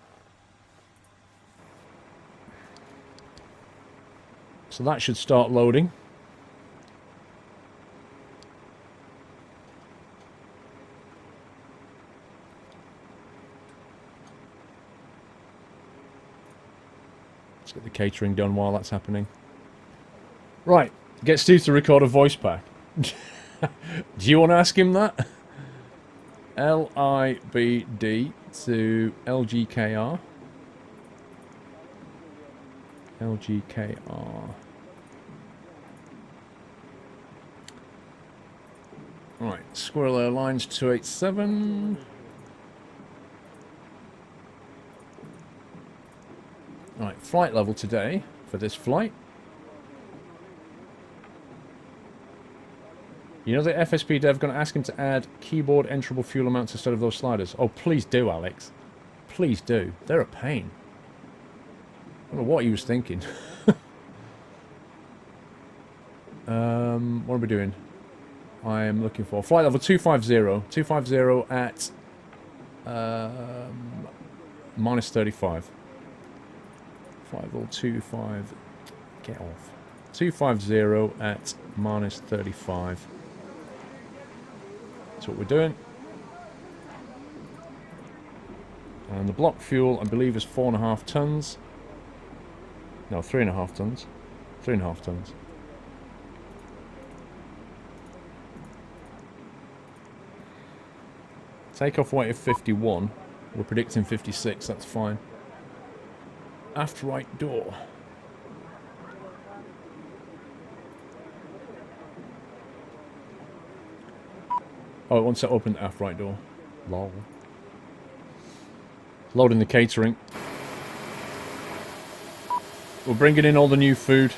So that should start loading. Let's get the catering done while that's happening. Right, get Steve to record a voice pack. Do you want to ask him that? LIBD to LGKR. LGKR. Right, Squirrel Airlines 287. Right, flight level today for this flight. You know the FSP dev going to ask him to add keyboard enterable fuel amounts instead of those sliders. Oh, please do, Alex. Please do. They're a pain. I don't know what he was thinking. What are we doing? I am looking for flight level 250. 250 at minus 35. Flight level 25. Get off. 250 at minus 35. That's what we're doing. And the block fuel, I believe, is 4.5 tons. No, 3.5 tons. 3.5 tons. Takeoff weight of 51. We're predicting 56, that's fine. Aft right door. Oh, it wants to open the aft right door. Lol. Loading the catering. We're bringing in all the new food.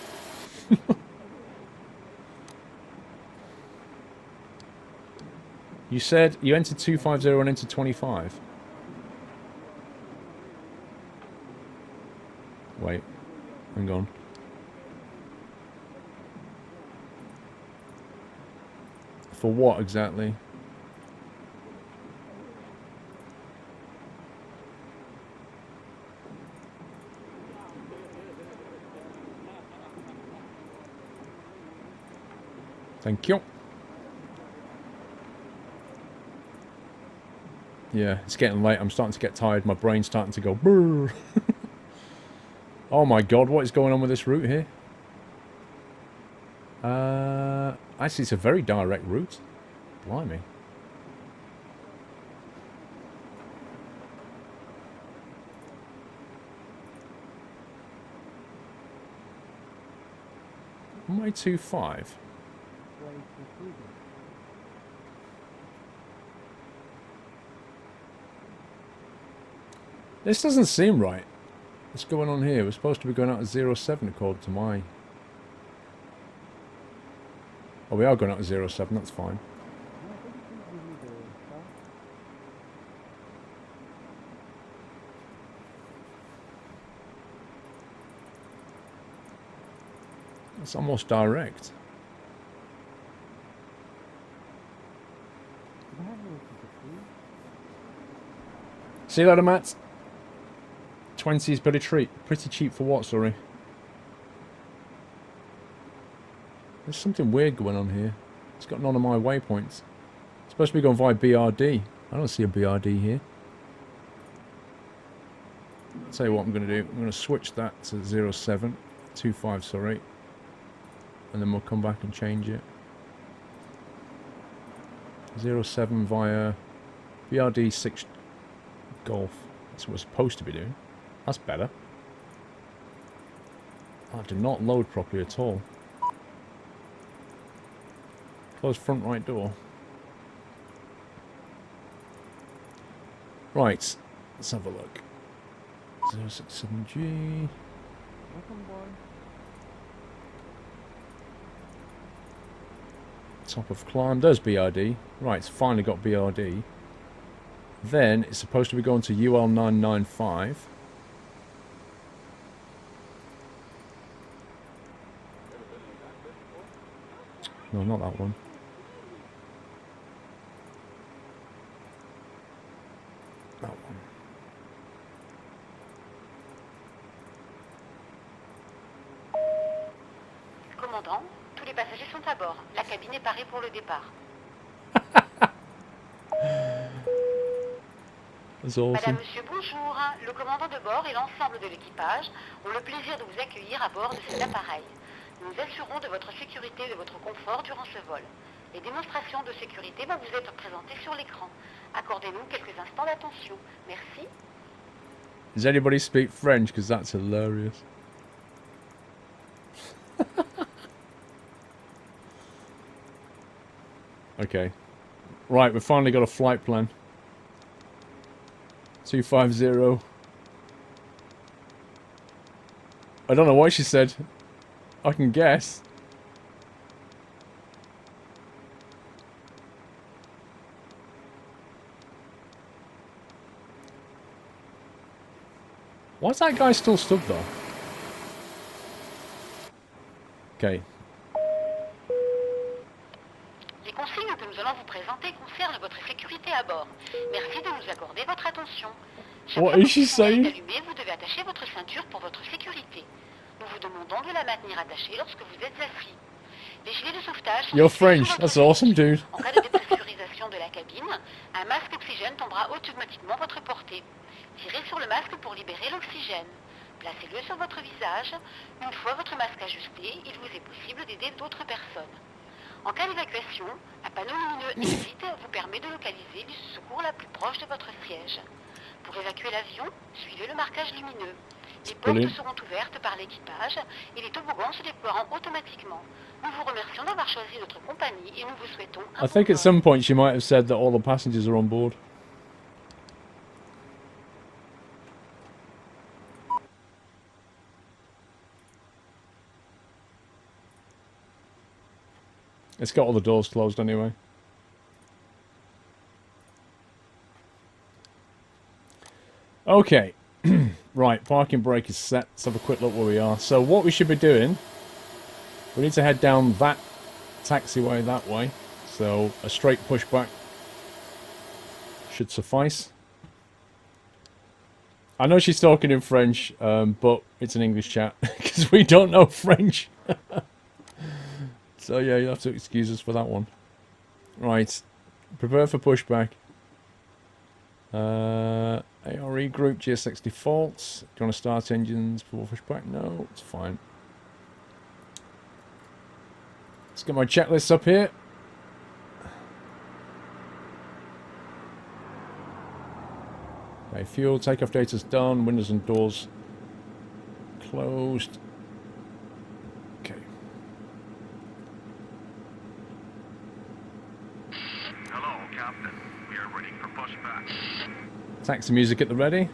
You said you entered 250 and entered 25. Wait. Hang on. For what exactly? Thank you. Yeah, it's getting late. I'm starting to get tired. My brain's starting to go brrr. Oh my god, what is going on with this route here? Actually, it's a very direct route. Blimey. My 2.5. This doesn't seem right. What's going on here? We're supposed to be going out at 0.7 according to my... Oh, we are going out at 0.7, that's fine. It's almost direct. See you later, Matt. 20's pretty pretty cheap for what, sorry? There's something weird going on here. It's got none of my waypoints. It's supposed to be going via BRD. I don't see a BRD here. I'll tell you what I'm going to do. I'm going to switch that to 0.7. 2.5, sorry. And then we'll come back and change it. 0.7 via BRD 6 Golf. That's what we're supposed to be doing. That's better. Oh, did not load properly at all. Close front right door. Right, let's have a look. 067G. Top of climb. There's BRD. Right, it's finally got BRD. Then it's supposed to be going to UL995. No, not that one. That one. Commandant, tous les passagers sont à bord. La cabine est parée pour le départ. That's awesome. Madame, Monsieur, bonjour. Le commandant de bord et l'ensemble de l'équipage ont le plaisir de vous accueillir à bord de cet appareil. Nous nous assurons de votre sécurité et de votre confort durant ce vol. Les démonstrations de sécurité vont vous être présentées sur l'écran. Accordez-nous quelques instants d'attention. Merci. Does anybody speak French? Because that's hilarious. Okay. Right, we've finally got a flight plan. 250. I don't know what she said. I can guess. Why is that guy still stood there? Okay. Les consignes que nous allons vous présenter concernent votre sécurité à bord. Merci de nous accorder votre attention. What is she saying? Allumé, vous devez attacher votre ceinture pour votre sécurité. Nous vous demandons de la maintenir attachée lorsque vous êtes assis. Les gilets de sauvetage sont You're French. That's awesome, dude. En cas de dépressurisation de la cabine, un masque oxygène tombera automatiquement à votre portée. Tirez sur le masque pour libérer l'oxygène. Placez-le sur votre visage. Une fois votre masque ajusté, il vous est possible d'aider d'autres personnes. En cas d'évacuation, un panneau lumineux exit vous permet de localiser l'issue de secours la plus proche de votre siège. Pour évacuer l'avion, suivez le marquage lumineux. Les portes seront ouvertes par l'équipage et les toboggans se déploieront automatiquement. Nous vous remercions d'avoir choisi notre compagnie et nous vous souhaitons un I think at some point she might have said that all the passengers are on board. It's got all the doors closed anyway. Okay. Right, parking brake is set. Let's have a quick look where we are. So what we should be doing, we need to head down that taxiway that way. So a straight pushback should suffice. I know she's talking in French, but it's an English chat because we don't know French. So yeah, you'll have to excuse us for that one. Right, prepare for pushback. ARE group, GSX defaults. Do you want to start engines before pushback? No, it's fine. Let's get my checklists up here. Okay, fuel, takeoff data's done, windows and doors closed. Okay. Hello, Captain. We are ready for pushback. Taxi music at the ready.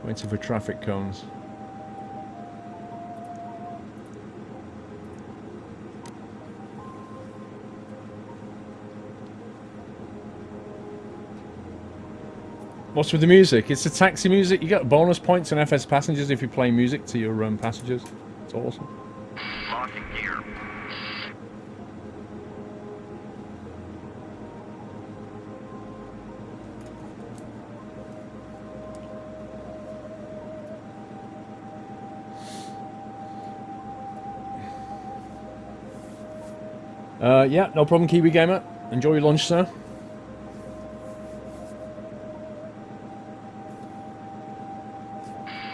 Waiting for traffic cones. What's with the music? It's the taxi music. You get bonus points on FS passengers if you play music to your passengers. It's awesome. Locking gear. Yeah, no problem, Kiwi Gamer. Enjoy your lunch, sir.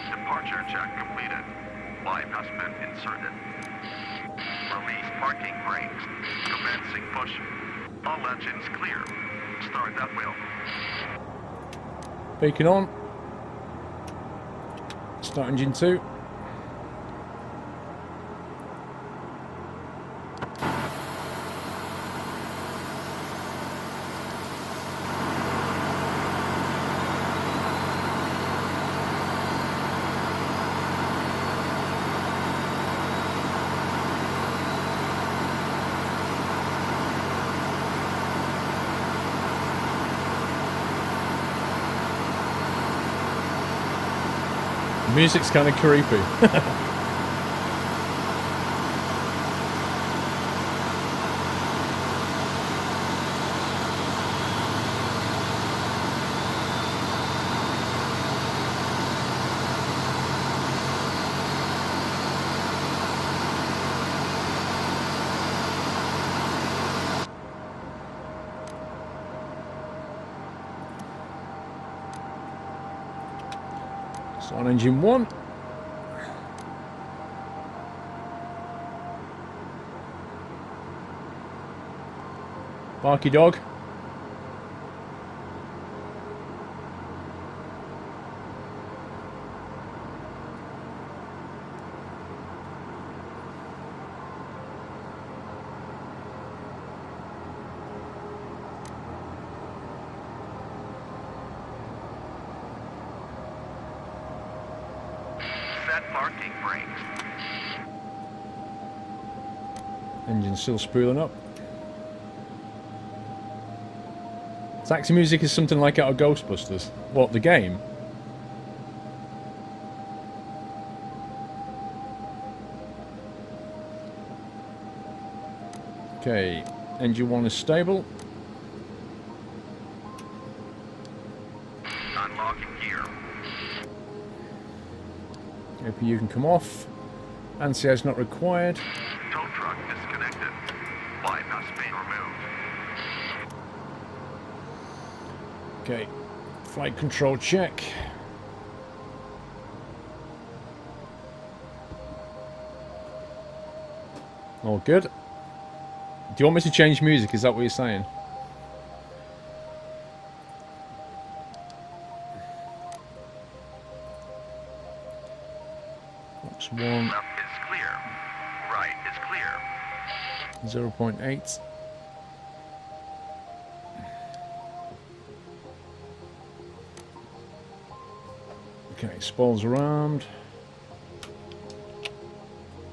Departure check completed. Live has been inserted. Release parking brakes. Commencing push. All engines clear. Start that wheel. Beacon on. Start engine 2. Music's kind of creepy. So on engine 1. Barky dog. Set parking brakes. Engine still spooling up. Taxi music is something like out of Ghostbusters. What, the game? Okay, engine 1 is stable. Unlocking gear. APU can come off. ANSI not required. Tow truck disconnected. Bypass being removed. Okay, flight control check. All good. Do you want me to change music? Is that what you're saying? Box 1. Left is clear. Right is clear. 0.8. Okay, spoils around.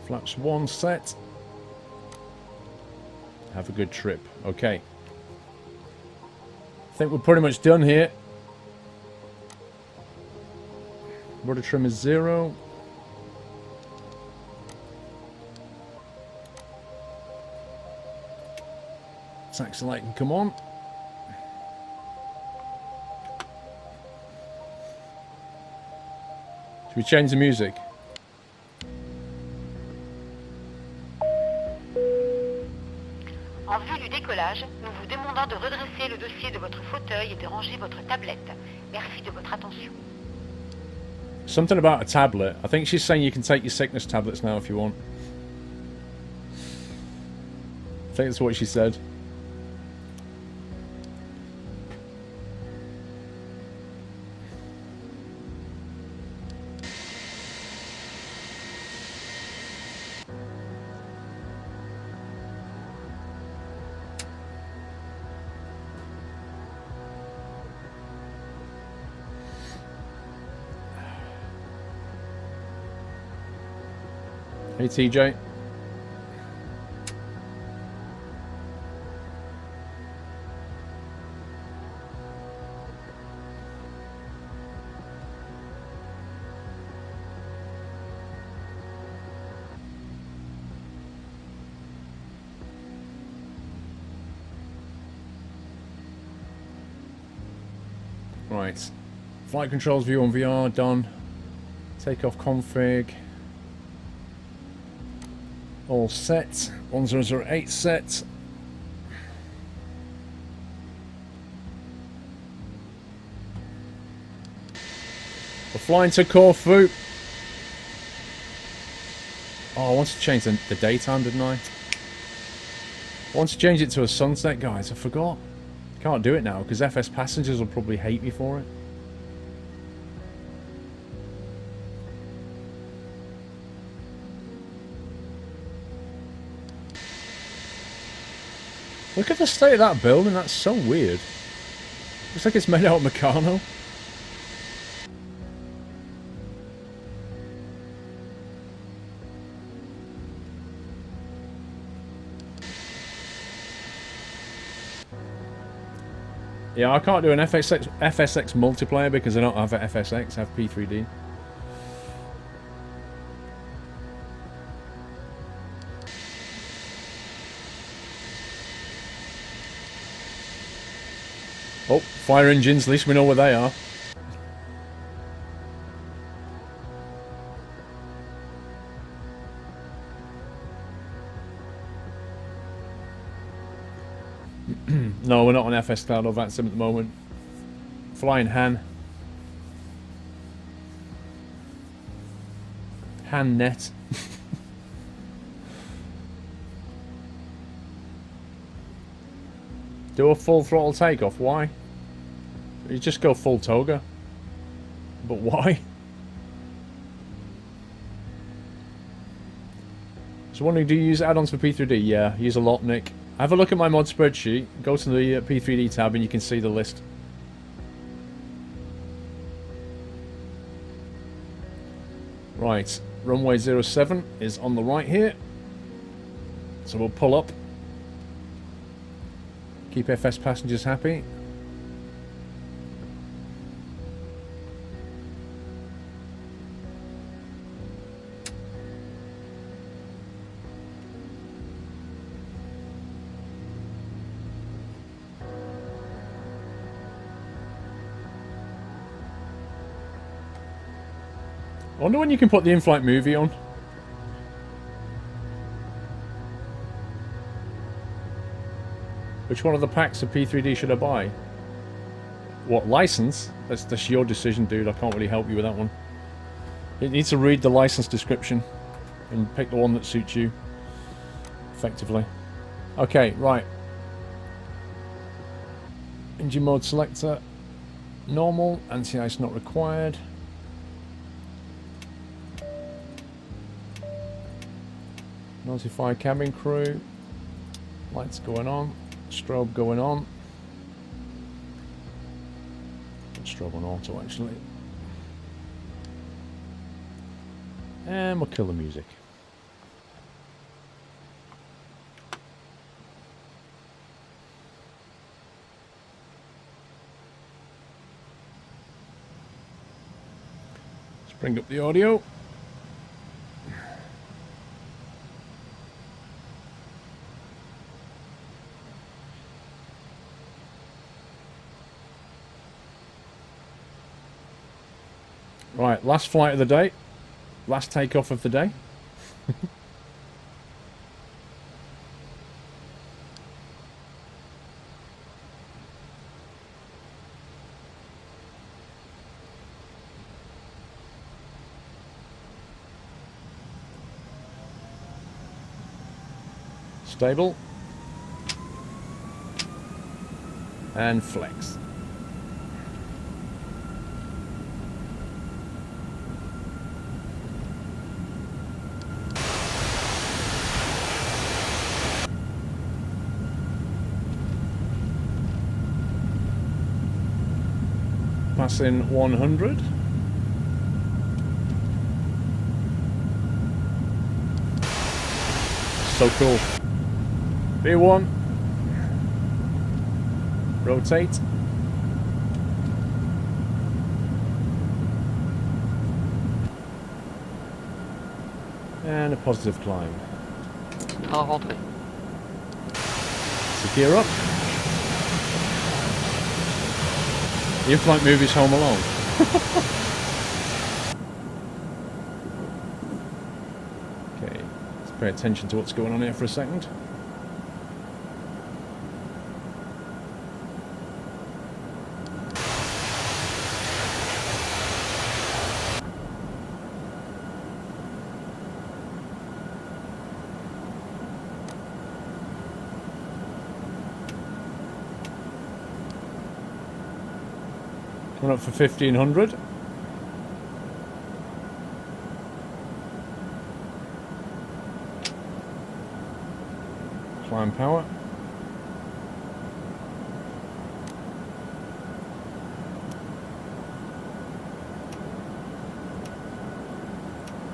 Flaps 1 set. Have a good trip. Okay. I think we're pretty much done here. Rudder trim is 0. Taxi light can come on. Should we change the music? visage, nous vous demandons de redresser le dossier de votre fauteuil et de ranger votre tablette. Merci de votre attention. Something about a tablet. I think she's saying you can take your sickness tablets now if you want. I think that's what she said. Hey TJ. Right. Flight controls view on VR, done. Takeoff config. All set. 1008 set. We're flying to Corfu. Oh, I wanted to change the daytime, didn't I? I wanted to change it to a sunset, guys. I forgot. Can't do it now because FS passengers will probably hate me for it. Look at the state of that building, that's so weird. Looks like it's made out of Meccano. Yeah, I can't do an FSX multiplayer because I don't have a FSX, I have P3D. Oh, fire engines, at least we know where they are. No, we're not on FS Cloud or VATSIM at the moment. Flying Han. Han net. Do a full throttle takeoff, why? You just go full toga. But why? So wondering, do you use add-ons for P3D? Yeah, use a lot, Nick. Have a look at my mod spreadsheet, go to the P3D tab and you can see the list. Right, runway 07 is on the right here. So we'll pull up. Keep FS passengers happy. I wonder when you can put the in-flight movie on. Which one of the packs of P3D should I buy? What, license? That's your decision, dude. I can't really help you with that one. You need to read the license description and pick the one that suits you. Effectively. Okay, right. Engine mode selector. Normal. Anti-ice not required. Notify cabin crew. Lights going on. Strobe going on. Strobe on auto actually. And we'll kill the music. Let's bring up the audio. Right, last flight of the day. Last takeoff of the day. Stable. And flex. Passing 100. So cool. B1. Rotate. And a positive climb. En rentrée. So gear up. The in-flight movie's Home Alone. Okay, let's pay attention to what's going on here for a second. Coming up for 1500. Climb power.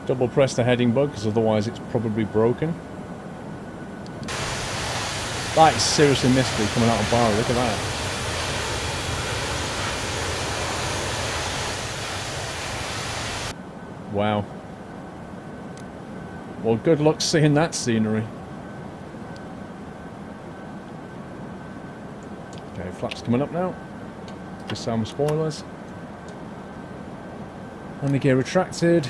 Double press the heading bug because otherwise it's probably broken. That is seriously misty coming out of bar, look at that. Wow. Well, good luck seeing that scenery. Okay, flaps coming up now. Disarm spoilers. Landing gear retracted.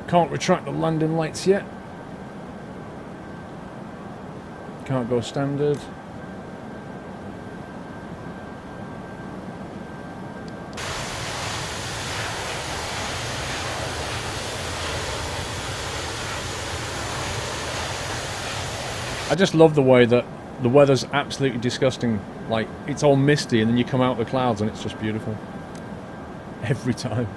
Can't retract the landing lights yet. Can't go standard. I just love the way that the weather's absolutely disgusting. Like, it's all misty and then you come out of the clouds and it's just beautiful. Every time.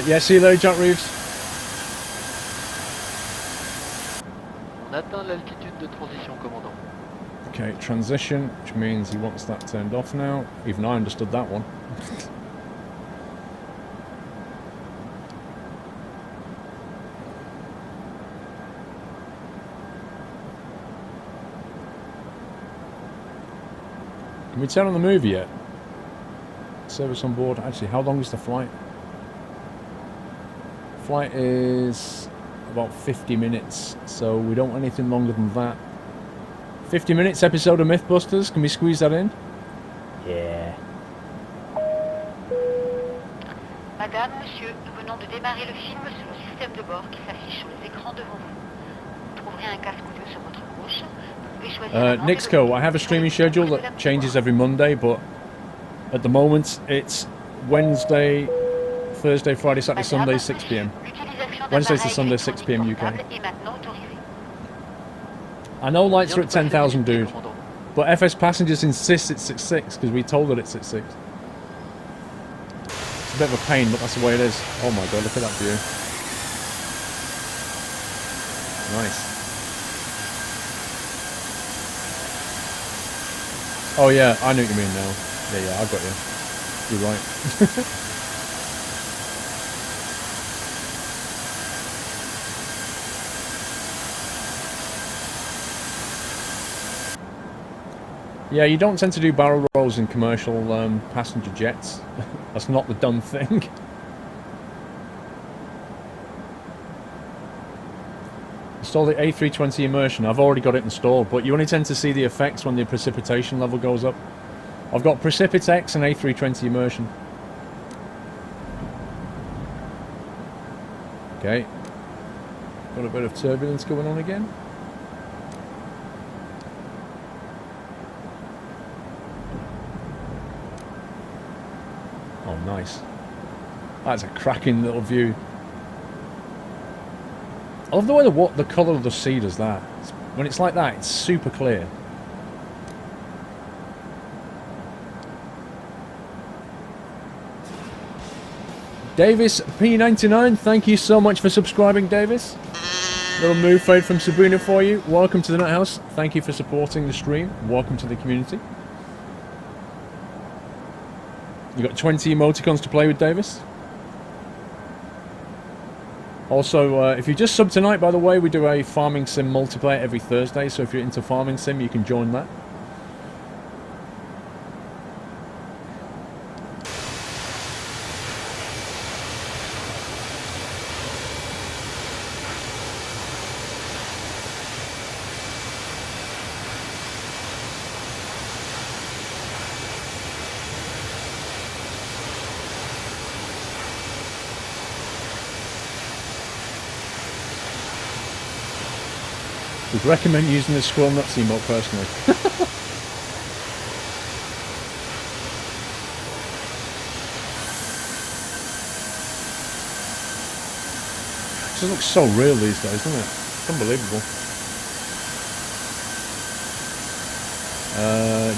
Yeah, see you later, Jack Reeves. On atteint l'altitude de transition, commandant. Okay, transition, which means he wants that turned off now. Even I understood that one. Can we turn on the movie yet? Service on board. Actually, how long is the flight? Flight is about 50 minutes, so we don't want anything longer than that. 50 minutes episode of Mythbusters, can we squeeze that in? Yeah. Madame, monsieur, nous venons de démarrer le film sur le système de bord qui s'affiche sur les écrans devant vous. Vous trouverez un casque audio sur votre gauche. Vous pouvez choisir Nixco, I have a streaming schedule that changes every Monday, but at the moment it's Wednesday, Thursday, Friday, Saturday, Sunday, 6 p.m. Wednesday to Sunday, 6 p.m. UK. I know lights are at 10,000, dude, but FS Passengers insists it's at 6 because we told it it's at 6. It's a bit of a pain, but that's the way it is. Oh my god, look at that view. Nice. Oh yeah, I know what you mean now. Yeah, I've got you. You're right. Yeah, you don't tend to do barrel rolls in commercial passenger jets. That's not the done thing. Install the A320 immersion. I've already got it installed, but you only tend to see the effects when the precipitation level goes up. I've got Precipitex and A320 immersion. Okay. Got a bit of turbulence going on again. Oh, nice. That's a cracking little view. I love the way the colour of the sea does that. When it's like that, it's super clear. Davis P99, thank you so much for subscribing, Davis. Little move fade from Sabrina for you. Welcome to the Nut House. Thank you for supporting the stream. Welcome to the community. You got 20 emoticons to play with, Davis. Also, if you just sub tonight, by the way, we do a farming sim multiplayer every Thursday. So if you're into farming sim, you can join that. Would recommend using the Squirrel Nuts emote personally. It just looks so real these days, doesn't it? It's unbelievable.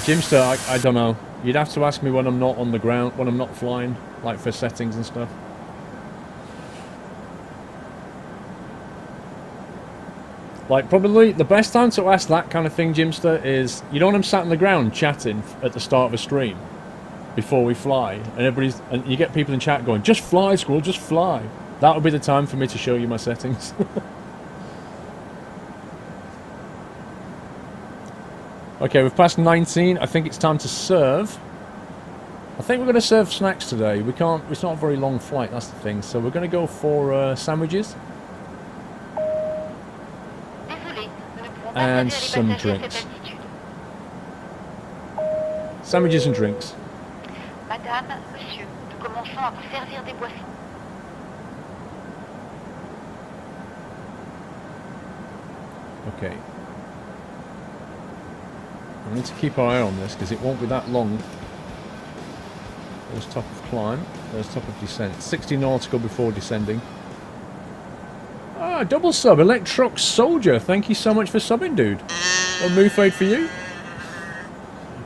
Jimster, I don't know. You'd have to ask me when I'm not on the ground, when I'm not flying, like for settings and stuff. Like, probably the best time to ask that kind of thing, Jimster, is, you know when I'm sat on the ground chatting at the start of a stream before we fly, and you get people in chat going, just fly, Squirrel, just fly. That would be the time for me to show you my settings. Okay, we've passed 19. I think it's time to serve. I think we're going to serve snacks today. We can't, it's not a very long flight, that's the thing. So we're going to go for sandwiches. And some drinks. Sandwiches and drinks. Madame, monsieur, nous commençons à vous servir des boissons. Okay. I need to keep our eye on this because it won't be that long. There's top of climb. There's top of descent. 60 nautical before descending. Ah, double sub, Electrox Soldier. Thank you so much for subbing, dude. A move fade for you.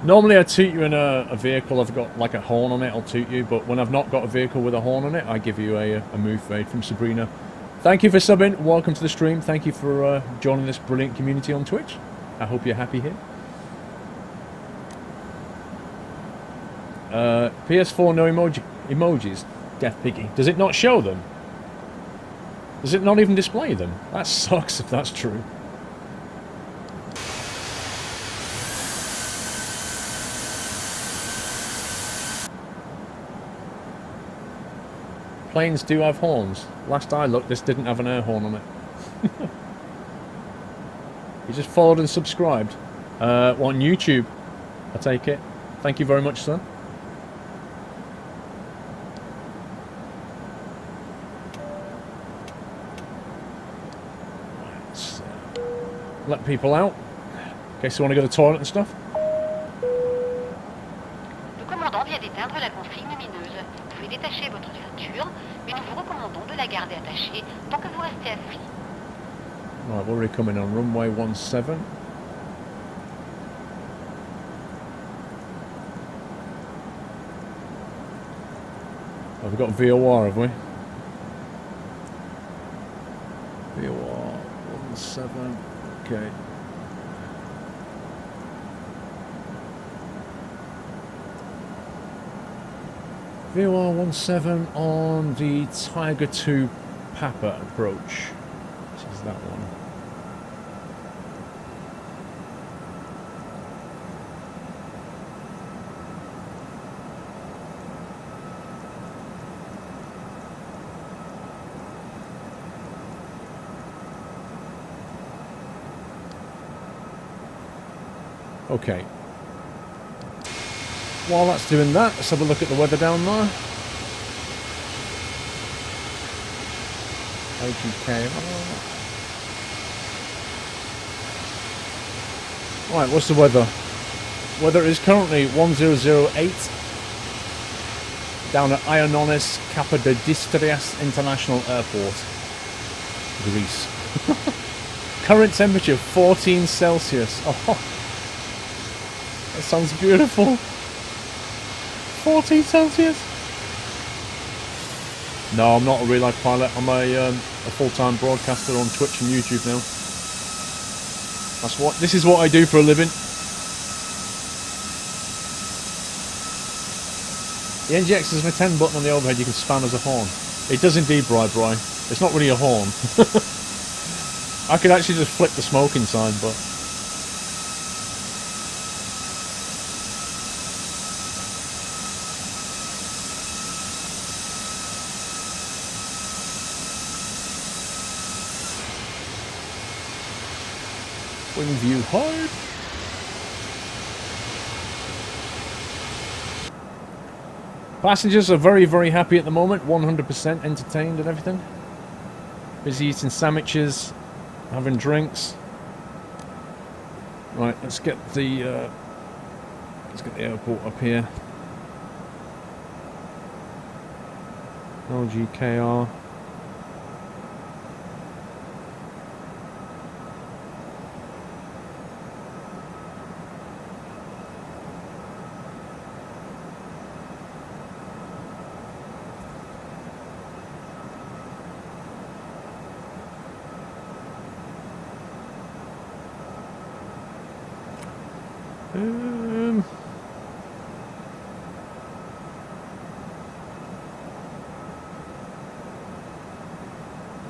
Normally I toot you in a vehicle, I've got like a horn on it, I'll toot you. But when I've not got a vehicle with a horn on it, I give you a move fade from Sabrina. Thank you for subbing. Welcome to the stream. Thank you for joining this brilliant community on Twitch. I hope you're happy here. PS4 no emojis. Death Piggy. Does it not show them? Does it not even display them? That sucks if that's true. Planes do have horns. Last I looked, this didn't have an air horn on it. You just followed and subscribed. On YouTube, I take it. Thank you very much, sir. Let people out. In case they want to go to the toilet and stuff. Le commandant vient d'éteindre la consigne lumineuse. Vous pouvez détacher votre ceinture, mais nous vous recommandons de la garder attachée tant que vous restez assis. Right, we're already coming on runway 17. Oh, we've got VOR, have we? VOR 17. Okay. VOR 17 on the Tiger 2 Papa approach. Which is that one. Okay. While that's doing that, let's have a look at the weather down there. Okay. Right, what's the weather? Weather is currently 1008 down at Ioannis Kapodistrias International Airport, Greece. Current temperature 14 Celsius. Oh, that sounds beautiful. 14 Celsius. No, I'm not a real life pilot. I'm a full-time broadcaster on Twitch and YouTube now. This is what I do for a living. The NGX is a 10 button on the overhead you can spam as a horn. It does indeed, Bri. It's not really a horn. I could actually just flip the smoke inside, but... Wing view hard. Passengers are very, very happy at the moment. 100% entertained and everything. Busy eating sandwiches, having drinks. Right, let's get the airport up here. LGKR.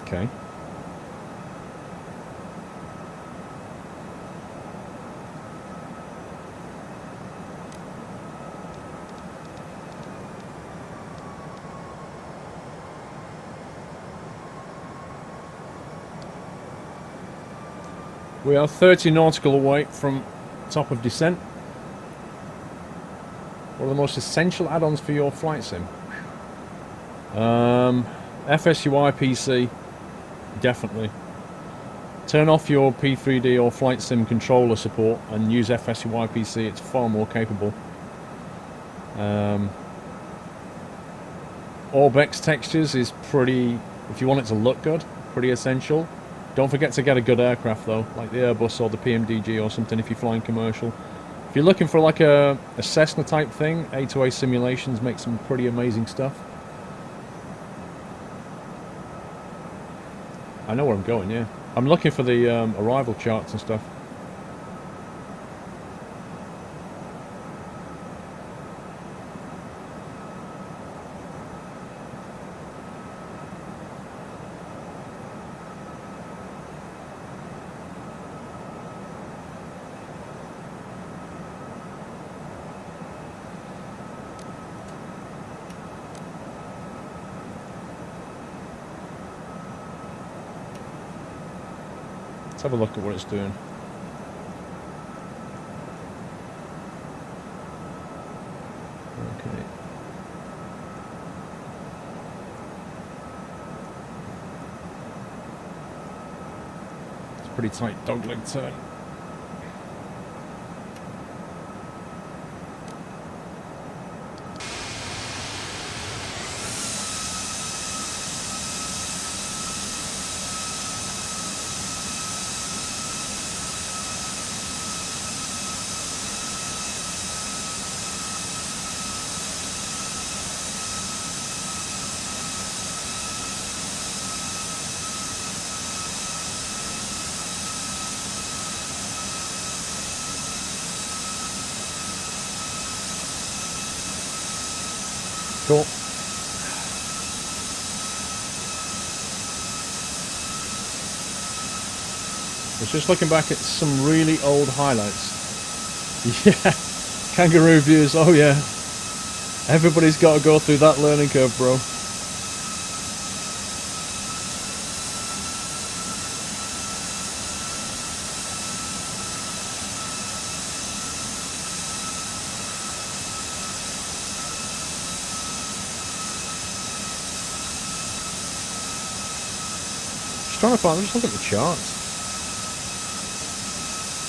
Okay. We are 30 nautical away from top of descent. What are the most essential add-ons for your flight sim? FSUI PC, definitely. Turn off your P3D or flight sim controller support and use FSUI PC. It's far more capable. Orbex textures is pretty, if you want it to look good, pretty essential. Don't forget to get a good aircraft though, like the Airbus or the PMDG or something if you're flying commercial. If you're looking for like a Cessna type thing, A2A Simulations make some pretty amazing stuff. I know where I'm going, yeah. I'm looking for the arrival charts and stuff. Let's have a look at what it's doing. Okay. It's a pretty tight dogleg turn. Cool. I was just looking back at some really old highlights. Yeah, kangaroo views, oh yeah. Everybody's got to go through that learning curve, bro. trying to find. I'm just looking at the charts.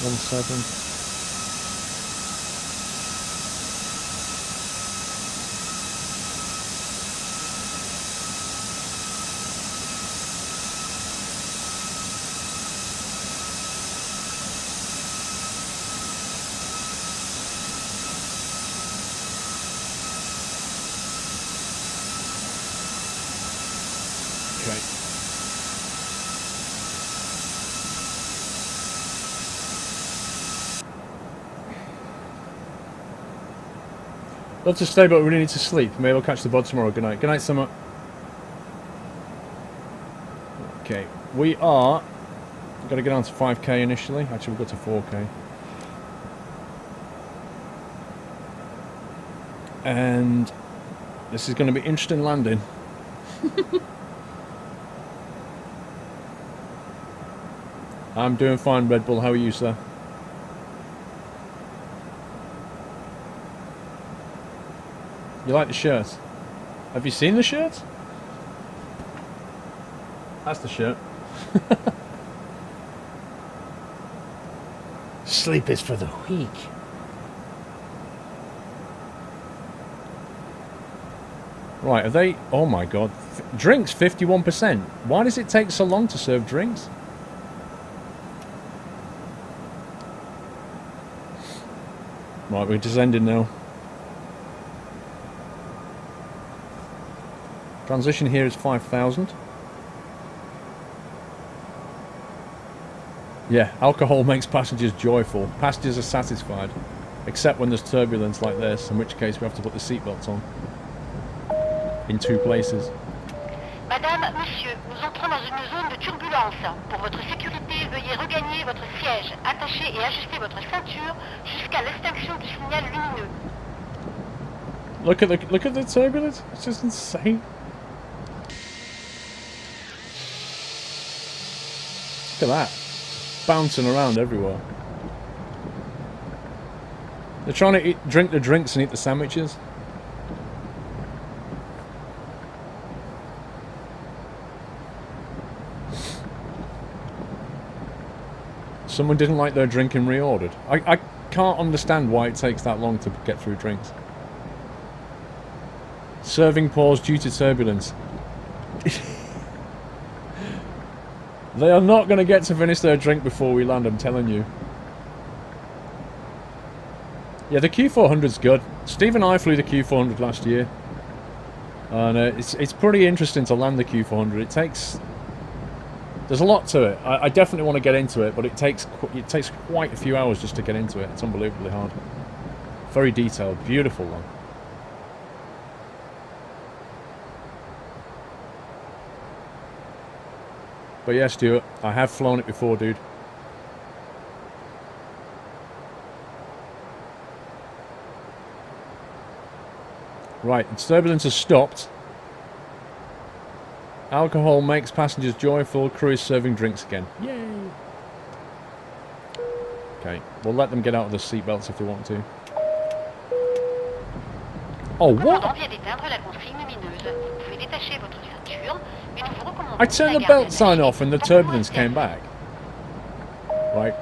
1-7. Love to stay, but we really need to sleep. Maybe I'll catch the bod tomorrow. Good night. Good night, Summer. Okay, we are... Got to get on to 5k initially. Actually, we'll go to 4k. And this is going to be interesting landing. I'm doing fine, Red Bull. How are you, sir? You like the shirt? Have you seen the shirt? That's the shirt. Sleep is for the weak. Right, are they... Oh my god. Drinks, 51%. Why does it take so long to serve drinks? Right, we're descending now. Transition here is 5,000. Yeah, alcohol makes passengers joyful. Passengers are satisfied. Except when there's turbulence like this, in which case we have to put the seatbelts on. In 2 places. Madame, monsieur, nous entrons dans une zone de turbulence. Pour votre sécurité, veuillez regagner votre siège, attacher et ajuster votre ceinture jusqu'à l'extinction du signal lumineux. Look at the turbulence. It's just insane. Look at that. Bouncing around everywhere. They're trying to drink the drinks and eat the sandwiches. Someone didn't like their drinking reordered. I can't understand why it takes that long to get through drinks. Serving pause due to turbulence. They are not going to get to finish their drink before we land, I'm telling you. Yeah, the Q400's good. Steve and I flew the Q400 last year. And it's pretty interesting to land the Q400. It takes... There's a lot to it. I definitely want to get into it, but it takes quite a few hours just to get into it. It's unbelievably hard. Very detailed. Beautiful one. But yeah, Stuart, I have flown it before, dude. Right, its turbulence has stopped. Alcohol makes passengers joyful. Crew is serving drinks again. Yay! Okay, we'll let them get out of the seatbelts if they want to. Oh, what? I turned the belt sign off and the turbulence came back. Right.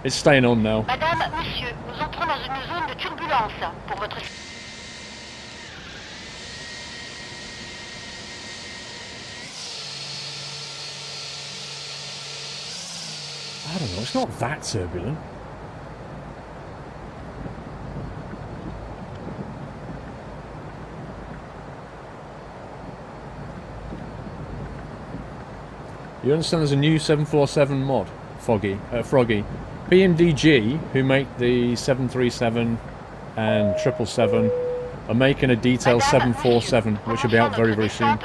It's staying on now. Madame, monsieur, nous entrons dans une zone de turbulence. Pour votre... I don't know, it's not that turbulent. You understand there's a new 747 mod, Froggy. PMDG, who make the 737 and 777, are making a detailed 747, which will be out very, very soon.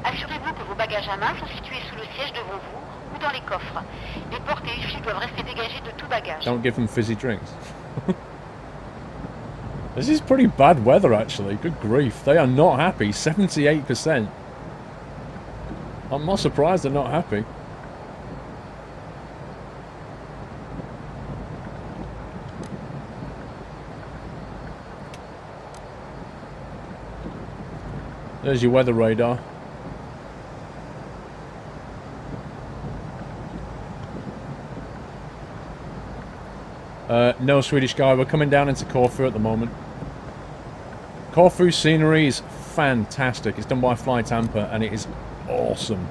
Assurez-vous que vos bagages à main sont situés sous le siège devant vous ou dans les coffres. Les portes et les fils doivent rester dégagés de tout bagage. Don't give them fizzy drinks. This is pretty bad weather, actually. Good grief. They are not happy. 78%. I'm not surprised they're not happy. There's your weather radar. No, Swedish guy, we're coming down into Corfu at the moment. Corfu scenery is fantastic. It's done by Fly Tampa and it is awesome.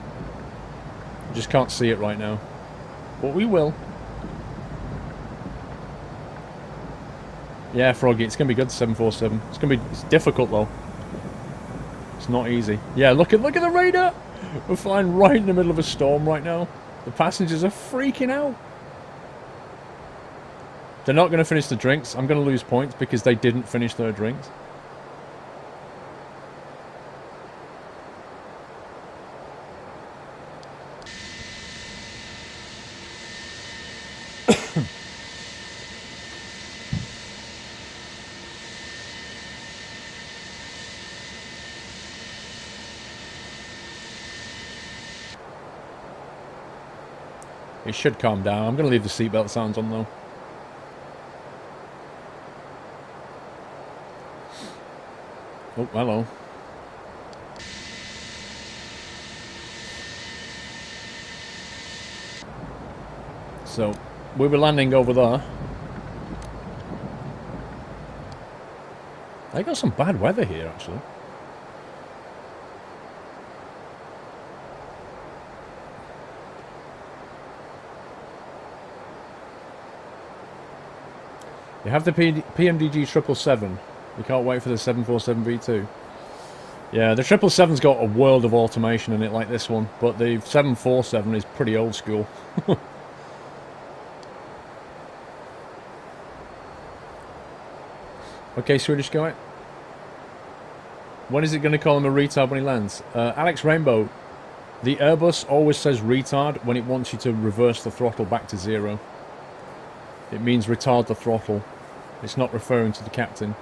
I just can't see it right now. But we will. Yeah, Froggy, it's going to be good, 747. It's difficult though. It's not easy. Yeah, look at the radar! We're flying right in the middle of a storm right now. The passengers are freaking out. They're not going to finish the drinks. I'm going to lose points because they didn't finish their drinks. It should calm down. I'm going to leave the seatbelt sounds on though. Oh, hello. So, we were landing over there. I got some bad weather here, actually. You have the PMDG 777. You can't wait for the 747V2. Yeah, the 777's got a world of automation in it like this one, but the 747 is pretty old school. Okay, Swedish guy. When is it going to call him a retard when he lands? Alex Rainbow, the Airbus always says retard when it wants you to reverse the throttle back to 0. It means retard the throttle. It's not referring to the captain.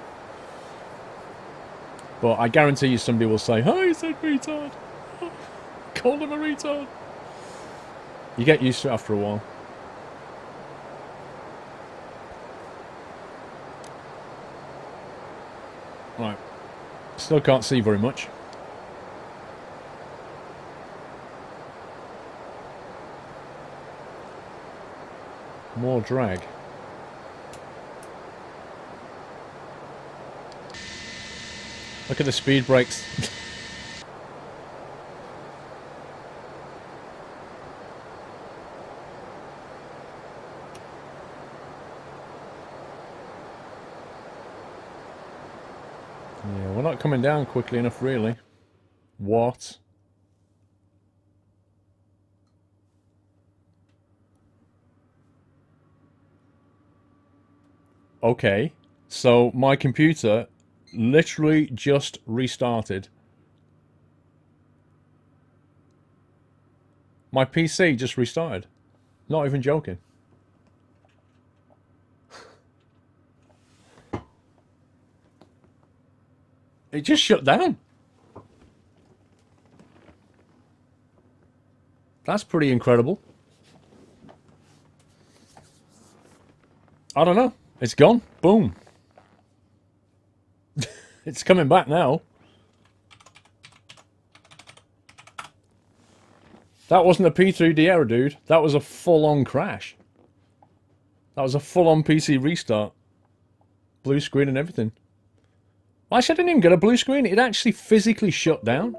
But I guarantee you somebody will say, oh, he said retard. Called him a retard. You get used to it after a while. Right. Still can't see very much. More drag. Look at the speed brakes. Yeah, we're not coming down quickly enough, really. What? Okay, so my computer literally just restarted. My PC just restarted. Not even joking. It just shut down. That's pretty incredible. I don't know. It's gone. Boom. It's coming back now. That wasn't a P3D error, dude. That was a full-on crash. That was a full-on PC restart. Blue screen and everything. Actually, I didn't even get a blue screen. It actually physically shut down.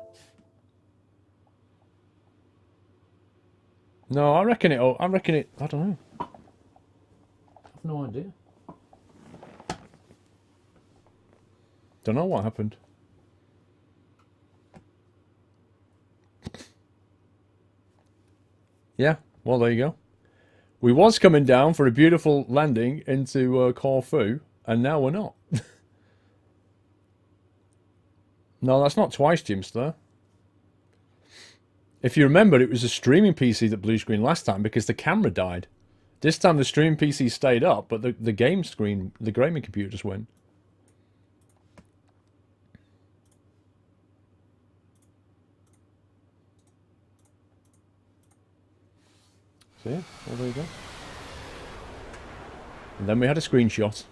No, I reckon it... I don't know. I have no idea. Don't know what happened. Yeah, well, there you go. We was coming down for a beautiful landing into Corfu, and now we're not. No, that's not twice, Jimster. If you remember, it was a streaming PC that blue screen last time because the camera died. This time the streaming PC stayed up, but the game screen, the gaming computer just went. So yeah, well, there you go. And then we had a screenshot.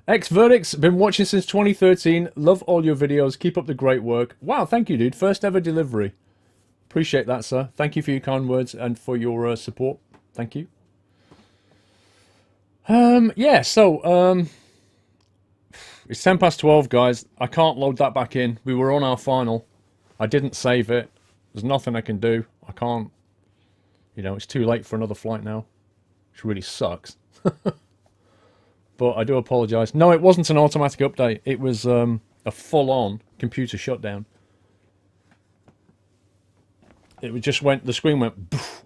Verdict's been watching since 2013. Love all your videos. Keep up the great work. Wow, thank you, dude. First ever delivery. Appreciate that, sir. Thank you for your kind words and for your support. Thank you. Yeah, so, it's 10 past 12, guys. I can't load that back in. We were on our final. I didn't save it. There's nothing I can do. I can't. You know, it's too late for another flight now. Which really sucks. But I do apologise. No, it wasn't an automatic update. It was a full-on computer shutdown. It just went, the screen went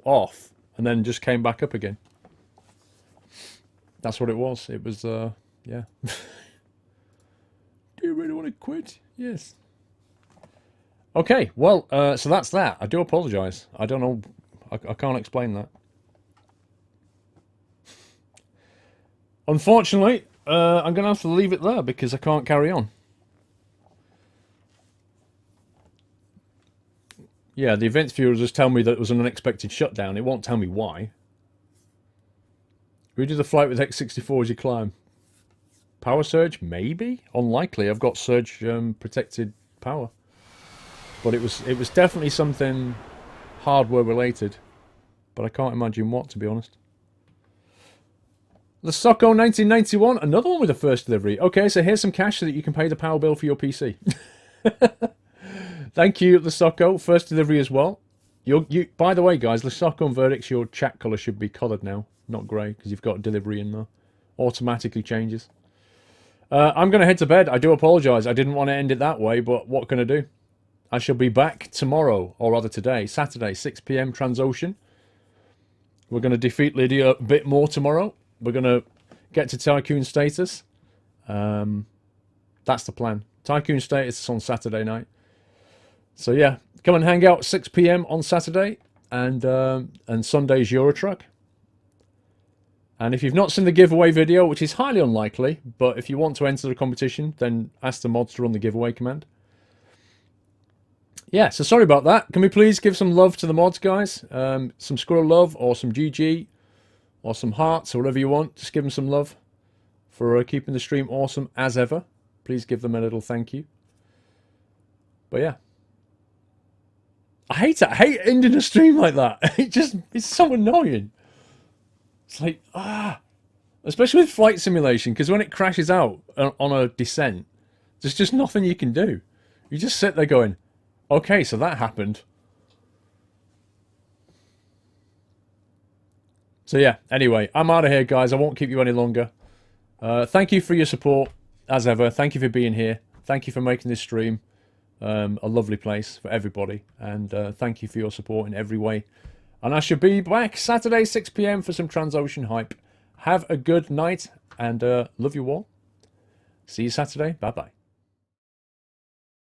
off and then just came back up again. That's what it was. It was, yeah. Do you really want to quit? Yes. Okay, well, so that's that. I do apologise. I don't know. I can't explain that. Unfortunately, I'm going to have to leave it there because I can't carry on. Yeah, the events viewer will just tell me that it was an unexpected shutdown. It won't tell me why. We do the flight with X64 as you climb. Power surge? Maybe? Unlikely. I've got surge protected power. But it was definitely something hardware related. But I can't imagine what, to be honest. The Socko 1991, another one with a first delivery. Okay, so here's some cash so that you can pay the power bill for your PC. Thank you, the Socko. First delivery as well. By the way, guys, the Socko and Verdicts, your chat colour should be coloured now, not grey, because you've got delivery in there. Automatically changes. I'm going to head to bed. I do apologise. I didn't want to end it that way, but what can I do? I shall be back tomorrow, or rather today, Saturday, 6 PM Transocean. We're going to defeat Lydia a bit more tomorrow. We're going to get to Tycoon status. That's the plan. Tycoon status is on Saturday night. So yeah, come and hang out 6 PM on Saturday. And Sunday's Eurotruck. And if you've not seen the giveaway video, which is highly unlikely, but if you want to enter the competition, then ask the mods to run the giveaway command. Yeah, so sorry about that. Can we please give some love to the mods, guys? Some squirrel love, or some GG, or some hearts, or whatever you want. Just give them some love for keeping the stream awesome as ever. Please give them a little thank you. But yeah. I hate it. I hate ending a stream like that. It's so annoying. It's like, especially with flight simulation, because when it crashes out on a descent, there's just nothing you can do. You just sit there going, okay, so that happened. So yeah, anyway, I'm out of here, guys. I won't keep you any longer. Thank you for your support, as ever. Thank you for being here. Thank you for making this stream a lovely place for everybody. And thank you for your support in every way. And I should be back Saturday, 6 PM for some Transocean hype. Have a good night, and love you all. See you Saturday. Bye-bye.